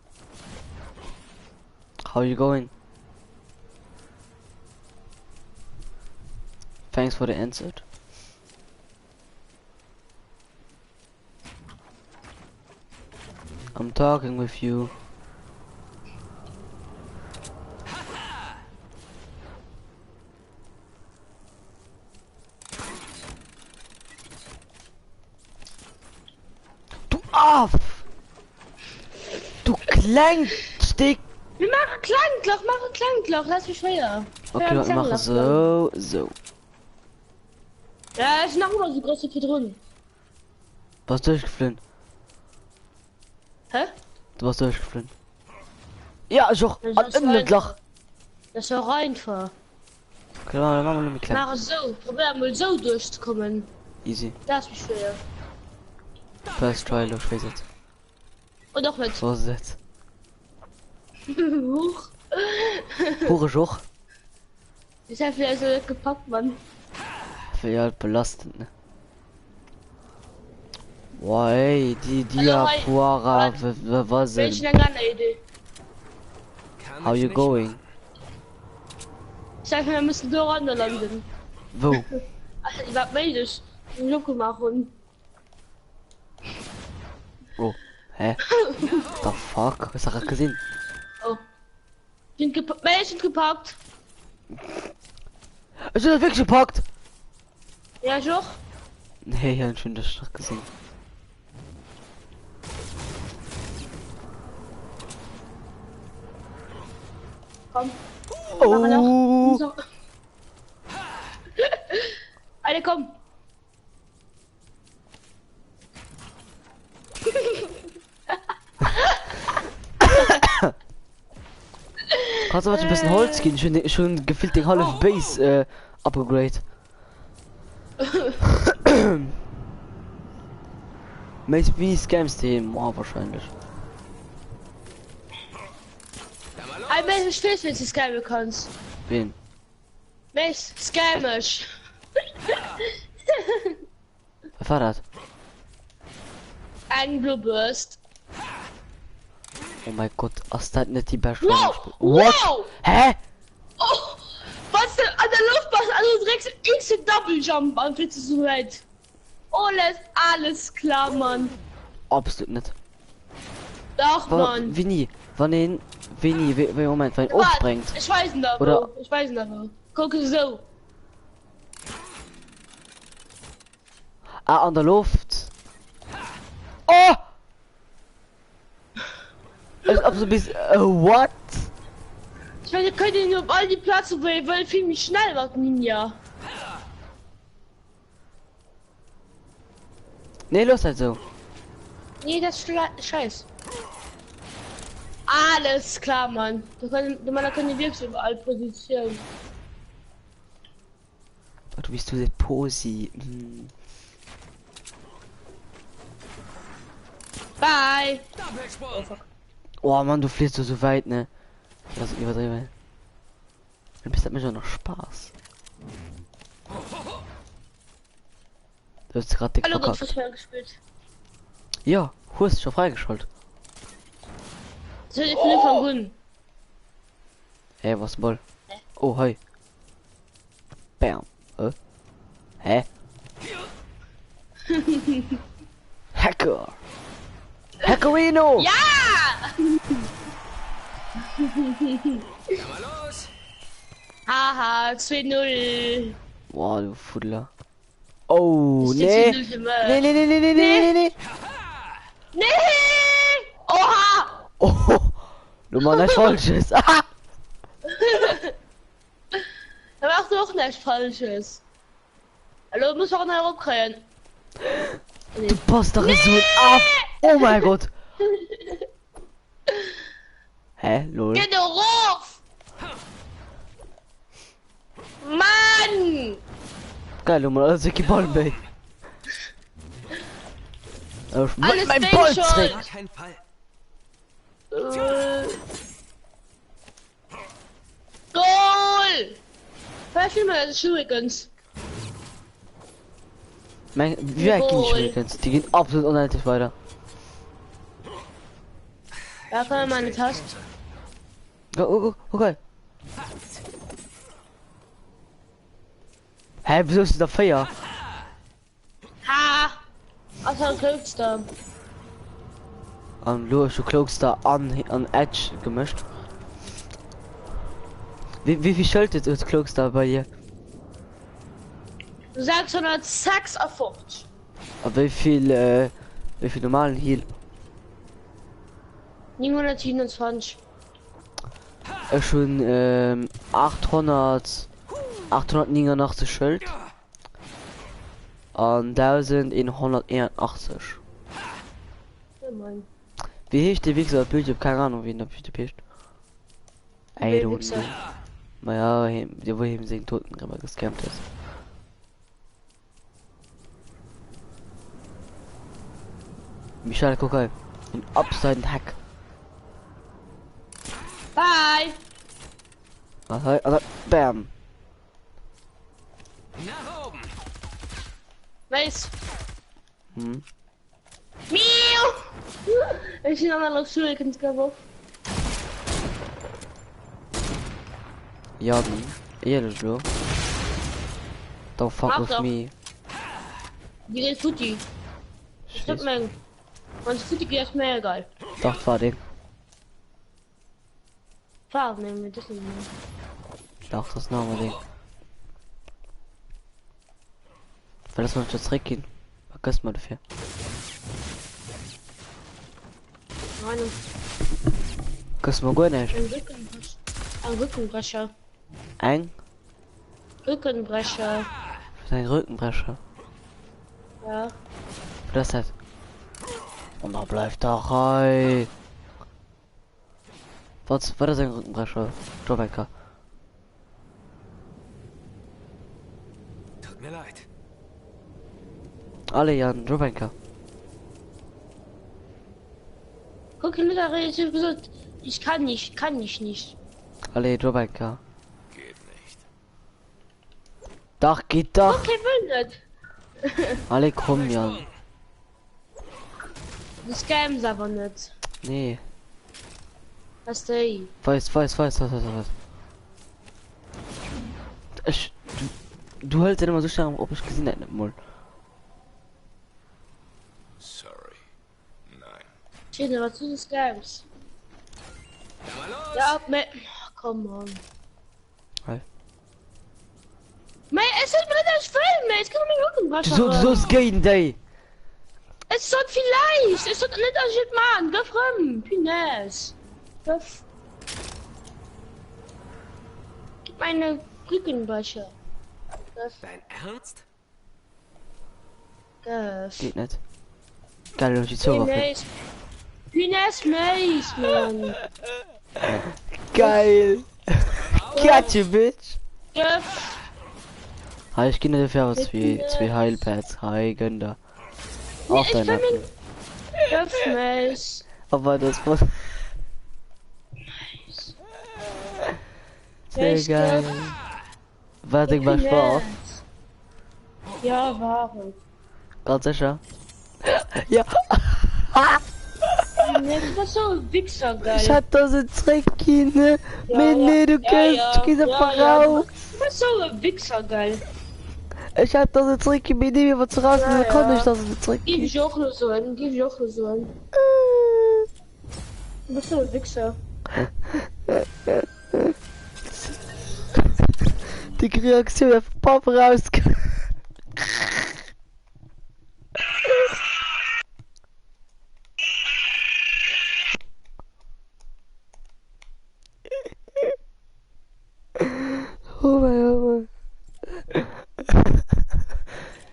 How you going? Thanks for the answer. I'm talking with you. Du Aff! Du Kleinstick! Wir machen Klangloch, lass mich schwer. Okay, wir machen so. Ja, ist noch immer so große Patronen. Was durchgeflogen? Hä? Du warst durchgeflogen. Ja, ich auch. An Loch. Das war einfach. Okay, dann machen wir nur mit klein. Mach es so. Probier mal so durchzukommen. Easy. Das ist schwer. First try, los, weiß jetzt. Und doch nicht. So ist es jetzt. Huch. Pure Schuch. Ich hab wieder so gepackt, Mann. Für ja halt belastend, ne? Boah, ey, die hi. Diapuara, was Welche denn? denn gar eine Idee? How you going? Ich sag mir, wir müssen so ran landen. Wo? Alter, ich war medisch. Ein Look machen. Oh, hä? The fuck? Was hast du gesehen? Oh. Mädchen gepackt. Ist das wirklich gepackt? Ja, doch. Nee, ja, schön, das schon gesehen. Komm. Oh. So. Alle komm. Kannst du was ein bisschen Holz gehen? Schon gefühlt den Hall of Base upgrade. Wie Scams den wahrscheinlich. Ein bisschen stehst, wenn du scammen kannst. Wen? Mensch, scamisch. Was war das? Ein Blue Burst. Oh mein Gott, ist das nicht die beste? Wow! What? Wow! Hä? Oh, was denn an der Luftbahn? Also direkt instant Double Jump an, bitte so weit. Alles klar, Mann. Absolut nicht. Doch, Mann. Wie nie? Wann ihn? Wie nie? Moment, wenn ihn Warte, aufspringt. Ich weiß nicht, aber. Oder- Ich weiß nicht, aber. Guck so. Ah, an der Luft. Oh! Als ob so bis. What? Ich meine, ihr könnt ihn nur auf all die Plätze, wo ihr wollt, viel mich schnell was Ninja. Nee, los halt so. Nee, das ist scheiß. Alles klar, Mann. Da kann die wirklich überall positionieren. Du bist du der Posi. Hm. Bye. Oh Mann, du fliehst so weit, ne? Das ist übertrieben. Dann bist du mir schon noch Spaß. Du hast gerade Hallo, dick gut, verkackt. was gespielt. Ja, Hust schon freigeschaltet. Das ist die von Gun. Hey, was wohl? Oh, hi. Bam. Hä? Hacker. Hackerino! Ja! mal los! Haha, 2-0. Boah, du Fuddler. Oh, Ich nee. steh zu null, Nee. Nee! Oha! Oh, du machst nichts Falsches. Ah! Er macht doch nichts Falsches. Hallo, muss auch noch rumkriegen. Du passt doch so ab. Oh mein Gott. Hä? Lol. Geh doch rauf! Mann! Geil, du mal, also ich Ball bei. Alles Mein Ding Ball schon. trägt. Gar kein Fall. Goal! Vielleicht mal das übrigens. Wie weit gehen die Schwierigkeiten? Die gehen absolut unendlich weiter. Da kann man meine Taste. Okay. Hä, wieso ist da Feier? Ha! Also ein Klöpster. Los, du klogst da an Edge gemischt. Wie viel schaltet du klogst da bei dir? 646. Aber wie viel normalen Heal? 927. Schon 889 Schild. Und 1181. Ja, Mann. Wie heißt der Wichser auf Bildschirm? Keine Ahnung, wie der Bildschirm heißt. I don't Wichser? know. Naja, der wo eben den Toten immer gescampt ist. Michael, guck mal. Ein Upside Hack. Bye. Also, bam. Nach oben. Weiß. Hm. Miau. Ich bin an der Schule, geworfen. Ja, ehrlich, du. Don't fuck Mach with doch. me. Wie geht Futti? Stimmt, man. Und Futti geht mir egal. Doch, fahr den. Fahr, nehmen wir das nicht mehr. Doch, das nochmal Ding. Weil das mal jetzt gehen. Was mal dafür? Nein, Kannst du mal gut nicht. ein Rückenbrecher. Ein? Rückenbrecher. Sein Rückenbrecher. Ja. Was ist das? Und da bleibt doch rein. Was war das ein Rückenbrecher? Jobbanker. Tut mir leid. Alle Jan, Jobbanker. Guck, Liter, ich hab gesagt, ich kann nicht. Alle Jobbanker. Geht nicht. Doch, geht doch. Okay, will nicht. Alle kommen, Jan. Die Scams aber nicht. Nee. Was denn? Weiß. Du hältst ja immer so stark, ob ich gesehen hätte, mal. Sorry. Nein. Schön, was sind die Scams? Na los. Ja, komm on. Hi. Mei, es ist mir das Film, es kann mir Rückenbrecher. Du sollst gehen, Day. Es soll vielleicht, es soll nicht das Shit machen, geh rum, Pines. Gib meine Rückenbrecher. Dein Ernst? Geht nicht. Geil, du die Zauber. Pines, Mann. Geil. Gotcha, bitch. Ja. Hi, ich kenne dafür was wie 2 Heilpads. Hi, gönn da. Auf Ich deiner. Aber das war. Sehr geil. Warte, ich mach Spaß. Ja, warum? Ganz sicher. Ja. Das war so ein Wichser, geil. Ich hatte das ein Trick, ne? Nee, du kannst, geh einfach raus. Das war so ein Wichser, geil. Ich hab das ein Trick, mir nehmen wir zu raus, dann kann ich das ein Trick. Gib ich auch nur so an, Du bist so ein Wichser. Die Reaktion auf Pop raus. Oh mein Gott.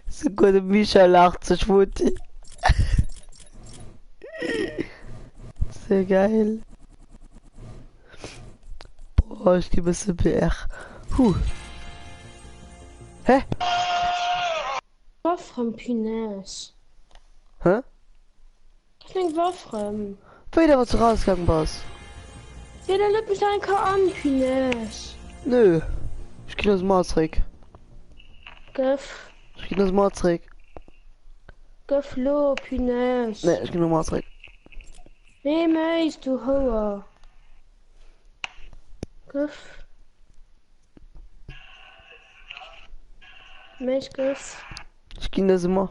So gut, Mischa lacht so schwutti. Sehr geil. Boah, ich gebe es ein BR. Hä? Wolfram Pines. Hä? Ich denk Wolfram. Wieder was rausgegangen, Boss. Ja, der lädt mich einfach an, Pines. Nö. Ich geh das Mordstrick. Göff. Ich geh das Mordstrick. Göff lo, Pines. Ne, ich geh nur Mordstrick. Nee, Meis, du Hauer. Göff. Meis, Göff. Ich geh das immer.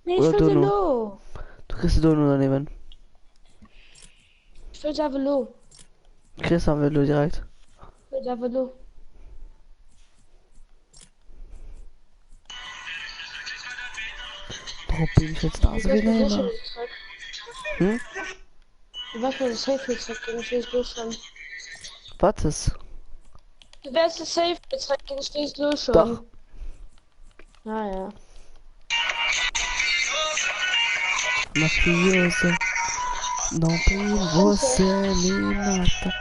Nee, ich Oder will du sie nur. lo. Du kriegst du nur daneben. Ich will sie aber lo. Chris haben wir nur direkt. Ich will sie aber lo. Warum bin ich jetzt da so wie immer? Hm? Du warst mal das Safe-Trick, den ich jetzt los schon. Was ist? Du wärst das Safe-Trick, den ich jetzt los schon. Doch. Naja. Mafioso. Non per você me mata.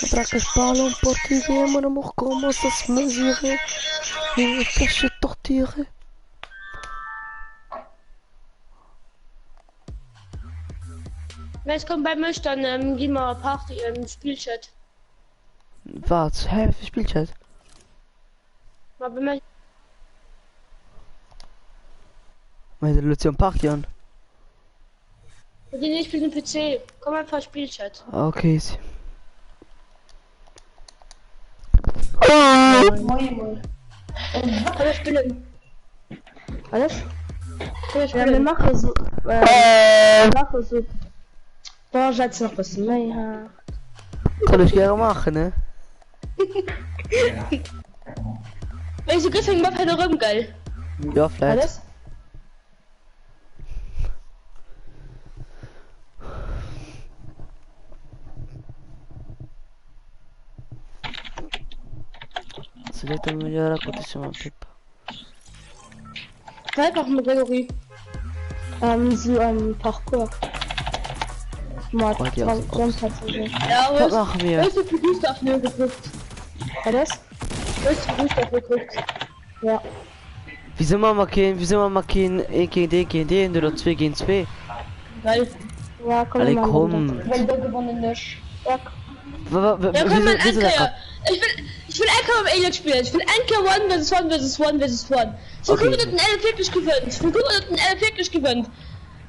Pra que falam um português, mon amour, comment ça se mesure? Et caché torturé. Wenn es kommt bei mir, dann gehen wir Party im Spielchat. Was? Hä? Wie Spielchat? Mal bei mir. Meine Lucian Party an. Ich spiele den PC. Komm einfach Spielchat. Okay. Alles spielen. Alles? Ja, wir machen so. Machen so. Da setz noch was mehr. Kann ich gerne machen, ne? Wenn ich so Griffing mache, halt rum, geil. Ja, vielleicht. Alles? Aspetta, migliore la protezione Pippa. Einfach mit Gregory. So ein Parkour. Mal Oh, die aus- Ja, Was machen wir? Weißt du, wie Gustav nur geguckt? Alles? Weißt du, wie Gustav geguckt? Ja. Wieso machen wir kein 1 gegen D oder 2 gegen 2? Geil. Ja, komm Alle mal komm. Wenn du gewonnen hast. Ja, Ja, komm mal, wieso Anker. Ich will Anker am Alien spielen. Ich will Anker 1 vs 1 vs 1 vs 1. Ich will Okay. gucken, dass ein L wirklich gewinnt. Ich will gucken, dass ein L wirklich gewinnt.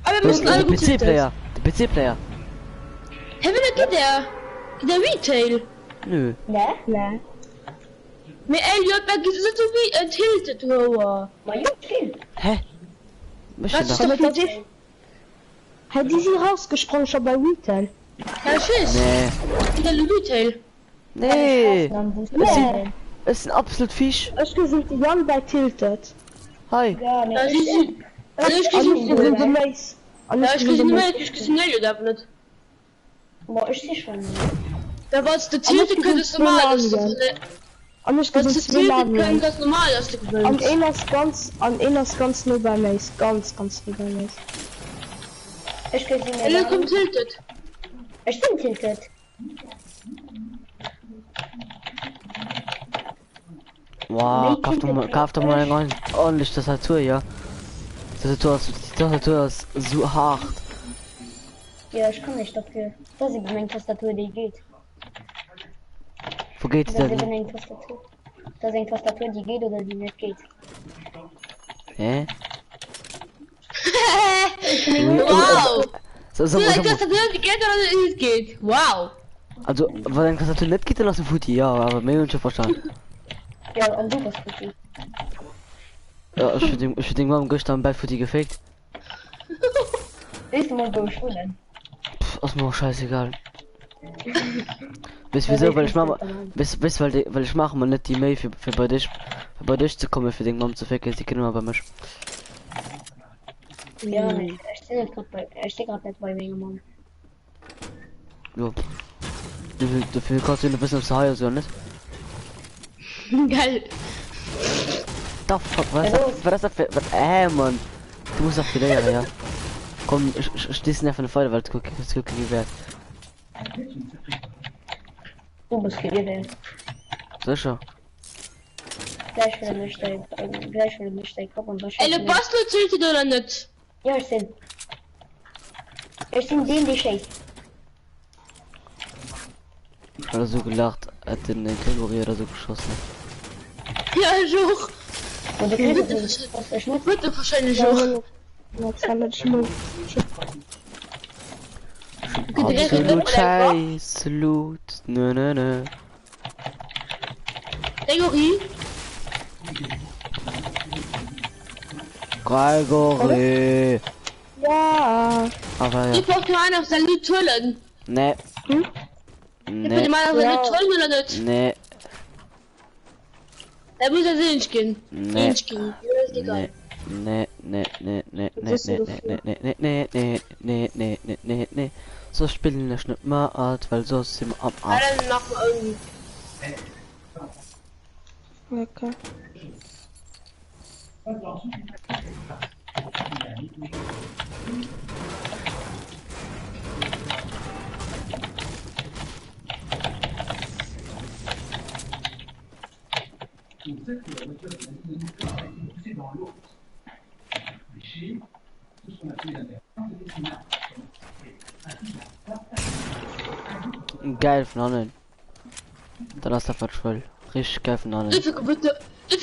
Aber wir müssen Der alle gut sein. PC-Player. Der PC-Player. Hä, wie geht der Retail? Nö. ne? Ne. Mit LJ, da gibt es so wie ein Tilted Rower. Hä? Was Was ist ist denn da? damit passiert? Hat die sie rausgesprungen schon bei Retail? Ja, tschüss. Nee. Wieder Retail. Nee. Nee. Es ist ein absolut Fisch. Ich gesehen die Jan bei Tilted. Hi. Ja, Ja, ich Alles gesehen, gesehen die Mace. ja, ich gesehen, ich gesehen, LJ nicht. Boah, ich sehe schon. Da war es der Tilted, könnte es normal ist. Alles Was gesehen ist zwei Tilted, Laden. könnte das normal ist. An einer ist ganz nur bei Mace. Ganz nur bei Mace. Ich gesehen LJ kommt Tilted. Ich bin Tilted. Wow, kauf doch mal eine ordentlich Tastatur, ja. Die Tastatur ist so hart. Ja, ich kann nicht dafür. Das ist meine Tastatur, die geht. Wo geht die Das ist denn? eine Tastatur. Das ist eine Tastatur, die geht oder die nicht geht. Hä? Wow. So, So, ich dachte, die geht oder nicht geht. Wow. also, weil dein Tastatur nicht geht, dann lass den Futi, ja, aber mir schon verstanden. Ja, und du was Futi. Ja, ich würd den mal gestern bei Futi gefaked. Ist mal so schön. Pff, ist mir auch scheißegal. Wisst wieso, weil ich mache mal nicht die Mail für bei dich zu kommen, für den Mann zu faken, die können wir bei mir. Ja, ich stehe gerade nicht bei wegen Mann. Jo. Dafür kannst du ein bisschen zu heiß, oder nicht? Geil. Da fuck, was ist das für... Mann. Du musst doch viel länger, ja. Komm, ich stehst nicht von der Feuer, weil es gucke wie wert. Du bist gewählt. Sicher. Gleich will ich nicht dein Kopf und was. Ey, du passt nur Tilted oder nicht? Ja, ich bin. Ich bin den, die Shake. Ich hab so gelacht, hat den Gregory oder so geschossen. Ja, ich auch. Und du Wird kriegst er wahrscheinlich auch. Absolut scheiß, Loot, nö. Gregory? Gregory. Ja. Aber ja. Ich brauch nur einen auf seine Tollen. Nee. Ich will mal auf seine Tollen oder nicht? Nee. Da muss er sehen gehen. Nee. Ist egal. Nee. So spielen wir nicht mal Art, weil so sind wir am Arsch. Dann machen wir irgendwie. Okay. Ce qu'on appelle la Geil von anderen. Dann hast du voll. Richtig geil von anderen. Dafür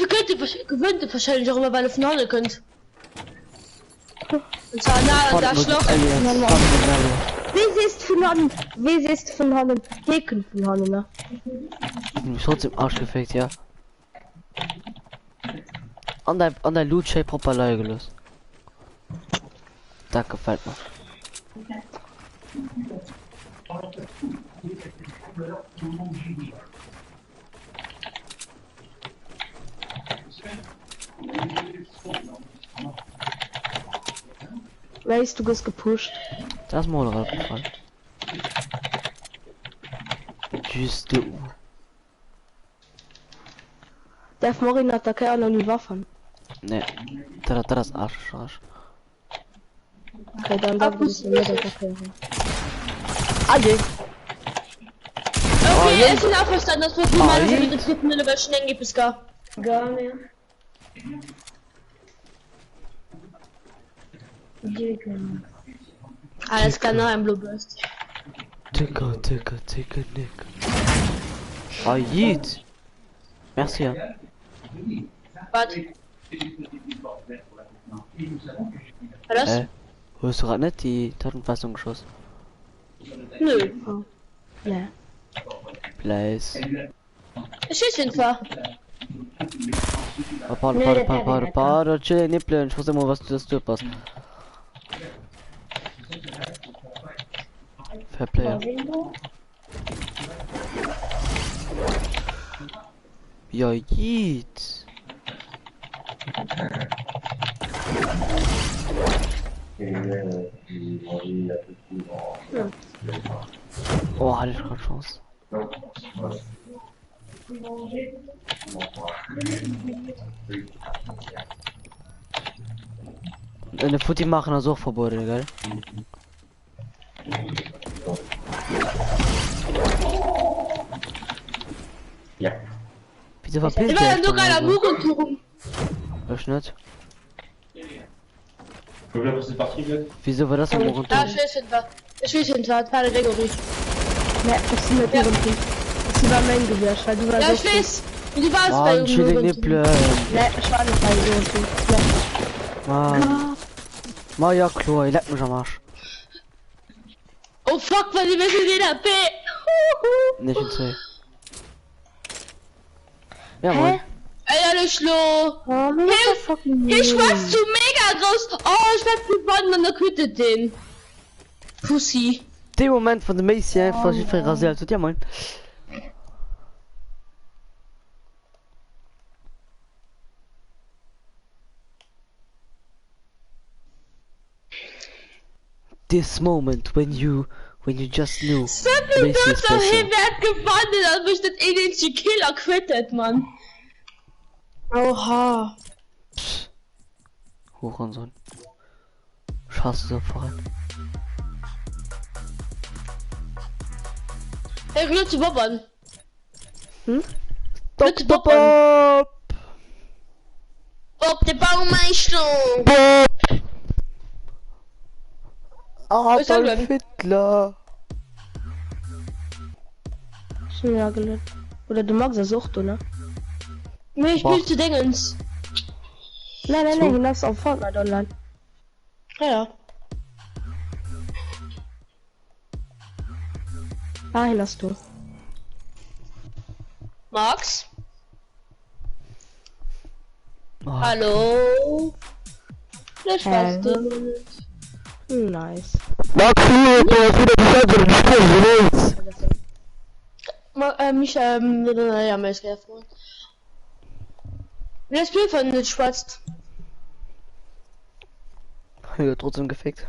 könnt ihr wahrscheinlich auch immer bei der Finale könnt. Und zwar nah an das Schloss. Wie siehst du von Holland? Gegen von Holland, ne? Ich hab's im Arsch gefickt, ja. An der Loot-Shape proper Leute gelöst. Das gefällt mir. Weißt du, bist gepusht. Das ist Motorrad gefallen. Tschüss, du. Der Morin hat da keine die Waffen. Ne, das ist Arsch. Okay, dann darf ich nicht mehr erklären. Alle! Okay, ist auch verstanden, dass wir die mal mit den dritten Minute schnell gibt es gar mehr. Alles klar, noch ein Blueburst. Ticker, Nick. Ayid! Merci, ja. Was? Was? Hörst du gerade nicht die Tatenfassung geschossen? Nö. Oh. Ja. Place. Ich schieß ihn zwar. Pardon, chill, Nippeln, ich wusste immer, was du das passt. Fair Player. Ja, jeet. Oh, hatte ich gerade Chance. Eine Futti machen das auch verboten, gell? Ja. Wieso verpisst Ich war ja sogar am Murenturm. Was nicht? Wieso war das am Murenturm? Ja, ich will hinter, keine Gregory. Ne, ich bin mit ihrem Team. Sie war mein Gewürsch, weil du warst. Ja, ich weiß. Du warst bei Mann, chillig Nippeln. Ne, ich war nicht bei ihrem Team. Mann. Maja, Chloe, leck mich am Arsch. Oh fuck, weil die müssen den AP. Nicht in C. Ja, moin. Ey, Schlo. Ich war's zu mega groß. Oh, ich werd gewonnen und er quittet den. Pussy. Den Moment von der Macy einfach sich verrasiert. Ja, moin. This moment when you just knew. Simply Birds auf Hebert gewonnen, als mich das ähnliche Killer quittet, Mann. Oha. Psst. Hurensohn. Ich hasse so voran. Hey, Glück zu bobbern. Glück bobbern. Bob, der Baumeister. Bob. Adolf Hitler. Ja, gelöst. Oder du magst das auch, oder? Nee, ich spiel zu Dingens. Nein, du lass auf Fortnite online. Ja. Dahin hast du. Max? Oh. Hallo? Das warst du. Nice. Max, du hast wieder die mich, ja, mir ist gefreut. Wie das Spiel von den Schwarz. Ja, trotzdem gefickt.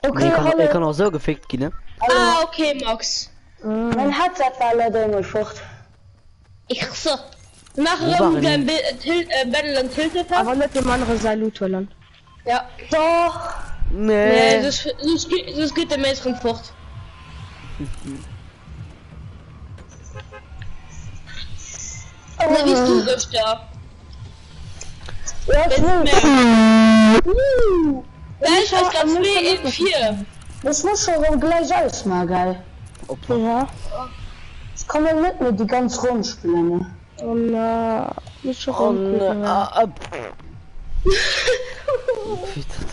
Okay, nee, kann auch so gefickt gehen, ne? Ah, okay, Max. Mein Headset war leider immer Frucht. Ich so. Nachher dein Battle und Tilted. Aber mit dem anderen Salut holen. Ja. Doch. Nee. Das geht der Mensch fort. Oder bist du das da? Ja, Gleich aus ganz in 4. Das muss schon gleich alles mal geil. Opfer. Ja. Ich kann ja nicht mehr die ganz rund spielen. Ne? Oh na, nicht schon Wie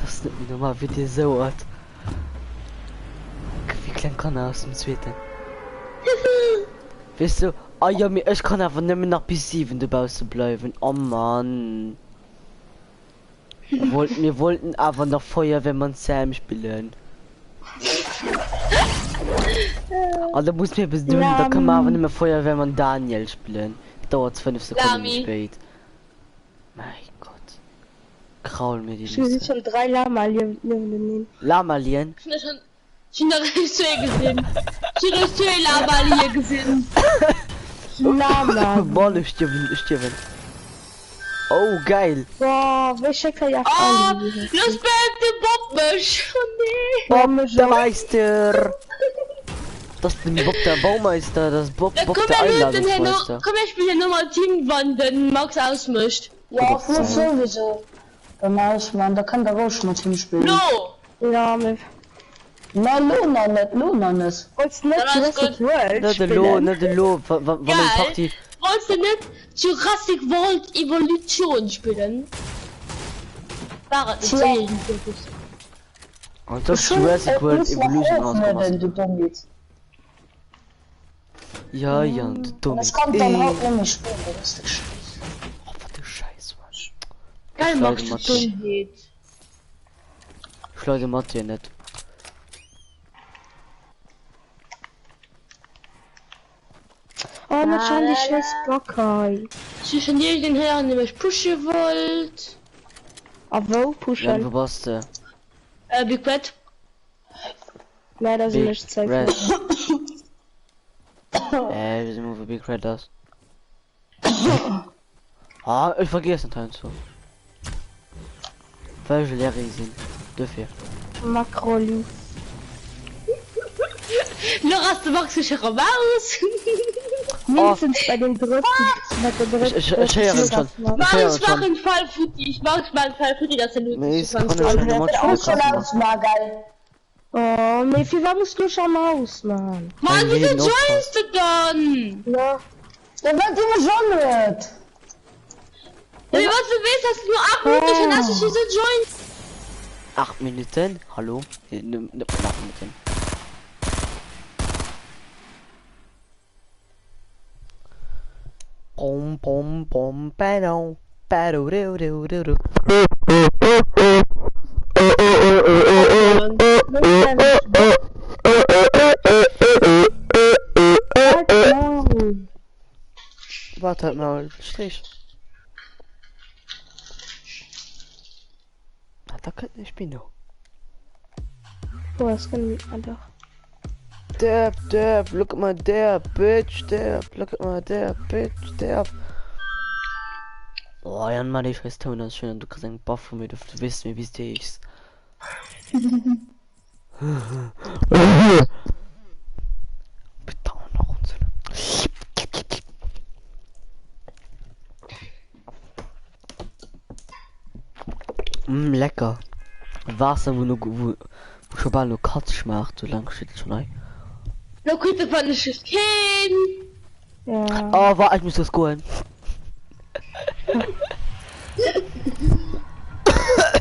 das nicht mehr normal, wie dir so hat. Wie klein kann er aus dem Zweiten? Weißt du, ah ja, ich kann einfach nicht mehr nach bis 7 dabei zu bleiben. Oh Mann. Wir wollten aber noch Feuerwehrmann Sam spielen. Also muss mir bis du, da kann man aber nicht mehr Feuerwehrmann Daniel spielen. Dauert 5 Sekunden spät. Mein Gott. Kraul mir die Ich will schon 3 Lamalien nehmen. Lamalien? Ich hab noch nicht gesehen. Ich hab noch 2 Lamalien gesehen. Lama. Boah, ich stirben. Oh, geil. Boah, welcher Kajak? Oh, los bitte, Bobmisch. Oh nee. Der Meister. Das ist der Baumeister, das Bob der Einladungsmeister. Komm, ich spiele nochmal Team, wann denn Max ausmischt. Ja, sowieso. Der Mann, da kann der Rausch mit hinspielen. No! Ja, mit. Na, Luna nicht. Wollt's nicht Jurassic World spielen? Nicht der Lo, wann ein Party... Wolltest du nicht Jurassic World Evolution spielen? War es nicht. Und das Jurassic World Evolution rausgemacht. Ja, du dumm. Das kommt dann auch nicht mehr spielen, das ist der Scheiß. Oh, was der Scheiß, Mann. Geil, Max, du geht. Schleude Mathe nicht. Oh, nicht schon die scheiß Bockei. Sie schon hier den Herrn, den ich pushen wollt. Aber wo pushen? Wo warst du? Big Red. Nein, das ist nicht Zeit. Wir sind nur für Big Red das. Ah, ich vergesse den Teil so. Welche Lehre sind? Dafür. Makroli. Noch hast du Max schon raus. Mindestens bei den dritten. Ich höre schon. Mach einen Fall für die. Ich mach mal einen Fall für die, dass er nur ist auch schon aus, mal geil. Oh, wie viel musst du schon aus, Mann? Mann, wieso joinst du dann? Ja. Der wird immer schon wird. Ja, was du willst, hast du nur 8 Minuten, schon hast du diese joinst. 8 Minuten? Hallo? Ne, 8 Minuten. Pom, badon, bado, do. Warte mal, Strich. Da könnte ich bin noch. Boah, das kann ich einfach. Dab, look at my dab, bitch, dab, look at my dab, bitch, dab. Oh, Jan, Mann, ich weiß Ton, das ist schön, du kriegst einen Buff von mir, du weißt mir, wie es dir ist. Bitte noch uns. Lecker. Wasser, wo schon mal nur Katz schmacht, so lang steht schon ein. Na gut, das war ein Schiff. Ja. Oh, warte, ich muss das holen.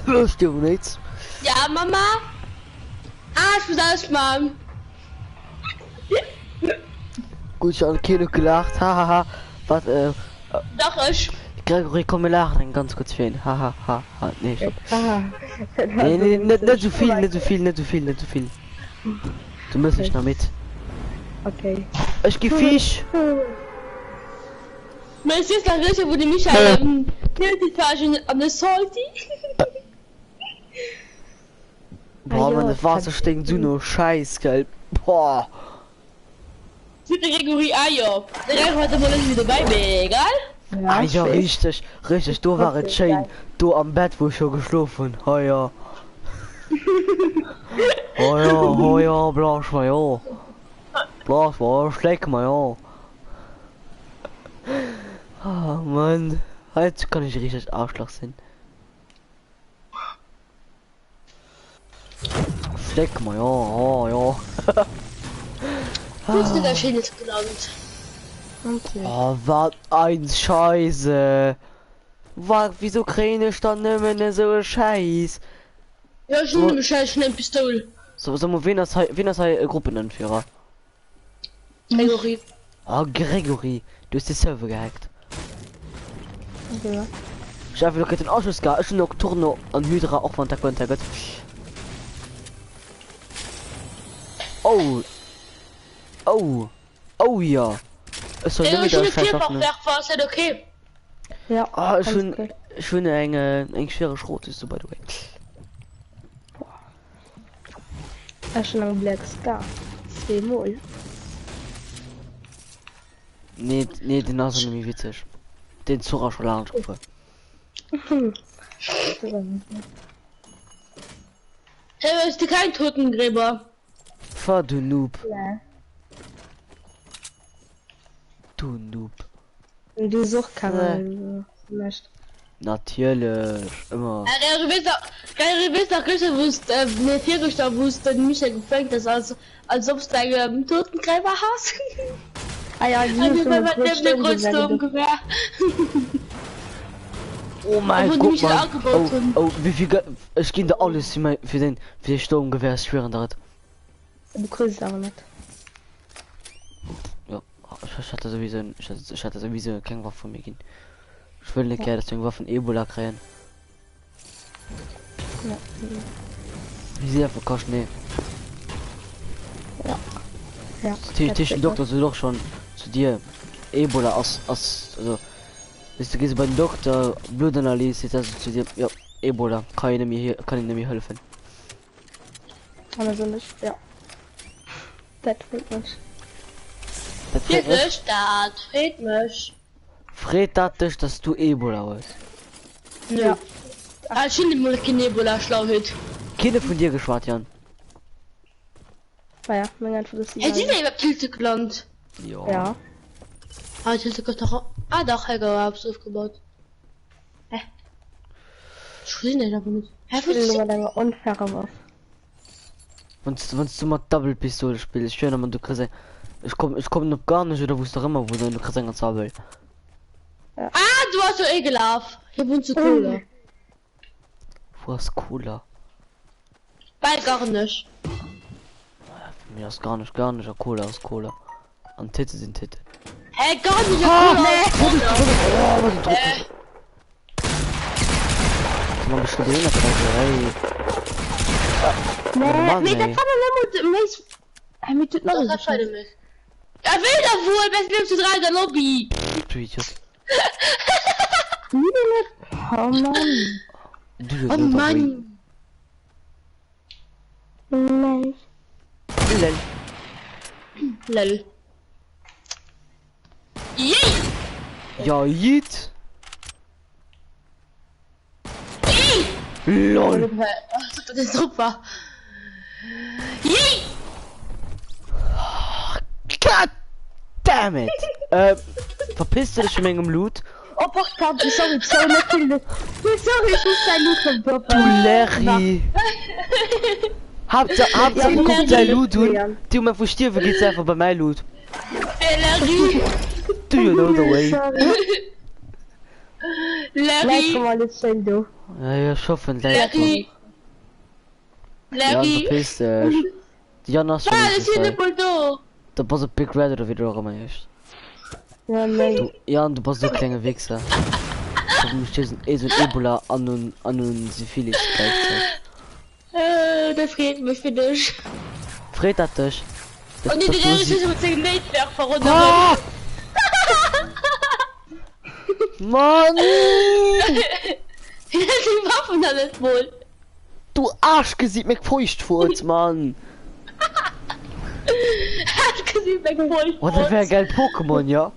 Los, du nichts. Ja, Mama. Ich muss alles machen. Gut, ich habe Kilo gelacht, hahaha. Was, Doch, ich. Gregory, komm mir lachen, ganz kurz für ihn. Hahaha. Nee, stopp. Nee, nicht so viel. Du musst nicht noch mit. Okay. Ich geh Fisch. Maar es ist dann richtig, wo die mich an der Salty. Boah, man, das Wasser stinkt so nur Scheiß, gell. Boah. Mit der Gregory Eier. Der Gregory hat mal nicht wieder bei mir, egal? Ja, richtig. Du war es schön. Du am Bett, wo ich schon geschlafen. Oh ja. Oh ja, blasch mal ja. Blasch mal, schleck mal ja. Oh Mann. Jetzt kann ich richtig Arschloch sein. Steck mal, ja, ja. Das ist der schönes gelangt. Okay. Oh, was ein Scheiße. Was, wieso kriege ich dann nicht so Scheiß? Ja, schon eine scheiße Pistole. So, wen das Gruppenanführer? Gregory. Oh, Gregory. Du hast die Server gehackt. Okay. Ich habe noch den Ausschuss gar. Ich noch Turno an Hydra auch von der Kontakt. Oh. Oh. Oh ja. Es soll Ja, wieder schon war es okay. Ja. Ah, schon eine schwere Schrot ist so by the way. Schon ein Black Star. 2 Mal. Nee, den hast du nämlich witzig. Den Zora schon lange getroffen. Hey, ist kein Totengräber? Fahr du Noob. Ja. Du Noob. Du suchst keine. Natürlich. Immer. Geil, wusste, mir 4 gestorben wusste, mich ja gefällt das als ob du einen Totengräber hast. Ah ja, oh mein Gott, oh, wie viel es ging da alles für den Sturmgewehr schweren dort. Du kriegst aber nicht. Ja, ich hatte sowieso keine Waffe von mir gehen. Ich will nicht gerne deswegen Waffen Ebola kriegen. Ja. Wie sehr verkostet, nee. Ja. Tisch Doktor so doch schon zu dir Ebola also bist du gehst beim Doktor Blutanalyse ist also zu dir ja Ebola kann ich mir helfen. Also nicht, ja. Das fehlt mich. Fred dich, dass du Ebola hast. Ja. Schon Ebola schlau hört. Kinder von dir geschwart, Jan. Ja, mein einfach das. Hey, sind ja Pilze gelandet. Ja. Ah, Pilze doch. Ah, doch, Helga hab's aufgebaut. Hä? Ich will nicht, aber nicht. Hä, was ist eine unfaire Waffe? Wenn du mal Double Pistole spielst, schön, aber du kriegst ich komm noch gar nicht, oder wusste immer, wo du kriegst eine Zabel. Ja. Ah, du hast so ekelhaft. Hier wohnt so Cola. Wo ist Cola? Bei gar nicht. Mir ist gar nicht, Cola aus Cola. Und Titte sind Titte. Hä, gar nicht, Cola. Oh, was ein Druck. Man bestimmt den Nee, das kann man nicht. Mit tut noch nicht. Er will doch wohl, was nimmst du 3 in der Lobby? Du Idiot. Oh Mann. Oh Mann. Nein. Lol. Ja, Jit. Lol. Das ist super. God damn it. Verpiss dich von meinem Loot. Oh, sorry, sorry, sorry, ich muss dein Loot von Papa. Du Larry. Hauptsache guckt dein Loot und du mir verstehst, geht's einfach bei meinem Loot. Larry. Do you know the way? Larry. Ja, schaffen, Larry. Larry. Verpiss dich. Jan hast schon. Das ist hier Bulldog. Da was ein Big Red oder wie du auch immer ist. Ja, nein. Jan, du bist so kleine Wichser. Du stehst so ein Ebola an und Syphilis gleichzeitig. Das geht mich für dich. Fred hat dich. Und die Gerichte ist mit dem Netzwerk verrundet. Mann! Die Waffen alles wohl. Du Arsch gesieht mich feucht vor uns, Mann. Oh, das wäre geil Pokémon, ja?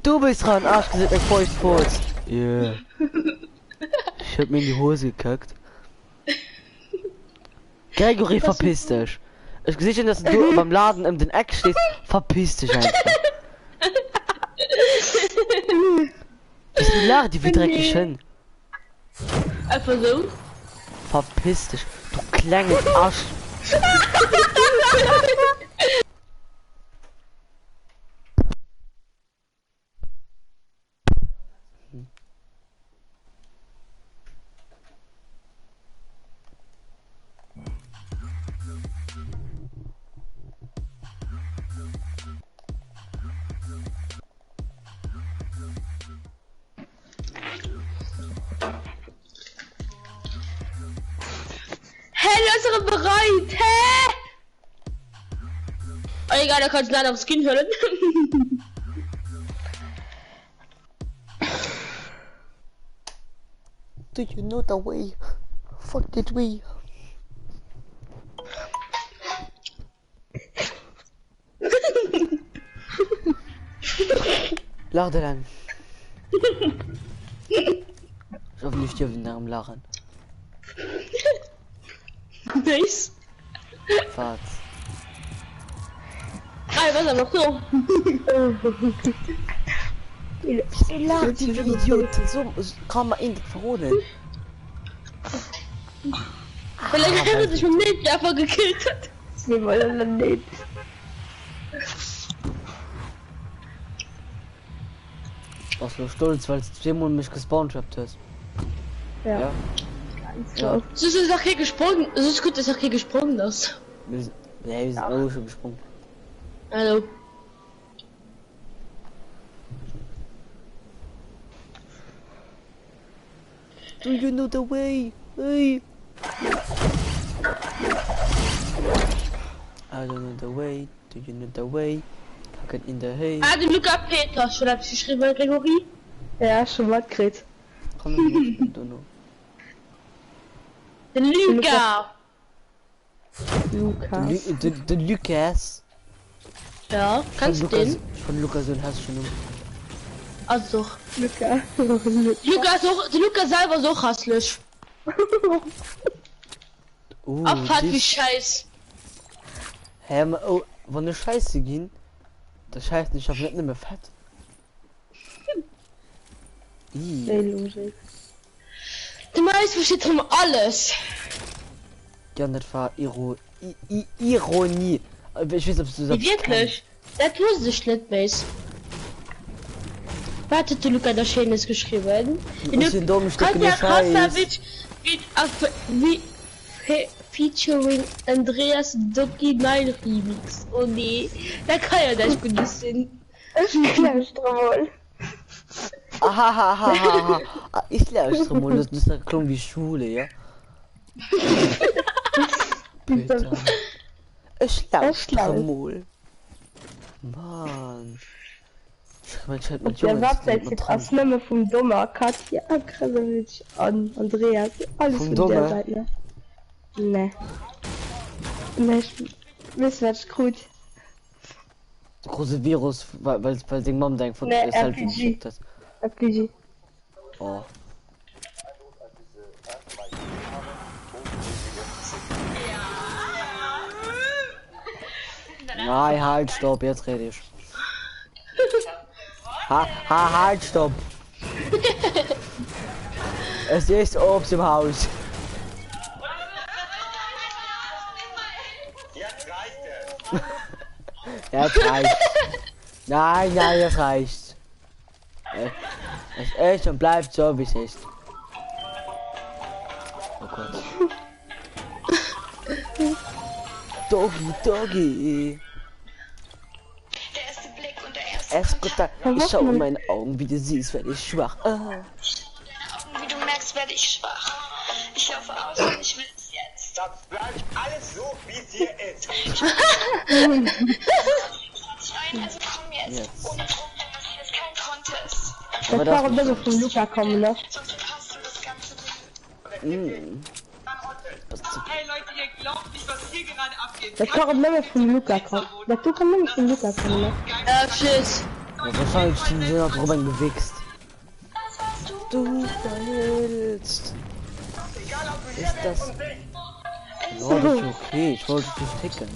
Du bist dran, Arsch gesieht mich feucht vor uns. Yeah. Ich hab mir in die Hose gekackt. Gregory, verpiss dich. Ich sehe schon, dass du beim Laden in den Eck stehst. Verpiss dich einfach. Bist du die wie dreckig hin? Einfach so? Verpiss dich. Du kleines Arsch. Hey, Leute, bereit? Hä? Oh, egal, da kannst du leider aufs Skin hören. Do you know the way? Fuck did we? Lach dir dann. Ich hoffe nicht, ihr nach dem Lachen. Nice. Fahrt. Ah, was noch so? Wieso lacht die Idioten? So kann man ihn nicht verholen. Vielleicht hat er sich vom Nebwerfer gekillt hat. Wir wollen dann nicht. Was so stolz, weil es zweimal mich gespawnt hast. Ja. Ja. So ist auch hier gesprungen. So ist gut, dass auch hier gesprungen ist. Wir sind auch schon gesprungen. Hallo. Do you know the way? Hey. I don't know the way. Do you know the way? Pack it in the hay. Ah, der Luca Peter. Schon hab ich geschrieben, Gregory? Ja, schon was kriegt. Komm nicht, I don't know. Der Luca. Der Lukas. Ja, kannst du den? Von Lukas und hast du schon. Also doch. Luca. Luca so, der Luca selber so hasslich. Abfahrt wie Scheiß. Hä, oh, wenn eine Scheiße ging, das heißt nicht, ich hab nicht mehr fett. Du meinst, versteht um alles. Ja, das war Ironie. Ich weiß, ob du das wirklich? Das wusste ich nicht, Base. Warte, du Luca, das schön ist geschrieben. Wie featuring Andreas Doki 9 Remix. Oh nee, da kann ja das gut sein. Klärstromol. Ahahaha. Ich Klärstromol, das ist eine Klon wie Schule, ja? Peter. Ich Klärstromol. Mann. Der Website als Name vom Dummer, Katja Krasowitsch an Andreas. Alles von der Seite. Ne. Ne, wisst was gut. Der große Virus, weil den Mom denkt von der RPG. RPG. Oh. Nein, halt, stopp, jetzt rede ich. Halt, stopp. Es ist Obst im Haus. Jetzt reicht es. Jetzt reicht. Nein, das reicht. Es ist und bleibt so, wie es ist. Oh Gott. Doggy. Der erste Blick und der erste Eskuta, ich schau in meine Augen, wie du siehst, werde ich schwach. Deine Augen, wie du merkst, werde ich schwach. Ich laufe aus und ich will es jetzt. Das bleibt alles so, wie es hier ist. Ich ein, also komm jetzt. Ohne Druck, denn das hier ist kein Contest. Das war auch immer von Luca kommen, ne? Sonst verpasst du das ganze Hey Leute, ihr glaubt nicht, was hier gerade abgeht. Das war auch immer von Luca kommen. Das kann immer von Luca kommen, ne? Tschüss. Wahrscheinlich sind sie noch drüber gewichst. Du verhältst. Ist das? Ja, das ist okay. Ich wollte dich ticken.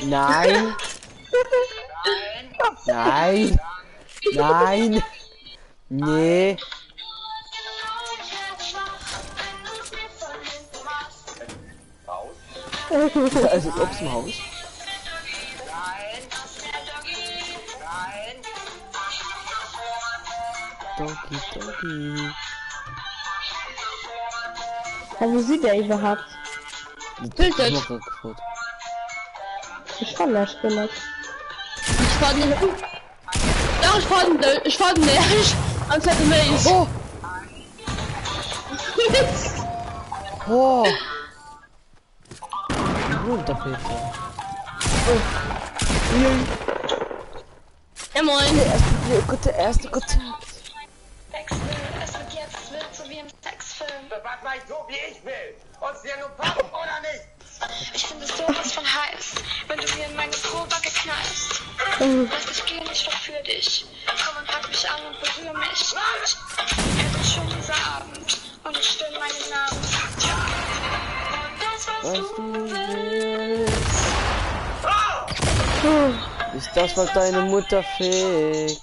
Nein. Nein. Nein. Nee. Da ist es Obst im Haus. Doggy, Doggy. Ja, wo sieht der überhaupt? Ich fand das gemacht. Ich fand nicht. Als hätte mich. Oh! Oh! Gut, dafür. Ja, moin. Der erste Kontakt. Wechsel, es wird jetzt wild, so wie im Sexfilm. Bewahrt mal so, wie ich will. Uns dir nur packen oder nicht? Ich finde es sowas von heiß, wenn du mir in meine Probacke knallst. Lass dich gehen, ich verführe dich. Komm und pack mich an und berühre mich. Es ist schon dieser Abend und ich stöhne meinen Namen. Und das, was du willst. Ist das, was deine Mutter fickt?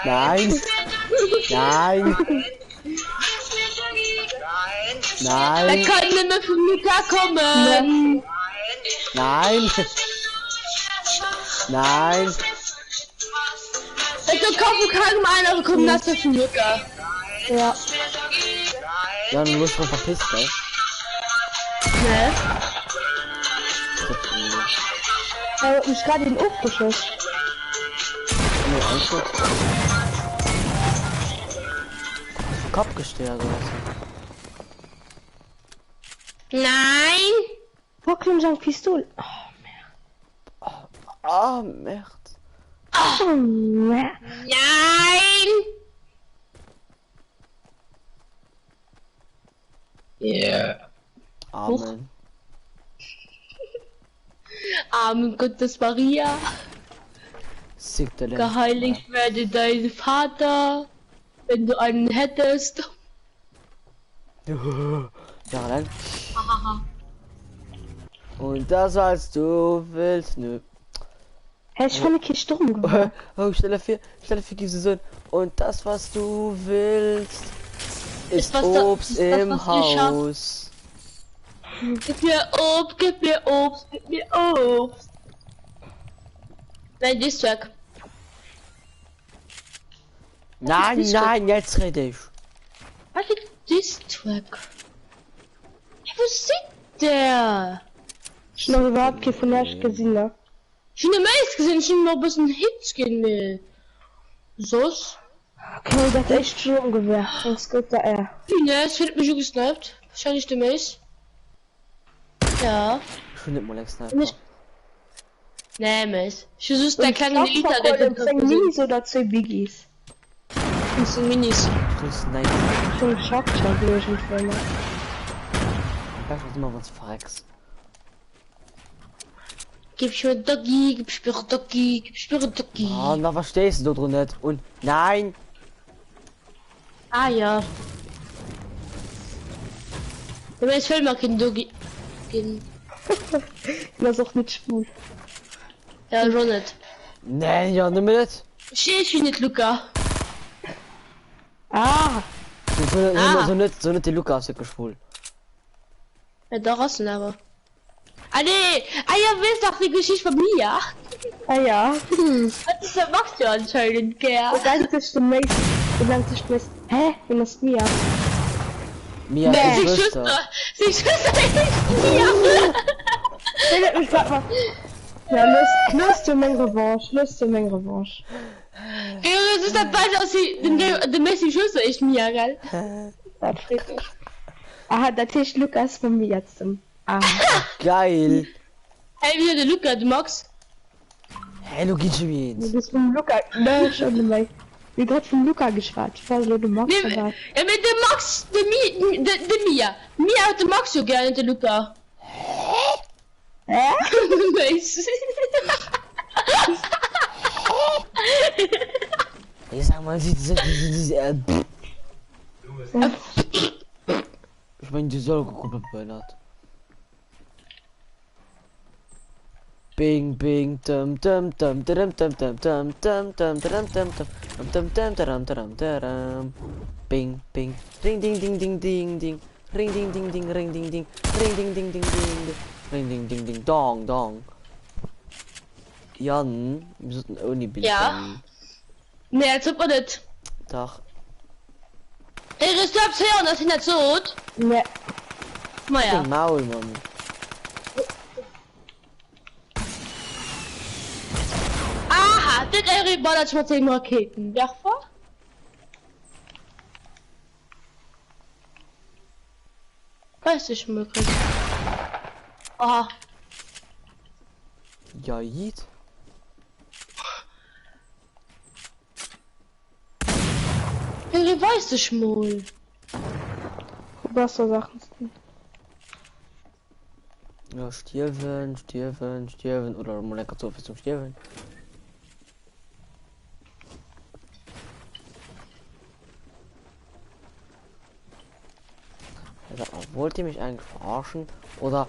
Nein! Nein! Nein! Er kann nicht mehr von Luca kommen! Nein! Nein! Ich kaufe keinem einer Kombination von Luca. Ja. Ja, du musst schon verpisst, ey. Ne? Er hat mich gerade in den Ofen geschossen. Nee, einfach. Kopf gestellt oder so. Nein! Wo kommt so eine Pistole? Oh, Merd. Oh, Merd. Nein! Yeah. Amen. Amen Gottes Maria. Geheiligt werde dein Vater, wenn du einen hättest. Ja, dann. Und das, was du willst, nö. Hey, ich fand eine Sturm gemacht. Oh, stell dir vor, gibst du so ein. Und das, was du willst, ist Obst im Haus. Gib mir Obst, gib mir Obst, gib mir Obst. Nein, die ist weg. Nein, nein, jetzt rede ich. Was ist Distrack? Wo sieht der? Ich habe überhaupt kein von erst gesehen, ne? Ich habe meist gesehen, ich habe noch ein bisschen Hits gehen will. So's? Okay, das ist echt Sturmgewehr. Das geht da eher. Wie ne? Es wird mich schon gesnappt. Wahrscheinlich der Mace. Ja. Ich finde mal Sniper. Nee, Mace. Ich versuche der kleine Liter, der sind Minis oder 2 Biggies? Das sind Minis. Schon geschockt, ich schon vorne. Ich weiß immer was verreckst. Gib mir Doggy, gib mir Doggy, gib mir Doggy. Oh, na verstehst du doch nicht. Und nein! Ah ja. Aber ich will mal kein Doggy. Das ist auch nicht schwul. Ja, schon nicht. Nee, ja, nimm mit. Ich bin nicht Luca. Ah! So nicht die Luca ist ja schwul. Ja, da rasten aber. Ah nee! Ah ja, willst doch die Geschichte von mir? Ah ja. Das machst du anscheinend, gell? Das ist der Mist. Hä? Wenn das Mia? Mia ist die Schwester. Sie Schwester ist Mia! Ja, löst du meine Revanche, Ja, das ist dann bald aus der Messi Schwester ist Mia, gell? Das friert mich. Aha, das ist Lukas von mir jetzt. Geil. Hey, wie der Luca, du magst? Hey, du gehst schon jetzt. Du bist vom Luca, ne, schon mal. Wie gerade vom Luca geschwatzt. Ich weiß nicht, du magst ja, mit dem Max, der Mia. Mia hat den Max so gerne, der Luca. Hä? Ich sag mal, ich meine, die Sorgegruppe benannt. Bing bing dum dum dum dum dum dum dum dum dum dum dum dum dum dum dum dum. Bing bing ring ding ding ding ding ding ring ding ding ding ring ding ding ring ding ding ding ding ring ding ding ding dong dong. Jan, wir sollten Uni bilden. Ja. Nee, als ob man nicht. Doch. Ey, das glaubst du ja, das ist nicht so. Nee. Naja. Maul, Mann. Aha, das ist mal als mit den Raketenwerfer. Weiß ich möglich. Aha. Ja, Jid. Wie weiß ich mal? Wassersachen. Ja, Stirven, Stirven, Stirven oder Molekation bis zum Stirven. Also, wollt ihr mich eigentlich verarschen? Oder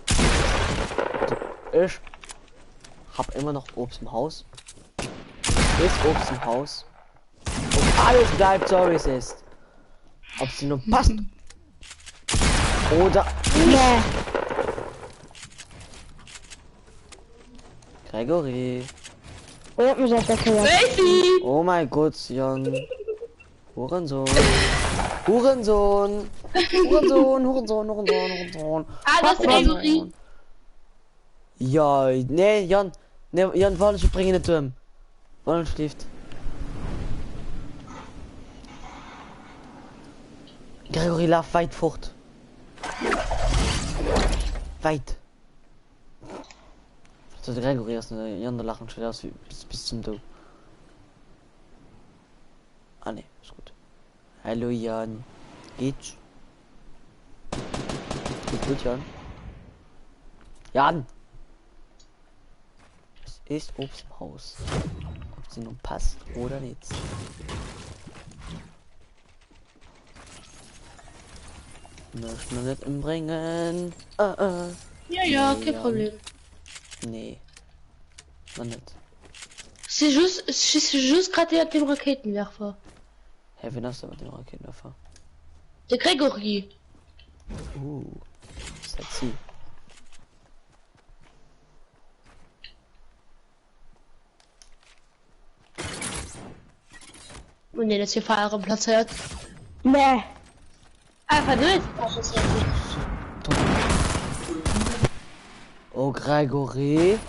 ich hab immer noch Obst im Haus. Ist Obst im Haus. Und alles bleibt so wie es ist. Ob sie nur passt. Oder nee. Gregory. Oh mein Gott, Jan. Hurensohn. Hurensohn. Hurensohn, Hurensohn, Hurensohn, Hurensohn. Ah, das ist Gregory. Ja, nee, Jan. Nee, Jan, wollen wir bringen den Turm. Wollen schläft. Gregory, lauf weit fort. Weit. So, der Gregory ist Jan, der lachen schon aus bis zum Do. Ah, ne, ist gut. Hallo, Jan. Geht's? Geht's gut, Jan? Jan! Es ist Obst im Haus. Ob sie nun passt oder nicht. Möchte man nicht umbringen. Ja, kein Problem. Nee. Man nicht. C'est juste gerade mit dem Raketenwerfer. Hä, wen hast du mit dem Raketenwerfer? Der Gregory. Sexy. Und den jetzt hier Fahrer platziert. Nee. Einfach nicht. Oh, Gregory.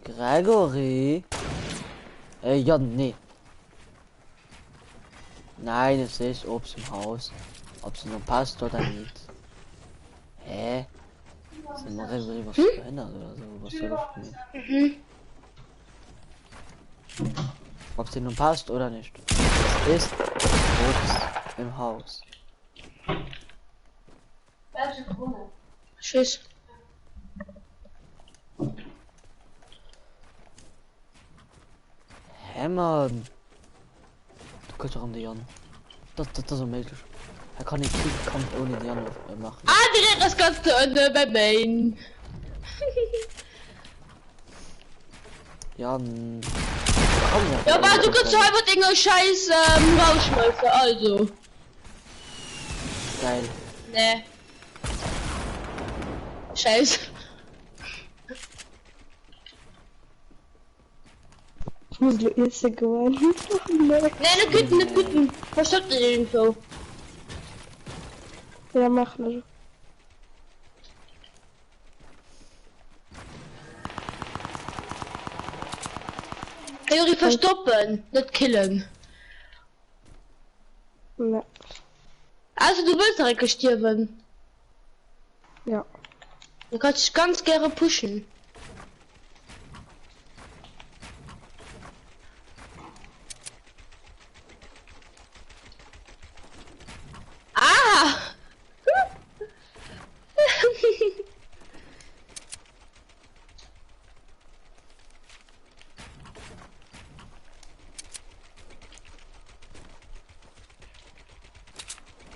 Gregory. Ja, nee. Nein, es ist Obst im Haus. Ob sie noch passt oder nicht. Hä? Sind wir Gregory was verändert oder so? Was soll das denn? Ob sie nun passt oder nicht. Es ist Obst im Haus. Tschüss. Hä, Mann. Du kannst doch an die Jan. Das ist unmöglich. Er kann nicht viel Kampf ohne die Jan machen. André, das kannst du Ende bei Main. Jan. Ja, aber du kannst einfach Dinge Scheiß rausschmeißen, also. Geil. Nee. Scheiß. Ich muss Luise geworden. Nee, ne Güten. Versteckt ihr irgendwo? Ja, mach das. Theorie verstoppen, nicht killen. Ja. Also du willst direkt gestirben. Ja. Du kannst dich ganz gerne pushen. Ah!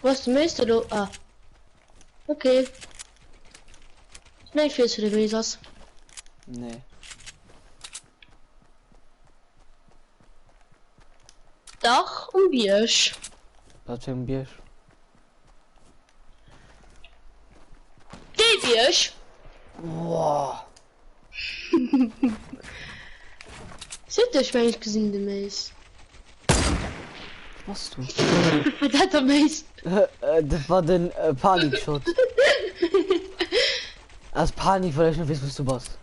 Was möchtest du? Ah. Okay. Nein, viel zu den Lasers. Nee. Doch, um Biersch. Was für ein Bier? Die Biersch. Boah. Seht ihr, wenn ich gesinde Mace? Was du? Was hat der Mace? Das war den Panikshot. Als Panik, weil ich nicht weiß, was du warst.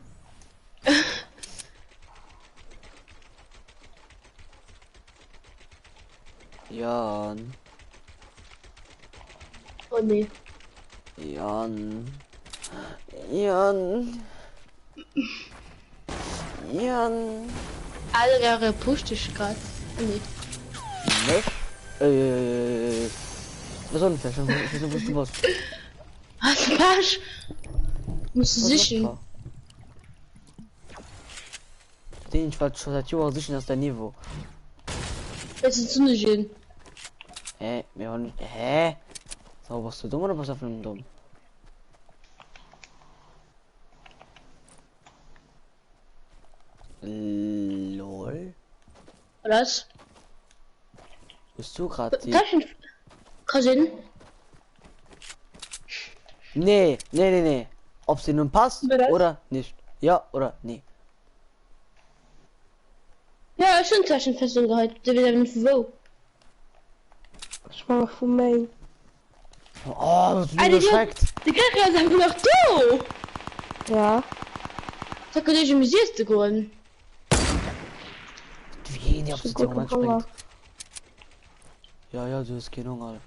Jan. Oh nee. Jan. Jan. Jan. Alle Jahre pusht dich grad. Nee. Was? Was soll das? Ich weiß nicht, was du warst. Was, Pasch? Musst du sichern. Den ich war schon seit Jahren sicher, dass der Niveau. Das ist zu nicht hin. Hä? Wir waren nicht. Hä? So, warst du dumm oder was auf einem dumm? Lol. Was? Bist du gerade die? Cousin? Nee. Ob sie nun passt oder nicht. Ja oder nee. Ja, schon Taschenfestung gehalten. Der wird aber nicht wo. Ich war von mir. Oh, das ist überschreckt. Die Kerker ist einfach noch da. Ja. Sag dir, ich musst du gehen. Wie, die auf das Ding springt. Ja, du hast keine Hunger.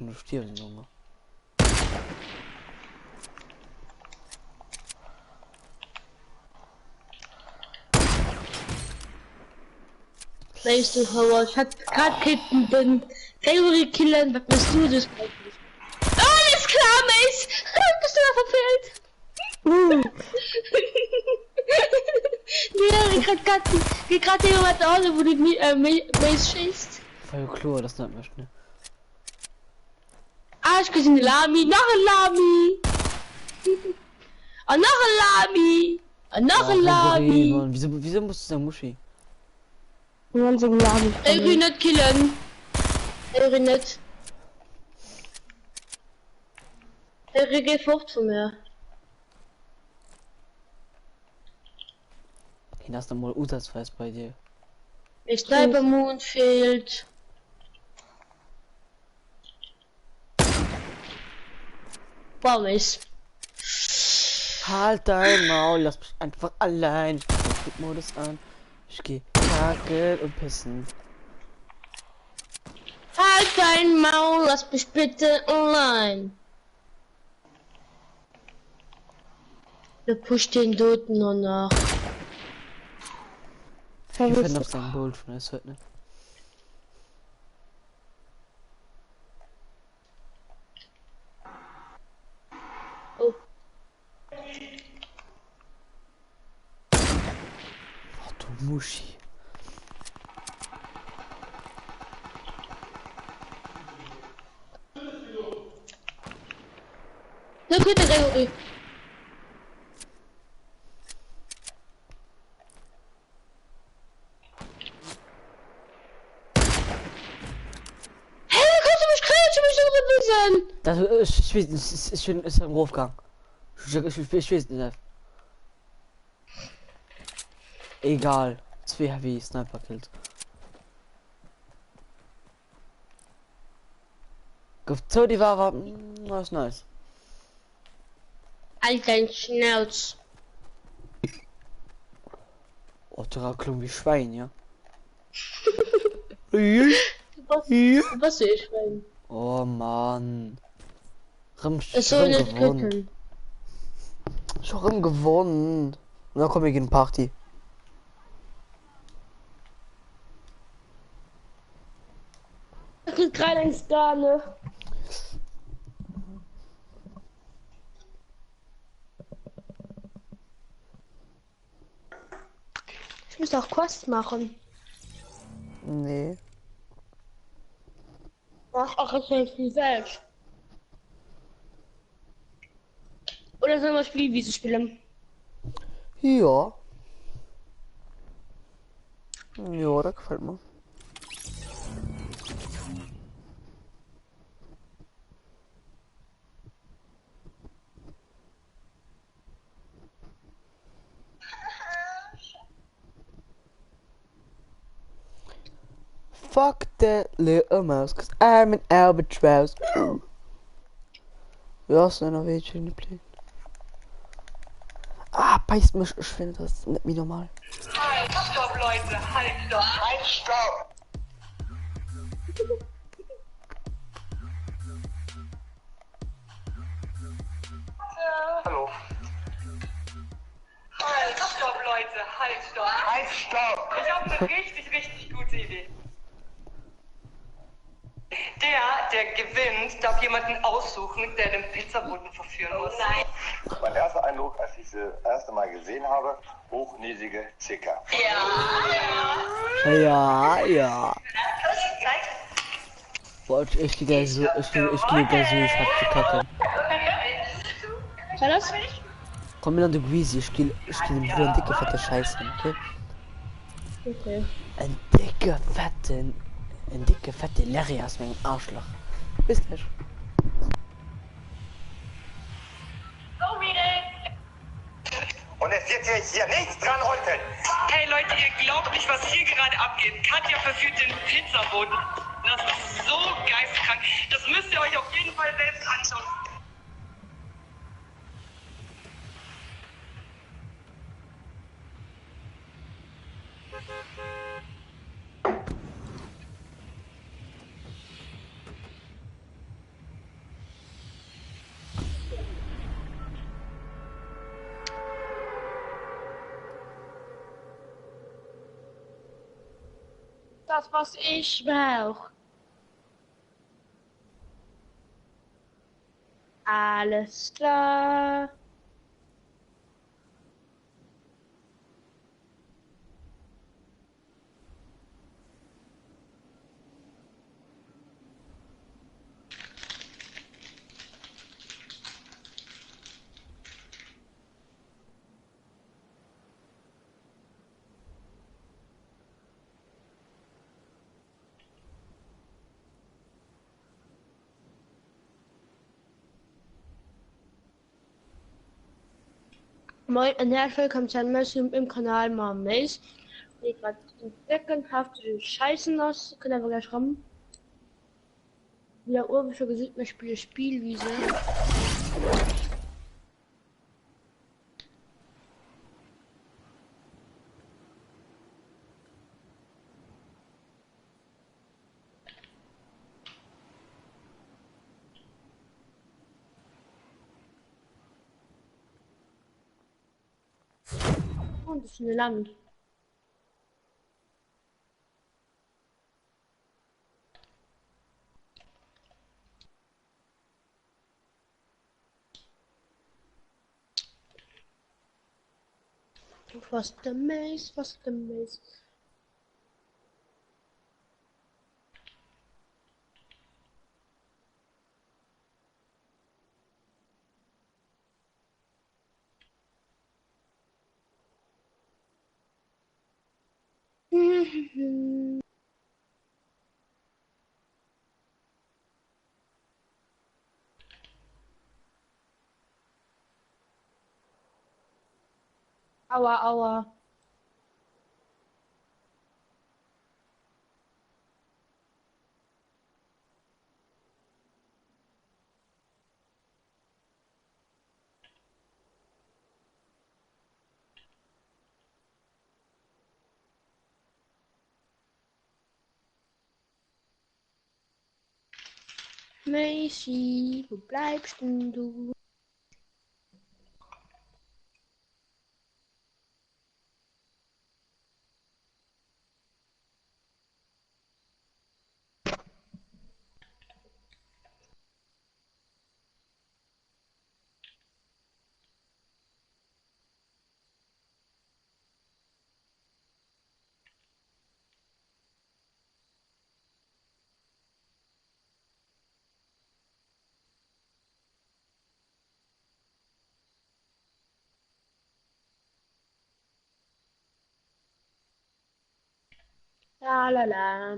Du stirbst, Junge. Weißt du, Howard, ich hab grad Kitten den Favorite Killer, was bist du das? Alles klar, Mace! Bist du da verfehlt? Ja, wie grad jemand da, wo du Mace schießt. Voll klar, das nicht mehr schnell. Ah, ich gesehen Lami, noch ein Lami! Ah, noch ein Lami! Ah, noch ein Lami! Wieso musst du sagen, Muschi? Wir haben so einen Lami. Ich will nicht killen. Ich will nicht. Ich geh fort von mir. Ich hast du mal Urteilsweis bei dir. Ich Sniper Mond fehlt. Warum ist? Halt dein Maul, lass mich einfach allein. Ich mach den Modus an. Ich geh kacken und pissen. Halt dein Maul, lass mich bitte allein. Du pusht den Toten nur nach. Ich finde auf seinen Bolt von der hört nicht. Oh. Oh, du Muschi. Na gut, der Gregory. Das ist ein Rufgang. Ich weiß nicht. Egal. 2 Heavy Sniper Kills. So, die war nice. Alter Schnauz. Oh, der klung wie Schwein, ja. Was soll ich schreiben? Oh Mann. Es soll nicht gewonnen. Schon gewonnen. Na komm, wir gehen Party. Ich krieg gerade ein Skane. Ich muss auch Quest machen. Nee. Ach, ich helfe mir selbst. Oder Oder sollen wir Spielwiese spielen? Ja. Ja, das gefällt mir. Fuck that little mouse, cause I'm an albatross. Ja, so einer will ich nicht play. Ah, beißt mich, ich finde das nicht mehr normal. Halt, stopp, Leute, halt, stopp. Halt, stopp. Hallo. Halt, stopp, Leute, halt, stopp. Halt, stopp. Ich habe eine richtig gute Idee. Der gewinnt, darf jemanden aussuchen, der den Pizzaboten verführen muss. Nein. Mein erster Eindruck, als ich sie das erste Mal gesehen habe, hochnäsige Zicker. Ja. Boah, ich gehe so, ich gehe so, ich hab zu kacken. War das? Komm mir an die Greasy, ich gehe den Bruder dicke fette Scheiße, okay? Okay. Ein dicke fette Larry aus meinem Arschloch. Bis gleich. Und es wird hier nichts dran rütteln. Hey Leute, ihr glaubt nicht, was hier gerade abgeht. Katja verführt den Pizzaboten. Das ist so geisteskrank. Das müsst ihr euch auf jeden Fall selbst anschauen. Das, was ich brauch. Alles klar. Moin und herzlich willkommen zu einem neuen im Kanal Marmaze. Ich gerade deckenhafte Scheißen aus. Können wir gleich rum. Wie der Uhr schon gesagt, ich spiele Spielwiese. Und das ist eine Land. Was der Maze. Aua. Macy, wo bleibst denn du? La la la.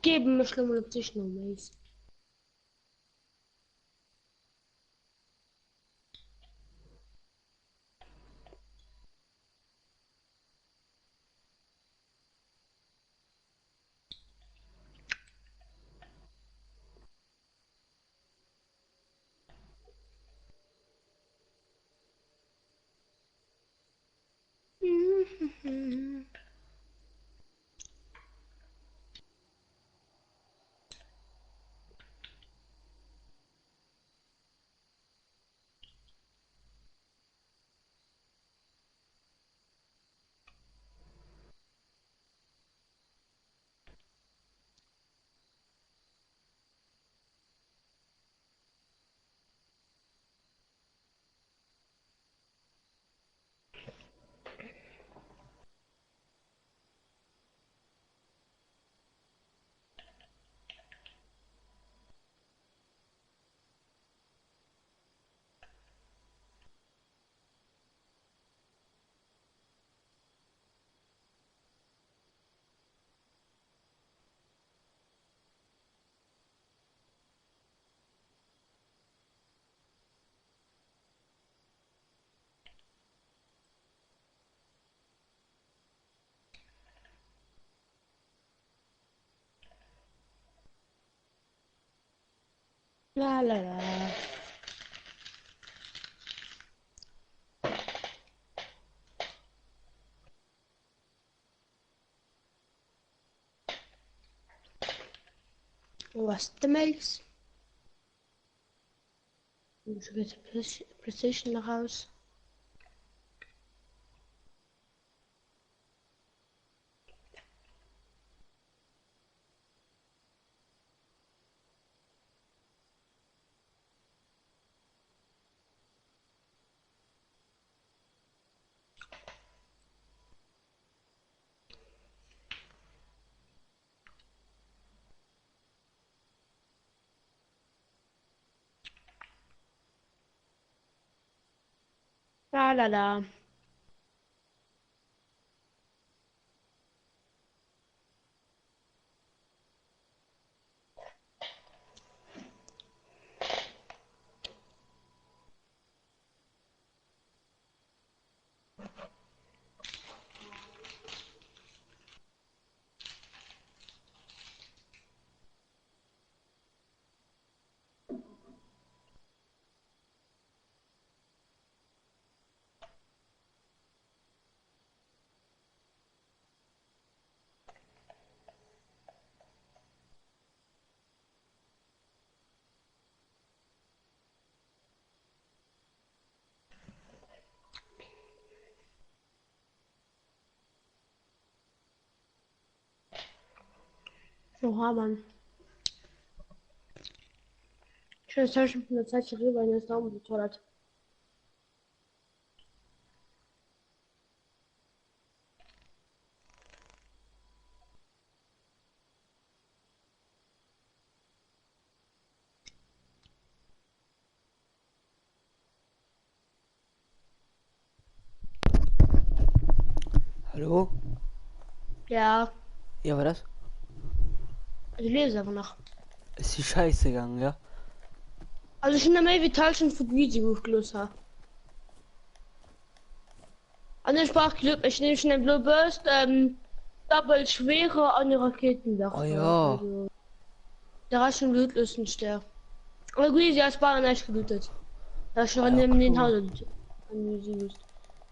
Geben mich nur auf sich noch mehr. La la la. Was the mails? Ich will Precision nach Haus. La la la. Oha, Mann. Schönes Zeichen von der Zeit hier rüber in das Daumen Toilette. Hallo? Ja. Ja, war das? Ich lese aber noch. Ist die Scheiße gegangen, ja? Also ich bin vital schon für Video gelöst habe. An den Sprachclub, ich nehme schon den Blue Burst, Double schwere an die Raketen. Oh ja. Also, der hat schon Blutlösen ster. Aber gut, sie hat Bahn nicht gelootet. Da ist schon neben den Haus.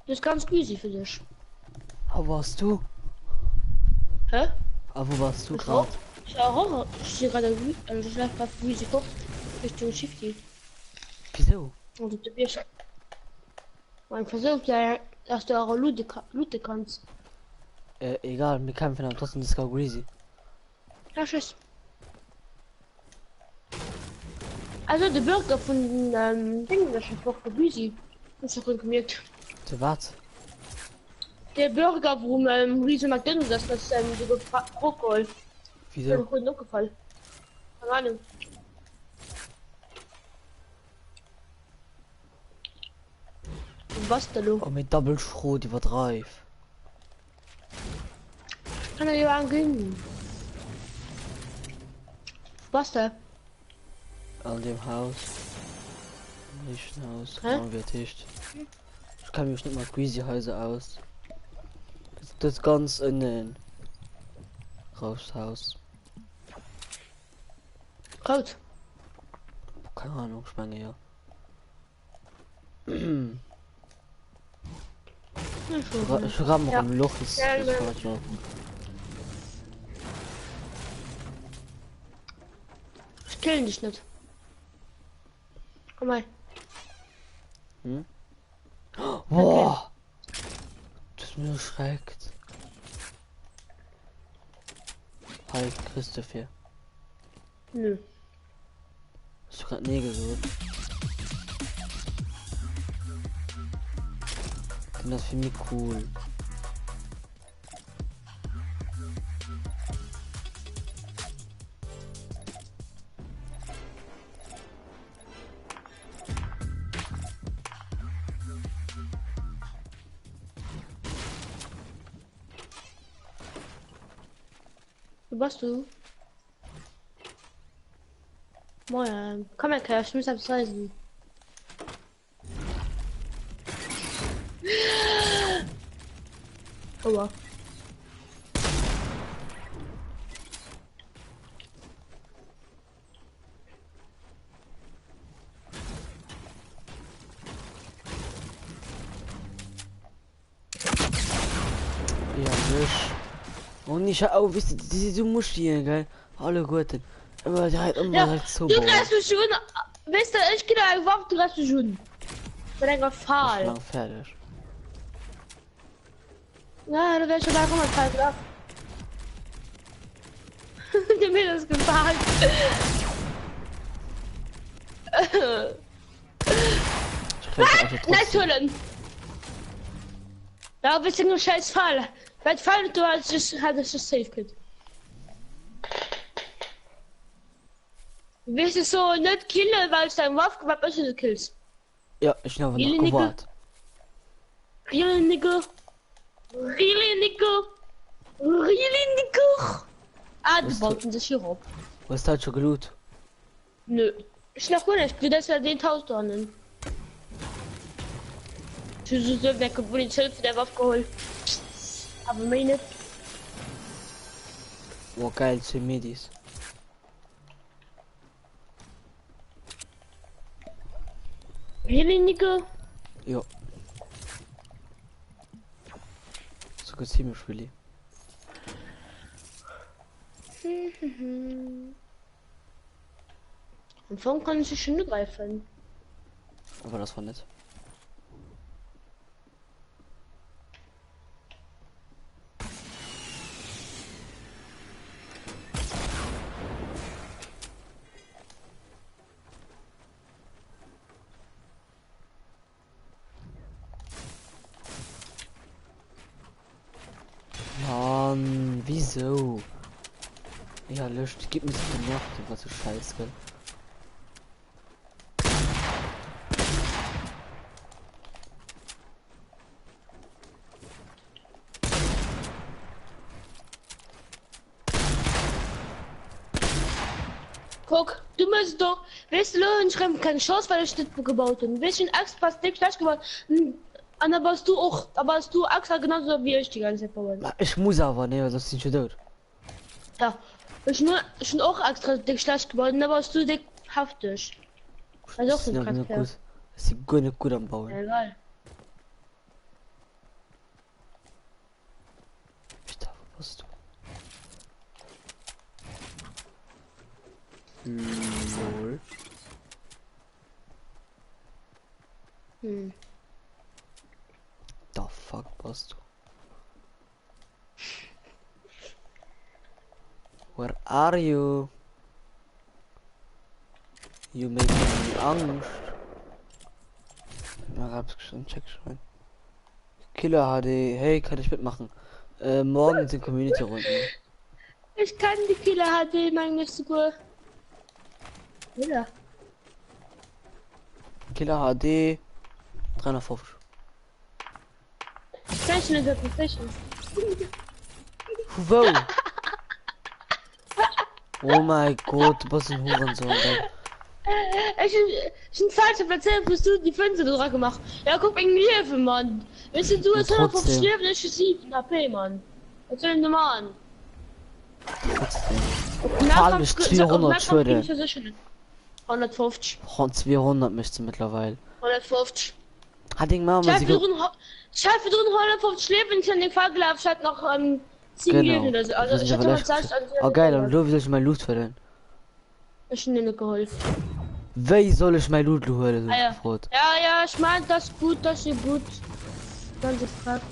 Das ist ganz easy für dich. Wo warst du? Hä? Aber wo warst du gerade? Ich sehe gerade, also ich laufe gerade wie sie kocht, Richtung Shifty. Wieso? Und du bist. Man versucht ja, dass du eure Lute kannst. Egal, wir kämpfen aber trotzdem das Greasy. Ja, tschüss. Also der Bürger von Dingen, das ist doch Greasy. Ist doch informiert. Der was? Der Bürger, warum Riese McDonald das die Prokol. Wieso? Noch gefallen. Keine Ahnung. Was da los? Oh, mit Double Schrot, die war reif. Kann er ja angehen. Was da? An dem Haus. Nicht ein Haus. Hä? Machen wir Tisch. Ich kann mich nicht mal Greasy Häuser aus. Das ganz innen. Haus. Rot. Keine Ahnung, ich meine ja. Ich ramm Ja. am Loch ist. Ja, ist ja. falsch, ja. Ich kill dich nicht. Komm mal. Hm? Boah! Das ist mir erschreckt. Hi, Christopher. Nö. Hast du gerade Nägel geholt? Das finde ich cool. Wo bist du? Moin. Komm her, Kerl, ich muss abseisen. Aua. Ja, nicht. Und ich auch, wisst ihr, diese Muscheln, gell? Alle Gute. Aber der hat immer Ja, gesagt so. du kannst mich schon. Weißt du, ich gehe einfach, du kannst mich schon. Mit einer Fahl. Lang fertig. Ja, du wärst schon einfach mal falsch ab. Der mir das gefallen. Natürlich. Da bist du nur scheiß Fall. Weil Fall du hast es safe Kit. Willst du so nicht killen, weil es dein Waffe gemacht ist, du killst. Ja, ich habe Really, noch nigga? gewartet. Really, nigga? Really, nigga? Really, nigga? Ah, die Was bauten sich hier ab. Was ist halt schon geloot? Nö. Ich noch gar nicht. Das ja den Taustonnen. So weg und die Hilfe der Waffe geholt. Aber meine. Oh, geil, 10 Medis. Really, nigga? Ja. Sogar ziemlich really. Und warum kann ich die Stunde greifen? Aber das war nett. Mann, wieso? Ja, löscht, gib mir so eine Nacht, was für Scheiß, gell? Guck, du musst doch, weißt du, ich habe keine Chance, weil ich das gebaut habe. Weißt du, Axt passt nicht schlecht gebaut. Und dann warst du auch, aber hast du Axt genauso wie ich die ganze Zeit bauen. Ich muss aber, ne, sonst sind schon tot. Ja, ich bin auch extra dick schlecht geworden, aber hast du dick haftig. Also auch Das ist nicht noch krass, nicht ja. gut. Das ist gar nicht gut am Bauen. Ja, egal. Was du? Lol. Hm. fuck bist du? Where are you? You make me Angst. Na, hab's schon, check schon. Killer HD, hey, kann ich mitmachen? Morgen sind Community-Runden. Ich kann die Killer HD, mein nächste Kur. Ja. Killer HD 350. Station in der Position. Wo? Oh mein Gott, du bist ein Hurensohn. Ich bin falsch erzählt, bist du die Fünfe dran gemacht. Ja, guck wegen Hilfe, Mann. Weißt du, hast 150 Leben, ich 7 HP, Mann. Was soll denn du machen? Trotzdem. Fall mich 200 Schwede. 150. 200 müsste mittlerweile. 150. Hat ich mal ich habe drin 150 Leben, ich kann den Fall gelaufen, ich hatte noch 7 Leben oder so. Also ich hatte noch 6 an. Oh geil, und du willst mein Loot verlieren. Ich bin dir nicht geholfen. Wie soll ich mein Loot holen? Ja, ich meine, das ist gut, das ist gut. Ganz fragt.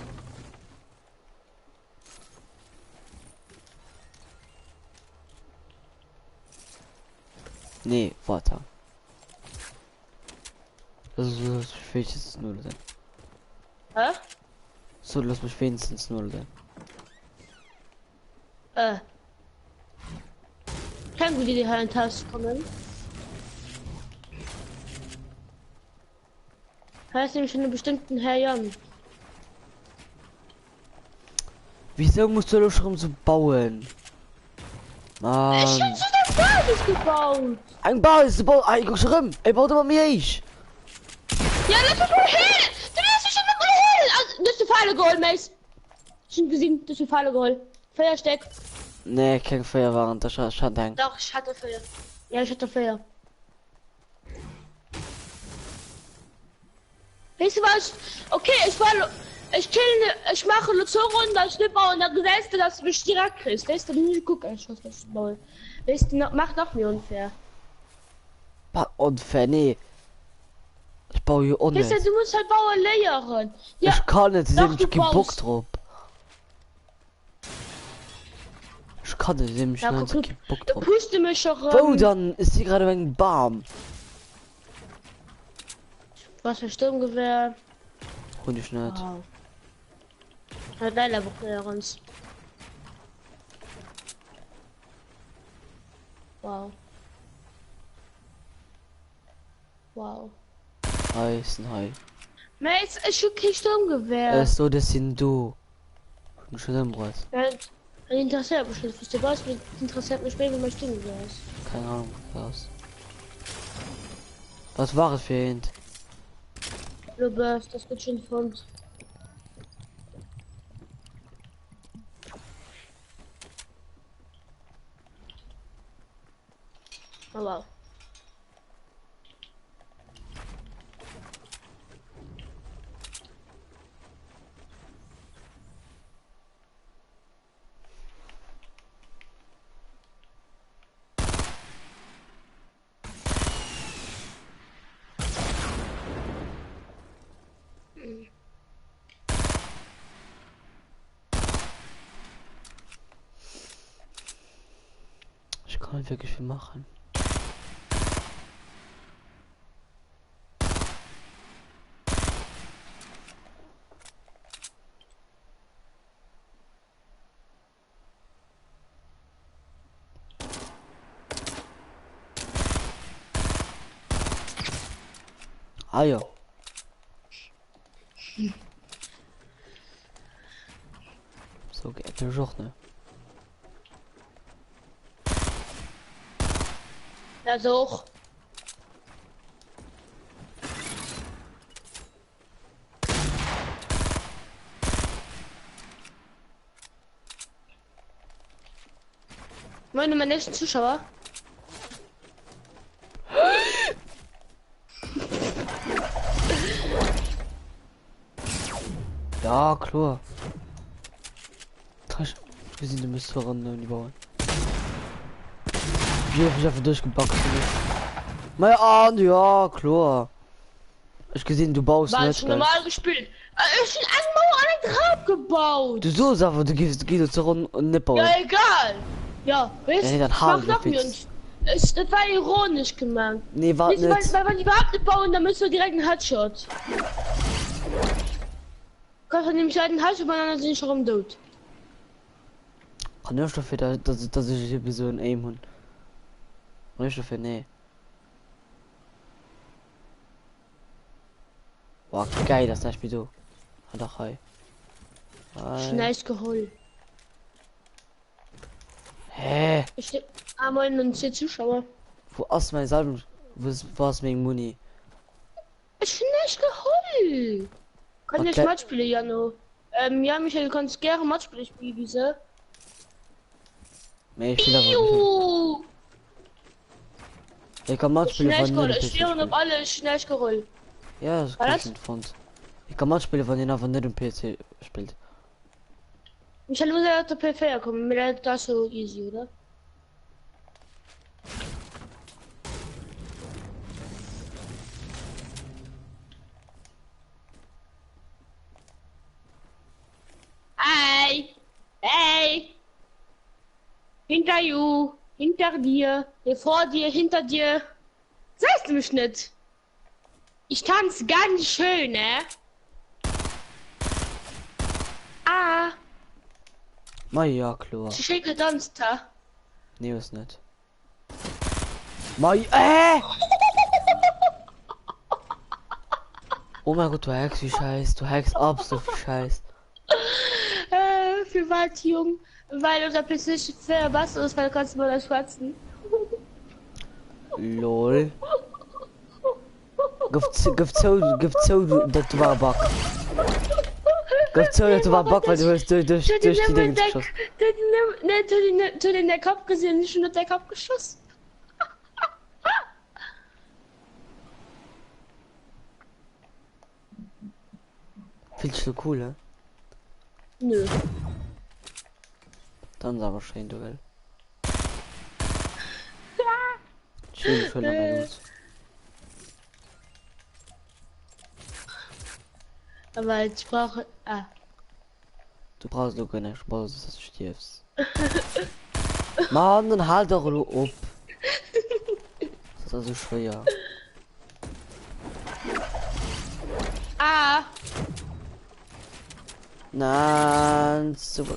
Nee, warte. Das ist wenigstens 0 sein. Hä? So, lass mich wenigstens 0 sein. Kann gut in die Hallentasche kommen. Heißt nämlich in einem bestimmten Herrn. Wieso musst du schon so bauen? Mann. Ich hab so eine Basis gebaut. Ein Basis gebaut? Ey, guck schon rum. Ey, baut aber mir ich. Ja, lass mich mal hin. Du lässt mich schon mal hin. Also, das ist die Pfeile geholt, Mace. Schon gesehen, das ist die Pfeile geholt. Feuersteck. Nee, kein Feuer waren, das hat ein. Doch, ich hatte Feuer. Ja, ich hatte Feuer. Weißt du was? Okay, ich mache Luzoron, das Schlipper und dann weißt du, dass du mich direkt kriegst. Weißt du, nicht guck, ich was das Maul. Weißt du, mach doch mir unfair. Unfair, nee. Ich baue hier unten. Weißt du, du musst halt bauen layern. Ja, ich kann nicht, ich geb Bock drauf. Ich kann nicht, ich ja, Bock drauf. Du puste mich schon ran. Wo dann? Ist sie gerade wegen Baum? Was für Sturmgewehr? Und ich nicht. Wow. Hat leider uns. Wow. Wow. Hi, ist ein Hi. Mace, ich hab kein Sturmgewehr. So, das sind du. Und schon im Brot. Ja, interessiert mich nicht. Wisst ihr was? Mich interessiert mich mehr, wie mein Sturmgewehr ist. Keine Ahnung, was. Was war es für ein? Lubers, das wird schon von. Oh wow. Ich kann wirklich viel machen. Ah ja. So geht der auch, ne? Ja, so. Meine nächsten Zuschauer. Ja, klar. Wir sind im voran die Bauern. Ich hab einfach durchgebackt. Mein Arm, ja, klar. Ich gesehen, du baust War nicht. schon Gell? normal gespielt. Ich bin eine Mauer an den Grab gebaut. Du so aber du gehst zur Runde und nicht bauen. Ja, egal. Ja, weißt Nee, dann mach halt noch mir fix. und das war ironisch gemeint. Nee, warte nicht. Weil wenn die überhaupt nicht bauen, dann müssen wir direkt einen Headshot. Kannst du nämlich einen Headshot, und dann sind ich schon tot. Kann ich dafür, dass ich hier so ein Aim und. Nicht dafür, nee. Boah, geil, das ist nicht so. Doch, hi. Schnell geholt. Hä? Ich stehe einmal in den Zuschauer. Wo ist mein Salben? Wo ist mein Muni? Ich bin nicht geholt. Kann ich Match spielen, Jano? Ja, Michael, du kannst gerne Match spielen, wie sie. Nee, ich will aber nicht. Ich kann Match spielen von ich stehe auf alle schnell gerollt. Ja, das kann ich nicht von. Ich kann Match spielen von denen von nicht im PC spielt. Michael muss ja auf der PC kommen, mir das so easy, oder? Hey! Hey! Hinter you! Hinter dir! Vor dir! Hinter dir! Sagst du mich nicht? Ich tanze ganz schön, ne? Ah! Ma ja, klar. Ich schicke tanzt da. Nee, ist nicht. Ma Oh mein Gott, du hackst wie Scheiß. Du hackst absolut Scheiß. Für was, Jung? Weil unser PC fair was ist, weil du kannst mal das schwatzen. Lol. Gib zu, dass du war Bock. Gib zu, dass du war Bock, weil du hast durch die Dinge geschossen. Du den der Kopf gesehen, nicht nur der Kopf geschossen. Findest du cool, ne? Nö. Dann sag ich schön, du will. Schön für meine Lust. Aber ich brauche. Ah. Du brauchst doch keine Spaß, dass du stirbst. Mann, dann halt doch ab. Das ist also schwer. Ah. Nein, super.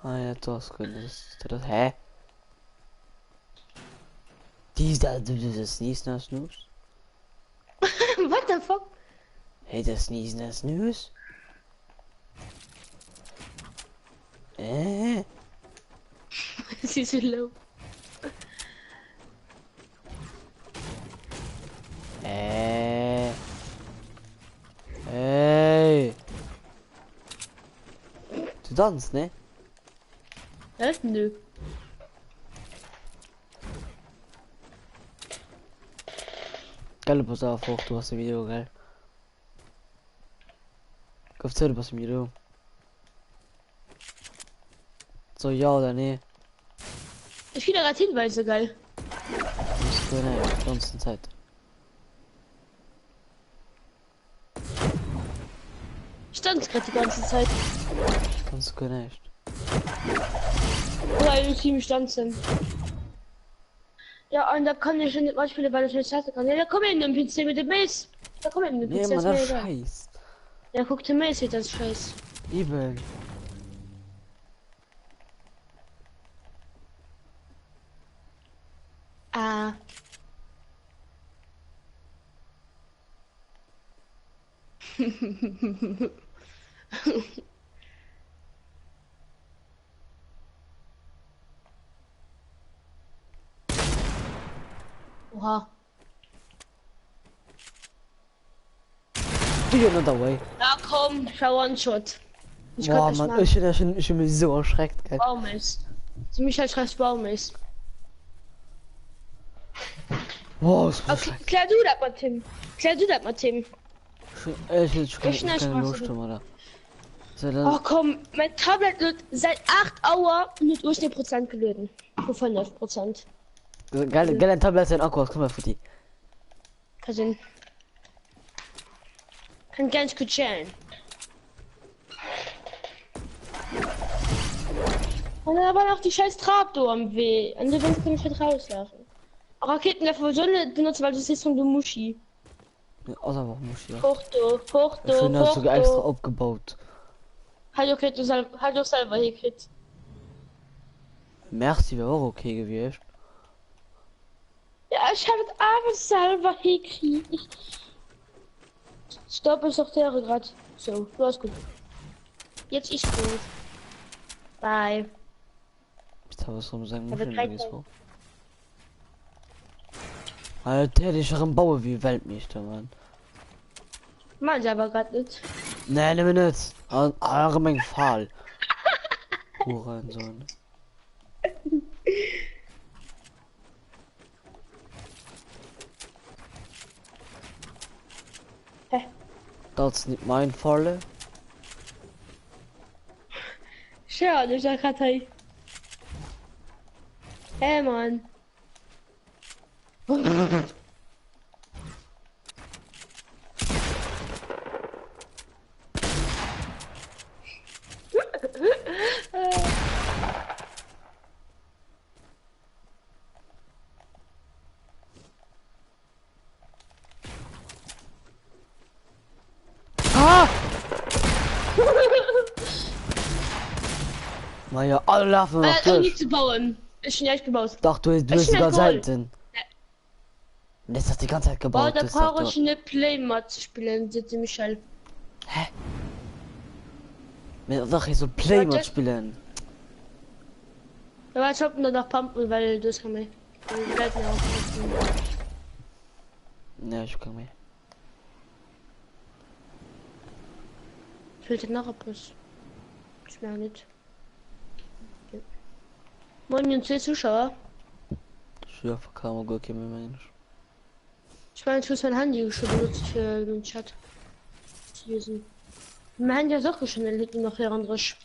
Ah ja, du hast das hä? Das Sneeze na Snooze? What the fuck? Hey, das Sneeze na Snooze? Sie ist low. Hey. Du tanzt, ne? Nö. Geil, pass auf, hoch, du hast ein Video, geil. Kauf Zelle, was im Video. So, ja oder nee? Ich finde gerade Hinweise geil. Muss du ne, die ganze Zeit. Stand gerade die ganze Zeit. Kannst du nicht. Oder im Team stand sind. Ja, und da kann ich nicht mal spielen, weil ich nicht hatte kann. Ja, da komm in den PC mit dem Mace. Da komm in den PC. Nee, man, das Scheiß. Ja, guck den Mace, das Scheiß. Eben. Ah. Oha. Do another way. Na komm, schau One-Shot. Boah, Mann, ich bin mich so erschreckt, geil. Baumist. Ziemlich halt scheiß Baumist. Wow, ist Okay, klär du das mal, Tim. Klär du das mal, Tim. Ich will keine Lust, oder? Oh komm, mein Tablet wird seit 8 Uhr mit durch 10% gelöten. Von 9%. Geil, Tablet ist ein Akku, guck mal für die. Kann ganz gut chillen. Und dann aber noch die scheiß Trapdoor am Weh. Und du kannst mich halt rauslassen. Raketenwerfer soll nicht benutzen, weil du siehst von du Muschi. Ja, außer auch Muschi. Ja. Porto. Schön, hast du extra aufgebaut. Halt doch selber hingekriegt. Merci, wäre auch okay gewesen. Ja, ich habe es aber selber hingekriegt. Stopp, ist doch der gerade. So, du hast gut. Jetzt ist gut. Bye. Jetzt habe ich was sagen, Alter, ich am Bauen wie Weltmeister, Mann. Man selber gerade nicht. Nein, nimm nicht. Aber mein Fall. Hurensohn. Hä? Das ist nicht mein Fall. Schade, ich sag gerade. Hey, Mann. Maja, alle laufen noch durch. Nicht zu bauen. Ist schon echt gebaut. Doch, du hast sogar Seiten. Das ist die ganze Zeit gebaut. Da brauche ich eine Playmat zu spielen, sitze Michel. Hä? Mir doch hier so Playmat spielen. Ja, ich hab nur noch Pumpen, weil das kann mir. Ne, ich kann mehr. Fehlt noch etwas. Ich merke nicht. Ja. Moin, 2 Zuschauer. Ja, verkam gut, okay, Mensch. Ich meine, ich muss mein Handy schon benutzt für den Chat zu lesen. Mein Handy ist auch schon, liegt noch hier anders.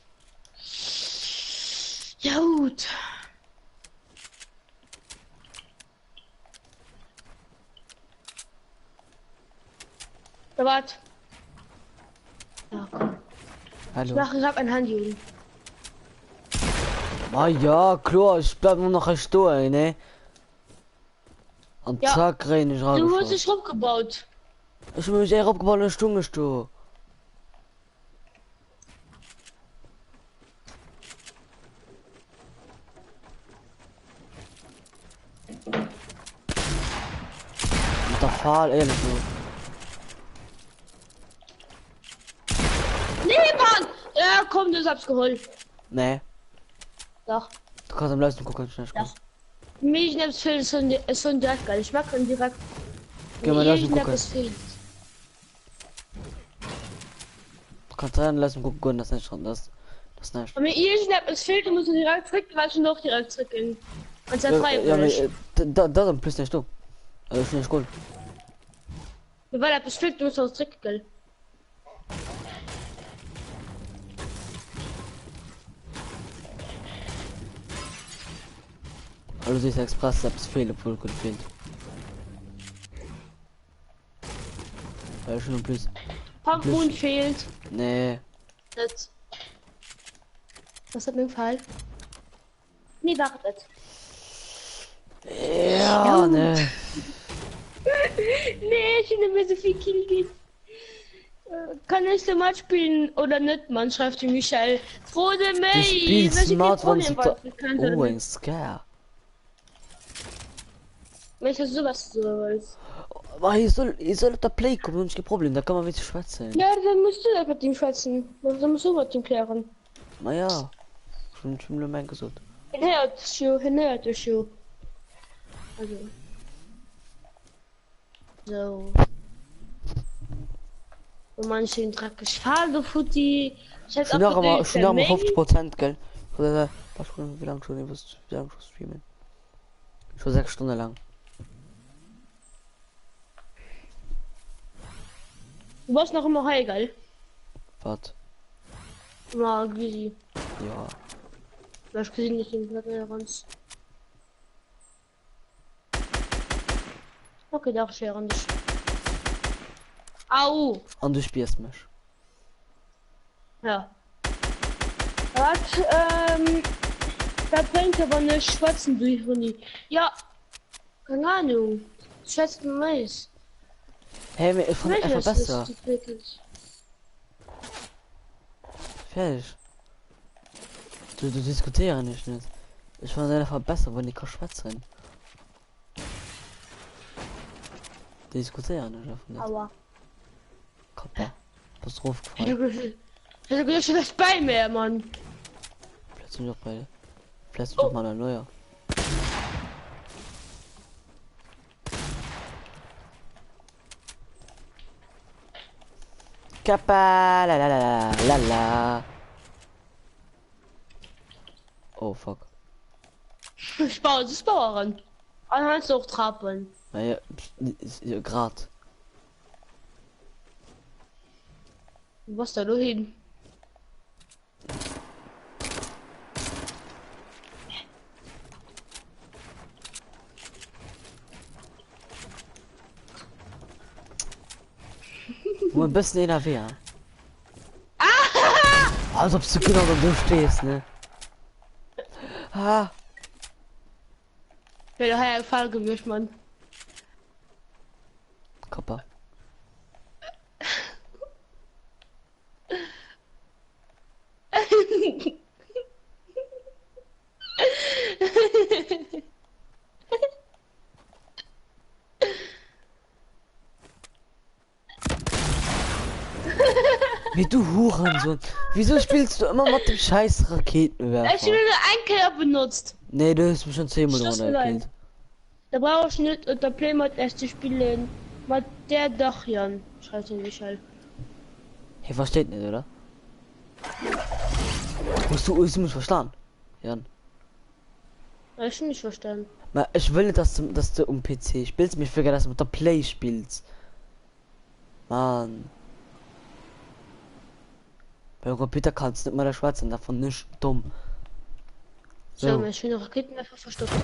Ja gut. Da wart. Ja, komm. Hallo. Ich mache gerade ein Handy. Ah ja, klar, ich bleib nur noch ein Stuhl, ne? Und ja. Zack, rein ich rein. Du hast dich rumgebaut. Ich bin mich eher abgebaut, eine Stunde stu. Mit der Fall, ehrlich nur. Nee, Mann! Ja, komm, du hab's geholt. Nee. Doch. Du kannst am Leisten gucken, schnell. Doch. Mich nebst Film ist so ein direkt geil. Ich mag ihn direkt. Geh mal lassen gucken. Du kannst dann lassen gucken, das ist schon das nicht. Und mir es fehlt, muss direkt drücken, weil ich noch direkt drücken. Und sehr frei. Da sind plus nicht du. Also ich nicht gut. Weil es fehlt, du musst auch drücken. Also sie ist Express, selbst fehlt, voll gut fehlt. Ja, schon plus. Pumpen fehlt. Nee. Das. Was hat mir gefallen? Nee, wartet. Ja, ne. Nee, ich nehme mir so viel Kill. Kann ich so mal spielen oder nicht? Man schreibt die Michel. Frode May. Du spielst smart, oh, ein Scare. Welches sowas so weiß. Aber ich soll auf der Play kommen und kein Problem, da kann man mit schwätzen. Ja, dann musst du einfach mit ihm schwätzen. Dann musst du mit ihm klären. Naja, schon mein gesund. Hinhört schon. Also. So. Und manche dreckig Fall, Futti. Schon noch mal 50%, gell? Wie lange schon streamen? Schon 6 Stunden lang. Du warst noch immer heil, gell? Was? Na, wie? Ja. Was gesehen nicht in der ganz. Okay, da scheren dich. Au! Und du spielst mich. Ja. Was? Da bringt aber eine Schwarzen durch, Ronny. Ja. Keine Ahnung. Schätzt man weiß. Hey, ich fand einfach besser. Fertig. Du diskutierst nicht. Ich fand einfach besser, wenn ich kann schwätzen. Diskutieren nicht. Aua. Kappa. Was drauf gefallen? Ich hab gedacht, das bei mir, Mann. Plötzlich noch beide. Plötzlich noch mal ein neuer. Kappa, la la la la la. Oh fuck. Ich baue das Bauern. Anhand auch trappen. Naja, grad. Was da nur hin? Wo ein bisschen in der Wehr. Als ob du genau da stehst, ne? Ah. Ja, daher Fall gewischt, Mann. Kappa. Wie du Hurensohn. Wieso spielst du immer mit dem scheiß Raketenwerfer? Ich habe nur ein Keller benutzt. Nee, du hast mich schon 10 Mal runtergekillt. Da brauche ich nicht unter Playmod erst zu spielen. Mit der doch, Jan. Scheiße, Michael. Hey, versteht nicht, oder? Hast du mich verstanden? Jan. Ich nicht verstanden. Na, ich will nicht, dass du um PC spielst. Mich vergessen, dass du mit der Play spielst. Mann. Beim Computer kannst du nicht mal der Schwarze, davon nicht dumm. So, ich will noch Raketen einfach verstopft.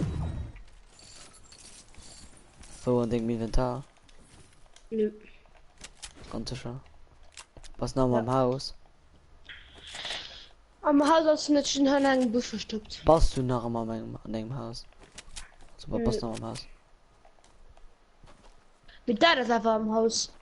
Wo in dem Inventar? Nö. Ganz sicher. Was noch mal am Haus? Am Haus hast du nicht schon einen Busch verstopft. Baust du noch einmal an dem Haus? So, was noch am Haus? Mit da das einfach am Haus.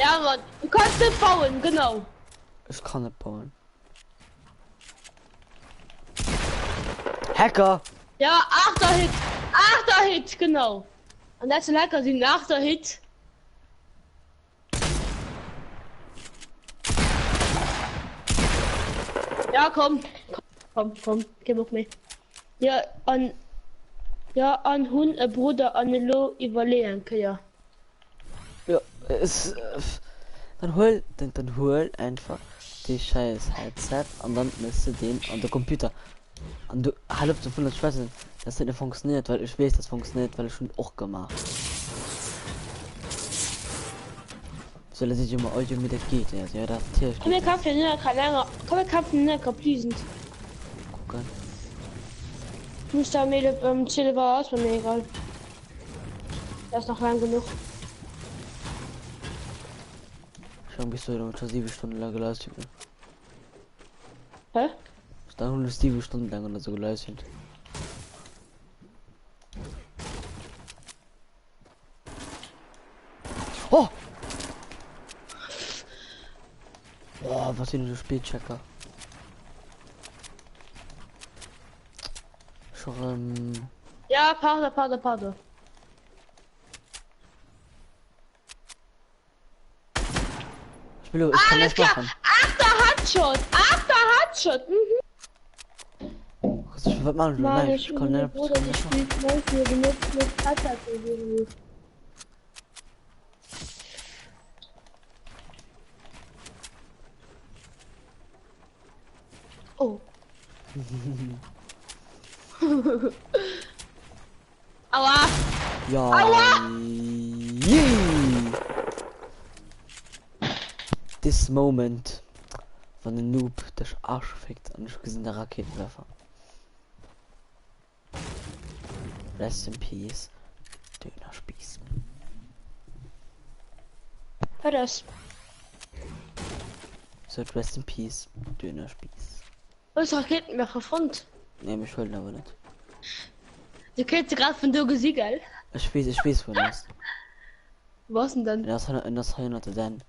Ja, Mann, du kannst nicht bauen, genau. Ich kann nicht bauen. Hacker! Ja, 8er Hit! 8er Hit, genau. Und das ist lecker, die 8er Hit. Ja, komm, gib auf mich. Ja, an Hund, Bruder, an Lo, überlegen, ja. Ja, es dann hol einfach die scheiß Headset und dann müsste den an der Computer und du halb zu 500 Schweißen, das nicht funktioniert, weil ich weiß, das funktioniert, weil ich schon auch gemacht. So lasse ich immer euch mit der geht, ja, das Tier. Komm, wir kaufen den länger, please. Gucken. Ich muss da mit Silber aus, mir egal. Das ist noch lang genug. Schon bist du schon 7 Stunden lang geleistet. Hä? Dann 7 Stunden lang oder so geleistet. Oh! Oh, was sind die Spielchecker? Schon Ja, Pause. Ich kann das machen. 8er Hotshot. Was machen wir? Nein, ich kann nicht. Oh. Aua! Ja. Aua! Yee. This moment von den Noob, der Arsch fickt an der Raketenwerfer. Rest in peace. Dönerspieß. Hör das. So, rest in peace. Dönerspieß. Was Raketenwerfer Front? Ne, mich wollen aber nicht. Du kennst gerade von dir gesiegelt. Ich weiß von das. Was denn dann? In das 100 dann.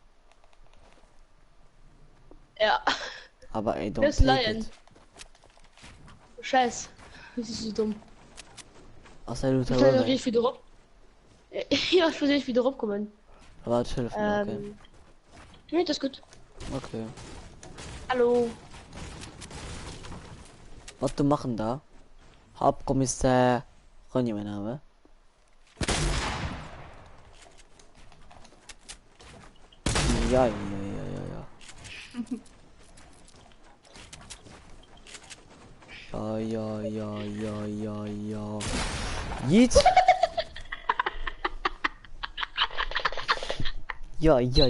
Ja. Aber ey, Das don't Lion. take it. Scheiß. Das ist so dumm. Außer du Ich will doch nicht wieder rup. Ja, ich will nicht wieder rumkommen. Aber chill, okay. Nee, das ist gut. Okay. Hallo. Was du machen da? Hauptkommissar Ronny, mein Name. Ja. Ja. Jetzt. Ja, jetzt.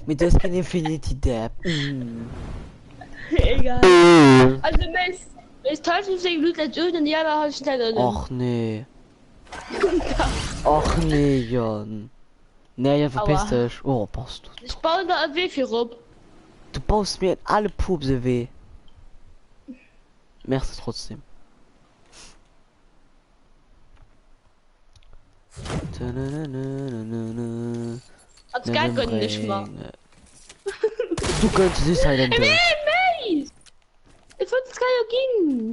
Mit das kein Infinity Dab. Egal. Also, wenn es täuscht sich Blut als irgendein Jahr halt schneller. Ach nee. Ach nee, Jan. Nee, ja, verpiss dich. Oh, passt du. Ich baue da ein Weg für rum. Du baust mir in alle Pupse weh. Merkst du trotzdem. Als gar können nicht mal. Du könntest es halt entdecken. Nee. Ich wollte es gar nicht gehen.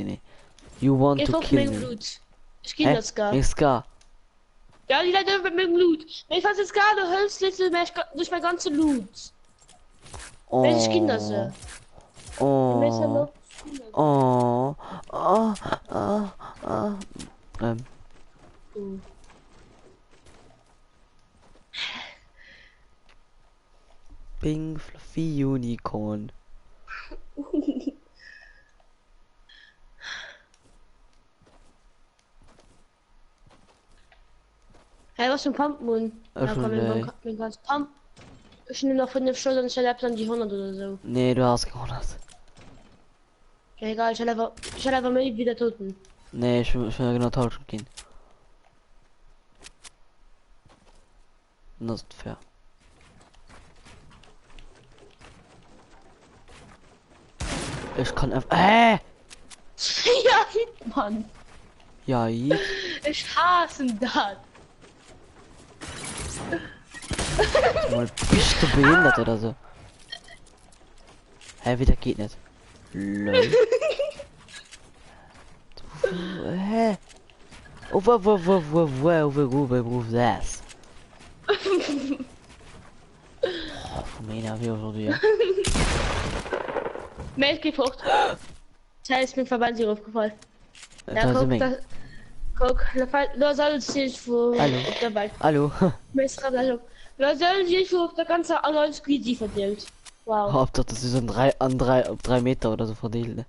Nee. You want to kill me. Ich gehe das gar. Ich gar. Ja, die Leute mit dem Loot. Ich fasse jetzt gerade Hölzliste durch mein ganze Loot. Oh. Welche Kinder so? Oh. Pink Fluffy Unicorn. Hey, was für ein Pumpmoon? Ja, komm, wir ganz Pump. Ich nehme noch 5 Stunden und ich habe dann die 100 oder so. Nee, du hast 100. Ja, egal, ich will einfach mal wieder toten. Nee, ich will genau tauschen gehen. Das ist fair. Ich kann einfach. Ja, Hitman. Ja, ich hasse das. Mal, bist du behindert oder so? Hä, wieder geht nicht. Lol. Hä? Oh, wo das? Oh, von mir wie aujourd'hui. Mail gefrucht. Das heißt, mir Verband sie aufgefallen. Ja, guck, da soll sich vor dabei. Hallo. Da sollen sich auf der ganze anderen Squeezy verteilt. Wow. Hauptsache, das ist an 3 Meter oder so verteilt. Ne?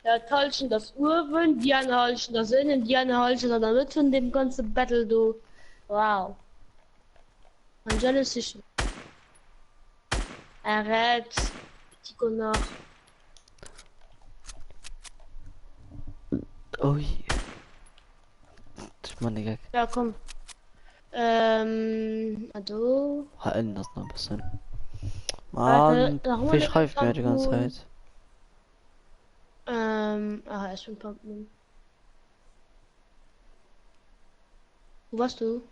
Ja, Teilchen das Urwen, die Halschen das Innen, die Halschen oder mit von dem ganzen Battle, du. Wow. Man soll es sich. Rät. Tico nach. Oh je. Ich meine, Gag. Ja, komm. Also. Ändert noch ein bisschen. Mann, wie schreibt mir die ganze Zeit? Ich bin Pumpman. Wo warst du?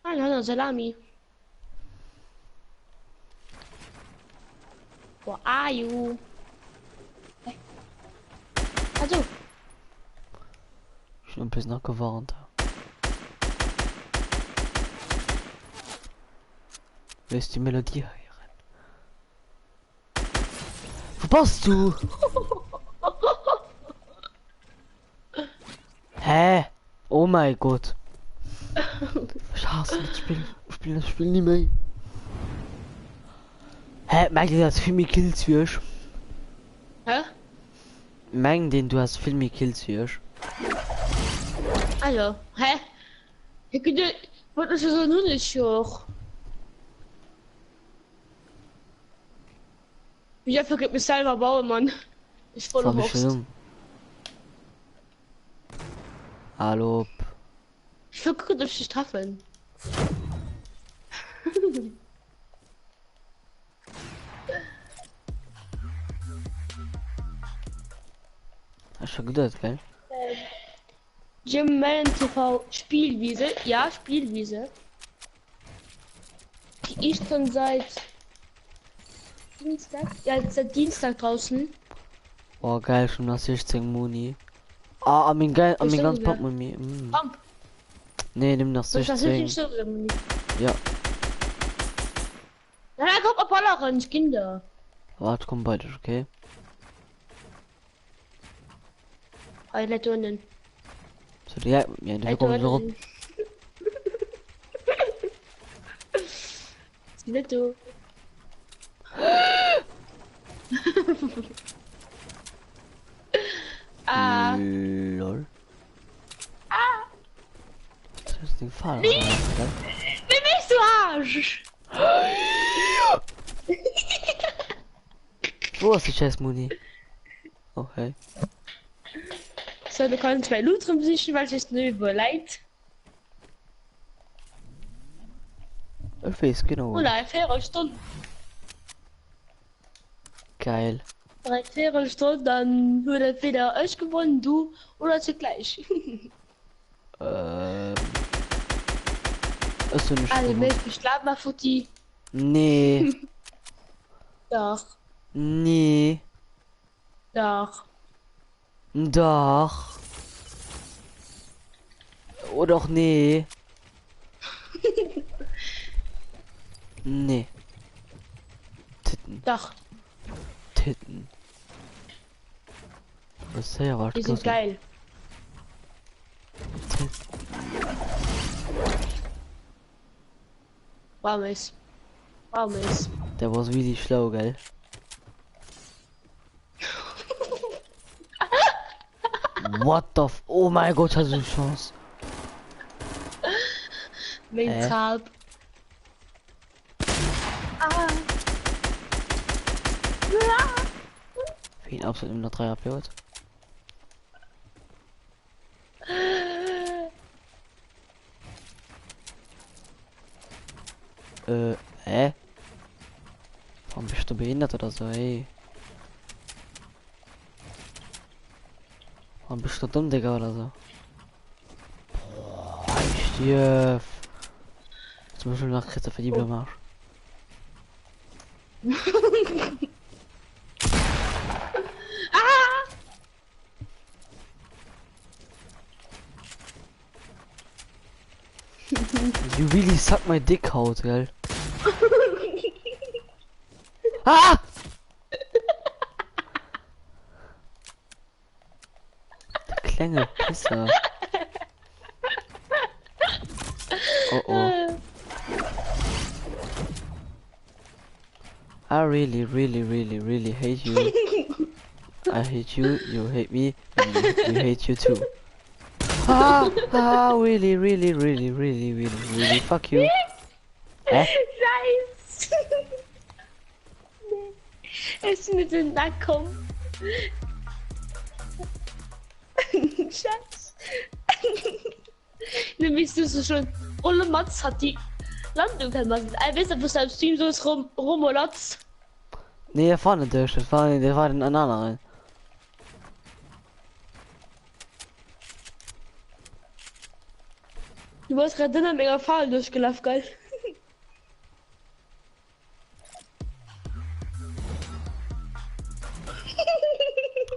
Ah, ja, Salami. Where are you? Hey. Also. Ich bin ein bisschen noch gewarnt. Wer ist die Melodie hören? Wo bist du? Hä? Oh mein Gott. Ich hasse das Spiel. Ich spiele das Spiel nie mehr. Hä, merkt ihr, dass du viel mehr Kills führst? Hä? Merkt den, du hast viel mehr Kills führst? Also, hä? Ich könnte... Was ist so nun nicht hoch? Ich einfach mich selber bauen, Mann. Ich voll hochst. Hallo. Ich will gucken, ob ich Staffeln. Hast du schon gedacht, gell? Jim Mellon TV Spielwiese. Ja, Spielwiese. Die ist schon seit Dienstag. Ja, seit Dienstag draußen. Oh, geil, schon nach 16 Muni. Ah, mein geil, mein ganz Pop mit mir. Pump. Nee, nimm nach 16. Ja. Na, da kommt Apollo rein, Kinder. Warte, komm bald, okay? Eine Tonnen. So, ja, die kommen so rum. Netto. Ah. Lol. Ah. Das ist den Fall. Wie bist du Arsch? Wo ist die Chess-Muni? Oh, hey. So, du kannst zwei Loot rumsichern, weil es nur überleid. Ich weiß genau. Oder 4 Stunden. Geil. 4 Stunden, dann würde entweder euch gewonnen, du oder zugleich. Ist du nicht also, ich schlaf mal für die. Nee. Doch. Nee. Doch. Doch. Oder auch nee. Nee. Titten. Doch. Titten. Das ist ja was. Die sind geil. Warum ist? Der war really schlau, gell? What the f... Oh mein Gott, hast du eine Chance. Weshalb? Für ihn absolut immer noch 3 abgehört. Warum bist du behindert oder so, ey? Warum bist du dumm, Digga, oder so? Boah, ich stirb. Zum Beispiel nach Christoph für die Blumarsch. You really suck my dick out, gell? Ah! Der kleine Pisser. Oh oh. I really hate you. I hate you, you hate me, and we hate you too. Really, fuck you. Scheiß. Es ist nicht in den kommen. Scheiß. Nämlich du so schon. Olle Mats hat die Landung gemacht. Weißt du, was dein Stream so ist Romolotz? Nee, der war nicht durch, der war in einer anderen. Du warst gerade in mega Fall durchgelaufen, geil.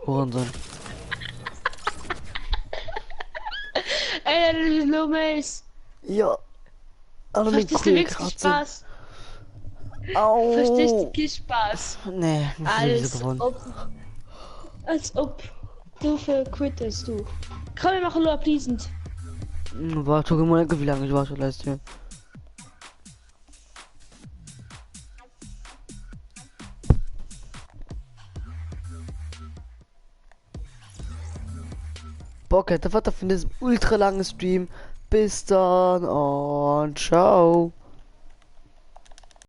Hurensohn. Ey, Lumis. Ja. Aber verstehst du wirklich Spaß? Au. Verstehst du wirklich Spaß? Nee, als ob du für quittest, du. Komm, wir machen nur abschließend. Warte, guck mal, wie lange ich warte, Livestream. Bock hätte, was von diesem ultra langen Stream. Bis dann und ciao.